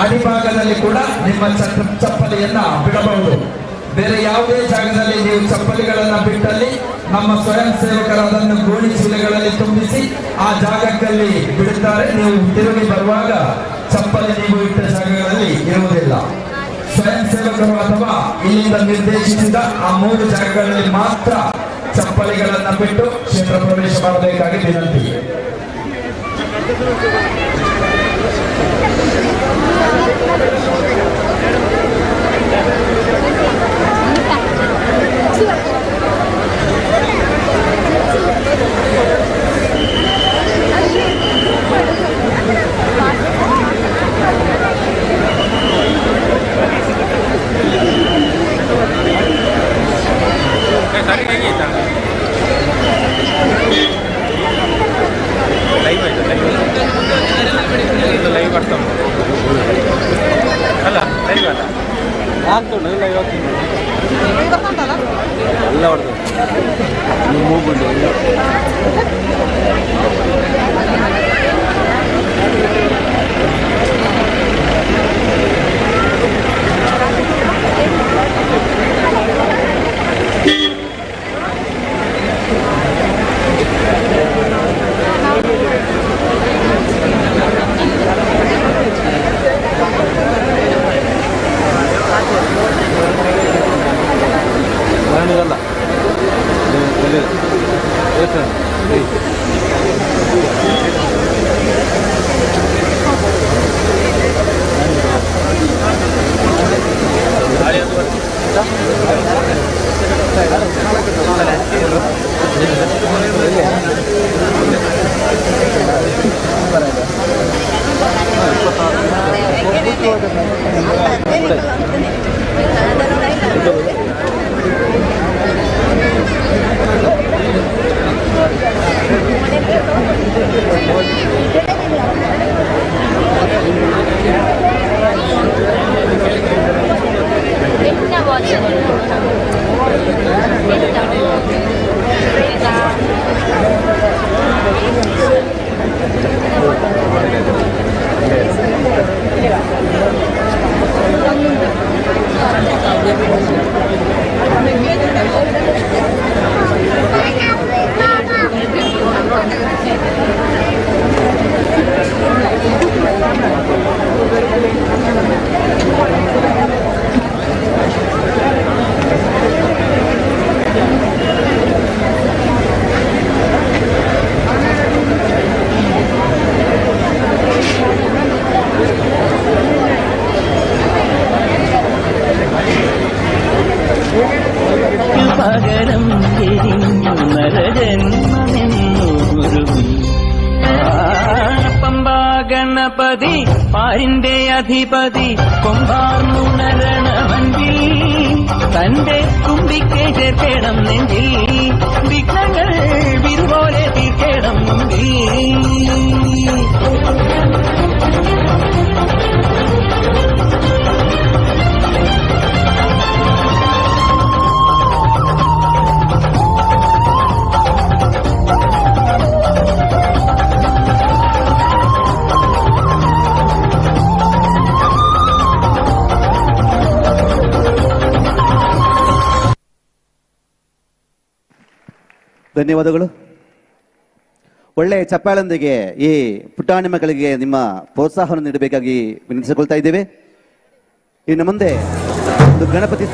ಅಡಿಭಾಗದಲ್ಲಿ ಕೂಡ ನಿಮ್ಮ ಚಪ್ಪಲಿಯನ್ನ ಬಿಡಬಹುದು. ಬೇರೆ ಯಾವುದೇ ಜಾಗದಲ್ಲಿ ನೀವು ಚಪ್ಪಲಿಗಳನ್ನ ಬಿಟ್ಟಲ್ಲಿ ನಮ್ಮ ಸ್ವಯಂ ಸೇವಕರು ಅದನ್ನು ಗೋಣಿ ಚೀಲಗಳಲ್ಲಿ ತುಂಬಿಸಿ ಆ ಜಾಗದಲ್ಲಿ ಬಿಡುತ್ತಾರೆ. ನೀವು ತಿರುಗಿ ಬರುವಾಗ ಚಪ್ಪಲಿ ನೀವು ಇಟ್ಟ ಜಾಗಗಳಲ್ಲಿ ಇರುವುದಿಲ್ಲ. ಸ್ವಯಂ ಸೇವಕರು ಅಥವಾ ಇಲ್ಲಿಂದ ನಿರ್ದೇಶಿಸಿದ ಆ 3 ಜಾಗಗಳಲ್ಲಿ ಮಾತ್ರ ಚಪ್ಪಲಿಗಳನ್ನ ಬಿಟ್ಟು ಕ್ಷೇತ್ರ ಪ್ರವೇಶ ಮಾಡಬೇಕಾಗಿ ವಿನಂತಿ. ಎಲ್ಲ ಹೊಡೆದು ಮೂಗುಂಡು ഗണപതി പാരിന്റെ അധിപതി കൊമ്പാർന്നുണരണമഞ്ചിൽ തന്റെ തുമ്പിക്കെ ചേർക്കണം നെഞ്ചിൽ വിഘ്നങ്ങൾ വിരുപോലെ തീർക്കണം മുമ്പിൽ. ಧನ್ಯವಾದಗಳು. ಒಳ್ಳೆಯ ಚಪ್ಪಾಳೊಂದಿಗೆ ಈ ಪುಟಾಣಿ ಮಕ್ಕಳಿಗೆ ನಿಮ್ಮ ಪ್ರೋತ್ಸಾಹವನ್ನು ನೀಡಬೇಕಾಗಿ ವಿನಂತಿಸಿಕೊಳ್ತಾ ಇದ್ದೇವೆ. ಇನ್ನು ಮುಂದೆ ಒಂದು ಗಣಪತಿ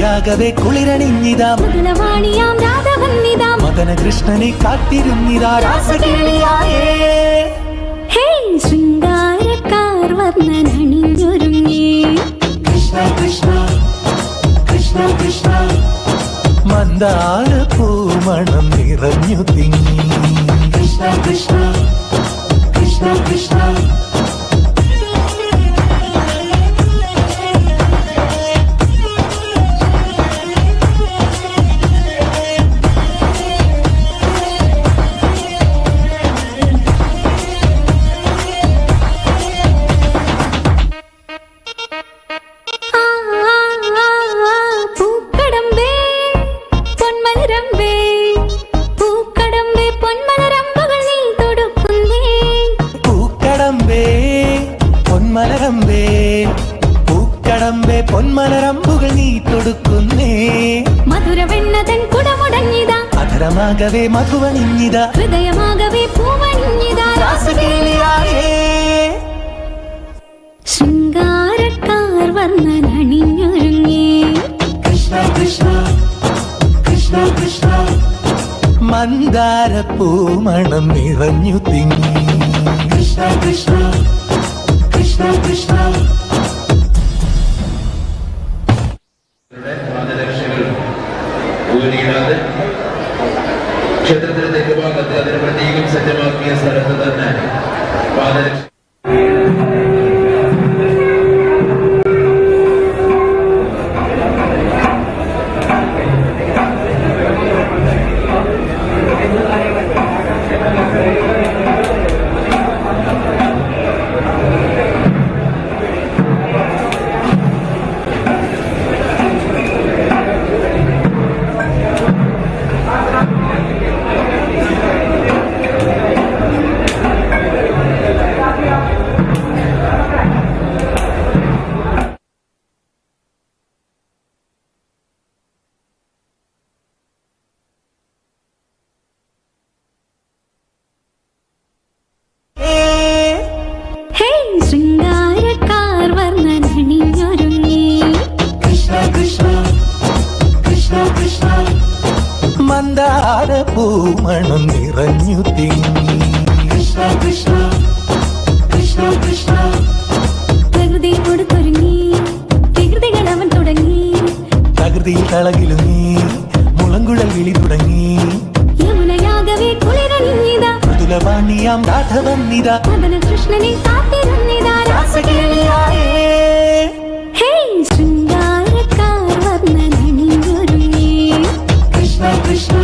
രാഗവേ കുളിരണിഞ്ഞിതാ മുതലവാണിയാം രാധ വന്നിതാ മദന കൃഷ്ണനെ കാത്തിരുന്നിതാ രാസകേളിയായേ ഹേ ശൃംഗാരക്കാർ വർണ്ണനണിഞ്ഞൊരുങ്ങി കൃഷ്ണ കൃഷ്ണ കൃഷ്ണ കൃഷ്ണ മന്ദാര പൂമണം നിറഞ്ഞു തിങ്ങി കൃഷ്ണ കൃഷ്ണ കൃഷ്ണ കൃഷ്ണ പൂക്കടമ്പേ പൊന്മലരമ്പുകൾ നീ തൊടുക്കുന്നേ മധുരവെണ്ണതൻ കുടമുടങ്ങിതാ അധരമാകവേ മധുവണിഞ്ഞിതാ ഹൃദയമാകവേ പൂവണിഞ്ഞിതാ രാസകേളിയായേ ശൃംഗാരക്കാർ വർണ്ണനണിഞ്ഞൊരുങ്ങി കൃഷ്ണ കൃഷ്ണ കൃഷ്ണ കൃഷ്ണ മന്ദാര പൂമണം നിറഞ്ഞു തിങ്ങി കൃഷ്ണ കൃഷ്ണ കൃഷ്ണ കൃഷ്ണ പാദരക്ഷകൾ ഊരിയിടാതെ ക്ഷേത്രത്തിന്റെ തെക്കുഭാഗത്ത് അതിന് പ്രത്യേകം സജ്ജമാക്കിയ സ്ഥലത്ത് തന്നെ പാദരക്ഷ തളകിലും നീ മുളങ്കുഴൽ വിളി തുടങ്ങി യമുനയാകവേ കുളിരണിഞ്ഞിതാ മൃദുലവാണിയാം രാധവന്നിത മദന കൃഷ്ണനെ കാത്തിരുന്നിതാ രാസകേളിയായേ ഹേ ശൃംഗാരക്കാർ വർണ്ണനണിഞ്ഞൊരുങ്ങി കൃഷ്ണ കൃഷ്ണ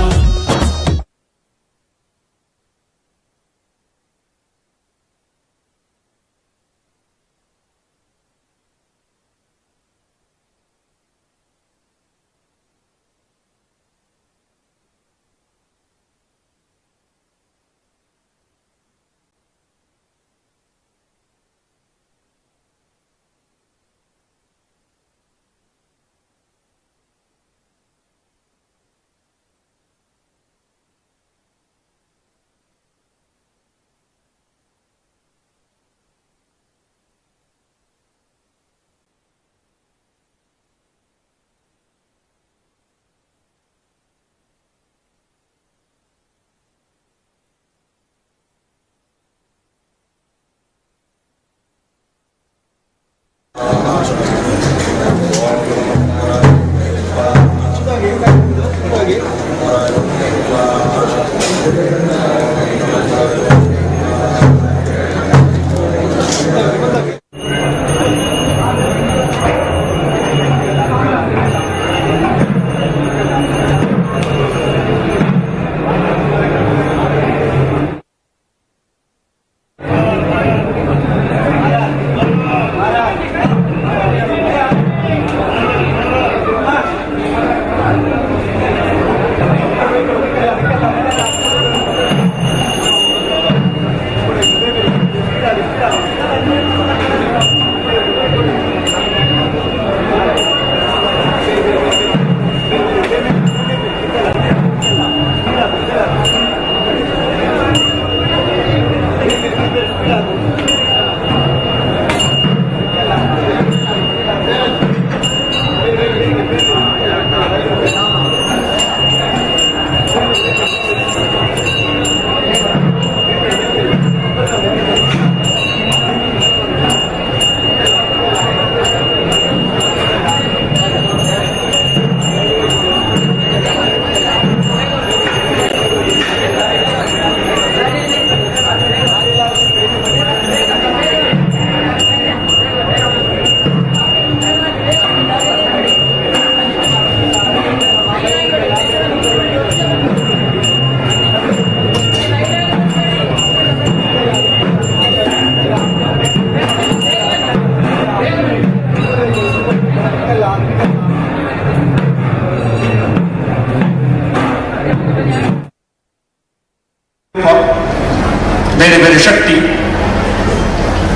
ಬೇರೆ ಬೇರೆ ಶಕ್ತಿ.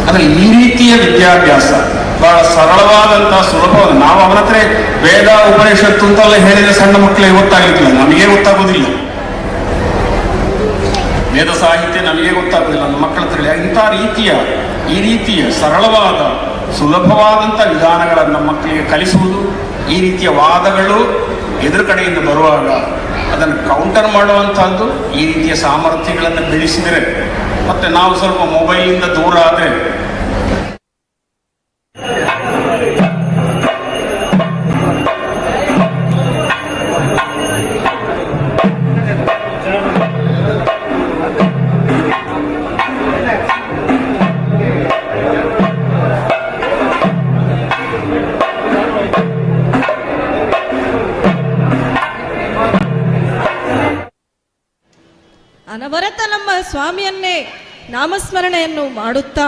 ಆದರೆ ಈ ರೀತಿಯ ವಿದ್ಯಾಭ್ಯಾಸ ಬಹಳ ಸರಳವಾದಂತಹ ಸುಲಭವಾದ, ನಾವು ಅವನ ಹತ್ರ ವೇದ ಉಪನಿಷತ್ತು ಅಂತೆಲ್ಲ ಹೇಳಿದ್ರೆ ಸಣ್ಣ ಮಕ್ಕಳಿಗೆ ಗೊತ್ತಾಗಲಿಕ್ಕಿಲ್ಲ, ನಮಗೆ ಗೊತ್ತಾಗೋದಿಲ್ಲ. ವೇದ ಸಾಹಿತ್ಯ ನಮಗೆ ಗೊತ್ತಾಗೋದಿಲ್ಲ, ನಮ್ಮ ಮಕ್ಕಳ ಹತ್ರ. ಈ ರೀತಿಯ ಸರಳವಾದ ಸುಲಭವಾದಂಥ ವಿಧಾನಗಳನ್ನು ನಮ್ಮ ಮಕ್ಕಳಿಗೆ ಕಲಿಸುವುದು, ಈ ರೀತಿಯ ವಾದಗಳು ಎದುರು ಕಡೆಯಿಂದ ಬರುವಾಗ ಅದನ್ನು ಕೌಂಟರ್ ಮಾಡುವಂತಹದ್ದು, ಈ ರೀತಿಯ ಸಾಮರ್ಥ್ಯಗಳನ್ನು ಬೆಳೆಸಿದರೆ, ಮತ್ತೆ ನಾವು ಸ್ವಲ್ಪ ಮೊಬೈಲಿಂದ ದೂರ ಆದರೆ ಅನವರತ ನಮ್ಮ ಸ್ವಾಮಿಯನ್ನೇ ನಾಮಸ್ಮರಣೆಯನ್ನು ಮಾಡುತ್ತಾ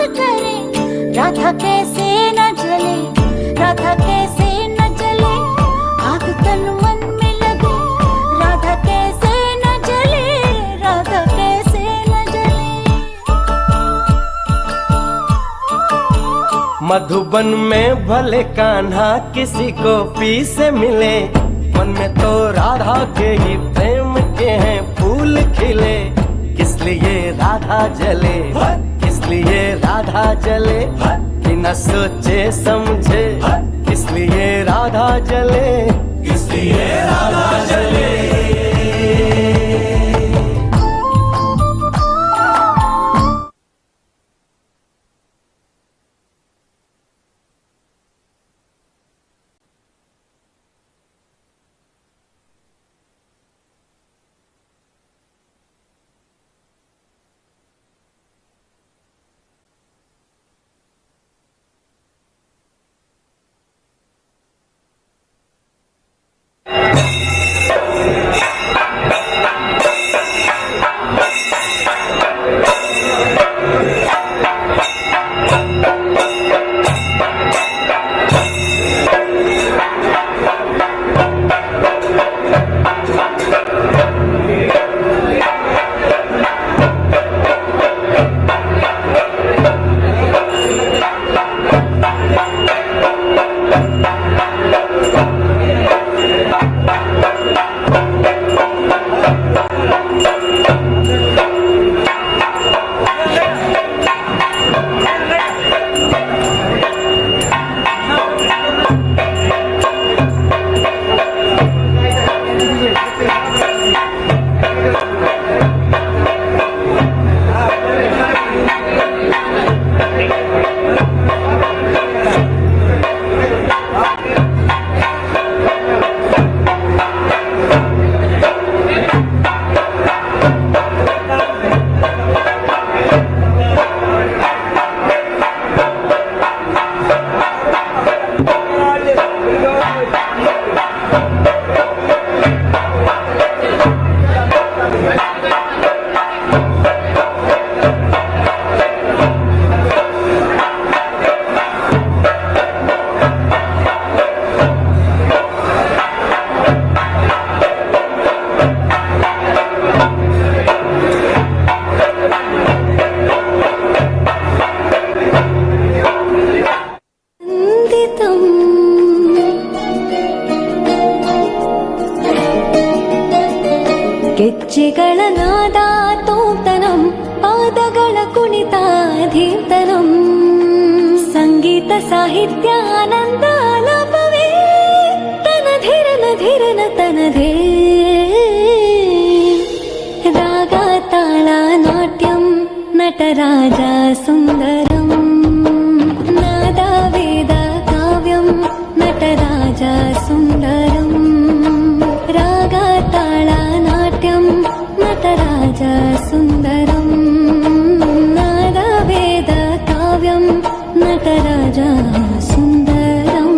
करे, राधा कैसे न जले, राधा कैसे न जले, आग तन मन में लगे, राधा कैसे न जले, राधा कैसे न जले। मधुबन में भले कान्हा किसी को पी से मिले, मन में तो राधा के ही प्रेम के हैं फूल खिले। किस लिए राधा जले, किस लिए राधा जले, कि न सोचे समझे, किस लिए राधा जले, किस लिए राधा जले। ಗೆಜ್ಜೆಗಳ ನಾದ ತೋಂತನಂ, ಪಾದಗಳ ಕುಣಿತಾಧೀರ್ತನಂ, ಸಂಗೀತ ಸಾಹಿತ್ಯ ಆನಂದ ಆಲಾಪವೇ ತನಧಿರನ ಧಿರನ ತನಧೇ, ರಾಗ ತಾಳ ನಾಟ್ಯಂ ನಟರಾಜ ಸುಂದರಂ, ನಾದ ವೇದ ಕಾವ್ಯಂ ನಟರಾಜ ಸುಂದರಂ, ರಾಗ ತಾಳ ನಾಟ್ಯಂ ನಟರಾಜ ಸುಂದರಂ, ನಾದ ವೇದ ಕಾವ್ಯಂ ನಟರಾಜ ಸುಂದರಂ.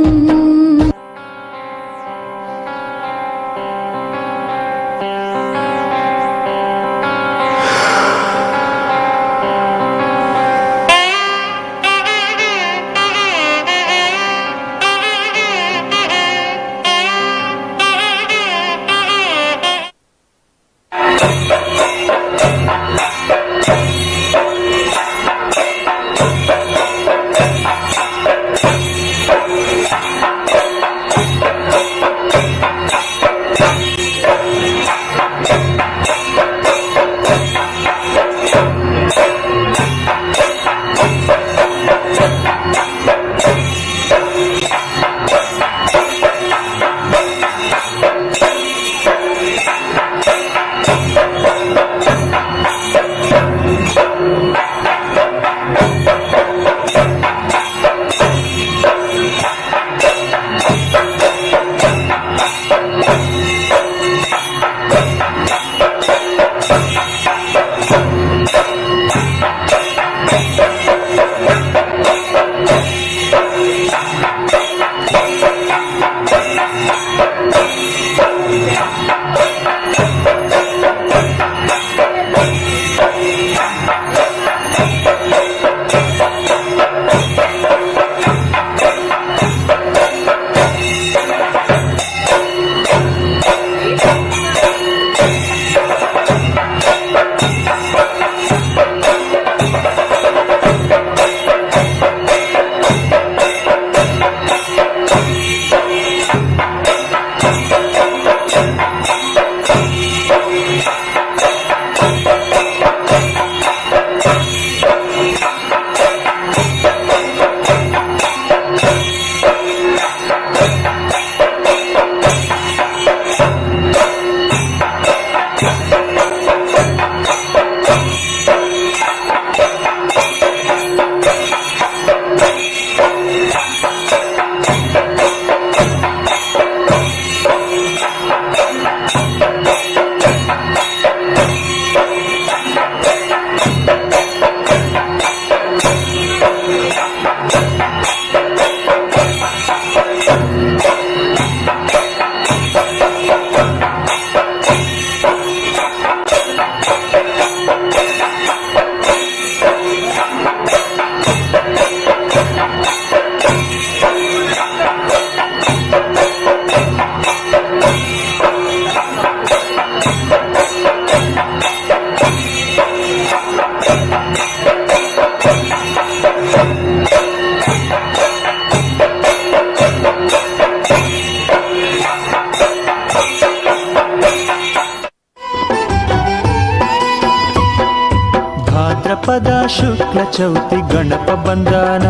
ಭಾದ್ರಪದ ಶುಕ್ಲ ಚೌತಿ ಗಣಪ ಬಂದಾನ,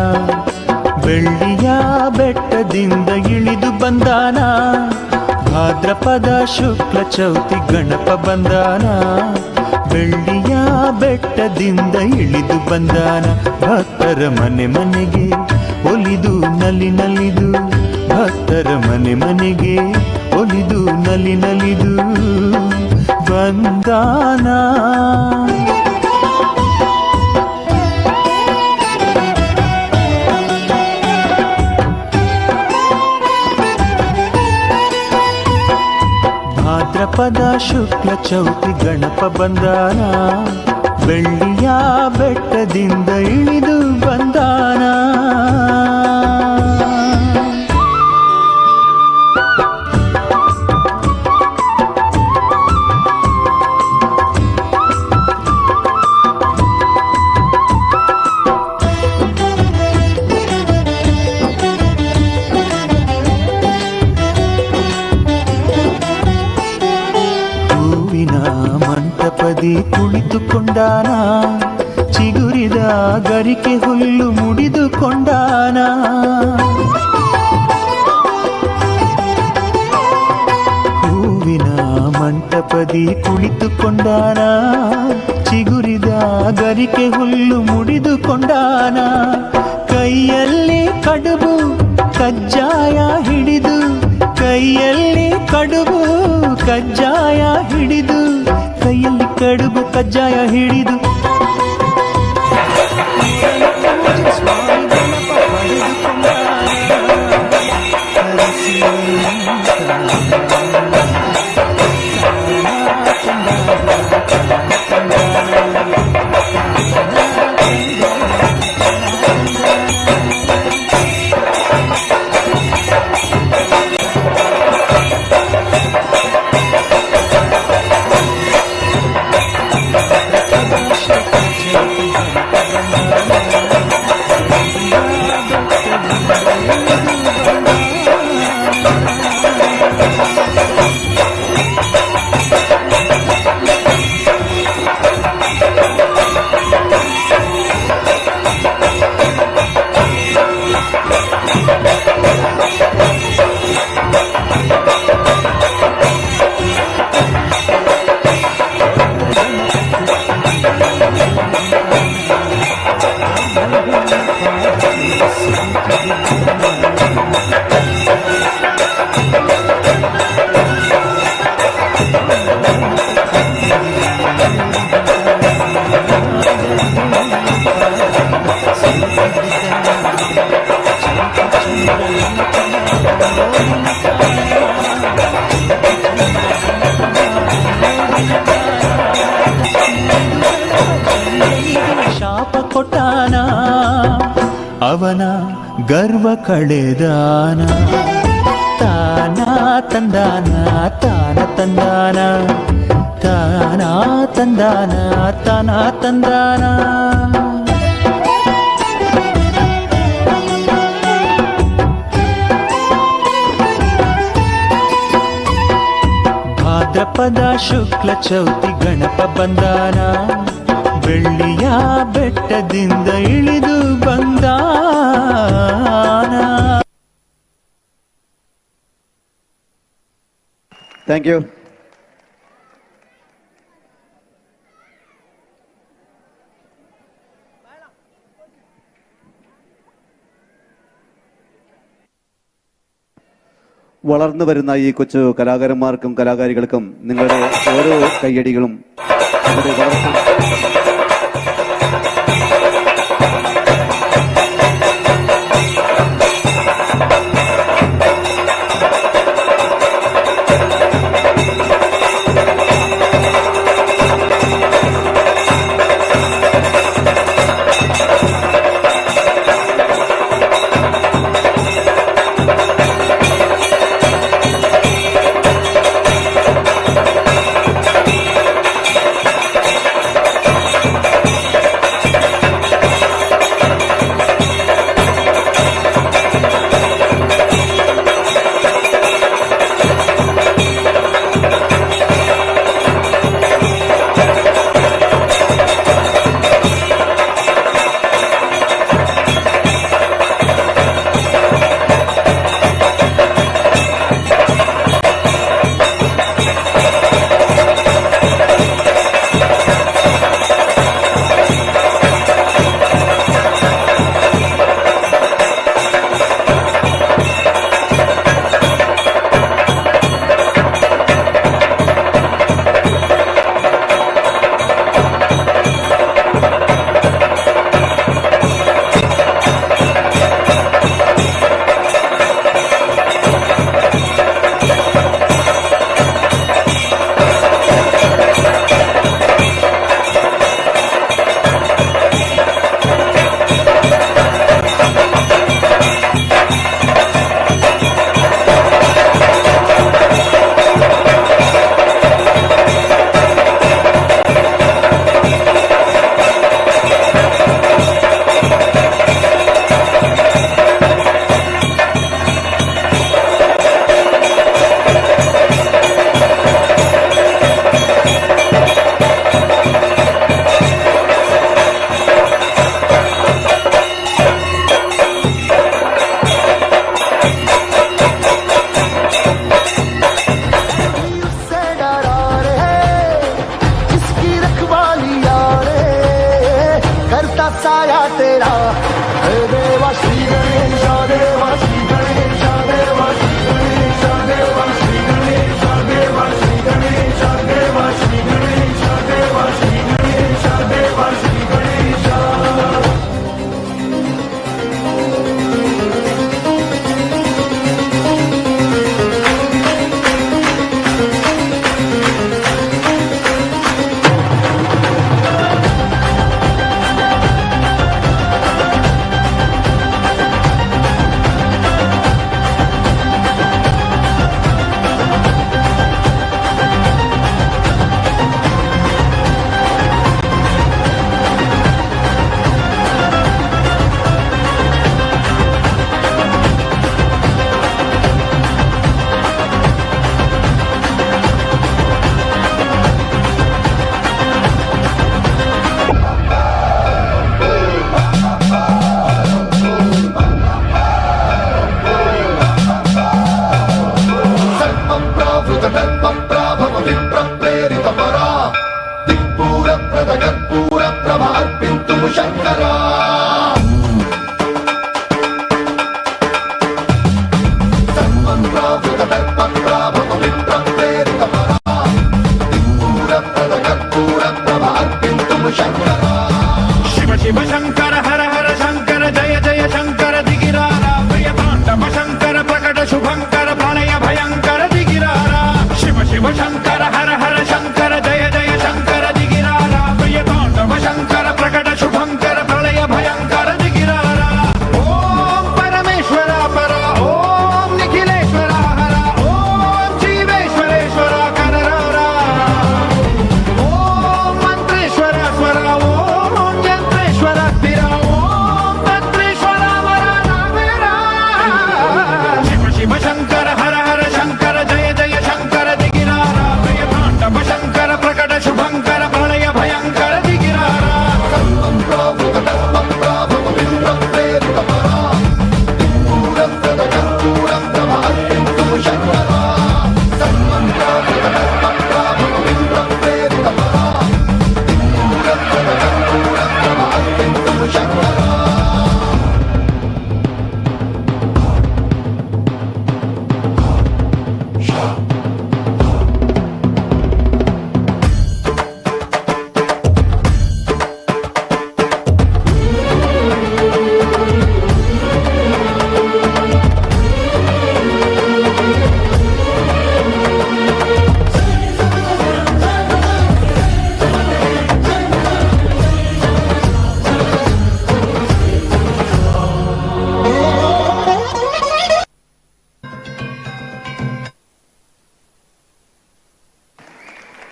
ಬೆಳ್ಳಿಯ ಬೆಟ್ಟದಿಂದ ಇಳಿದು ಬಂದಾನ. ಭಾದ್ರಪದ ಶುಕ್ಲ ಚೌತಿ ಗಣಪ ಬಂದಾನ, ಬೆಳ್ಳಿಯ ಬೆಟ್ಟದಿಂದ ಇಳಿದು ಬಂದಾನ. ಭಕ್ತರ ಮನೆ ಮನೆಗೆ ಒಲಿದು ನಲಿ ನಲಿದು, ಭಕ್ತರ ಮನೆ ಮನೆಗೆ ಒಲಿದು ನಲಿ ನಲಿದು ಬಂದಾನ. ಭಾದ್ರಪದ ಶುಕ್ಲ ಚೌತಿ ಗಣಪ ಬಂದಾನ, ಬೆಳ್ಳಿಯ ಬೆಟ್ಟದಿಂದ ಇಳಿದು ಬಂದಾನ. ಮಂಟಪದಿ ಕುಳಿತುಕೊಂಡಾನ, ಚಿಗುರಿದ ಗರಿಕೆ ಹುಲ್ಲು ಮುಡಿದುಕೊಂಡಾನ. ಹೂವಿನ ಮಂಟಪದಿ ಕುಳಿತುಕೊಂಡಾನ, ಚಿಗುರಿದ ಗರಿಕೆ ಹುಲ್ಲು ಮುಡಿದುಕೊಂಡಾನ. ಕೈಯಲ್ಲಿ ಕಡುಬು ಕಜ್ಜಾಯ ಹಿಡಿದು, ಕೈಯಲ್ಲಿ ಕಡುಬು ಕಜ್ಜಾಯ ಹಿಡಿದು, ಕೈಯಲ್ಲಿ ಕಡುಬು ಕಜ್ಜಾಯ ಹಿಡಿದು ಶಾಪ ಕೊಟ್ಟಾನ, ಅವನ ಗರ್ವ ಕಳೆದಾನ. ತಾನ ತಂದಾನ ತಾನ ತಂದಾನ, ತಾನ ತಂದಾನ ತಾನ ತಂದಾನ. ಭಾದ್ರಪದ ಶುಕ್ಲ ಚೌತಿ ಗಣಪ ಬಂದಾನ, ಬೆಳ್ಳಿಯ ಬೆಟ್ಟದಿಂದ ಇಳಿದು ಬಂದಾನ. Thank you. വളർന്നു വരുന്ന ഈ കൊച്ചു കലാകാരന്മാർക്കും കലാകാരികൾക്കും നിങ്ങളുടെ ഓരോ കയ്യടികളും നമ്മുടെ വളർച്ച साया तेरा हे देवा श्री गणेश देवा श्री गणेश देवा श्री गणेश देवा श्री गणेश देवा श्री गणेश देवा श्री गणेश देवा श्री गणेश देवा श्री गणेश शिव शिव शंकर हर हर शंकर जय जय शंकर दिगिरारा प्रिय तांडव शंकर प्रकट शुभंकर प्रलय भयंकर दिगिरारा शिव शिव शंकर हर हर शंकर जय जय शंकर दिगिरारा प्रिय तांडव शंकर प्रकट शुभंकर प्रलय भयंकर दिगिरारा ओम परमेश्वर परा ओम निखिलेश्वर हर ओम जीवेश्वरेश्वर कररारा ओम मंत्रेश्वर स्वर ओम यंत्रेश्वर स्थिर ओम तंत्रेश्वर वरा नावेरा शिव शिव शंकर हर हर शंकर जय जय शंकर दिगिरारा प्रिय तांडव शंकर प्रकट शुभंकर प्रलय भयंकर दिगिरारा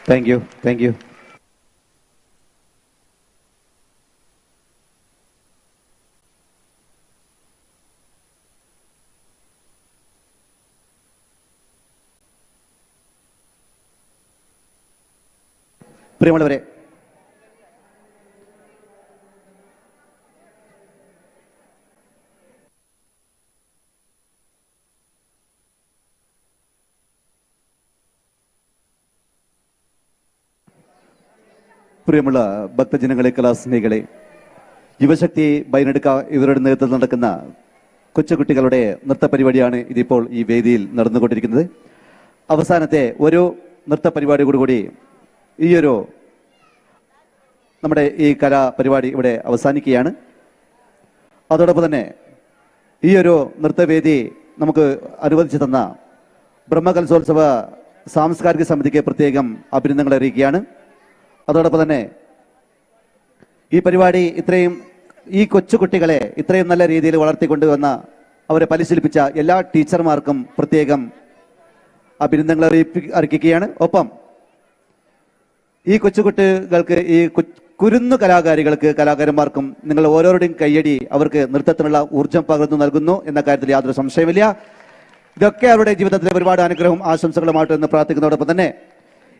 థ్యాంక్ యూ థ్యాంక్ యూ. പ്രിയമുള്ളവരെ, പ്രിയമുള്ള ഭക്തജനങ്ങളെ, കലാസ്നേഹികളെ, യുവശക്തി ബൈനെടുക്ക ഇവരുടെ നേതൃത്വത്തിൽ നടക്കുന്ന കൊച്ചുകുട്ടികളുടെ നൃത്ത പരിപാടിയാണ് ഇതിപ്പോൾ ഈ വേദിയിൽ നടന്നുകൊണ്ടിരിക്കുന്നത്. അവസാനത്തെ ഒരു നൃത്ത പരിപാടിയോടുകൂടി ഈയൊരു നമ്മുടെ ഈ കലാപരിപാടി ഇവിടെ അവസാനിക്കുകയാണ്. അതോടൊപ്പം തന്നെ ഈയൊരു നൃത്തവേദി നമുക്ക് അനുവദിച്ചു തന്ന ബ്രഹ്മകലശോത്സവ സാംസ്കാരിക സമിതിക്ക് പ്രത്യേകം അഭിനന്ദനങ്ങൾ അറിയിക്കുകയാണ്. അതോടൊപ്പം തന്നെ ഈ പരിപാടി ഈ കൊച്ചുകുട്ടികളെ ഇത്രയും നല്ല രീതിയിൽ വളർത്തിക്കൊണ്ടുവന്ന അവരെ പരിശീലിപ്പിച്ച എല്ലാ ടീച്ചർമാർക്കും പ്രത്യേകം അഭിനന്ദനങ്ങൾ അറിയിക്കുകയാണ്. ഒപ്പം ഈ കൊച്ചുകുട്ടികൾക്ക്, ഈ കുരുന്നു കലാകാരികൾക്ക്, കലാകാരന്മാർക്കും നിങ്ങൾ ഓരോരുടെയും കയ്യടി അവർക്ക് നൃത്തത്തിനുള്ള ഊർജ്ജം പകർന്നു നൽകുന്നു എന്ന കാര്യത്തിൽ യാതൊരു സംശയമില്ല. ഇതൊക്കെ അവരുടെ ജീവിതത്തിലെ ഒരുപാട് അനുഗ്രഹവും ആശംസകളുമായിട്ട് എന്ന് പ്രാർത്ഥിക്കുന്നതോടൊപ്പം തന്നെ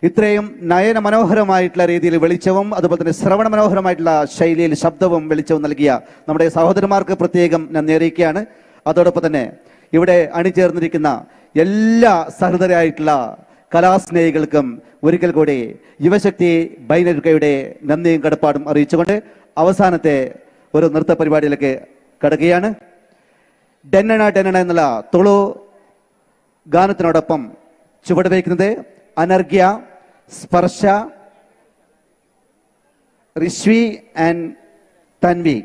ഇത്രയും നയന മനോഹരമായിട്ടുള്ള രീതിയിൽ വെളിച്ചവും അതുപോലെ തന്നെ ശ്രവണ മനോഹരമായിട്ടുള്ള ശൈലിയിൽ ശബ്ദവും വെളിച്ചവും നൽകിയ നമ്മുടെ സഹോദരന്മാർക്ക് പ്രത്യേകം നന്ദി അറിയിക്കുകയാണ്. അതോടൊപ്പം തന്നെ ഇവിടെ അണിചേർന്നിരിക്കുന്ന എല്ലാ സഹൃദരായിട്ടുള്ള കലാസ്നേഹികൾക്കും ഒരിക്കൽ കൂടി യുവശക്തി ബൈനെടുക്കയുടെ നന്ദിയും കടപ്പാടും അറിയിച്ചുകൊണ്ട് അവസാനത്തെ ഒരു നൃത്ത പരിപാടിയിലേക്ക് കടക്കുകയാണ്. ഡെന്നണ ഡെന്നണ എന്നുള്ള തുളു ഗാനത്തിനോടൊപ്പം ചുവട് വയ്ക്കുന്നത് അനർഘ്യ, സ്പർശ, റിശ്വി ആൻഡ് തൻവി.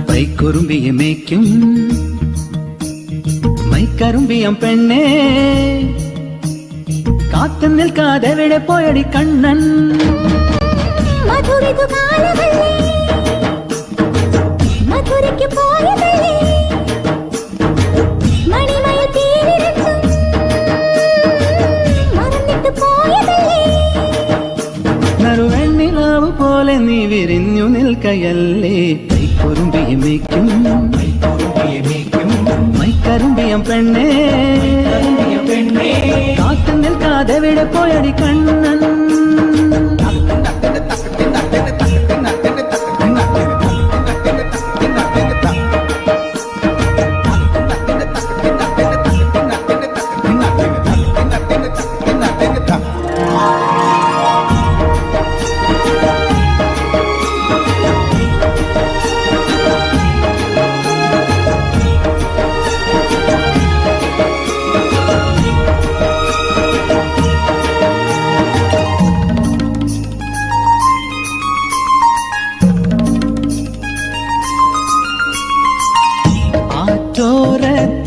മൈക്കുറുമ്പിയെ മേയ്ക്കും മൈക്കറുമ്പിയം പെണ്ണേ, കാത്തു നിൽക്കാതെ എവിടെ പോയടി കണ്ണൻ. മധുരയ്ക്ക് പോയതല്ലേ മണിമയിൽ തീരിരച്ചും മറന്നിട്ട് പോയതല്ലേ. നറുവെണ്ണിലാവ് പോലെ നീ വിരിഞ്ഞു നിൽക്കയല്ലേ. മൈക്കുറുമ്പിയെ മേയ്ക്കും മൈക്കറുമ്പിയം പെണ്ണേ, കാത്തു നിൽക്കാതെ എവിടെ പോയടി കണ്ണൻ.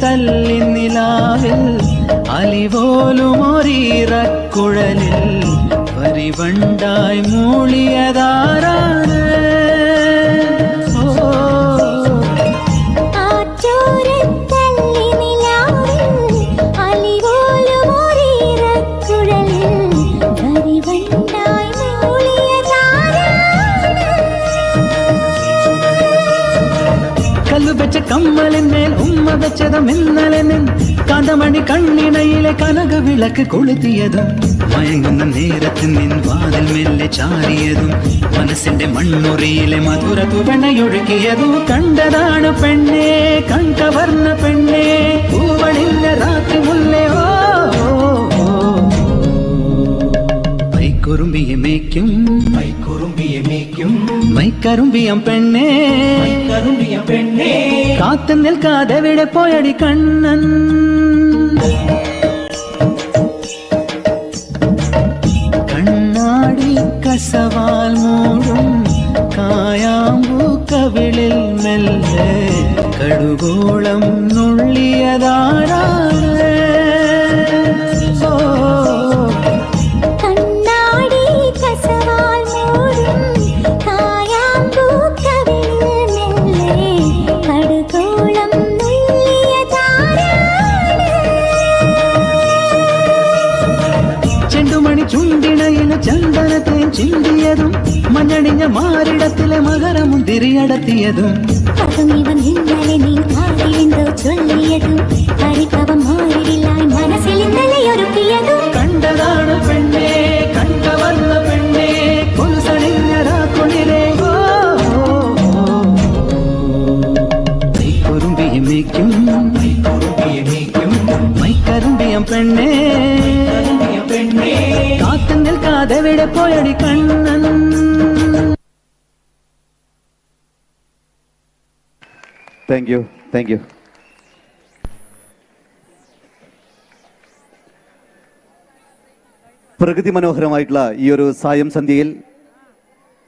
തല്ലി നിലാവിൽ അലിപോലുമൊരീറക്കുഴലിൽ പരിവണ്ടായി മൂളിയതാരാണ്. കമ്മലിന്മേൽ ഉമ്മ വെച്ചതും ഇന്നലെ നിൻ കാന്തമണി കണ്ണിണയിലെ കനക വിളക്ക് കൊളുത്തിയതും മയങ്ങുന്ന നേരത്ത് നിൻ വാതിൽ മെല്ലെ ചാരിയതും മനസ്സിന്റെ മണ്ണുറിയിലെ മധുര തുവണയൊഴുക്കിയതും കണ്ടതാണ് പെണ്ണേ, കണ്ടവർണ്ണ പെണ്ണേ, പൂവണിഞ്ഞ രാത്രി മുല്ലേ. ഓ മൈക്കുറുമ്പിയെ മേയ്ക്കും മൈക്കറുമ്പിയം പെണ്ണേ, കാത്തു നിൽക്കാതെ എവിടെ പോയടി കണ്ണൻ. കണ്ണാടി കസവാൽ മൂടും കായാമ്പൂ കവിളിൽ മെല്ലെ കടുകോളം നുള്ളിയതാരാണ്. ചുണ്ടിണയിലെ ചന്ദനത്തേൻ ചിന്തിയതും മഞ്ഞണിഞ്ഞ മാറിടത്തിലെ മകരമുന്തിരിയടത്തിയതും ഇവൻ ഇന്നലെ നീ കാതിലെന്തോ ചൊല്ലിയതും പരിഭവം മാറിയില്ലായി മനസ്സിൽ ഇന്നലെ ഒരുക്കിയതും കണ്ടതാണ് പെണ്ണേ, കണ്ടവല്ല പെണ്ണേ, കൊലുസണിഞ്ഞ രാക്കൊളിലെ. മൈക്കുറുമ്പിയെ മേയ്ക്കും മൈക്കറുമ്പിയം പെണ്ണേ, കാത്തു നിൽക്കാതെ എവിടെ പോയടി കണ്ണൻ. Thank you. പ്രകൃതി മനോഹരമായിട്ടുള്ള ഈ ഒരു സായം സന്ധ്യയിൽ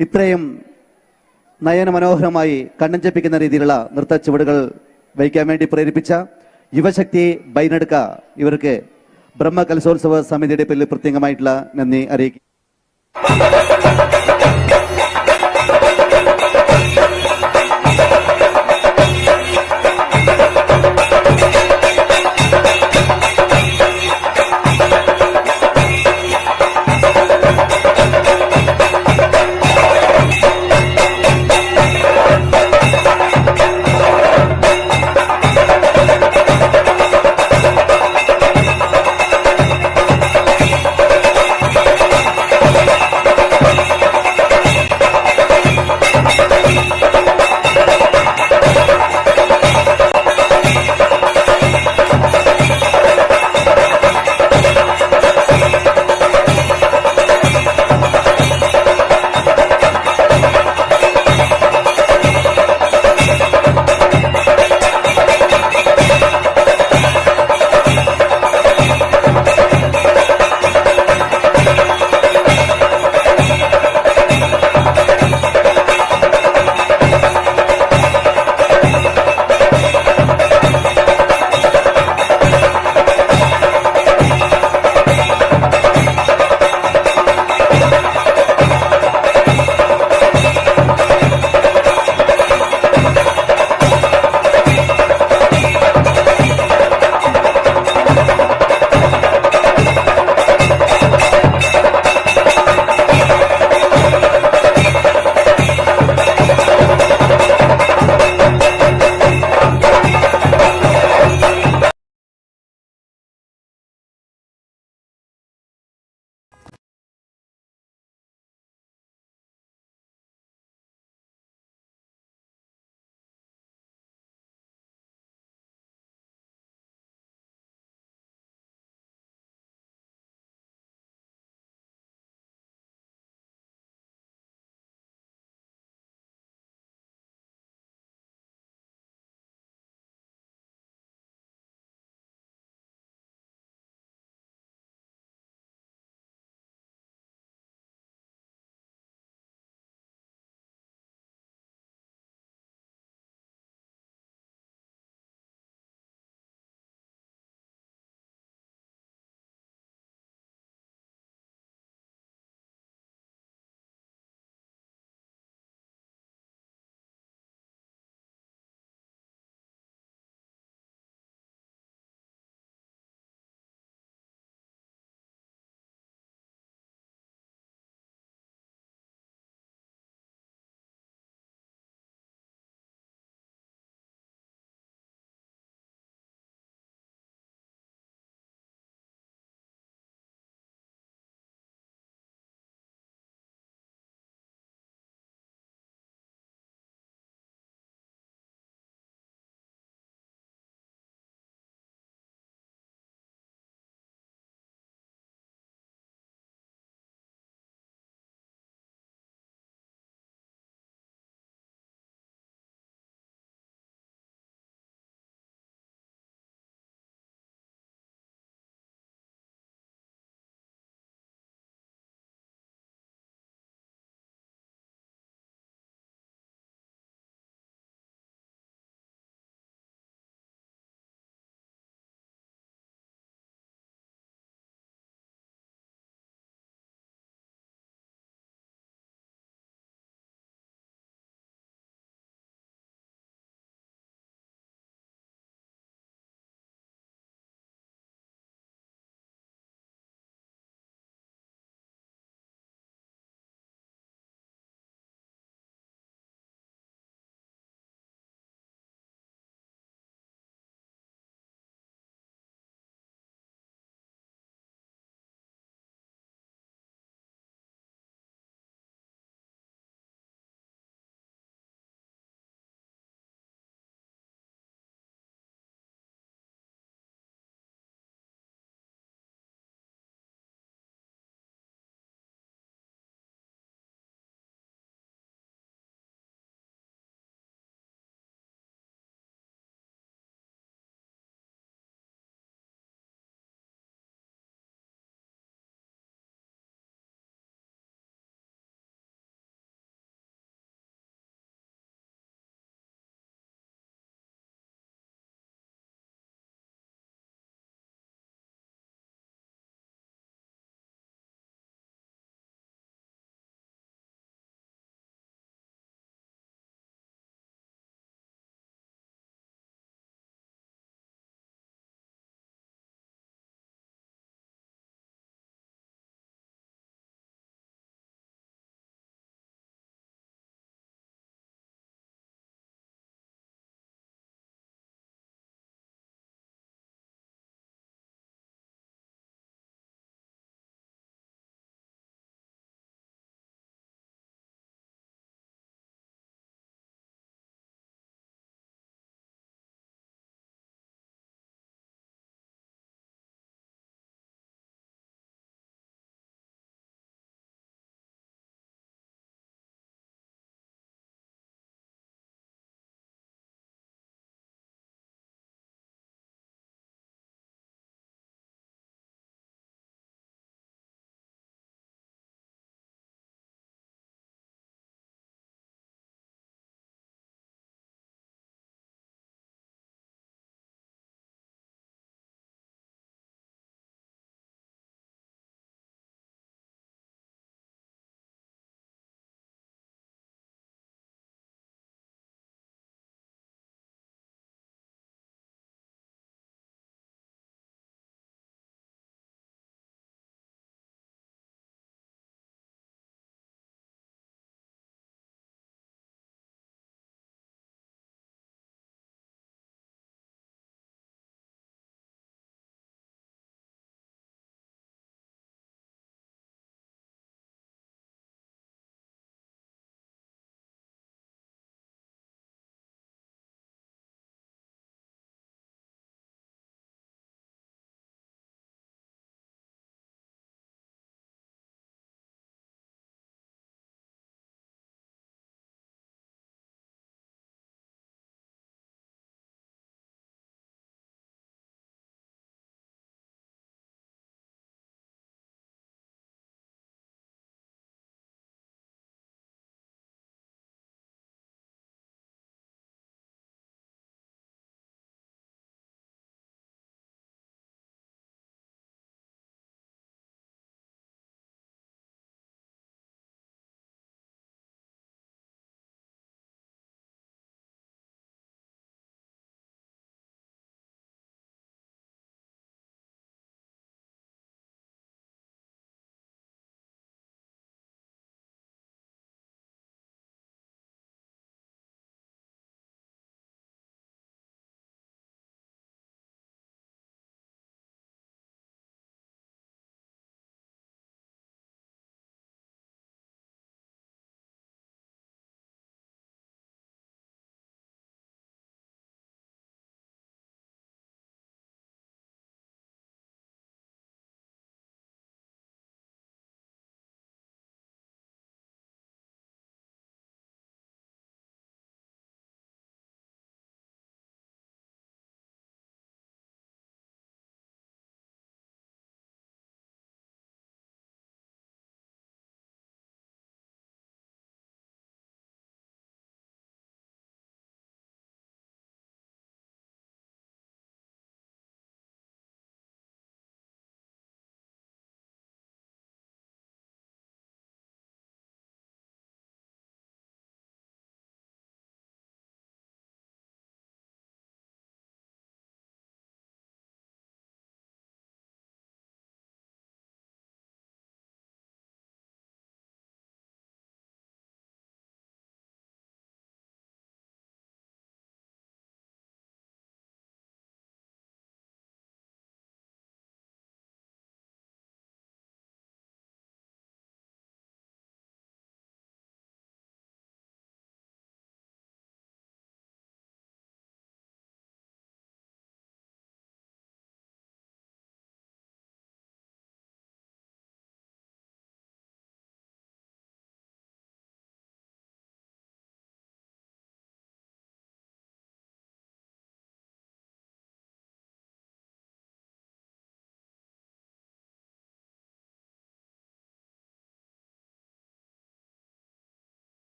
ഇത്രയും നയന മനോഹരമായി കണ്ണഞ്ചപ്പിക്കുന്ന രീതിയിലുള്ള നൃത്ത ചുവടുകൾ വയ്ക്കാൻ വേണ്ടി പ്രേരിപ്പിച്ച യുവശക്തി ബൈനടുക്ക ഇവർക്ക് ബ്രഹ്മ കലശോത്സവ സമിതിയുടെ പേരിൽ പ്രത്യേകമായിട്ടുള്ള നന്ദി അറിയിക്കും.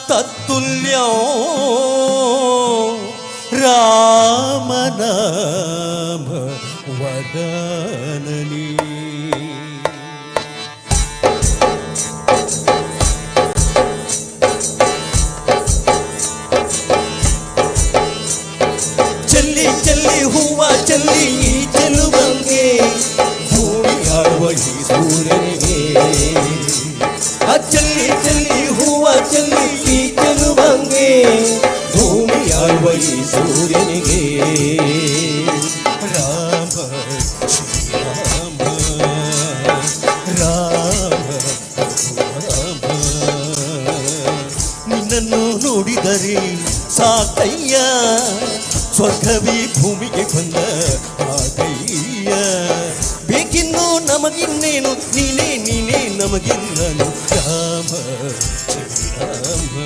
तत्तुल्यो रामनाम वदननी चली चली हुआ चली चलुवंगे भूमि आड़वड़ी सूरनिगे चली चली हुआ चली चलुवंगे भूमि आड़वड़ी सूरनिगे राम राम राम राम ನಿನ್ನನ್ನು ನೋಡಿದರೆ ಸಾಕಯ್ಯ ಸ್ವರ್ಗವೇ ಭೂಮಿಗೆ ಬಂದ ಆಗಯ್ಯ ಬೇಕಿನ್ನು ನಮಗಿನ್ನೇನು ನೀನೇ ನೀನೇ ನಮಗಿನ್ನನು ರಾಮ